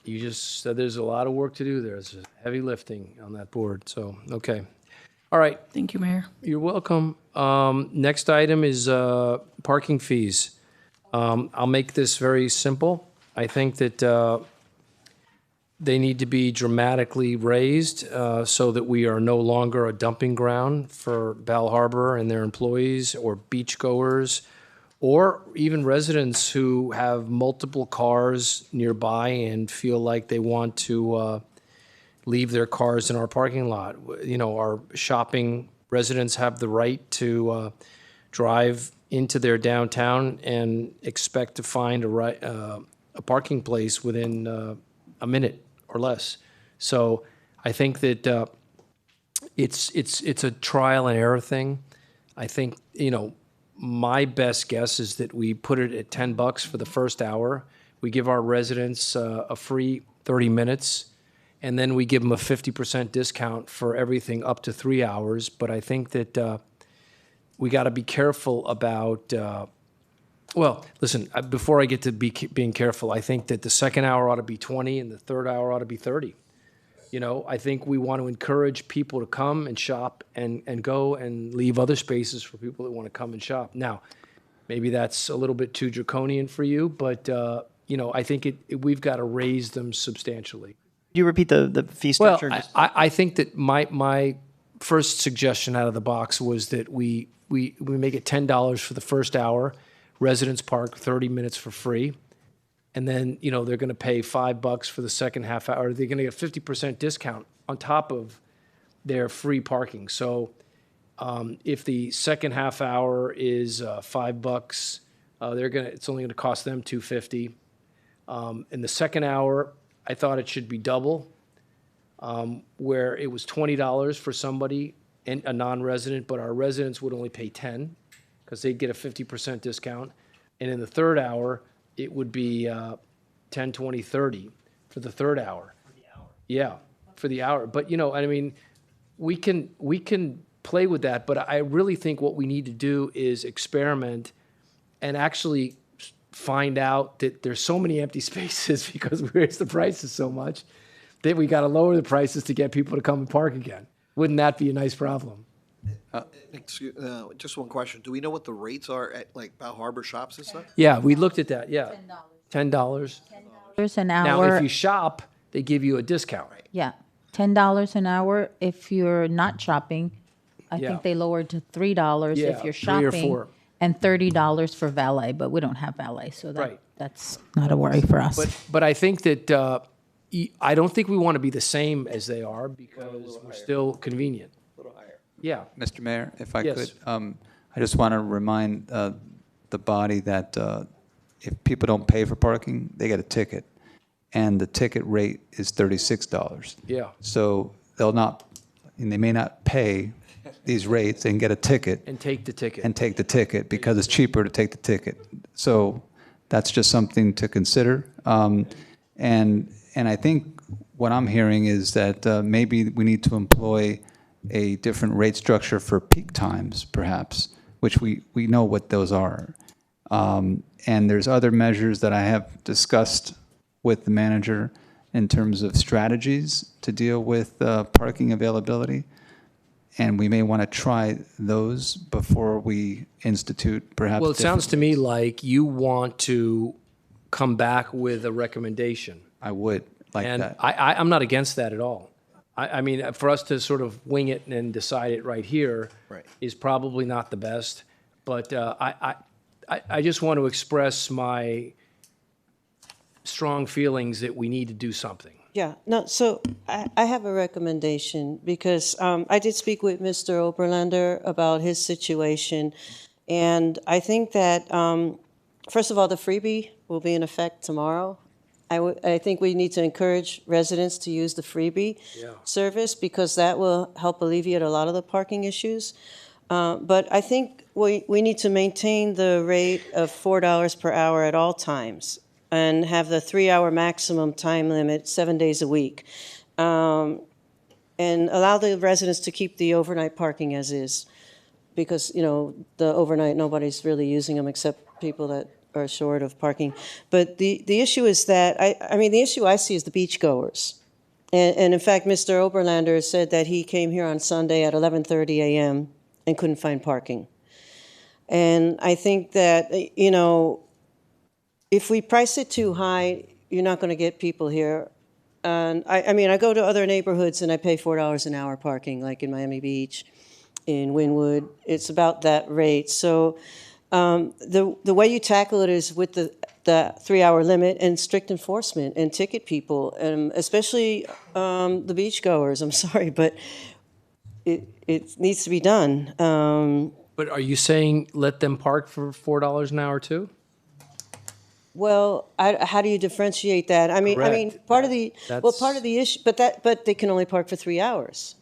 you just said there's a lot of work to do. There's heavy lifting on that board. So okay. All right. Thank you, Mayor. You're welcome. Next item is parking fees. I'll make this very simple. I think that they need to be dramatically raised so that we are no longer a dumping ground for Bal Harbor and their employees or beachgoers or even residents who have multiple cars nearby and feel like they want to leave their cars in our parking lot. You know, our shopping residents have the right to drive into their downtown and expect to find a parking place within a minute or less. So I think that it's a trial and error thing. I think, you know, my best guess is that we put it at $10 for the first hour. We give our residents a free 30 minutes, and then we give them a 50% discount for everything up to 3 hours. But I think that we got to be careful about, well, listen, before I get to being careful, I think that the second hour ought to be 20 and the third hour ought to be 30. You know, I think we want to encourage people to come and shop and go and leave other spaces for people that want to come and shop. Now, maybe that's a little bit too draconian for you, but, you know, I think we've got to raise them substantially. Could you repeat the fee structure? Well, I think that my first suggestion out of the box was that we make it $10 for the first hour, residents park 30 minutes for free. And then, you know, they're going to pay $5 for the second half hour. They're going to get a 50% discount on top of their free parking. So if the second half hour is $5, it's only going to cost them $2.50. In the second hour, I thought it should be double, where it was $20 for somebody and a non-resident, but our residents would only pay $10 because they'd get a 50% discount. And in the third hour, it would be 10, 20, 30 for the third hour. For the hour. Yeah, for the hour. But, you know, I mean, we can play with that, but I really think what we need to do is experiment and actually find out that there's so many empty spaces because we raised the prices so much that we got to lower the prices to get people to come and park again. Wouldn't that be a nice problem? Just one question. Do we know what the rates are at, like, Bal Harbor shops and stuff? Yeah, we looked at that, yeah. $10. $10 an hour. Now, if you shop, they give you a discount. Yeah, $10 an hour. If you're not shopping, I Yeah. think they lowered to $3 Yeah, if you're 3 or shopping. 4. And $30 for valet, but we don't have valet, so Right. that's not a worry for us. But I think that I don't think we want to be the same as they are because we're still convenient. A little higher. Yeah. Mr. Mayor, if I Yes. could, I just want to remind the body that if people don't pay for parking, they get a ticket. And the ticket rate is $36. Yeah. So they may not pay these rates and get a ticket. And take the ticket. And take the ticket because it's cheaper to take the ticket. So that's just something to consider. And I think what I'm hearing is that maybe we need to employ a different rate structure for peak times, perhaps, which we know what those are. And there's other measures that I have discussed with the manager in terms of strategies to deal with parking availability. And we may want to try those before we institute perhaps. Well, it sounds to me like you want to come back with a recommendation. I would like and that. I'm not against that at all. I mean, for us to sort of wing it and decide it right here is probably not the best. But I just want to express my strong feelings that we need to do something. Yeah, no, so I have a recommendation because I did speak with Mr. Oberlander about his situation. And I think that, first of all, the freebie will be in effect tomorrow. I think we need to encourage residents to use the freebie service because that will help alleviate a lot of the parking issues. But I think we need to maintain the rate of $4 per hour at all times and have the 3-hour maximum time limit 7 days a week. And allow the residents to keep the overnight parking as is because, you know, the overnight, nobody's really using them except people that are short of parking. But the issue is that, I mean, the issue I see is the beachgoers. And in fact, Mr. Oberlander said that he came here on Sunday at 11:30 a.m. and couldn't find parking. And I think that, you know, if we price it too high, you're not going to get people here. And I mean, I go to other neighborhoods and I pay $4 an hour parking, like in Miami Beach, in Wynwood. It's about that rate. So The way you tackle it is with the 3-hour limit and strict enforcement and ticket people, especially the beachgoers. I'm sorry, but it needs to be done. But are you saying let them park for $4 an hour too? Well, how do you differentiate that? I mean, Correct. part of the issue, but they can only park for 3 hours.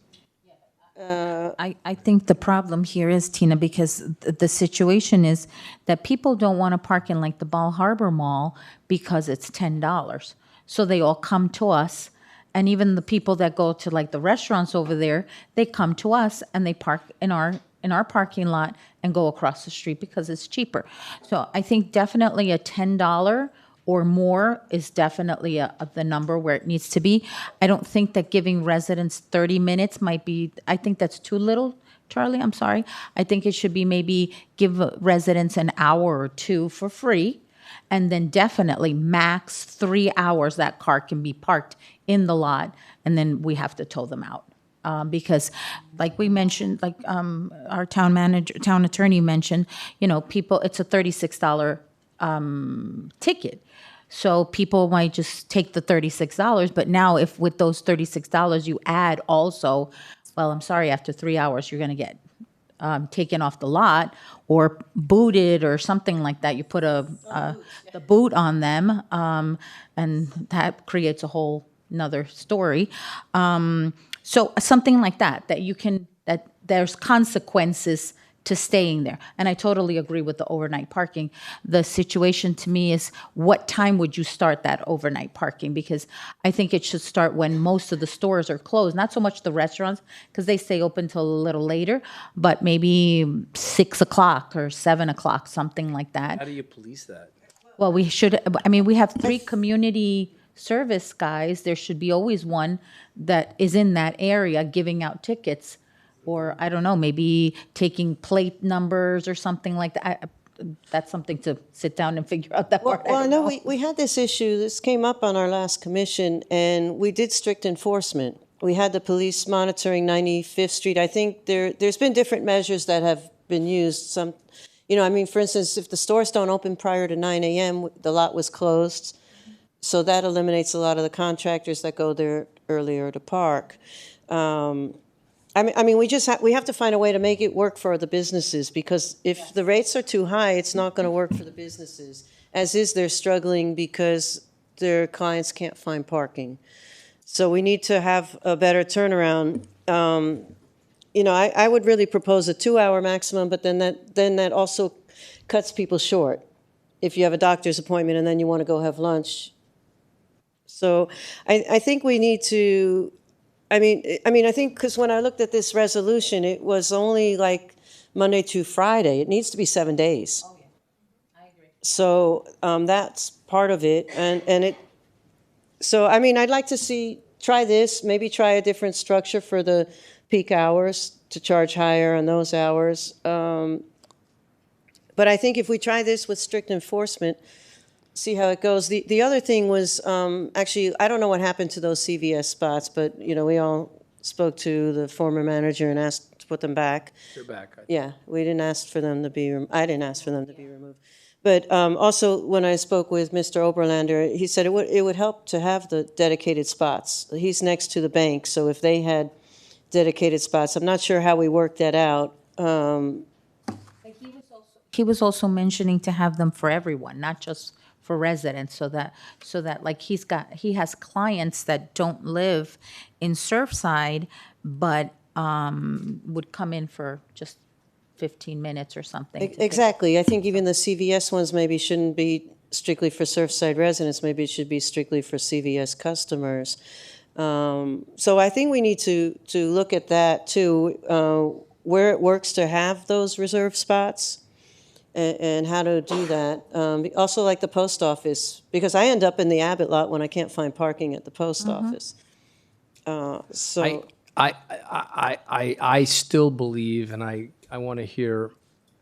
I think the problem here is, Tina, because the situation is that people don't want to park in like the Bal Harbor Mall because it's $10. So they all come to us. And even the people that go to like the restaurants over there, they come to us and they park in our parking lot and go across the street because it's cheaper. So I think definitely a $10 or more is definitely the number where it needs to be. I don't think that giving residents 30 minutes might be, I think that's too little, Charlie, I'm sorry. I think it should be maybe give residents an hour or two for free, and then definitely max 3 hours that car can be parked in the lot, and then we have to tow them out. Because like we mentioned, like our town attorney mentioned, people, it's a $36 ticket. So people might just take the $36, but now if with those $36 you add also, well, I'm sorry, after 3 hours, you're going to get taken off the lot or booted or something like that. You put the boot on them, and that creates a whole another story. So something like that there's consequences to staying there. And I totally agree with the overnight parking. The situation to me is, what time would you start that overnight parking? Because I think it should start when most of the stores are closed, not so much the restaurants, because they stay open till a little later, but maybe 6 o'clock or 7 o'clock, something like that. How do you police that? Well, we have 3 community service guys. There should be always one that is in that area giving out tickets, or I don't know, maybe taking plate numbers or something like that. That's something to sit down and figure out that part. Well, I know we had this issue. This came up on our last commission, and we did strict enforcement. We had the police monitoring 95th Street. I think there's been different measures that have been used. Some, for instance, if the stores don't open prior to 9 a.m., the lot was closed. So that eliminates a lot of the contractors that go there earlier to park. We have to find a way to make it work for the businesses, because if the rates are too high, it's not going to work for the businesses. As is, they're struggling because their clients can't find parking. So we need to have a better turnaround. I would really propose a 2-hour maximum, but then that also cuts people short. If you have a doctor's appointment and then you want to go have lunch. So I think we need to, I think because when I looked at this resolution, it was only like Monday to Friday. It needs to be 7 days. Oh, yeah. I agree. So that's part of it. I'd like to try this, maybe try a different structure for the peak hours to charge higher on those hours. But I think if we try this with strict enforcement, see how it goes. The other thing was, actually, I don't know what happened to those CVS spots, but, we all spoke to the former manager and asked to put them back. They're back. Yeah, we didn't ask for them to be, I didn't ask for them to be removed. But also, when I spoke with Mr. Oberlander, he said it would help to have the dedicated spots. He's next to the bank, so if they had dedicated spots, I'm not sure how we worked that out. He was also mentioning to have them for everyone, not just for residents, so that like he has clients that don't live in Surfside, but would come in for just 15 minutes or something. Exactly. I think even the CVS ones maybe shouldn't be strictly for Surfside residents. Maybe it should be strictly for CVS customers. So I think we need to look at that too, where it works to have those reserved spots. And how to do that. Also, like the post office, because I end up in the Abbott lot when I can't find parking at the post office. So I still believe, and I want to hear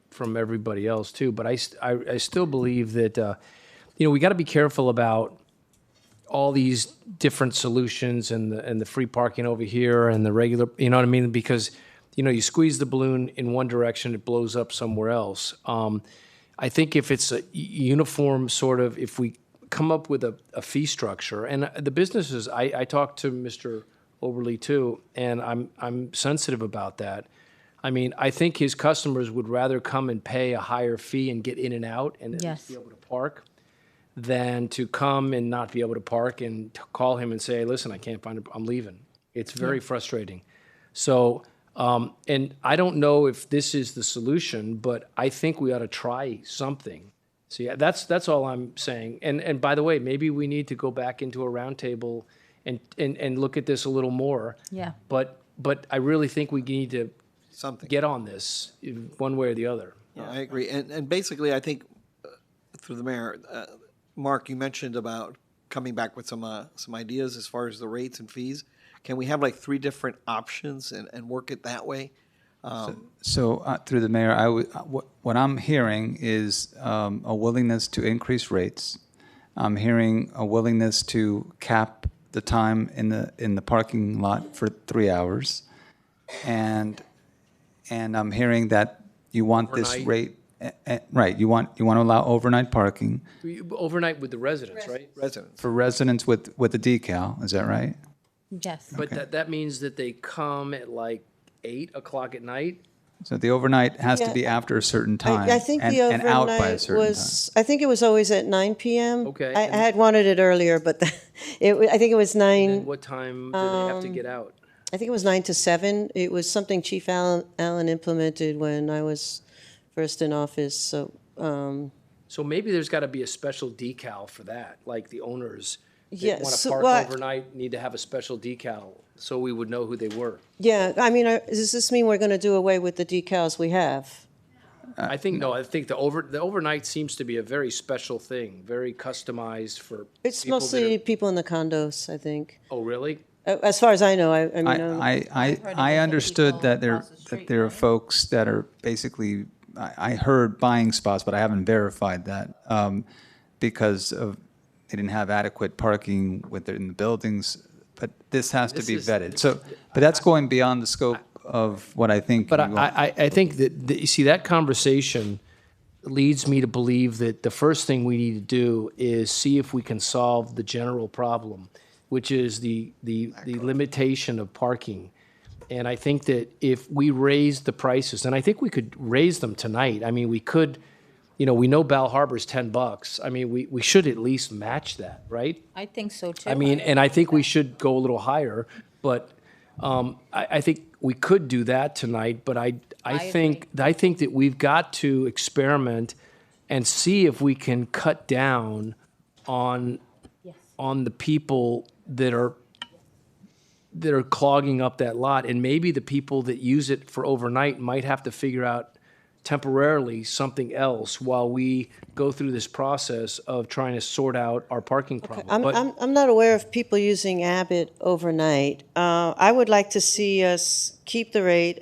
from everybody else too, but I still believe that we got to be careful about all these different solutions and the free parking over here and the regular, you know what I mean? Because you squeeze the balloon in one direction, it blows up somewhere else. I think if it's a uniform sort of, if we come up with a fee structure, and the businesses, I talked to Mr. Oberly too, and I'm sensitive about that. I mean, I think his customers would rather come and pay a higher fee and get in and out and at least be able to park than to come and not be able to park and call him and say, listen, I can't find it, I'm leaving. It's very frustrating. So, and I don't know if this is the solution, but I think we ought to try something. So yeah, that's all I'm saying. And by the way, maybe we need to go back into a roundtable and look at this a little more. Yeah. But I really think we need to get on this one way or the other. No, I agree. And basically, I think, through the mayor, Mark, you mentioned about coming back with some ideas as far as the rates and fees. Can we have like 3 different options and work it that way? So through the mayor, what I'm hearing is a willingness to increase rates. I'm hearing a willingness to cap the time in the parking lot for 3 hours, and I'm hearing that you want this Overnight. rate. Right, you want to allow overnight parking Overnight with the residents, right? Residents. for residents with the decal. Is that right? Yes. But that means that they come at like 8 o'clock at night? So the overnight has to be after a certain time. I think and, the and out by a overnight certain was, I think it was always at 9 p.m. Okay. I had wanted it earlier, but I think it was 9. And what time do they have to get out? I think it was 9 to 7. It was something Chief Allen implemented when I was first in office. So, So maybe there's got to be a special decal for that, like the owners that Yes, want to so park what- overnight need to have a special decal so we would know who they were. yeah, I mean, does this mean we're going to do away with the decals we have? I think the overnight seems to be a very special thing, very customized for It's people that mostly people in the condos, I think. are, oh, really? As far as I know, I mean, I understood that there are folks that are basically, I heard buying spots, but I haven't verified that because they didn't have adequate parking in the buildings. But this has to be vetted. So, but that's going beyond the scope of what I think. But I think that, you see, that conversation leads me to believe that the first thing we need to do is see if we can solve the general problem, which is the limitation of parking. And I think that if we raise the prices, and I think we could raise them tonight. I mean, we could, we know Bal Harbor's $10. I mean, we should at least match that, right? I think so too. I mean, and I think we should go a little higher, but I think we could do that tonight. But I think that we've got to experiment and see if we can cut down on the people that are clogging up that lot, and maybe the people that use it for overnight might have to figure out temporarily something else while we go through this process of trying to sort out our parking problem. I'm not aware of people using Abbott overnight. I would like to see us keep the rate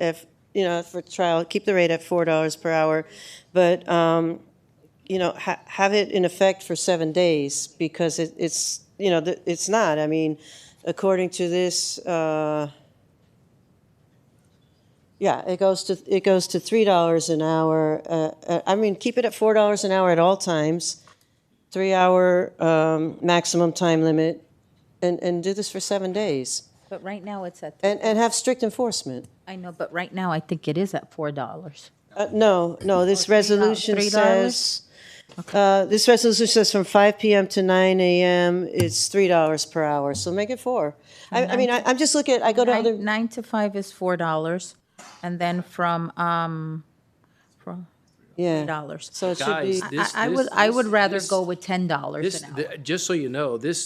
for trial, keep the rate at $4 per hour, but have it in effect for 7 days, because it's not. I mean, according to this, it goes to $3 an hour. I mean, keep it at $4 an hour at all times, 3-hour maximum time limit, and do this for 7 days. But right now it's at. And have strict enforcement. I know, but right now I think it is at $4. No, this resolution says. This resolution says from 5 p.m. to 9 a.m. it's $3 per hour. So make it 4. I mean, I'm just looking at. I go to other. 9 to 5 is $4, and then from $3. So it Guys, should be. I would rather go with $10 an hour. Just so you know, the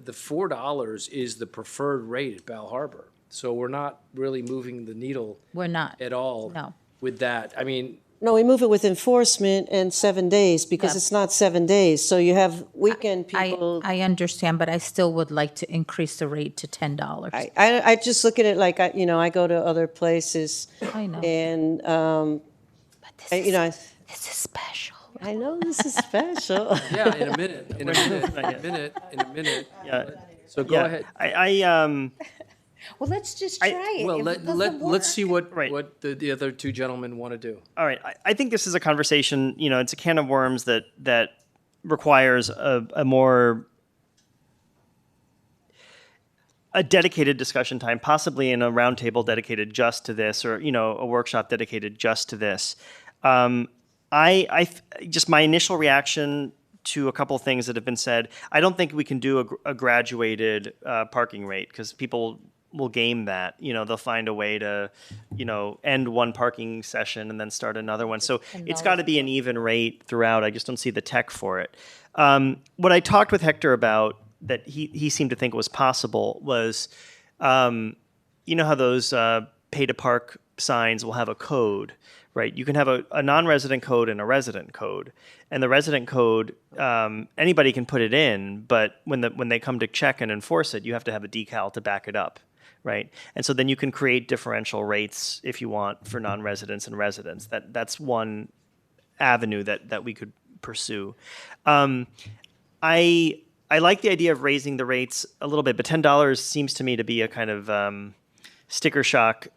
$4 is the preferred rate at Bal Harbor. So we're not really moving the needle. We're not at all. No. With that, I mean. No, we move it with enforcement and 7 days, because it's not 7 days. So you have weekend people. I understand, but I still would like to increase the rate to $10. I just look at it like I go to other places. I know. And this is special. I know this is special. Yeah, in a minute. Yeah. So go ahead. Well, let's just try it. Well, If it doesn't let's work- see what the other two gentlemen want to do. All right, I think this is a conversation. It's a can of worms that requires a dedicated discussion time, possibly in a roundtable dedicated just to this, or a workshop dedicated just to this. Just my initial reaction to a couple of things that have been said. I don't think we can do a graduated parking rate because people will game that. They'll find a way to, end one parking session and then start another one. So it's got to be an even rate throughout. I just don't see the tech for it. What I talked with Hector about that he seemed to think was possible was, how those pay to park signs will have a code, right? You can have a non-resident code and a resident code. And the resident code, anybody can put it in, but when they come to check and enforce it, you have to have a decal to back it up, right? And so then you can create differential rates if you want for non-residents and residents. That's one avenue that we could pursue. I like the idea of raising the rates a little bit, but $10 seems to me to be a kind of sticker shock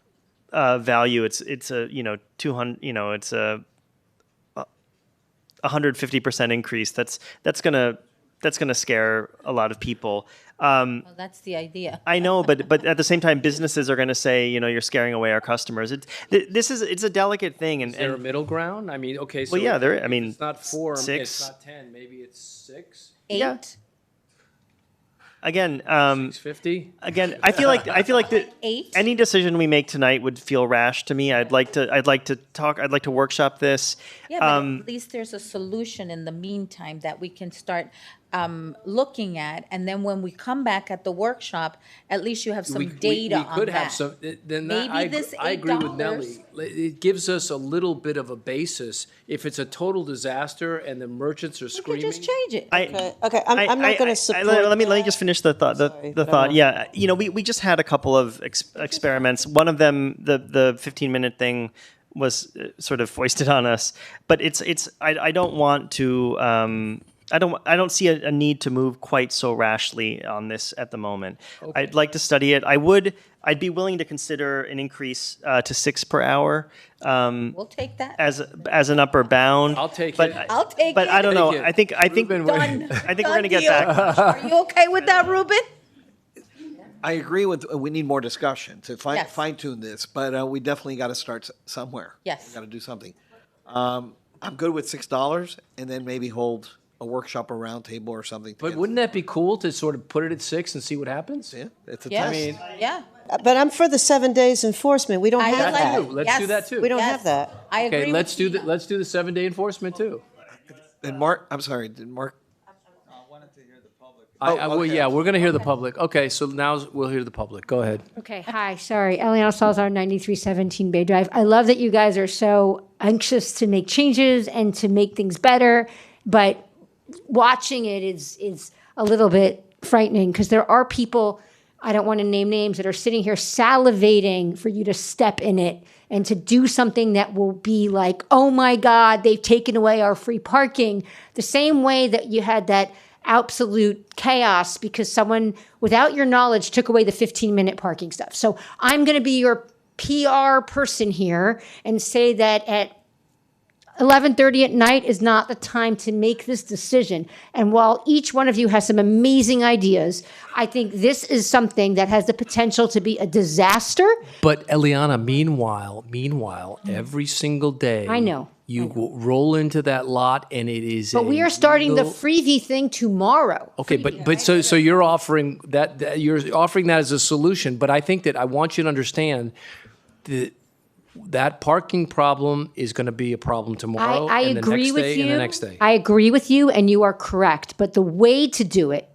value. It's a 200 it's a 150% increase. That's gonna scare a lot of people. Well, that's the idea. I know, but at the same time, businesses are going to say, you're scaring away our customers. It's a delicate thing. Is there a middle ground? I mean, okay. So well, yeah, it's not 4. 6. It's not 10. Maybe it's 6. 8. Yeah. Again, 650. Again, I feel like any decision we make tonight would feel rash to me. I'd like to workshop this. Yeah, but at least there's a solution in the meantime that we can start looking at, and then when we come back at the workshop, at least you have some data on that. We could have some. Then Maybe I agree with Nelly. It gives us a little bit of a basis. If it's a total disaster and the merchants are screaming, just change it. Okay, I'm not going to support. Let me just finish the thought. The thought. Yeah, we just had a couple of experiments. One of them, the 15-minute thing, was sort of foisted on us. But I don't want to. I don't see a need to move quite so rashly on this at the moment. Okay. I'd like to study it. I'd be willing to consider an increase to 6 per hour. We'll take that as an upper bound. I'll take it. I'll take it. But I don't know. I think Done. we're going to get back. Are you okay with that, Ruben? I agree with, we need more discussion to fine tune this, but we definitely got to start somewhere. Yes. We got to do something. I'm good with $6 and then maybe hold a workshop or round table or something. But wouldn't that be cool to sort of put it at 6 and see what happens? Yeah, it's a Yes. test. I mean, Yeah. But I'm for the 7 days enforcement. We don't have that. Let's do that too. We don't have that. I agree. Okay, let's do the 7-day enforcement too. And Mark, I'm sorry, did Mark? Well, yeah, we're going to hear the public. Okay, so now we'll hear the public. Go ahead. Okay, hi, sorry. Eliana Salazar, 9317 Bay Drive. I love that you guys are so anxious to make changes and to make things better, but watching it is a little bit frightening because there are people, I don't want to name names, that are sitting here salivating for you to step in it and to do something that will be like, oh my God, they've taken away our free parking. The same way that you had that absolute chaos because someone without your knowledge took away the 15-minute parking stuff. So I'm going to be your PR person here and say that at 11:30 at night is not the time to make this decision. And while each one of you has some amazing ideas, I think this is something that has the potential to be a disaster. But Eliana, meanwhile, every single day, I know. You roll into that lot, and it is. But we are starting the freebie thing tomorrow. Okay, but so you're offering that you're offering that as a solution. But I think that I want you to understand that parking problem is going to be a problem tomorrow. I and agree the next with day you. And the next day. I agree with you, and you are correct. But the way to do it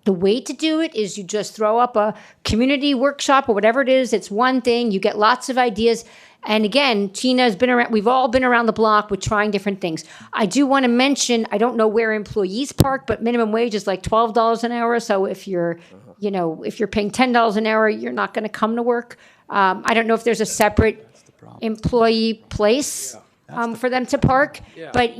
is you just throw up a community workshop or whatever it is. It's one thing. You get lots of ideas. And again, Tina's been around. We've all been around the block with trying different things. I do want to mention, I don't know where employees park, but minimum wage is like $12 an hour. So if you're, if you're paying $10 an hour, you're not going to come to work. I don't know if there's a separate employee place for them to park. Yeah. But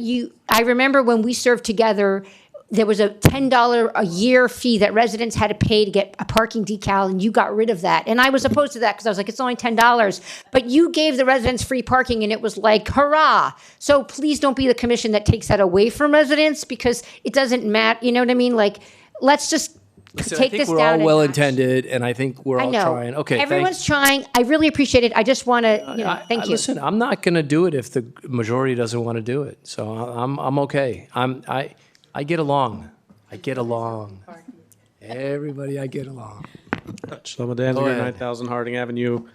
I remember when we served together, there was a $10 a year fee that residents had to pay to get a parking decal, and you got rid of that. And I was opposed to that because I was like, it's only $10. But you gave the residents free parking, and it was like, hurrah. So please don't be the commission that takes that away from residents, because it doesn't matter. You know what I mean? Like, let's just Listen, take I think this we're down. all well intended, and I think we're all trying. Okay, everyone's trying. I really appreciate it. I just want to, thank you. Listen, I'm not going to do it if the majority doesn't want to do it. So I'm okay. I get along. I get along. Everybody, I get along. Shlomo Danziger, 9000 Harding Avenue.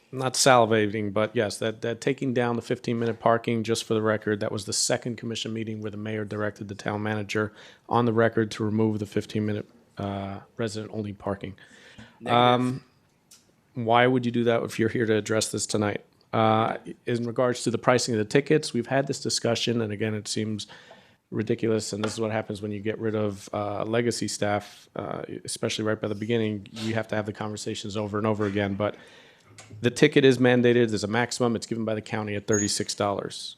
Not salivating, but yes, that taking down the 15-minute parking, just for the record, that was the second commission meeting where the mayor directed the town manager on the record to remove the 15-minute resident-only parking. Why would you do that if you're here to address this tonight? In regards to the pricing of the tickets, we've had this discussion, and again, it seems ridiculous, and this is what happens when you get rid of legacy staff, especially right by the beginning. You have to have the conversations over and over again, but the ticket is mandated. There's a maximum. It's given by the county at $36.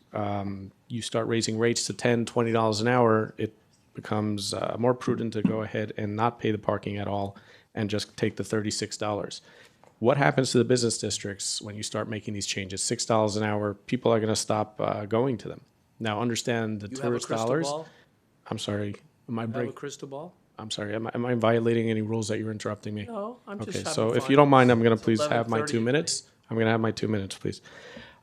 You start raising rates to $10, $20 an hour, it becomes more prudent to go ahead and not pay the parking at all and just take the $36. What happens to the business districts when you start making these changes? $6 an hour, people are going to stop going to them. Now, understand the tourist dollars. Ball? I'm sorry. Am I You have a breaking? crystal ball? I'm sorry. Am I violating any rules that you're interrupting me? No, I'm just okay. having So if fun. you don't mind, I'm going to It's please have my 2 11:30. minutes. I'm going to have my 2 minutes, please.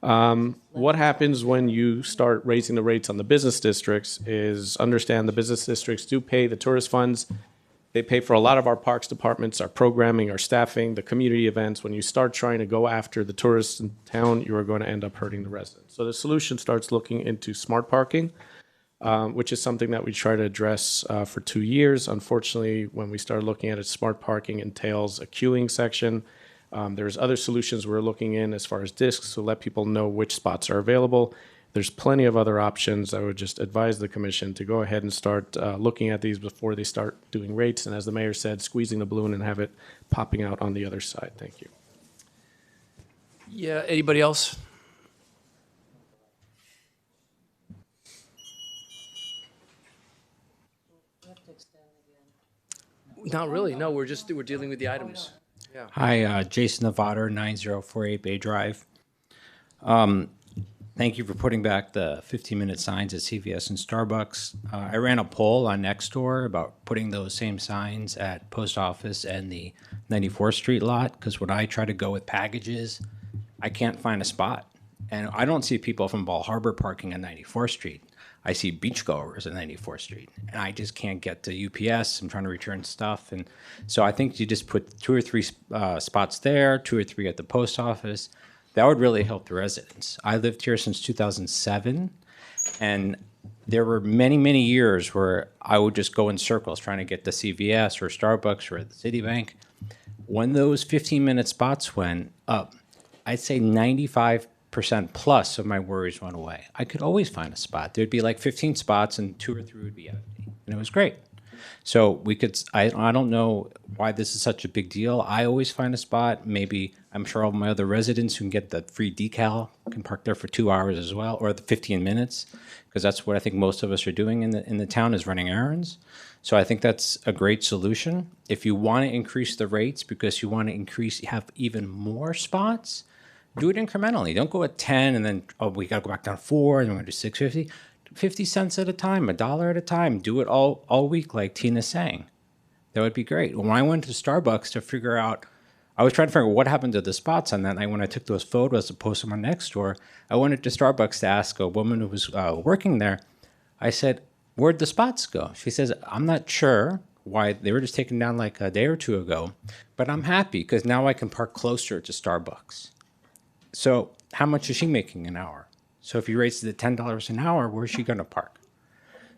What happens when you start raising the rates on the business districts is understand the business districts do pay the tourist funds. They pay for a lot of our parks departments, our programming, our staffing, the community events. When you start trying to go after the tourists in town, you are going to end up hurting the residents. So the solution starts looking into smart parking, which is something that we try to address for 2 years. Unfortunately, when we started looking at it, smart parking entails a queuing section. There's other solutions we're looking in as far as discs to let people know which spots are available. There's plenty of other options. I would just advise the commission to go ahead and start looking at these before they start doing rates. And as the mayor said, squeezing the balloon and have it popping out on the other side. Thank you. Yeah, anybody else? Not really. No, we're dealing with the items. Yeah. Hi, Jason Nevada, 9048 Bay Drive. Thank you for putting back the 15-minute signs at CVS and Starbucks. I ran a poll on Nextdoor about putting those same signs at Post Office and the 94th Street lot, because when I try to go with packages, I can't find a spot. And I don't see people from Ball Harbor parking on 94th Street. I see beachgoers at 94th Street, and I just can't get to UPS. I'm trying to return stuff. And so I think you just put 2 or 3 spots there, 2 or 3 at the post office. That would really help the residents. I lived here since 2007, and there were many, many years where I would just go in circles trying to get to CVS or Starbucks or the Citibank. When those 15-minute spots went up, I'd say 95% plus of my worries went away. I could always find a spot. There'd be like 15 spots and 2 or 3 would be empty, and it was great. So we could, I don't know why this is such a big deal. I always find a spot. Maybe I'm sure all my other residents who can get the free decal can park there for 2 hours as well, or the 15 minutes, because that's what I think most of us are doing in the town is running errands. So I think that's a great solution. If you want to increase the rates because you want to have even more spots, do it incrementally. Don't go at 10 and then, oh, we got to go back down 4 and then we're going to do 6.50. 50 cents at a time, $1 at a time. Do it all week, like Tina's saying. That would be great. When I went to Starbucks to figure out, I was trying to figure out what happened to the spots on that night when I took those photos to post them on Nextdoor. I went to Starbucks to ask a woman who was working there. I said, where'd the spots go? She says, I'm not sure why. They were just taken down like a day or 2 ago, but I'm happy because now I can park closer to Starbucks. So how much is she making an hour? So if you raise it to $10 an hour, where's she going to park?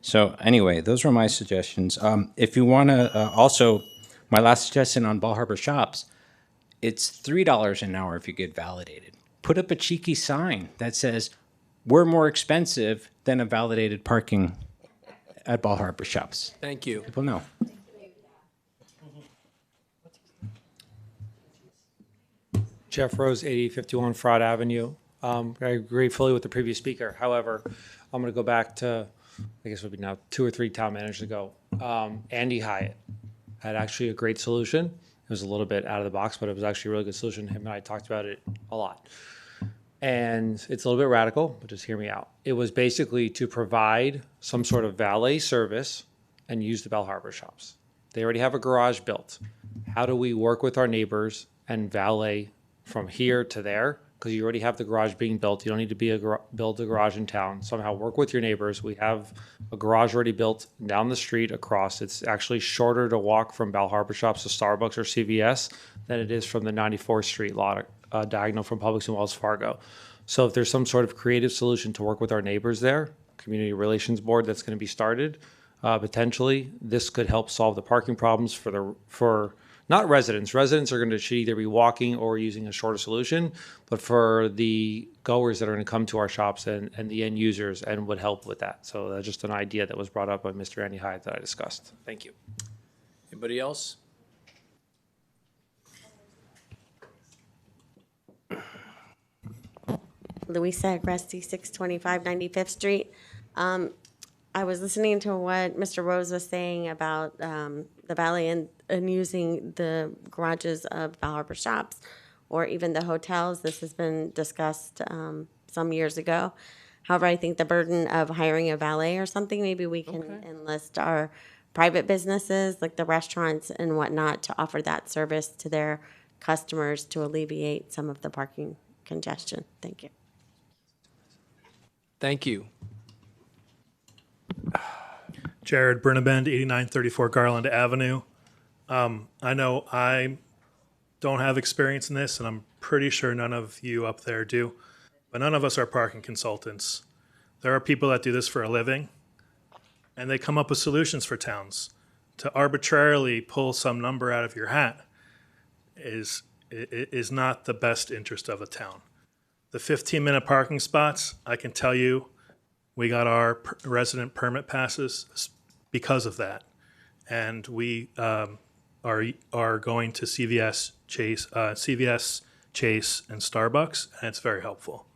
So anyway, those were my suggestions. If you want to, also, my last suggestion on Ball Harbor shops, it's $3 an hour if you get validated. Put up a cheeky sign that says, we're more expensive than a validated parking at Ball Harbor shops. Thank you. People know. Jeff Rose, 8051 Fraud Avenue. I agree fully with the previous speaker. However, I'm going to go back to I guess it would be now 2 or 3 town managers ago, Andy Hyatt had actually a great solution. It was a little bit out of the box, but it was actually a really good solution. Him and I talked about it a lot. And it's a little bit radical, but just hear me out. It was basically to provide some sort of valet service and use the Bell Harbor shops. They already have a garage built. How do we work with our neighbors and valet from here to there? Because you already have the garage being built. You don't need to build a garage in town. Somehow work with your neighbors. We have a garage already built down the street across. It's actually shorter to walk from Bell Harbor shops to Starbucks or CVS than it is from the 94th Street lot diagonal from Publix and Wells Fargo. So if there's some sort of creative solution to work with our neighbors there, community relations board that's going to be started, potentially this could help solve the parking problems for not residents. Residents are going to should either be walking or using a shorter solution, but for the goers that are going to come to our shops and the end users and would help with that. So that's just an idea that was brought up by Mr. Andy Hyatt that I discussed. Thank you. Anybody else? Louisa Agresti, 625 95th Street. I was listening to what Mr. Rose was saying about the valley and using the garages of Bell Harbor shops or even the hotels. This has been discussed some years ago. However, I think the burden of hiring a valet or something, maybe we can enlist our private businesses like the restaurants and whatnot to offer that service to their customers to alleviate some of the parking congestion. Thank you. Thank you. Jared Burnabend, 8934 Garland Avenue. I know I don't have experience in this, and I'm pretty sure none of you up there do, but none of us are parking consultants. There are people that do this for a living, and they come up with solutions for towns. To arbitrarily pull some number out of your hat is not the best interest of a town. The 15-minute parking spots, I can tell you, we got our resident permit passes because of that, and we are going to CVS, Chase, and Starbucks, and it's very helpful.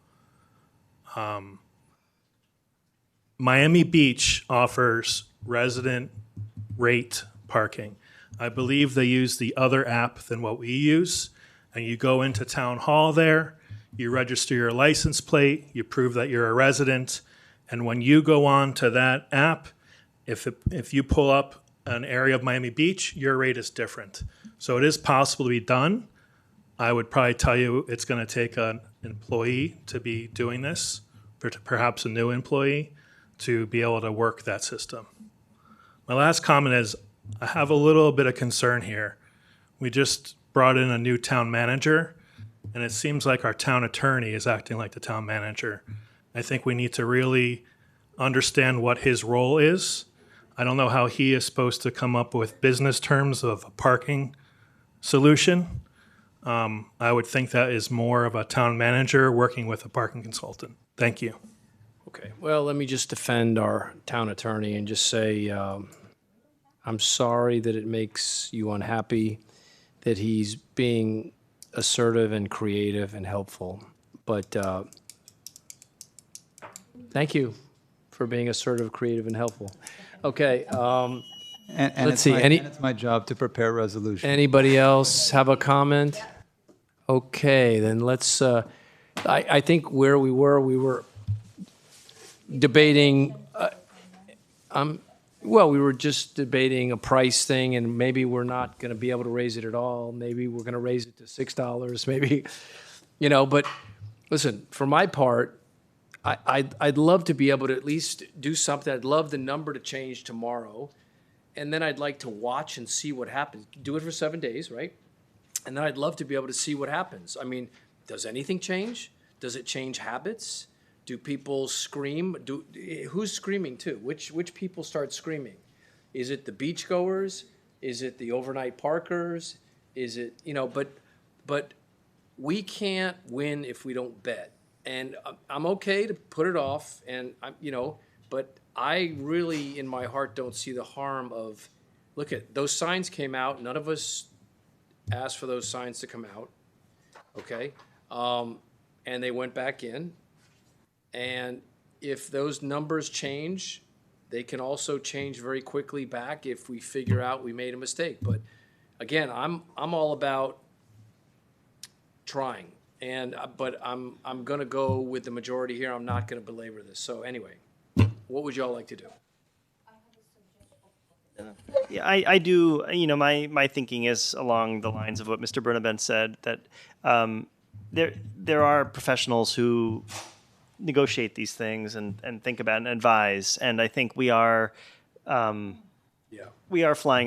Miami Beach offers resident rate parking. I believe they use the other app than what we use, and you go into town hall there, you register your license plate, you prove that you're a resident, and when you go on to that app, if you pull up an area of Miami Beach, your rate is different. So it is possible to be done. I would probably tell you it's going to take an employee to be doing this, perhaps a new employee, to be able to work that system. My last comment is I have a little bit of concern here. We just brought in a new town manager, and it seems like our town attorney is acting like the town manager. I think we need to really understand what his role is. I don't know how he is supposed to come up with business terms of a parking solution. I would think that is more of a town manager working with a parking consultant. Thank you. Okay, well, let me just defend our town attorney and just say I'm sorry that it makes you unhappy that he's being assertive and creative and helpful. But thank you for being assertive, creative, and helpful. Okay, let's see. It's my job to prepare resolution. Anybody else have a comment? Okay, then let's, I think where we were debating, well, we were just debating a price thing, and maybe we're not going to be able to raise it at all. Maybe we're going to raise it to $6, maybe, but listen, for my part, I'd love to be able to at least do something. I'd love the number to change tomorrow, and then I'd like to watch and see what happens. Do it for 7 days, right? And then I'd love to be able to see what happens. I mean, does anything change? Does it change habits? Do people scream? Who's screaming too? Which people start screaming? Is it the beachgoers? Is it the overnight parkers? Is it, but we can't win if we don't bet. And I'm okay to put it off, and but I really, in my heart, don't see the harm of, look at, those signs came out, none of us asked for those signs to come out, okay? And they went back in, and if those numbers change, They can also change very quickly back if we figure out we made a mistake. But again, I'm all about trying. But I'm going to go with the majority here. I'm not going to belabor this. So anyway, what would y'all like to do? Yeah, I do. You know, my thinking is along the lines of what Mr. Bernabent said, that there are professionals who negotiate these things and think about and advise, and I think we are flying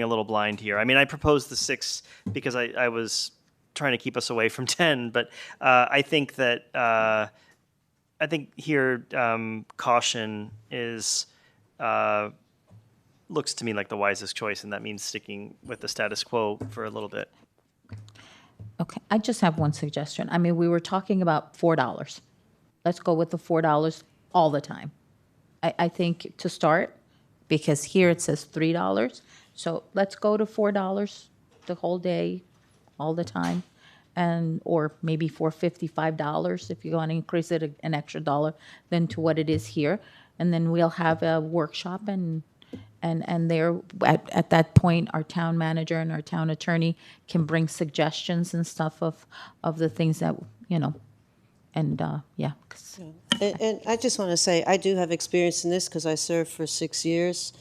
a little blind here. I mean, I proposed the 6 because I was trying to keep us away from 10, but I think that I think here caution is looks to me like the wisest choice, and that means sticking with the status quo for a little bit. Okay, I just have one suggestion. I mean, we were talking about $4. Let's go with the $4 all the time. I think to start, because here it says $3. So let's go to $4 the whole day, all the time, or maybe $4.50, $5 if you want to increase it an extra dollar than to what it is here. And then we'll have a workshop and there at that point our town manager and our town attorney can bring suggestions and stuff of the things that, you know, and yeah. And I just want to say, I do have experience in this because I served for 6 years.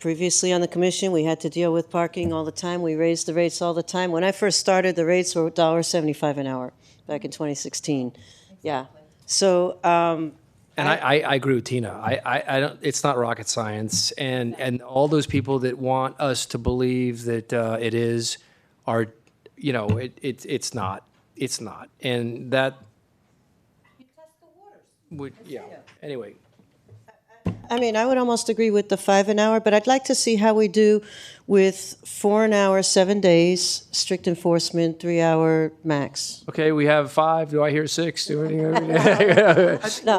Previously on the commission, we had to deal with parking all the time. We raised the rates all the time. When I first started, the rates were $1.75 an hour back in 2016. Yeah. So. And I agree with Tina. I don't. It's not rocket science, and all those people that want us to believe that it is, are, you know, it's not. It's not, and that. Yeah. Anyway. I mean, I would almost agree with the 5 an hour, but I'd like to see how we do with 4 an hour, 7 days, strict enforcement, 3 hour max. Okay, we have 5. Do I hear 6? Do I hear? No.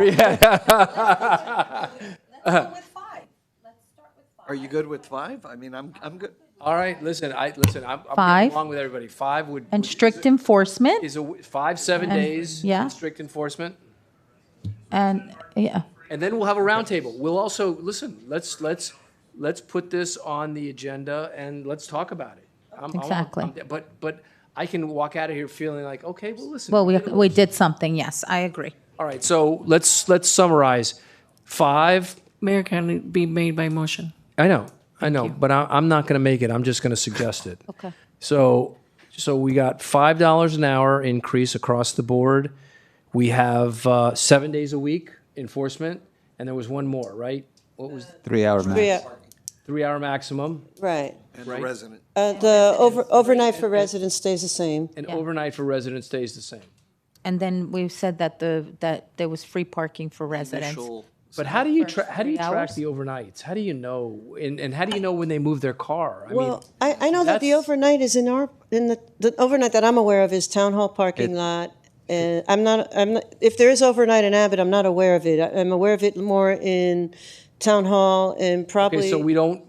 Are you good with 5? I mean, I'm good. All right, listen. I'm 5. getting along with everybody. 5 would. And strict enforcement. Is 5 7 days. Yeah. Strict enforcement. And yeah. And then we'll have a roundtable. We'll also listen. Let's put this on the agenda and let's talk about it. Exactly. But I can walk out of here feeling like, okay, well, listen. Well, we did something. Yes, I agree. All right. So let's summarize. 5. Mayor can be made by motion. I know, but I'm not going to make it. I'm just going to suggest it. Okay. So we got $5 an hour increase across the board. We have 7 days a week enforcement, and there was one more, right? What was 3 hour max? 3 hour maximum. Right. And the resident. The overnight for residents stays the same. And overnight for residents stays the same. And then we said that that there was free parking for residents. But how do you track hours? the overnights? How do you know? And how do you know when they move their car? I know that the overnight is in the overnight that I'm aware of is Town Hall parking lot. And I'm not. If there is overnight in Abbott, I'm not aware of it. I'm aware of it more in Town Hall and probably. Okay, so we don't.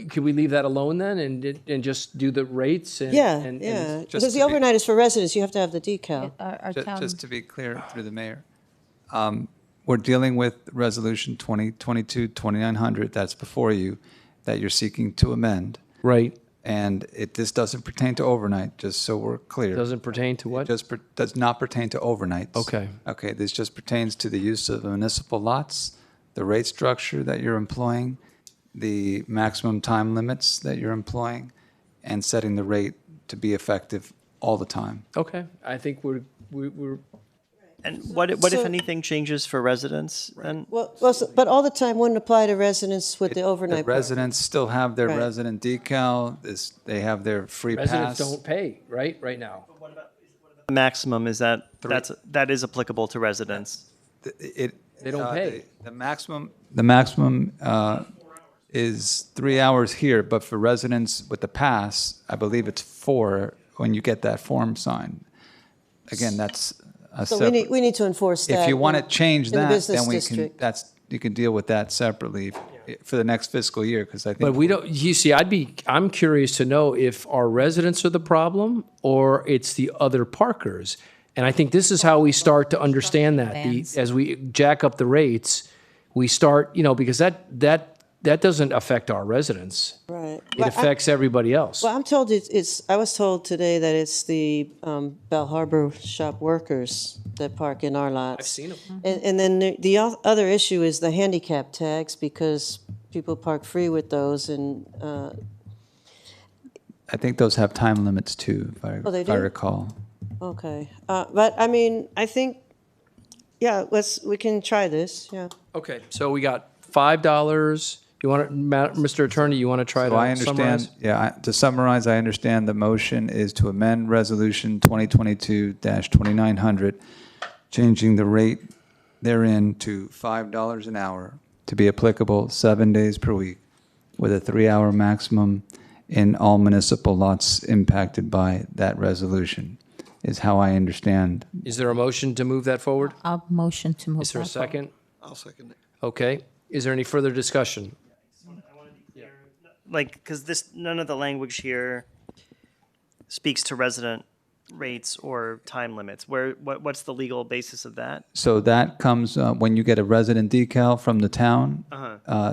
Could we leave that alone then, and just do the rates? And, yeah. Because the overnight is for residents. You have to have the decal. Just to be clear, through the mayor, we're dealing with Resolution 2022-2900. That's before you, that you're seeking to amend. Right. And this doesn't pertain to overnight, just so we're clear. Doesn't pertain to what? It just does not pertain to overnights. Okay. Okay, this just pertains to the use of municipal lots, the rate structure that you're employing, the maximum time limits that you're employing, and setting the rate to be effective all the time. Okay, I think we're. And what if anything changes for residents? And But all the time wouldn't apply to residents with the overnight. The residents still have their Right. resident decal. They have their free Residents pass. don't pay right now. the maximum is that that is applicable to residents? They don't pay. The maximum is 3 hours here, but for residents with the pass, I believe it's 4 when you get that form signed. Again, that's a So separate. we need to enforce that. If you want to change in the that, business then district. you can deal with that separately for the next fiscal year, because I think. But we don't, you see, I'm curious to know if our residents are the problem or it's the other parkers. And I think this is how we start to understand that. As we jack up the rates, we start, because that that doesn't affect our residents. Right. It Well, affects everybody else. Well, I'm told I was told today that it's the Bell Harbor shop workers that park in our lots. I've seen them. And then the other issue is the handicap tags, because people park free with those, and I think those have time limits too, Oh, they if I do? recall. okay. But I mean, I think, yeah, we can try this, yeah. Okay, so we got $5. You want to, Mr. Attorney, you want to try So I to understand, summarize? to summarize, I understand the motion is to amend Resolution 2022-2900, changing the rate therein to $5 an hour to be applicable 7 days per week with a 3-hour maximum in all municipal lots impacted by that resolution, is how I understand. Is there a motion to move that forward? I'll motion to move Is there a that forward. second? I'll second it. Okay. Is there any further discussion? Like, because none of the language here speaks to resident rates or time limits. What's the legal basis of that? So that comes when you get a resident decal from the town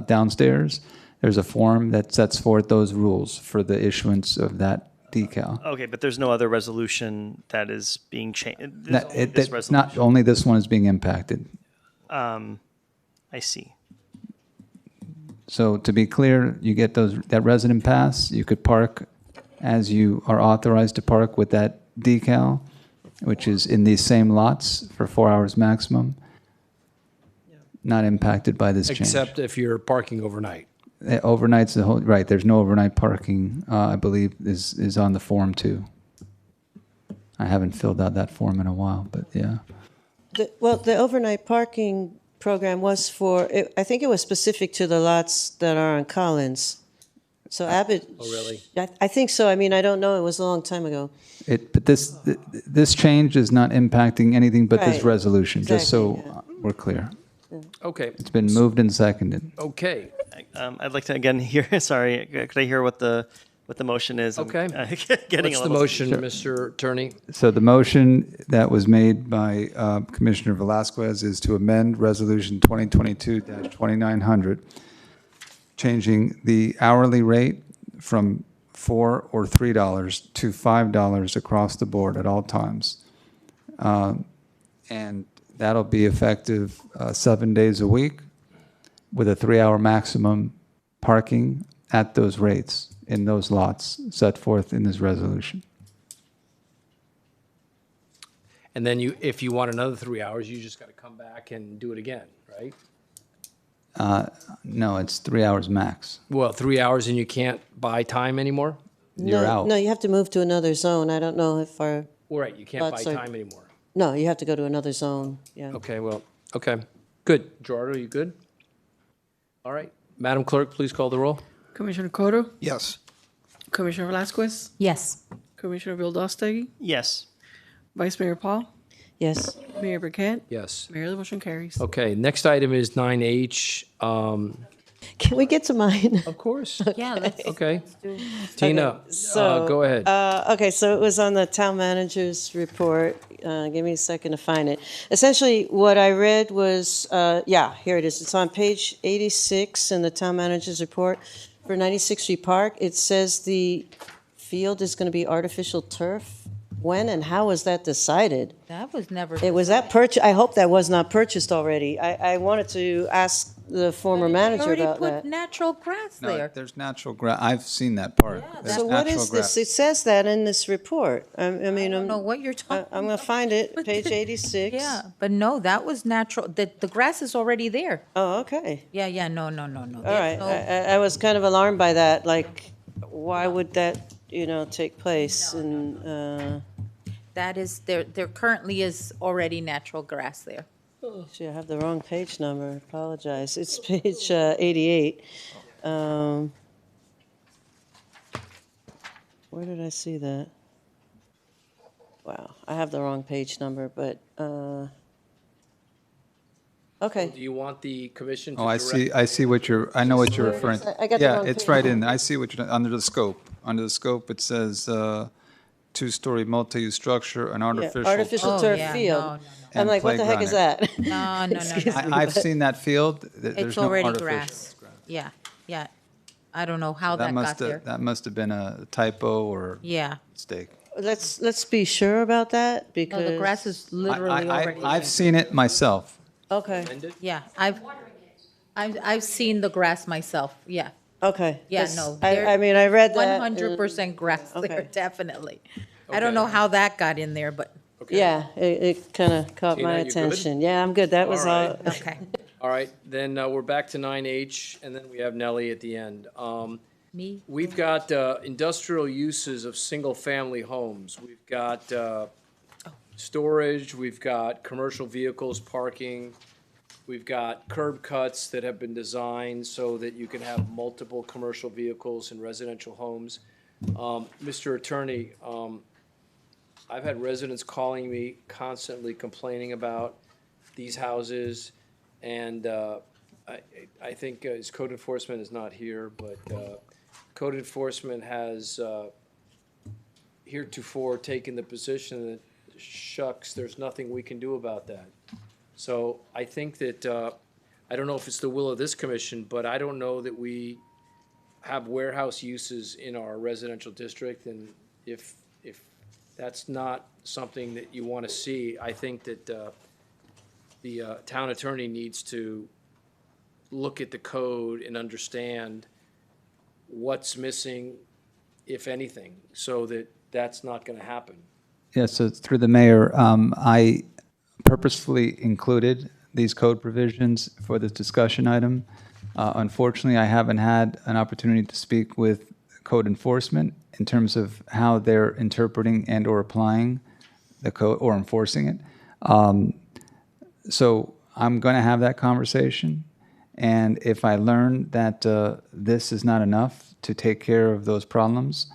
downstairs. There's a form that sets forth those rules for the issuance of that decal. Okay, but there's no other resolution that is being changed. Not only this one is being impacted. I see. So to be clear, you get that resident pass. You could park as you are authorized to park with that decal, which is in these same lots for 4 hours maximum. Not impacted by this change. Except if you're parking overnight. Overnight's the whole, right, there's no overnight parking, I believe is on the form too. I haven't filled out that form in a while, but yeah. Well, the overnight parking program was I think it was specific to the lots that are on Collins. So Abbott. Oh, really? I think so. I mean, I don't know. It was a long time ago. But this change is not impacting anything but this Right. resolution, just so Exactly, we're clear. Okay. It's been moved and seconded. Okay. I'd like to again hear. Sorry, could I hear what the motion is? Okay. Getting What's a the little- motion, Mr. Attorney? So the motion that was made by Commissioner Velazquez is to amend Resolution 2022-2900, changing the hourly rate from $4 or $3 to $5 across the board at all times. And that'll be effective 7 days a week with a 3-hour maximum parking at those rates in those lots set forth in this resolution. And then if you want another 3 hours, you just got to come back and do it again, right? No, it's 3 hours max. Well, 3 hours and you can't buy time anymore? You're out. No, you have to move to another zone. I don't know if our. Right, you can't buy lots are- time anymore. No, you have to go to another zone, yeah. Okay, well, okay. Good. Gerardo, you good? All right. Madam Clerk, please call the roll. Commissioner Cotto? Yes. Commissioner Velazquez? Yes. Commissioner Vildostegui? Yes. Vice Mayor Paul? Yes. Mayor Burkett? Yes. Mayor, the motion carries. Okay, next item is 9H. Can we get to mine? Of course. Yeah, let's. Okay. Tina, So, go ahead. Okay, so it was on the town manager's report. Give me a second to find it. Essentially, what I read was, here it is. It's on page 86 in the town manager's report for 96th Street Park. It says the field is going to be artificial turf. When and how was that decided? That was never. It was that purchase. I hope that was not purchased already. I wanted to ask the former manager Already about put that. natural grass No, there. there's natural grass. I've seen that park. There's So what natural is this? grass. It says that in this report. I mean, I don't know what you're talking. I'm going to find it, page 86. Yeah, but no, that was natural. The grass is already there. Oh, okay. Yeah. No. All right. I was kind of alarmed by that. Like, why would that, take place? That is there currently is already natural grass there. Gee, I have the wrong page number. Apologize. It's page 88. Where did I see that? Wow, I have the wrong page number, but, okay. Do you want the commission to Oh, I direct? see I know what you're referring to. I got the Yeah, wrong it's page. right in, I see what you're, under the scope. Under the scope, it says, two-story multi-use structure, an Yeah, artificial. artificial turf field. I'm And like, what the heck is that? No. Excuse me, I've but- seen that field. There's It's no already artificial. grass. Yeah. Yeah. I don't know how that got there. That must have been a typo or Yeah. mistake. Let's be sure about that because No, the grass is literally already. I've seen it myself. Okay. Yeah, I've seen the grass myself. Yeah. Okay. Yeah, 'Cause no. I mean, I read that. 100% grass there, Okay. definitely. I don't know how that got in there, but. Yeah, it kind of caught Tina, my you good? attention. Yeah, I'm good. That was all. right. Okay. All right, then we're back to 9H, and then we have Nelly at the end. Me? We've got industrial uses of single-family homes. We've got storage, we've got commercial vehicles parking, we've got curb cuts that have been designed so that you can have multiple commercial vehicles in residential homes. Mr. Attorney, I've had residents calling me constantly complaining about these houses, and I think his code enforcement is not here, but code enforcement has heretofore taken the position that, shucks, there's nothing we can do about that. So I think that, I don't know if it's the will of this commission, but I don't know that we have warehouse uses in our residential district, and if that's not something that you want to see, I think that the town attorney needs to look at the code and understand what's missing, if anything, so that that's not going to happen. Yeah, so through the mayor, I purposefully included these code provisions for this discussion item. Unfortunately, I haven't had an opportunity to speak with code enforcement in terms of how they're interpreting and or applying the code or enforcing it. So I'm going to have that conversation. And if I learn that this is not enough to take care of those problems,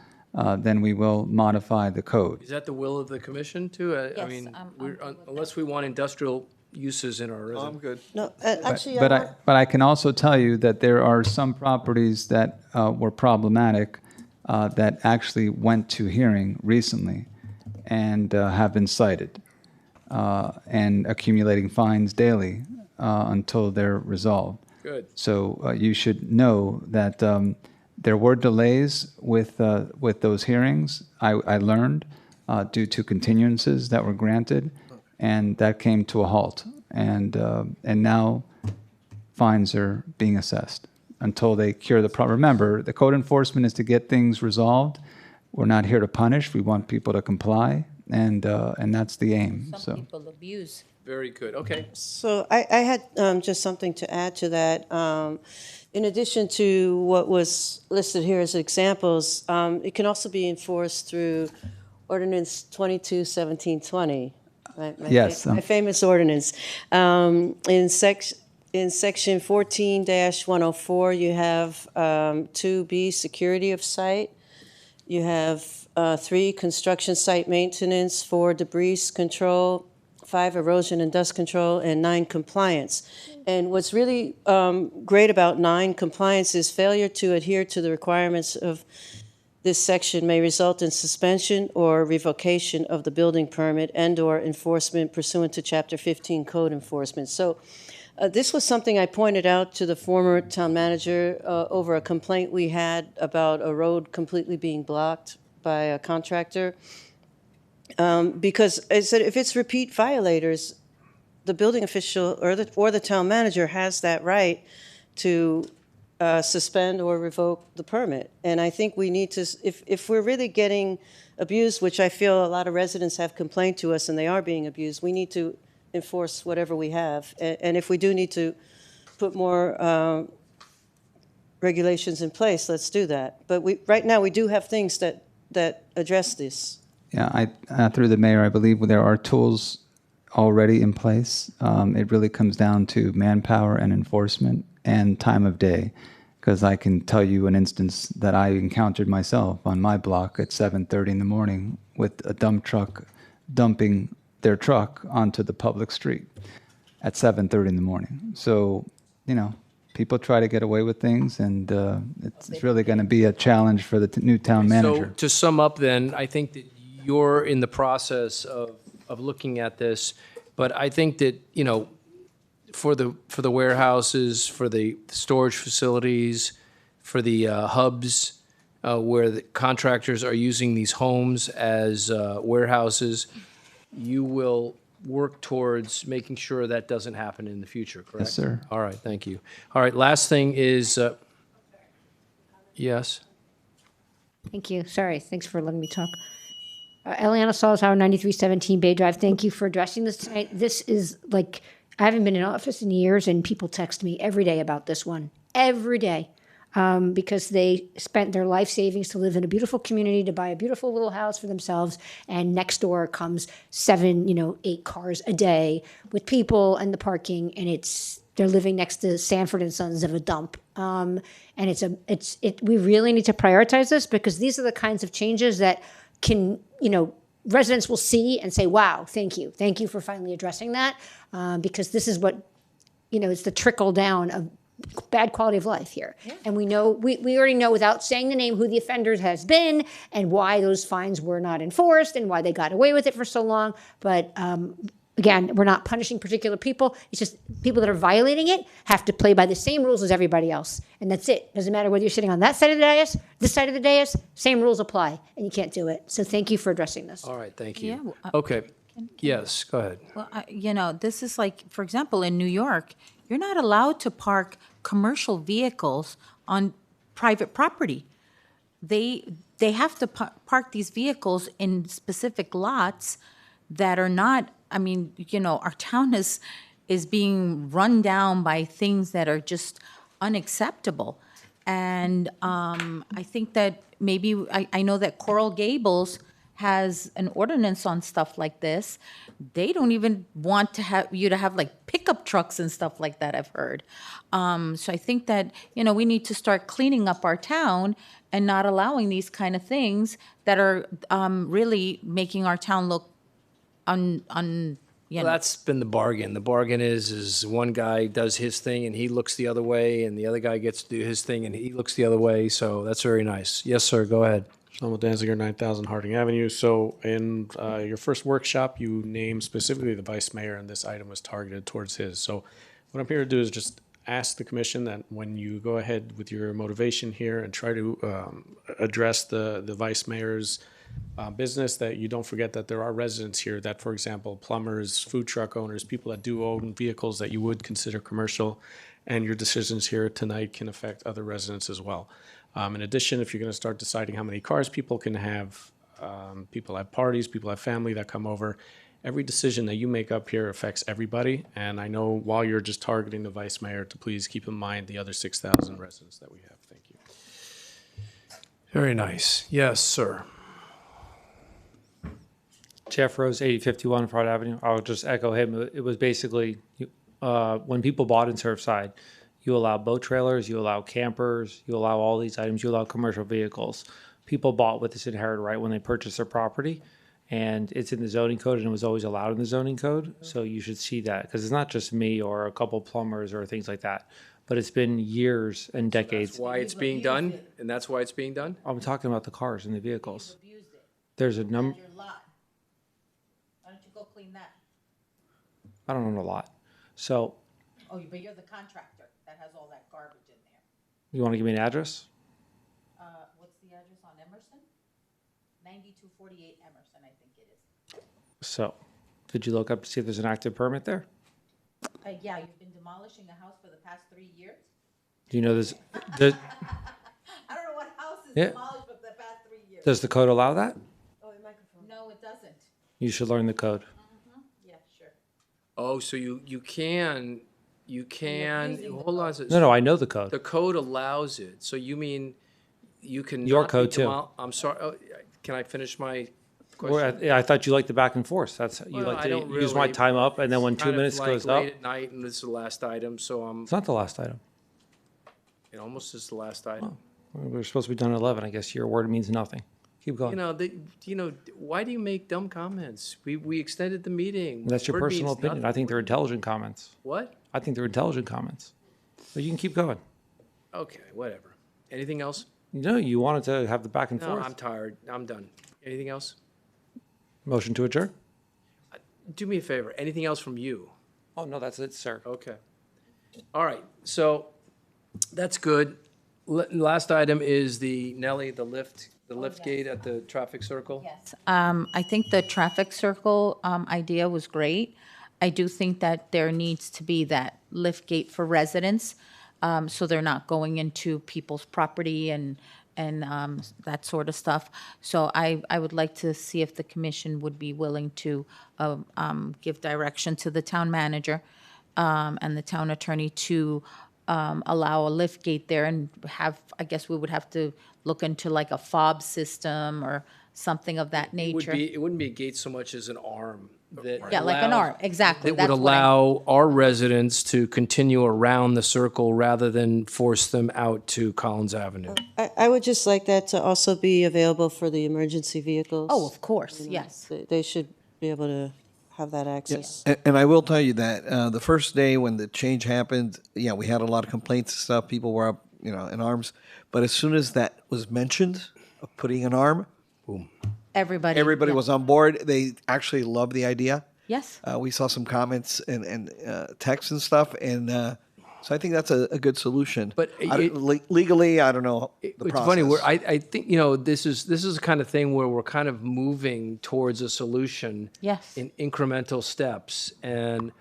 then we will modify the code. Is that the will of the commission too? I Yes, mean, I'm we're, good with unless we want industrial uses in our residential. I'm good. No, actually, But I can also tell you that there are some properties that were problematic that actually went to hearing recently and have been cited and accumulating fines daily until they're resolved. Good. So you should know that there were delays with those hearings. I learned due to continuances that were granted, and that came to a halt. And now fines are being assessed until they cure the problem. Remember, the code enforcement is to get things resolved. We're not here to punish. We want people to comply, and that's the aim. Some people abuse. Very good. Okay. So I had just something to add to that. In addition to what was listed here as examples, it can also be enforced through Ordinance 22-1720. Yes. My famous ordinance. In section 14-104, you have 2B, security of site. You have 3, construction site maintenance, 4, debris control, 5, erosion and dust control, and 9, compliance. And what's really great about 9, compliance is failure to adhere to the requirements of this section may result in suspension or revocation of the building permit and/or enforcement pursuant to Chapter 15 Code Enforcement. So this was something I pointed out to the former town manager over a complaint we had about a road completely being blocked by a contractor. Because I said if it's repeat violators, the building official or the town manager has that right to suspend or revoke the permit. And I think we need to, if we're really getting abused, which I feel a lot of residents have complained to us and they are being abused, we need to enforce whatever we have. And if we do need to put more regulations in place, let's do that. But right now we do have things that address this. Yeah, through the mayor, I believe there are tools already in place. It really comes down to manpower and enforcement and time of day, because I can tell you an instance that I encountered myself on my block at 7:30 in the morning with a dump truck dumping their truck onto the public street at 7:30 in the morning. So, people try to get away with things, and it's really going to be a challenge for the new town manager. So to sum up then, I think that you're in the process of looking at this, but I think that, for the warehouses, for the storage facilities, for the hubs where the contractors are using these homes as warehouses, you will work towards making sure that doesn't happen in the future, correct? Yes, sir. All right, thank you. All right, last thing is, yes? Thank you. Sorry. Thanks for letting me talk. Eliana Salazar, 9317 Bay Drive. Thank you for addressing this tonight. This is like, I haven't been in office in years, and people text me every day about this one. Every day. Because they spent their life savings to live in a beautiful community, to buy a beautiful little house for themselves, and next door comes 7, 8 cars a day with people and the parking, and they're living next to Sanford and Sons of a dump. And we really need to prioritize this, because these are the kinds of changes that can, residents will see and say, wow, thank you for finally addressing that, because this is what, it's the trickle down of bad quality of life here. Yeah. And we already know, without saying the name, who the offenders has been and why those fines were not enforced and why they got away with it for so long. But again, we're not punishing particular people. It's just people that are violating it have to play by the same rules as everybody else. And that's it. Doesn't matter whether you're sitting on that side of the dais, this side of the dais, same rules apply, and you can't do it. So thank you for addressing this. All right, thank you. Yeah, well, Okay, yes, go ahead. Well, this is like, for example, in New York, you're not allowed to park commercial vehicles on private property. They have to park these vehicles in specific lots that are not, our town is being run down by things that are just unacceptable. And I think that maybe, I know that Coral Gables has an ordinance on stuff like this. They don't even want to have you to have like pickup trucks and stuff like that, I've heard. So I think that, we need to start cleaning up our town and not allowing these kind of things that are really making our town look Well, that's been the bargain. The bargain is one guy does his thing and he looks the other way, and the other guy gets to do his thing and he looks the other way. So that's very nice. Yes, sir. Go ahead. Shlomo Danziger, 9000 Harding Avenue. So in your first workshop, you named specifically the vice mayor, and this item was targeted towards his. So what I'm here to do is just ask the commission that when you go ahead with your motivation here and try to address the vice mayor's business, that you don't forget that there are residents here that, for example, plumbers, food truck owners, people that do own vehicles that you would consider commercial, and your decisions here tonight can affect other residents as well. In addition, if you're going to start deciding how many cars people can have, people have parties, people have family that come over, every decision that you make up here affects everybody. And I know while you're just targeting the vice mayor, to please keep in mind the other 6,000 residents that we have. Thank you. Very nice. Yes, sir. Jeff Rose, 8051 Fraud Avenue. I'll just echo him. It was basically when people bought in Surfside, you allow boat trailers, you allow campers, you allow all these items, you allow commercial vehicles. People bought with this inherent right when they purchased their property, and it's in the zoning code, and it was always allowed in the zoning code. So you should see that, because it's not just me or a couple plumbers or things like that, but it's been years and decades. That's why it's being done, and that's why it's being done? I'm talking about the cars and the vehicles. There's a number. Why don't you go clean that? I don't own a lot. So Oh, but you're the contractor that has all that garbage in there. you want to give me an address? What's the address on Emerson? 9248 Emerson, I think it is. So did you look up to see if there's an active permit there? Yeah, you've been demolishing a house for the past 3 years? Do you know this? I don't know what house is demolished for the past 3 years. Does the code allow that? Oh, a microphone. No, it doesn't. You should learn the code. Yeah, sure. Oh, so you can, hold on. No, I know the code. The code allows it. So you mean you can. Your not code be too. I'm sorry. Oh, can I finish my question? Well, I thought you liked the back and forth. You Well, like I to don't use my really. time up, and then when It's 2 kind of minutes like goes up, late at night, and this is the last item, so it's not the last item. it almost is the last item. We're supposed to be done at 11. I guess your word means nothing. Keep going. Why do you make dumb comments? We extended the meeting. That's your Word personal means opinion. nothing. I think they're intelligent comments. What? I think they're intelligent comments. But you can keep going. Okay, whatever. Anything else? No, you wanted to have the back and No, forth. I'm tired. I'm done. Anything else? Motion to adjourn? Do me a favor. Anything else from you? Oh, no, that's it, sir. Okay. All right. So that's good. Last item is the Nelly, the lift gate at the traffic circle. Yes. I think the traffic circle idea was great. I do think that there needs to be that lift gate for residents, so they're not going into people's property and that sort of stuff. So I would like to see if the commission would be willing to give direction to the town manager and the town attorney to allow a lift gate there and have, I guess we would have to look into like a fob system or something of that nature. It wouldn't be a gate so much as an arm. Yeah, like an arm, exactly. That would allow our residents to continue around the circle rather than force them out to Collins Avenue. I would just like that to also be available for the emergency vehicles. Oh, of course, You know, yes. They should be able to have that access. And I will tell you that the first day when the change happened, yeah, we had a lot of complaints and stuff. People were up, in arms. But as soon as that was mentioned, of putting an arm, boom. Everybody was on board. They actually loved the idea. Yes. We saw some comments and texts and stuff, and so I think that's a good solution. But legally, I don't know the It's process. funny. I think this is the kind of thing where we're kind of moving towards a solution. Yes. In incremental steps, and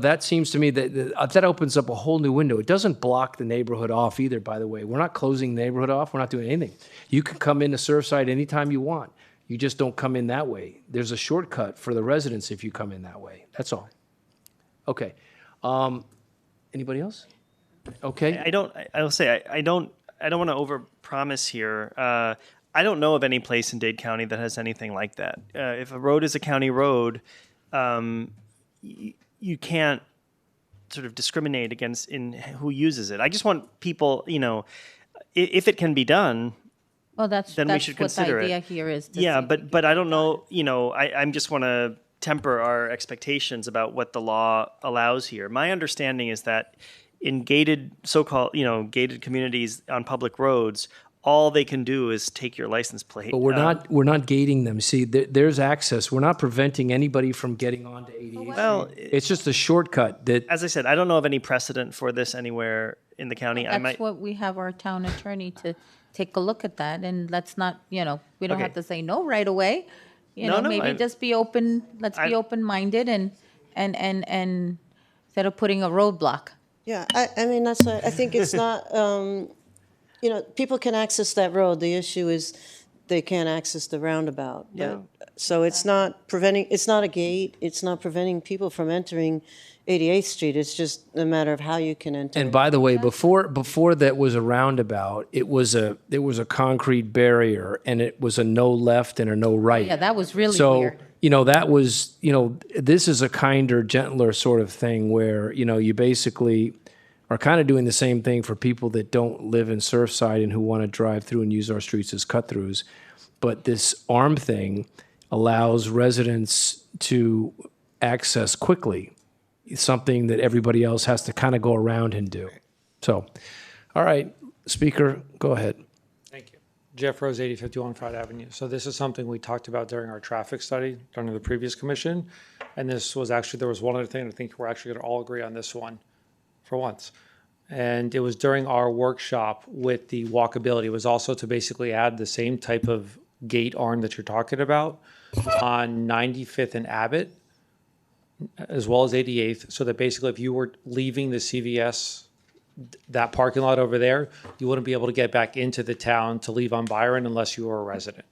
that seems to me that opens up a whole new window. It doesn't block the neighborhood off either. By the way, we're not closing the neighborhood off. We're not doing anything. You can come into Surfside anytime you want. You just don't come in that way. There's a shortcut for the residents if you come in that way. That's all. Okay. Anybody else? Okay. I will say I don't want to overpromise here. I don't know of any place in Dade County that has anything like that. If a road is a county road, you can't sort of discriminate against in who uses it. I just want people, if it can be done. Well, then we should consider what the idea it. here is. Yeah, but I don't know. I just want to temper our expectations about what the law allows here. My understanding is that in gated, so-called, gated communities on public roads, all they can do is take your license plate. But we're not gating them. See, there's access. We're not preventing anybody from getting onto 88th. Well, it's just a shortcut that. As I said, I don't know of any precedent for this anywhere in the county. That's what we have our town attorney to take a look at that, and let's not, we don't have to say no right away. Just be open. Let's be open-minded and instead of putting a roadblock. Yeah, I mean, that's why I think it's not, people can access that road. The issue is they can't access the roundabout. Yeah. So it's not a gate. It's not preventing people from entering 88th Street. It's just a matter of how you can enter. And by the way, before that was a roundabout, it was a concrete barrier, and it was a no left and a no right. Yeah, that was really weird. So, that was, this is a kinder, gentler sort of thing where, you basically are kind of doing the same thing for people that don't live in Surfside and who want to drive through and use our streets as cut-throughs. But this arm thing allows residents to access quickly something that everybody else has to kind of go around and do. So, all right, Speaker, go ahead. Thank you. Jeff Rose, 8051 Front Avenue. So this is something we talked about during our traffic study under the previous commission. And this was actually, there was one other thing, I think we're actually going to all agree on this one for once. And it was during our workshop with the walkability. It was also to basically add the same type of gate arm that you're talking about on 95th and Abbott, as well as 88th, so that basically if you were leaving the CVS, that parking lot over there, you wouldn't be able to get back into the town to leave on Byron unless you were a resident.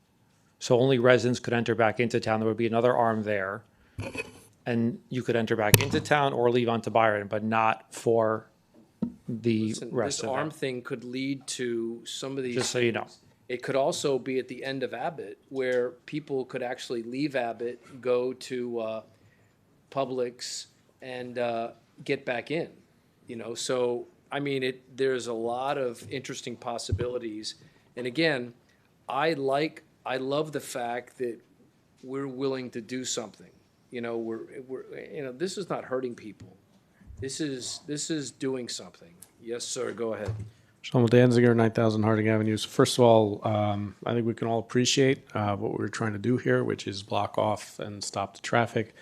So only residents could enter back into town. There would be another arm there, and you could enter back into town or leave onto Byron, but not for the rest this of arm it. thing could lead to some of these. Just so you know. It could also be at the end of Abbott, where people could actually leave Abbott, go to Publix, and get back in. So I mean, there's a lot of interesting possibilities. And again, I love the fact that we're willing to do something. This is not hurting people. This is doing something. Yes, sir. Go ahead. Shlomo Danziger, 9000 Harding Avenue. So first of all, I think we can all appreciate what we're trying to do here, which is block off and stop the traffic.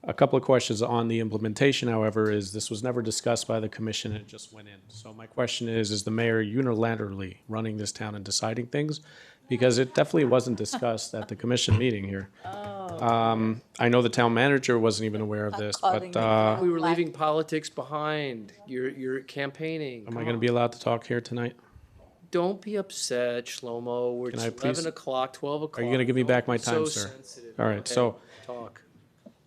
A couple of questions on the implementation, however, is this was never discussed by the commission and it just went in. So my question is the mayor unilaterally running this town and deciding things? Because it definitely wasn't discussed at the commission meeting here. I know the town manager wasn't even aware of this, but We were leaving politics behind. You're campaigning. am I going to be allowed to talk here tonight? Don't be upset, Shlomo. We're Can I it's please- 11 o'clock, 12 o'clock. Are you going to give me back my So time, sir? sensitive. All right, Okay, so talk.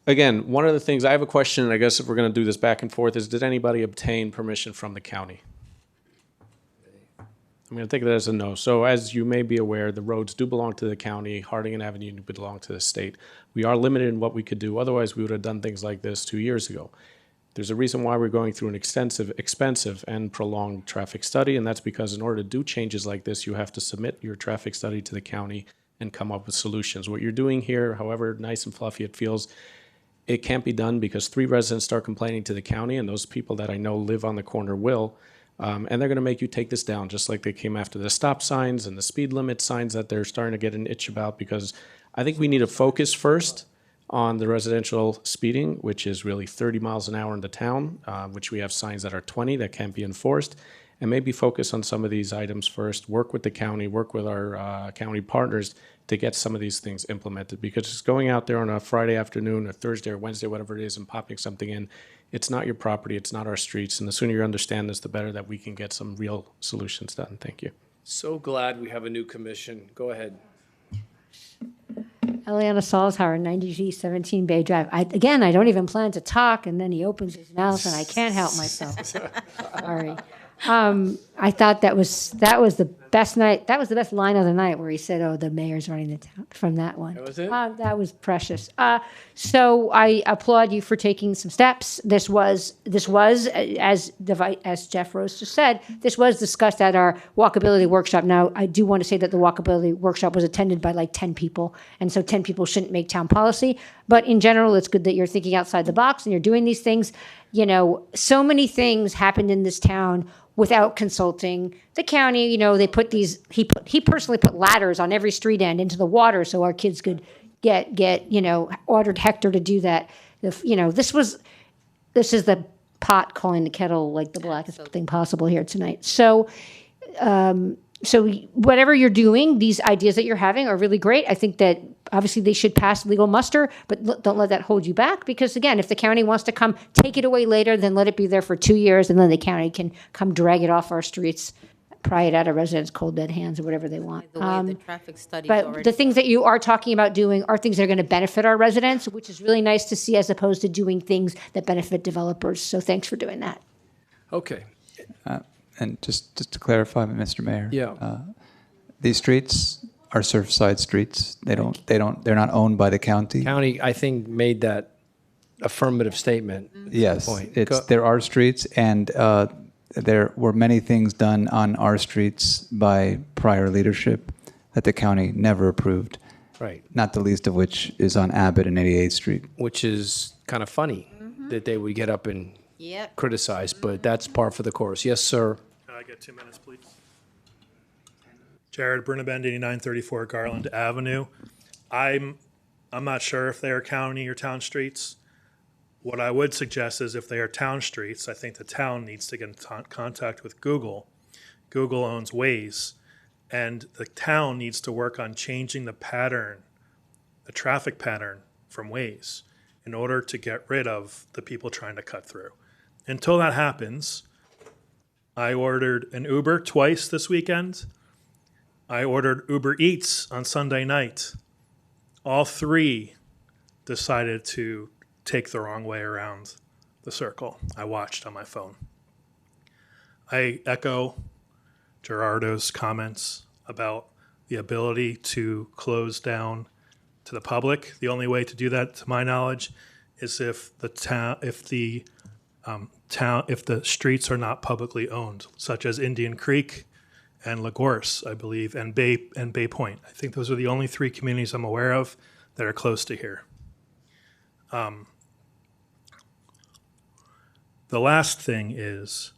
again, one of the things, I have a question, and I guess if we're going to do this back and forth, is did anybody obtain permission from the county? I'm going to take that as a no. So as you may be aware, the roads do belong to the county. Harding and Avenue belong to the state. We are limited in what we could do. Otherwise, we would have done things like this 2 years ago. There's a reason why we're going through an expensive and prolonged traffic study, and that's because in order to do changes like this, you have to submit your traffic study to the county and come up with solutions. What you're doing here, however nice and fluffy it feels, it can't be done because 3 residents start complaining to the county, and those people that I know live on the corner will. And they're going to make you take this down, just like they came after the stop signs and the speed limit signs that they're starting to get an itch about, because I think we need to focus first on the residential speeding, which is really 30 miles an hour in the town, which we have signs that are 20 that can't be enforced, and maybe focus on some of these items first, work with the county, work with our county partners to get some of these things implemented, because just going out there on a Friday afternoon or Thursday or Wednesday, whatever it is, and popping something in, it's not your property, it's not our streets, and the sooner you understand this, the better that we can get some real solutions done. Thank you. So glad we have a new commission. Go ahead. Eliana Salzhauer, 90G 17 Bay Drive. I don't even plan to talk, and then he opens his mouth, and I can't help myself. Sorry. I thought that was the best night. That was the best line of the night, where he said, "Oh, the mayor's running the town." From that one, That was it? that was precious. So I applaud you for taking some steps. This was as Jeff Rose just said, this was discussed at our walkability workshop. Now, I do want to say that the walkability workshop was attended by like 10 people, and so 10 people shouldn't make town policy. But in general, it's good that you're thinking outside the box and you're doing these things. You know, so many things happened in this town without consulting the county. You know, they put these, he personally put ladders on every street end into the water so our kids could get, you know, ordered Hector to do that. You know, this is the pot calling the kettle like the blackest thing possible here tonight. So, whatever you're doing, these ideas that you're having are really great. I think that obviously they should pass legal muster, but don't let that hold you back, because again, if the county wants to come take it away later, then let it be there for 2 years, and then the county can come drag it off our streets, pry it out of residents' cold dead hands or whatever they want. The way the traffic study But already. the things that you are talking about doing are things that are going to benefit our residents, which is really nice to see, as opposed to doing things that benefit developers. So thanks for doing that. Okay. And just to clarify, Mr. Mayor. Yeah. These streets are Surfside streets. They're not owned by the county. County, I think, made that affirmative statement. Yes, Point. there are streets, and there were many things done on our streets by prior leadership that the county never approved. Right. Not the least of which is on Abbott and 88th Street. Which is kind of funny that they would get up and criticize, but that's par for the course. Yes, sir. Can I get 2 minutes, please? Jared Brunabend, 8934 Garland Avenue. I'm not sure if they are county or town streets. What I would suggest is if they are town streets, I think the town needs to get in contact with Google. Google owns Waze, and the town needs to work on changing the pattern, the traffic pattern from Waze, in order to get rid of the people trying to cut through. Until that happens, I ordered an Uber twice this weekend. I ordered Uber Eats on Sunday night. All 3 decided to take the wrong way around the circle. I watched on my phone. I echo Gerardo's comments about the ability to close down to the public. The only way to do that, to my knowledge, is if the streets are not publicly owned, such as Indian Creek and Lagorce, I believe, and Bay Point. I think those are the only 3 communities I'm aware of that are close to here. The last thing is,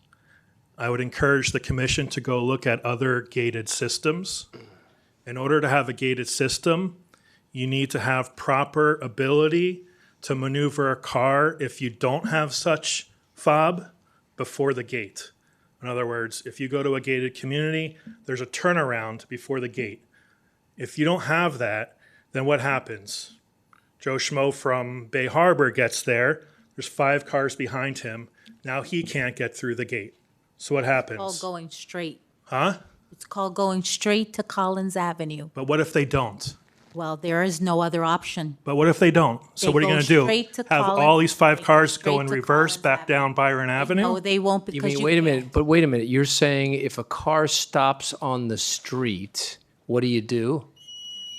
I would encourage the commission to go look at other gated systems. In order to have a gated system, you need to have proper ability to maneuver a car if you don't have such fob before the gate. In other words, if you go to a gated community, there's a turnaround before the gate. If you don't have that, then what happens? Joe Schmo from Bay Harbor gets there. There's 5 cars behind him. Now he can't get through the gate. So what happens? It's called going straight. Huh? It's called going straight to Collins Avenue. But what if they don't? Well, there is no other option. But what if they don't? So They what are you go going to do? straight to Have Collins- all these 5 they go cars go straight in to reverse back down Byron Avenue? No, they won't You because mean, wait a minute, but wait a minute. You're saying if a car stops on the street, what do you do?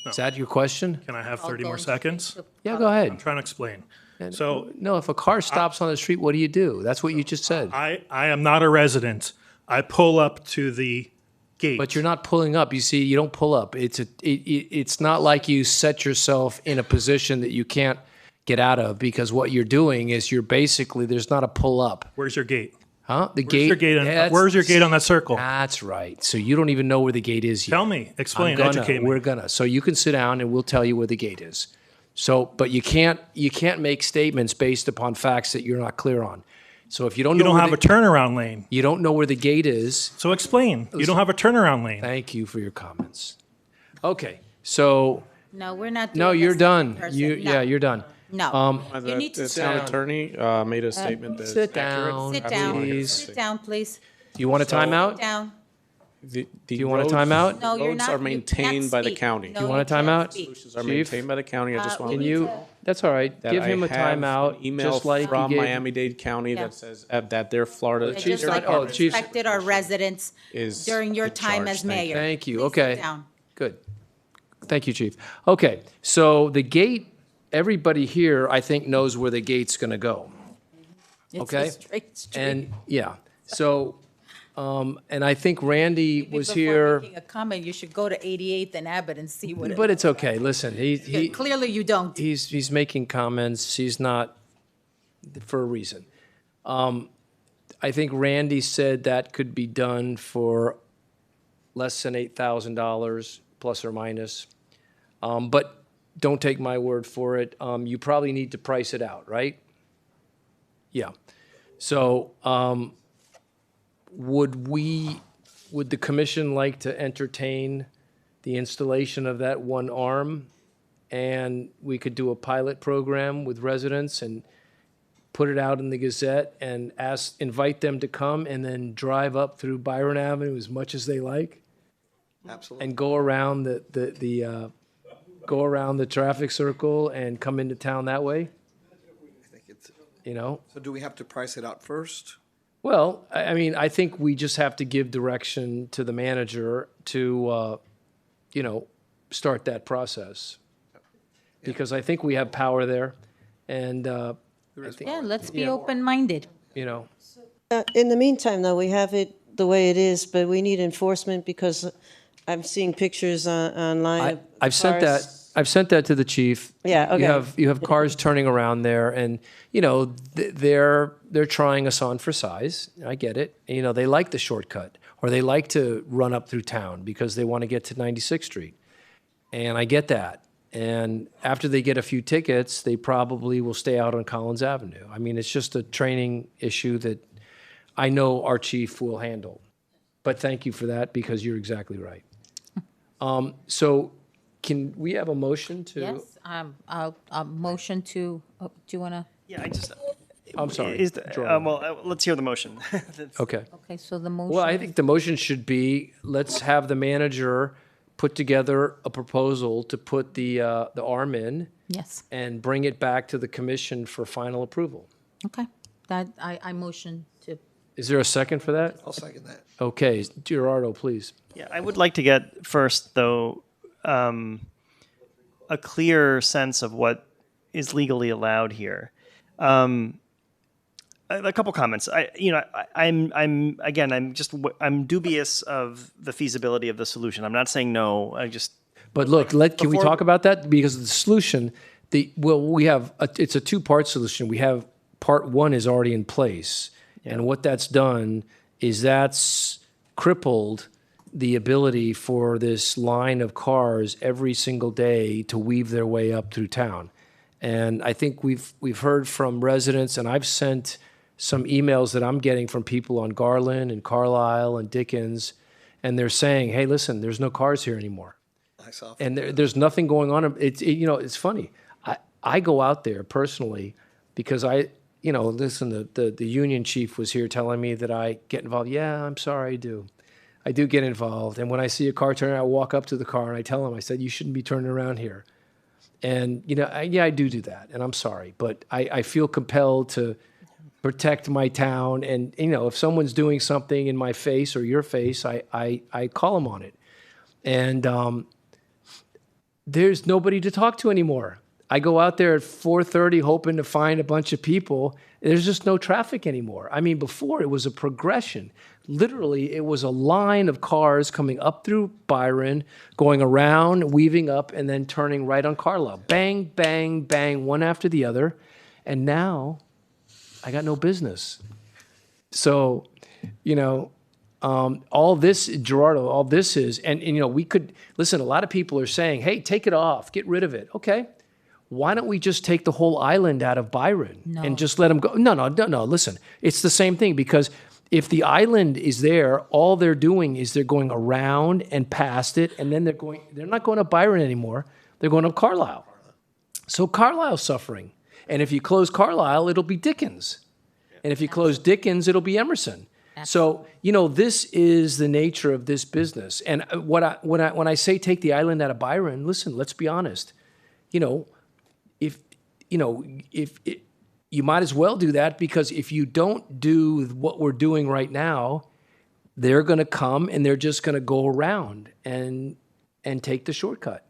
Is that your question? Can I have 30 more seconds? Yeah, go ahead. I'm trying to explain. So No, if a car stops on the street, what do you do? That's what you just said. I am not a resident. I pull up to the gate. But you're not pulling up. You see, you don't pull up. It's not like you set yourself in a position that you can't get out of, because what you're doing is you're basically, there's not a pull up. Where's your gate? Huh? The Where's gate. your gate on- that's- where's your gate on that circle? That's right. So you don't even know where the gate is yet. Tell me. Explain. Educate me. We're gonna. So you can sit down and we'll tell you where the gate is. So, but you can't make statements based upon facts that you're not clear on. So if you don't You know don't where have a turnaround lane. you don't know where the gate is. So explain. You don't have a turnaround lane. Thank you for your comments. Okay. So No, we're not. no, doing you're this done. person. You No. yeah, you're done. No. The, You need to the sit town down. attorney made a statement that Sit is accurate. down. Sit down. Please. Sit down, please. Do you want a So- timeout? Sit down. The Do you want a roads- timeout? No, you're roads not. are You can't maintained by the speak. county. No, Do you want a can't timeout? speak. Solutions are Chief? maintained by the county. I just want Can to you? That's all right. that Give I him a have timeout. an email just like from you gave. Miami-Dade County Yeah. that says that their Florida Just Chief's like not- oh, you Chief's- respected our residents is during your in time charge. as mayor. Thank you. Please Okay. sit down. Good. Thank you, Chief. Okay, so the gate, everybody here, I think, knows where the gate's going to go. It's Okay. a straight street. And, yeah, so, and I think Randy was Before here, making a comment, you should go to 88th and Abbott and see what it. but it's okay. Listen, Clearly you don't. he's making comments. He's not, for a reason. I think Randy said that could be done for less than $8,000, plus or minus. But don't take my word for it. You probably need to price it out, right? Yeah. So, would the commission like to entertain the installation of that one arm? And we could do a pilot program with residents and put it out in the Gazette and invite them to come and then drive up through Byron Avenue as much as they like? Absolutely. And go around go around the traffic circle and come into town that way? You know? So do we have to price it out first? Well, I mean, I think we just have to give direction to the manager to, start that process. Because I think we have power there, and, I think, Yeah, let's be Yeah. open-minded. you know, In the meantime, though, we have it the way it is, but we need enforcement because I'm seeing pictures online. of I've sent cars. that. I've sent that to the chief. Yeah, okay. You have cars turning around there, and they're trying us on for size. I get it. They like the shortcut, or they like to run up through town because they want to get to 96th Street, and I get that. And after they get a few tickets, they probably will stay out on Collins Avenue. I mean, it's just a training issue that I know our chief will handle. But thank you for that, because you're exactly right. So can we have a motion to? Yes, a motion to, do you want to? Yeah, I just. I'm sorry. Let's hear the motion. Okay. Okay, so the motion. Well, I think the motion should be, let's have the manager put together a proposal to put the arm in. Yes. And bring it back to the commission for final approval. Okay, that, I motion to. Is there a second for that? I'll second that. Okay, Gerardo, please. Yeah, I would like to get first, though, a clear sense of what is legally allowed here. A couple comments. I'm dubious of the feasibility of the solution. I'm not saying no. But look, can we talk about that? Because the solution, it's a two-part solution. We have part one is already in place. Yeah. And what that's done is that's crippled the ability for this line of cars every single day to weave their way up through town. And I think we've heard from residents, and I've sent some emails that I'm getting from people on Garland and Carlisle and Dickens, and they're saying, hey, listen, there's no cars here anymore. And there's nothing going on. It's funny. I go out there personally because listen, the union chief was here telling me that I get involved. Yeah, I'm sorry, I do. I do get involved. And when I see a car turning, I walk up to the car and I tell him, I said, you shouldn't be turning around here. And, I do that. And I'm sorry. But I feel compelled to protect my town. And, if someone's doing something in my face or your face, I call them on it. And there's nobody to talk to anymore. I go out there at 4:30 hoping to find a bunch of people. There's just no traffic anymore. I mean, before it was a progression. Literally, it was a line of cars coming up through Byron, going around, weaving up, and then turning right on Carlisle. Bang, bang, bang, one after the other. And now I got no business. So, all this, Gerardo, all this is, and we could, listen, a lot of people are saying, hey, take it off, get rid of it. Okay. Why don't we just take the whole island out of Byron and just let them go? No, listen, it's the same thing, because if the island is there, all they're doing is they're going around and past it, and then they're not going to Byron anymore. They're going to Carlisle. So Carlisle's suffering. And if you close Carlisle, it'll be Dickens. And if you close Dickens, it'll be Emerson. So, this is the nature of this business. And when I say take the island out of Byron, listen, let's be honest. If you might as well do that, because if you don't do what we're doing right now, they're going to come and they're just going to go around and take the shortcut.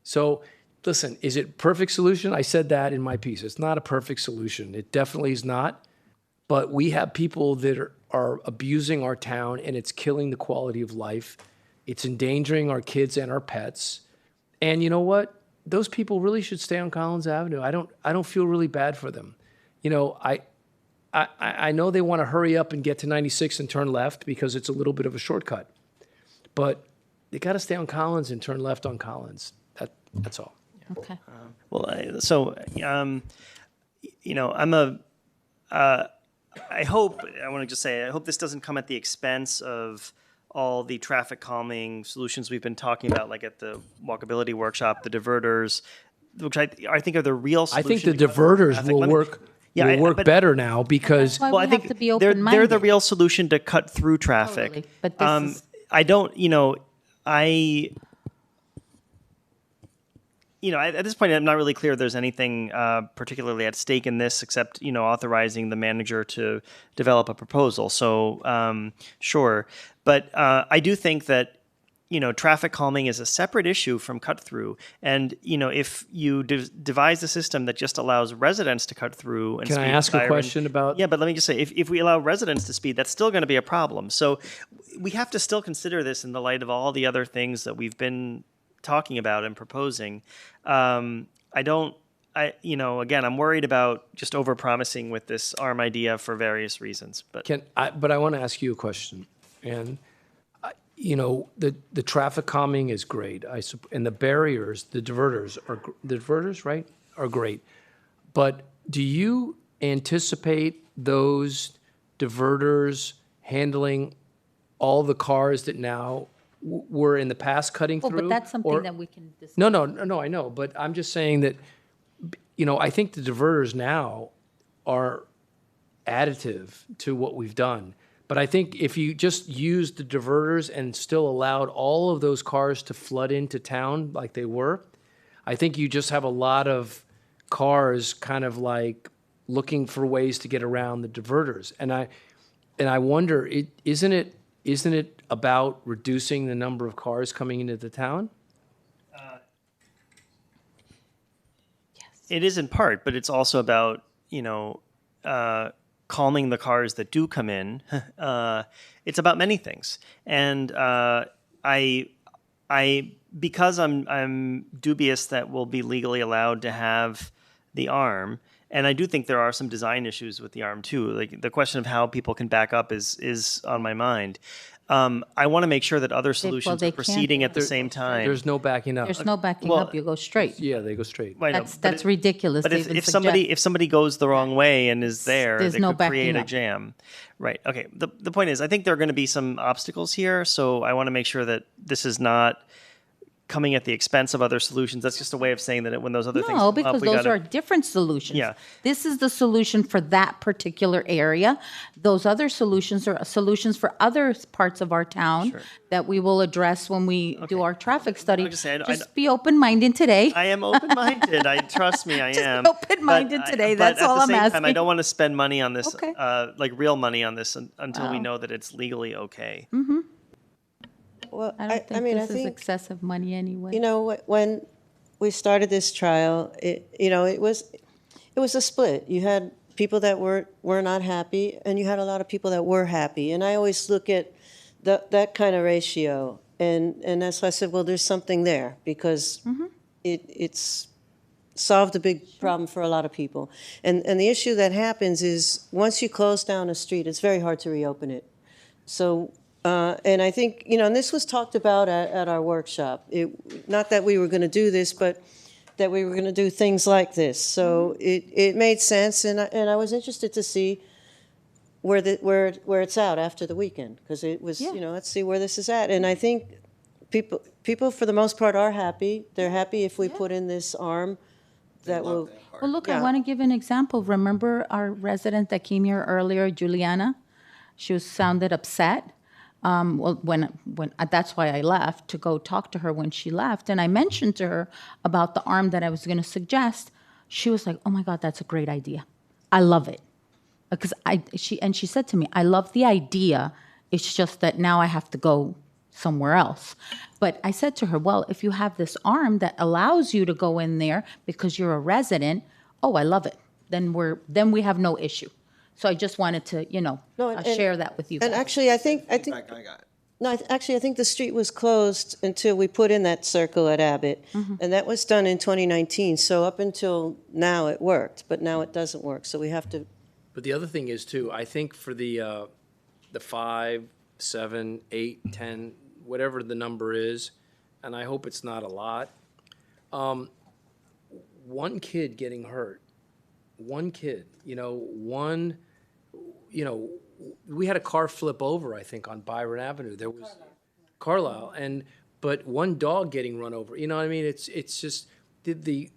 So, listen, is it a perfect solution? I said that in my piece. It's not a perfect solution. It definitely is not. But we have people that are abusing our town, and it's killing the quality of life. It's endangering our kids and our pets. And you know what? Those people really should stay on Collins Avenue. I don't feel really bad for them. I know they want to hurry up and get to 96 and turn left because it's a little bit of a shortcut. But they got to stay on Collins and turn left on Collins. That's all. Okay. I want to just say, I hope this doesn't come at the expense of all the traffic calming solutions we've been talking about, like at the walkability workshop, the diverters, which I think are the real solution. I think the diverters will work better now because I think they're the real solution to cut through traffic. Totally. But this at this point, I'm not really clear there's anything particularly at stake in this, except, authorizing the manager to develop a proposal. So, sure. But I do think that, traffic calming is a separate issue from cut through. And, if you devise a system that just allows residents to cut through. And Can I ask a question about? Yeah, but let me just say, if we allow residents to speed, that's still going to be a problem. So we have to still consider this in the light of all the other things that we've been talking about and proposing. Again, I'm worried about just overpromising with this ARM idea for various reasons. But I want to ask you a question. And the traffic calming is great. And the barriers, the diverters, right, are great. But do you anticipate those diverters handling all the cars that now were in the past cutting through? But that's something that we can discuss. No, I know. But I'm just saying that, I think the diverters now are additive to what we've done. But I think if you just used the diverters and still allowed all of those cars to flood into town like they were, I think you just have a lot of cars kind of like looking for ways to get around the diverters. And I wonder, isn't it about reducing the number of cars coming into the town? Yes. It is in part, but it's also about, calming the cars that do come in. It's about many things. And because I'm dubious that we'll be legally allowed to have the ARM, And I do think there are some design issues with the arm too. Like the question of how people can back up is on my mind. I want to make sure that other solutions they are can't. proceeding at the same time. There's no backing up. There's no backing Well, up. You go straight. Yeah, they go straight. I know, That's ridiculous. But to if, even if suggest. somebody goes the wrong way and is there, There's they no could backing create a up. jam. Right. Okay. The point is, I think there are going to be some obstacles here, so I want to make sure that this is not coming at the expense of other solutions. That's just a way of saying that when those other things come No, up, because we those gotta, are different solutions. Yeah. This is the solution for that particular area. Those other solutions are solutions for other parts of our town that we will address when we do our traffic study. Just be open-minded today. I am open-minded. Trust me, I am. open-minded today. But That's all I'm At the same asking. time, I don't want to spend money on this, Okay. like real money on this, until we Wow. know that it's legally okay. Mm-hmm. Well, I don't think mean, this I is think, excessive money anyway. you know, when we started this trial, it was a split. You had people that were not happy, and you had a lot of people that were happy. And I always look at that kind of ratio, and that's why I said, well, there's something there, because it's solved a big problem for a lot of people. And the issue that happens is once you close down a street, it's very hard to reopen it. So. And I think, and this was talked about at our workshop. Not that we were going to do this, but that we were going to do things like this. So it made sense, and I was interested to see where it's at after the weekend, because it was, let's see where this is at. And I think people for the most part are happy. They're happy if we put in this arm that will. Well, look, I want to give an example. Remember our resident that came here earlier, Juliana? She sounded upset. When that's why I left, to go talk to her when she left. And I mentioned to her about the arm that I was going to suggest. She was like, oh my God, that's a great idea. I love it. Because she said to me, I love the idea. It's just that now I have to go somewhere else. But I said to her, well, if you have this arm that allows you to go in there because you're a resident, oh, I love it. Then we have no issue. So I just wanted to, share that with you guys. And actually, I think I think the street was closed until we put in that circle at Abbott, and that was done in 2019. So up until now, it worked, but now it doesn't work. So we have to. But the other thing is too, I think for the 5, 7, 8, 10, whatever the number is, and I hope it's not a lot. One kid getting hurt, one kid, we had a car flip over, I think, on Byron Avenue. There was Carlisle, but one dog getting run over. You know what I mean? It's just the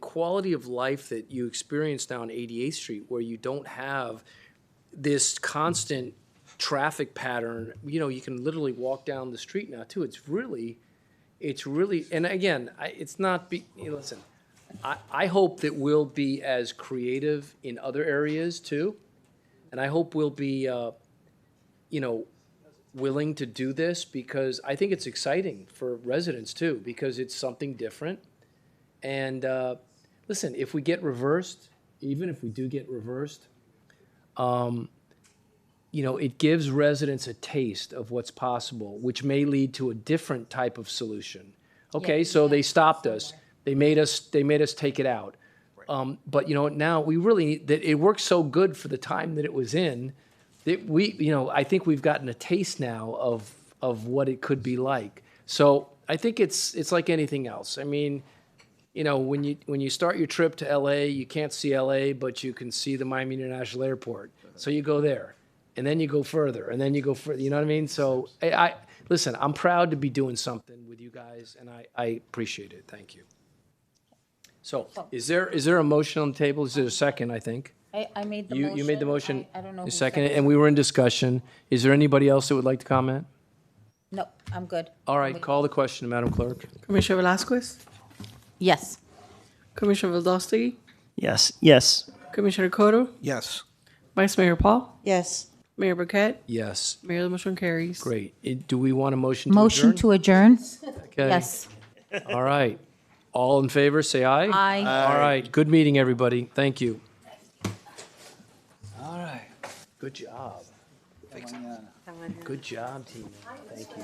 quality of life that you experience now on 88th Street, where you don't have this constant traffic pattern. You can literally walk down the street now too. It's really, and again, listen. I hope that we'll be as creative in other areas too, and I hope we'll be, willing to do this, because I think it's exciting for residents too, because it's something different. And listen, if we get reversed, even if we do get reversed, it gives residents a taste of what's possible, which may lead to a different type of solution. Okay, so they stopped us. They made us take it out. But now we really, that it worked so good for the time that it was in, that I think we've gotten a taste now of what it could be like. So I think it's like anything else. I mean, when you start your trip to LA, you can't see LA, but you can see the Miami International Airport. So you go there, and then you go further, and then you go further. You know what I mean? So listen, I'm proud to be doing something with you guys, and I appreciate it. Thank you. So is there a motion on the table? Is there a second, I think? I made the motion. You made the motion. I don't know You who seconded it, seconded and we were in discussion. Is there anybody else that would like to comment? No, I'm good. All right, call the question, Madam Clerk. Commissioner Velazquez? Yes. Commissioner Velazquez? Yes. Yes. Commissioner Cotto? Yes. Vice Mayor Paul? Yes. Mayor Burkett? Yes. Mayor, the motion carries. Great. Do we want a motion to Motion adjourn? to adjourn? Okay. Yes. All right. All in favor, say aye. Aye. All right. Good meeting, everybody. Thank you. All right. Good job. Good job, team. Thank you.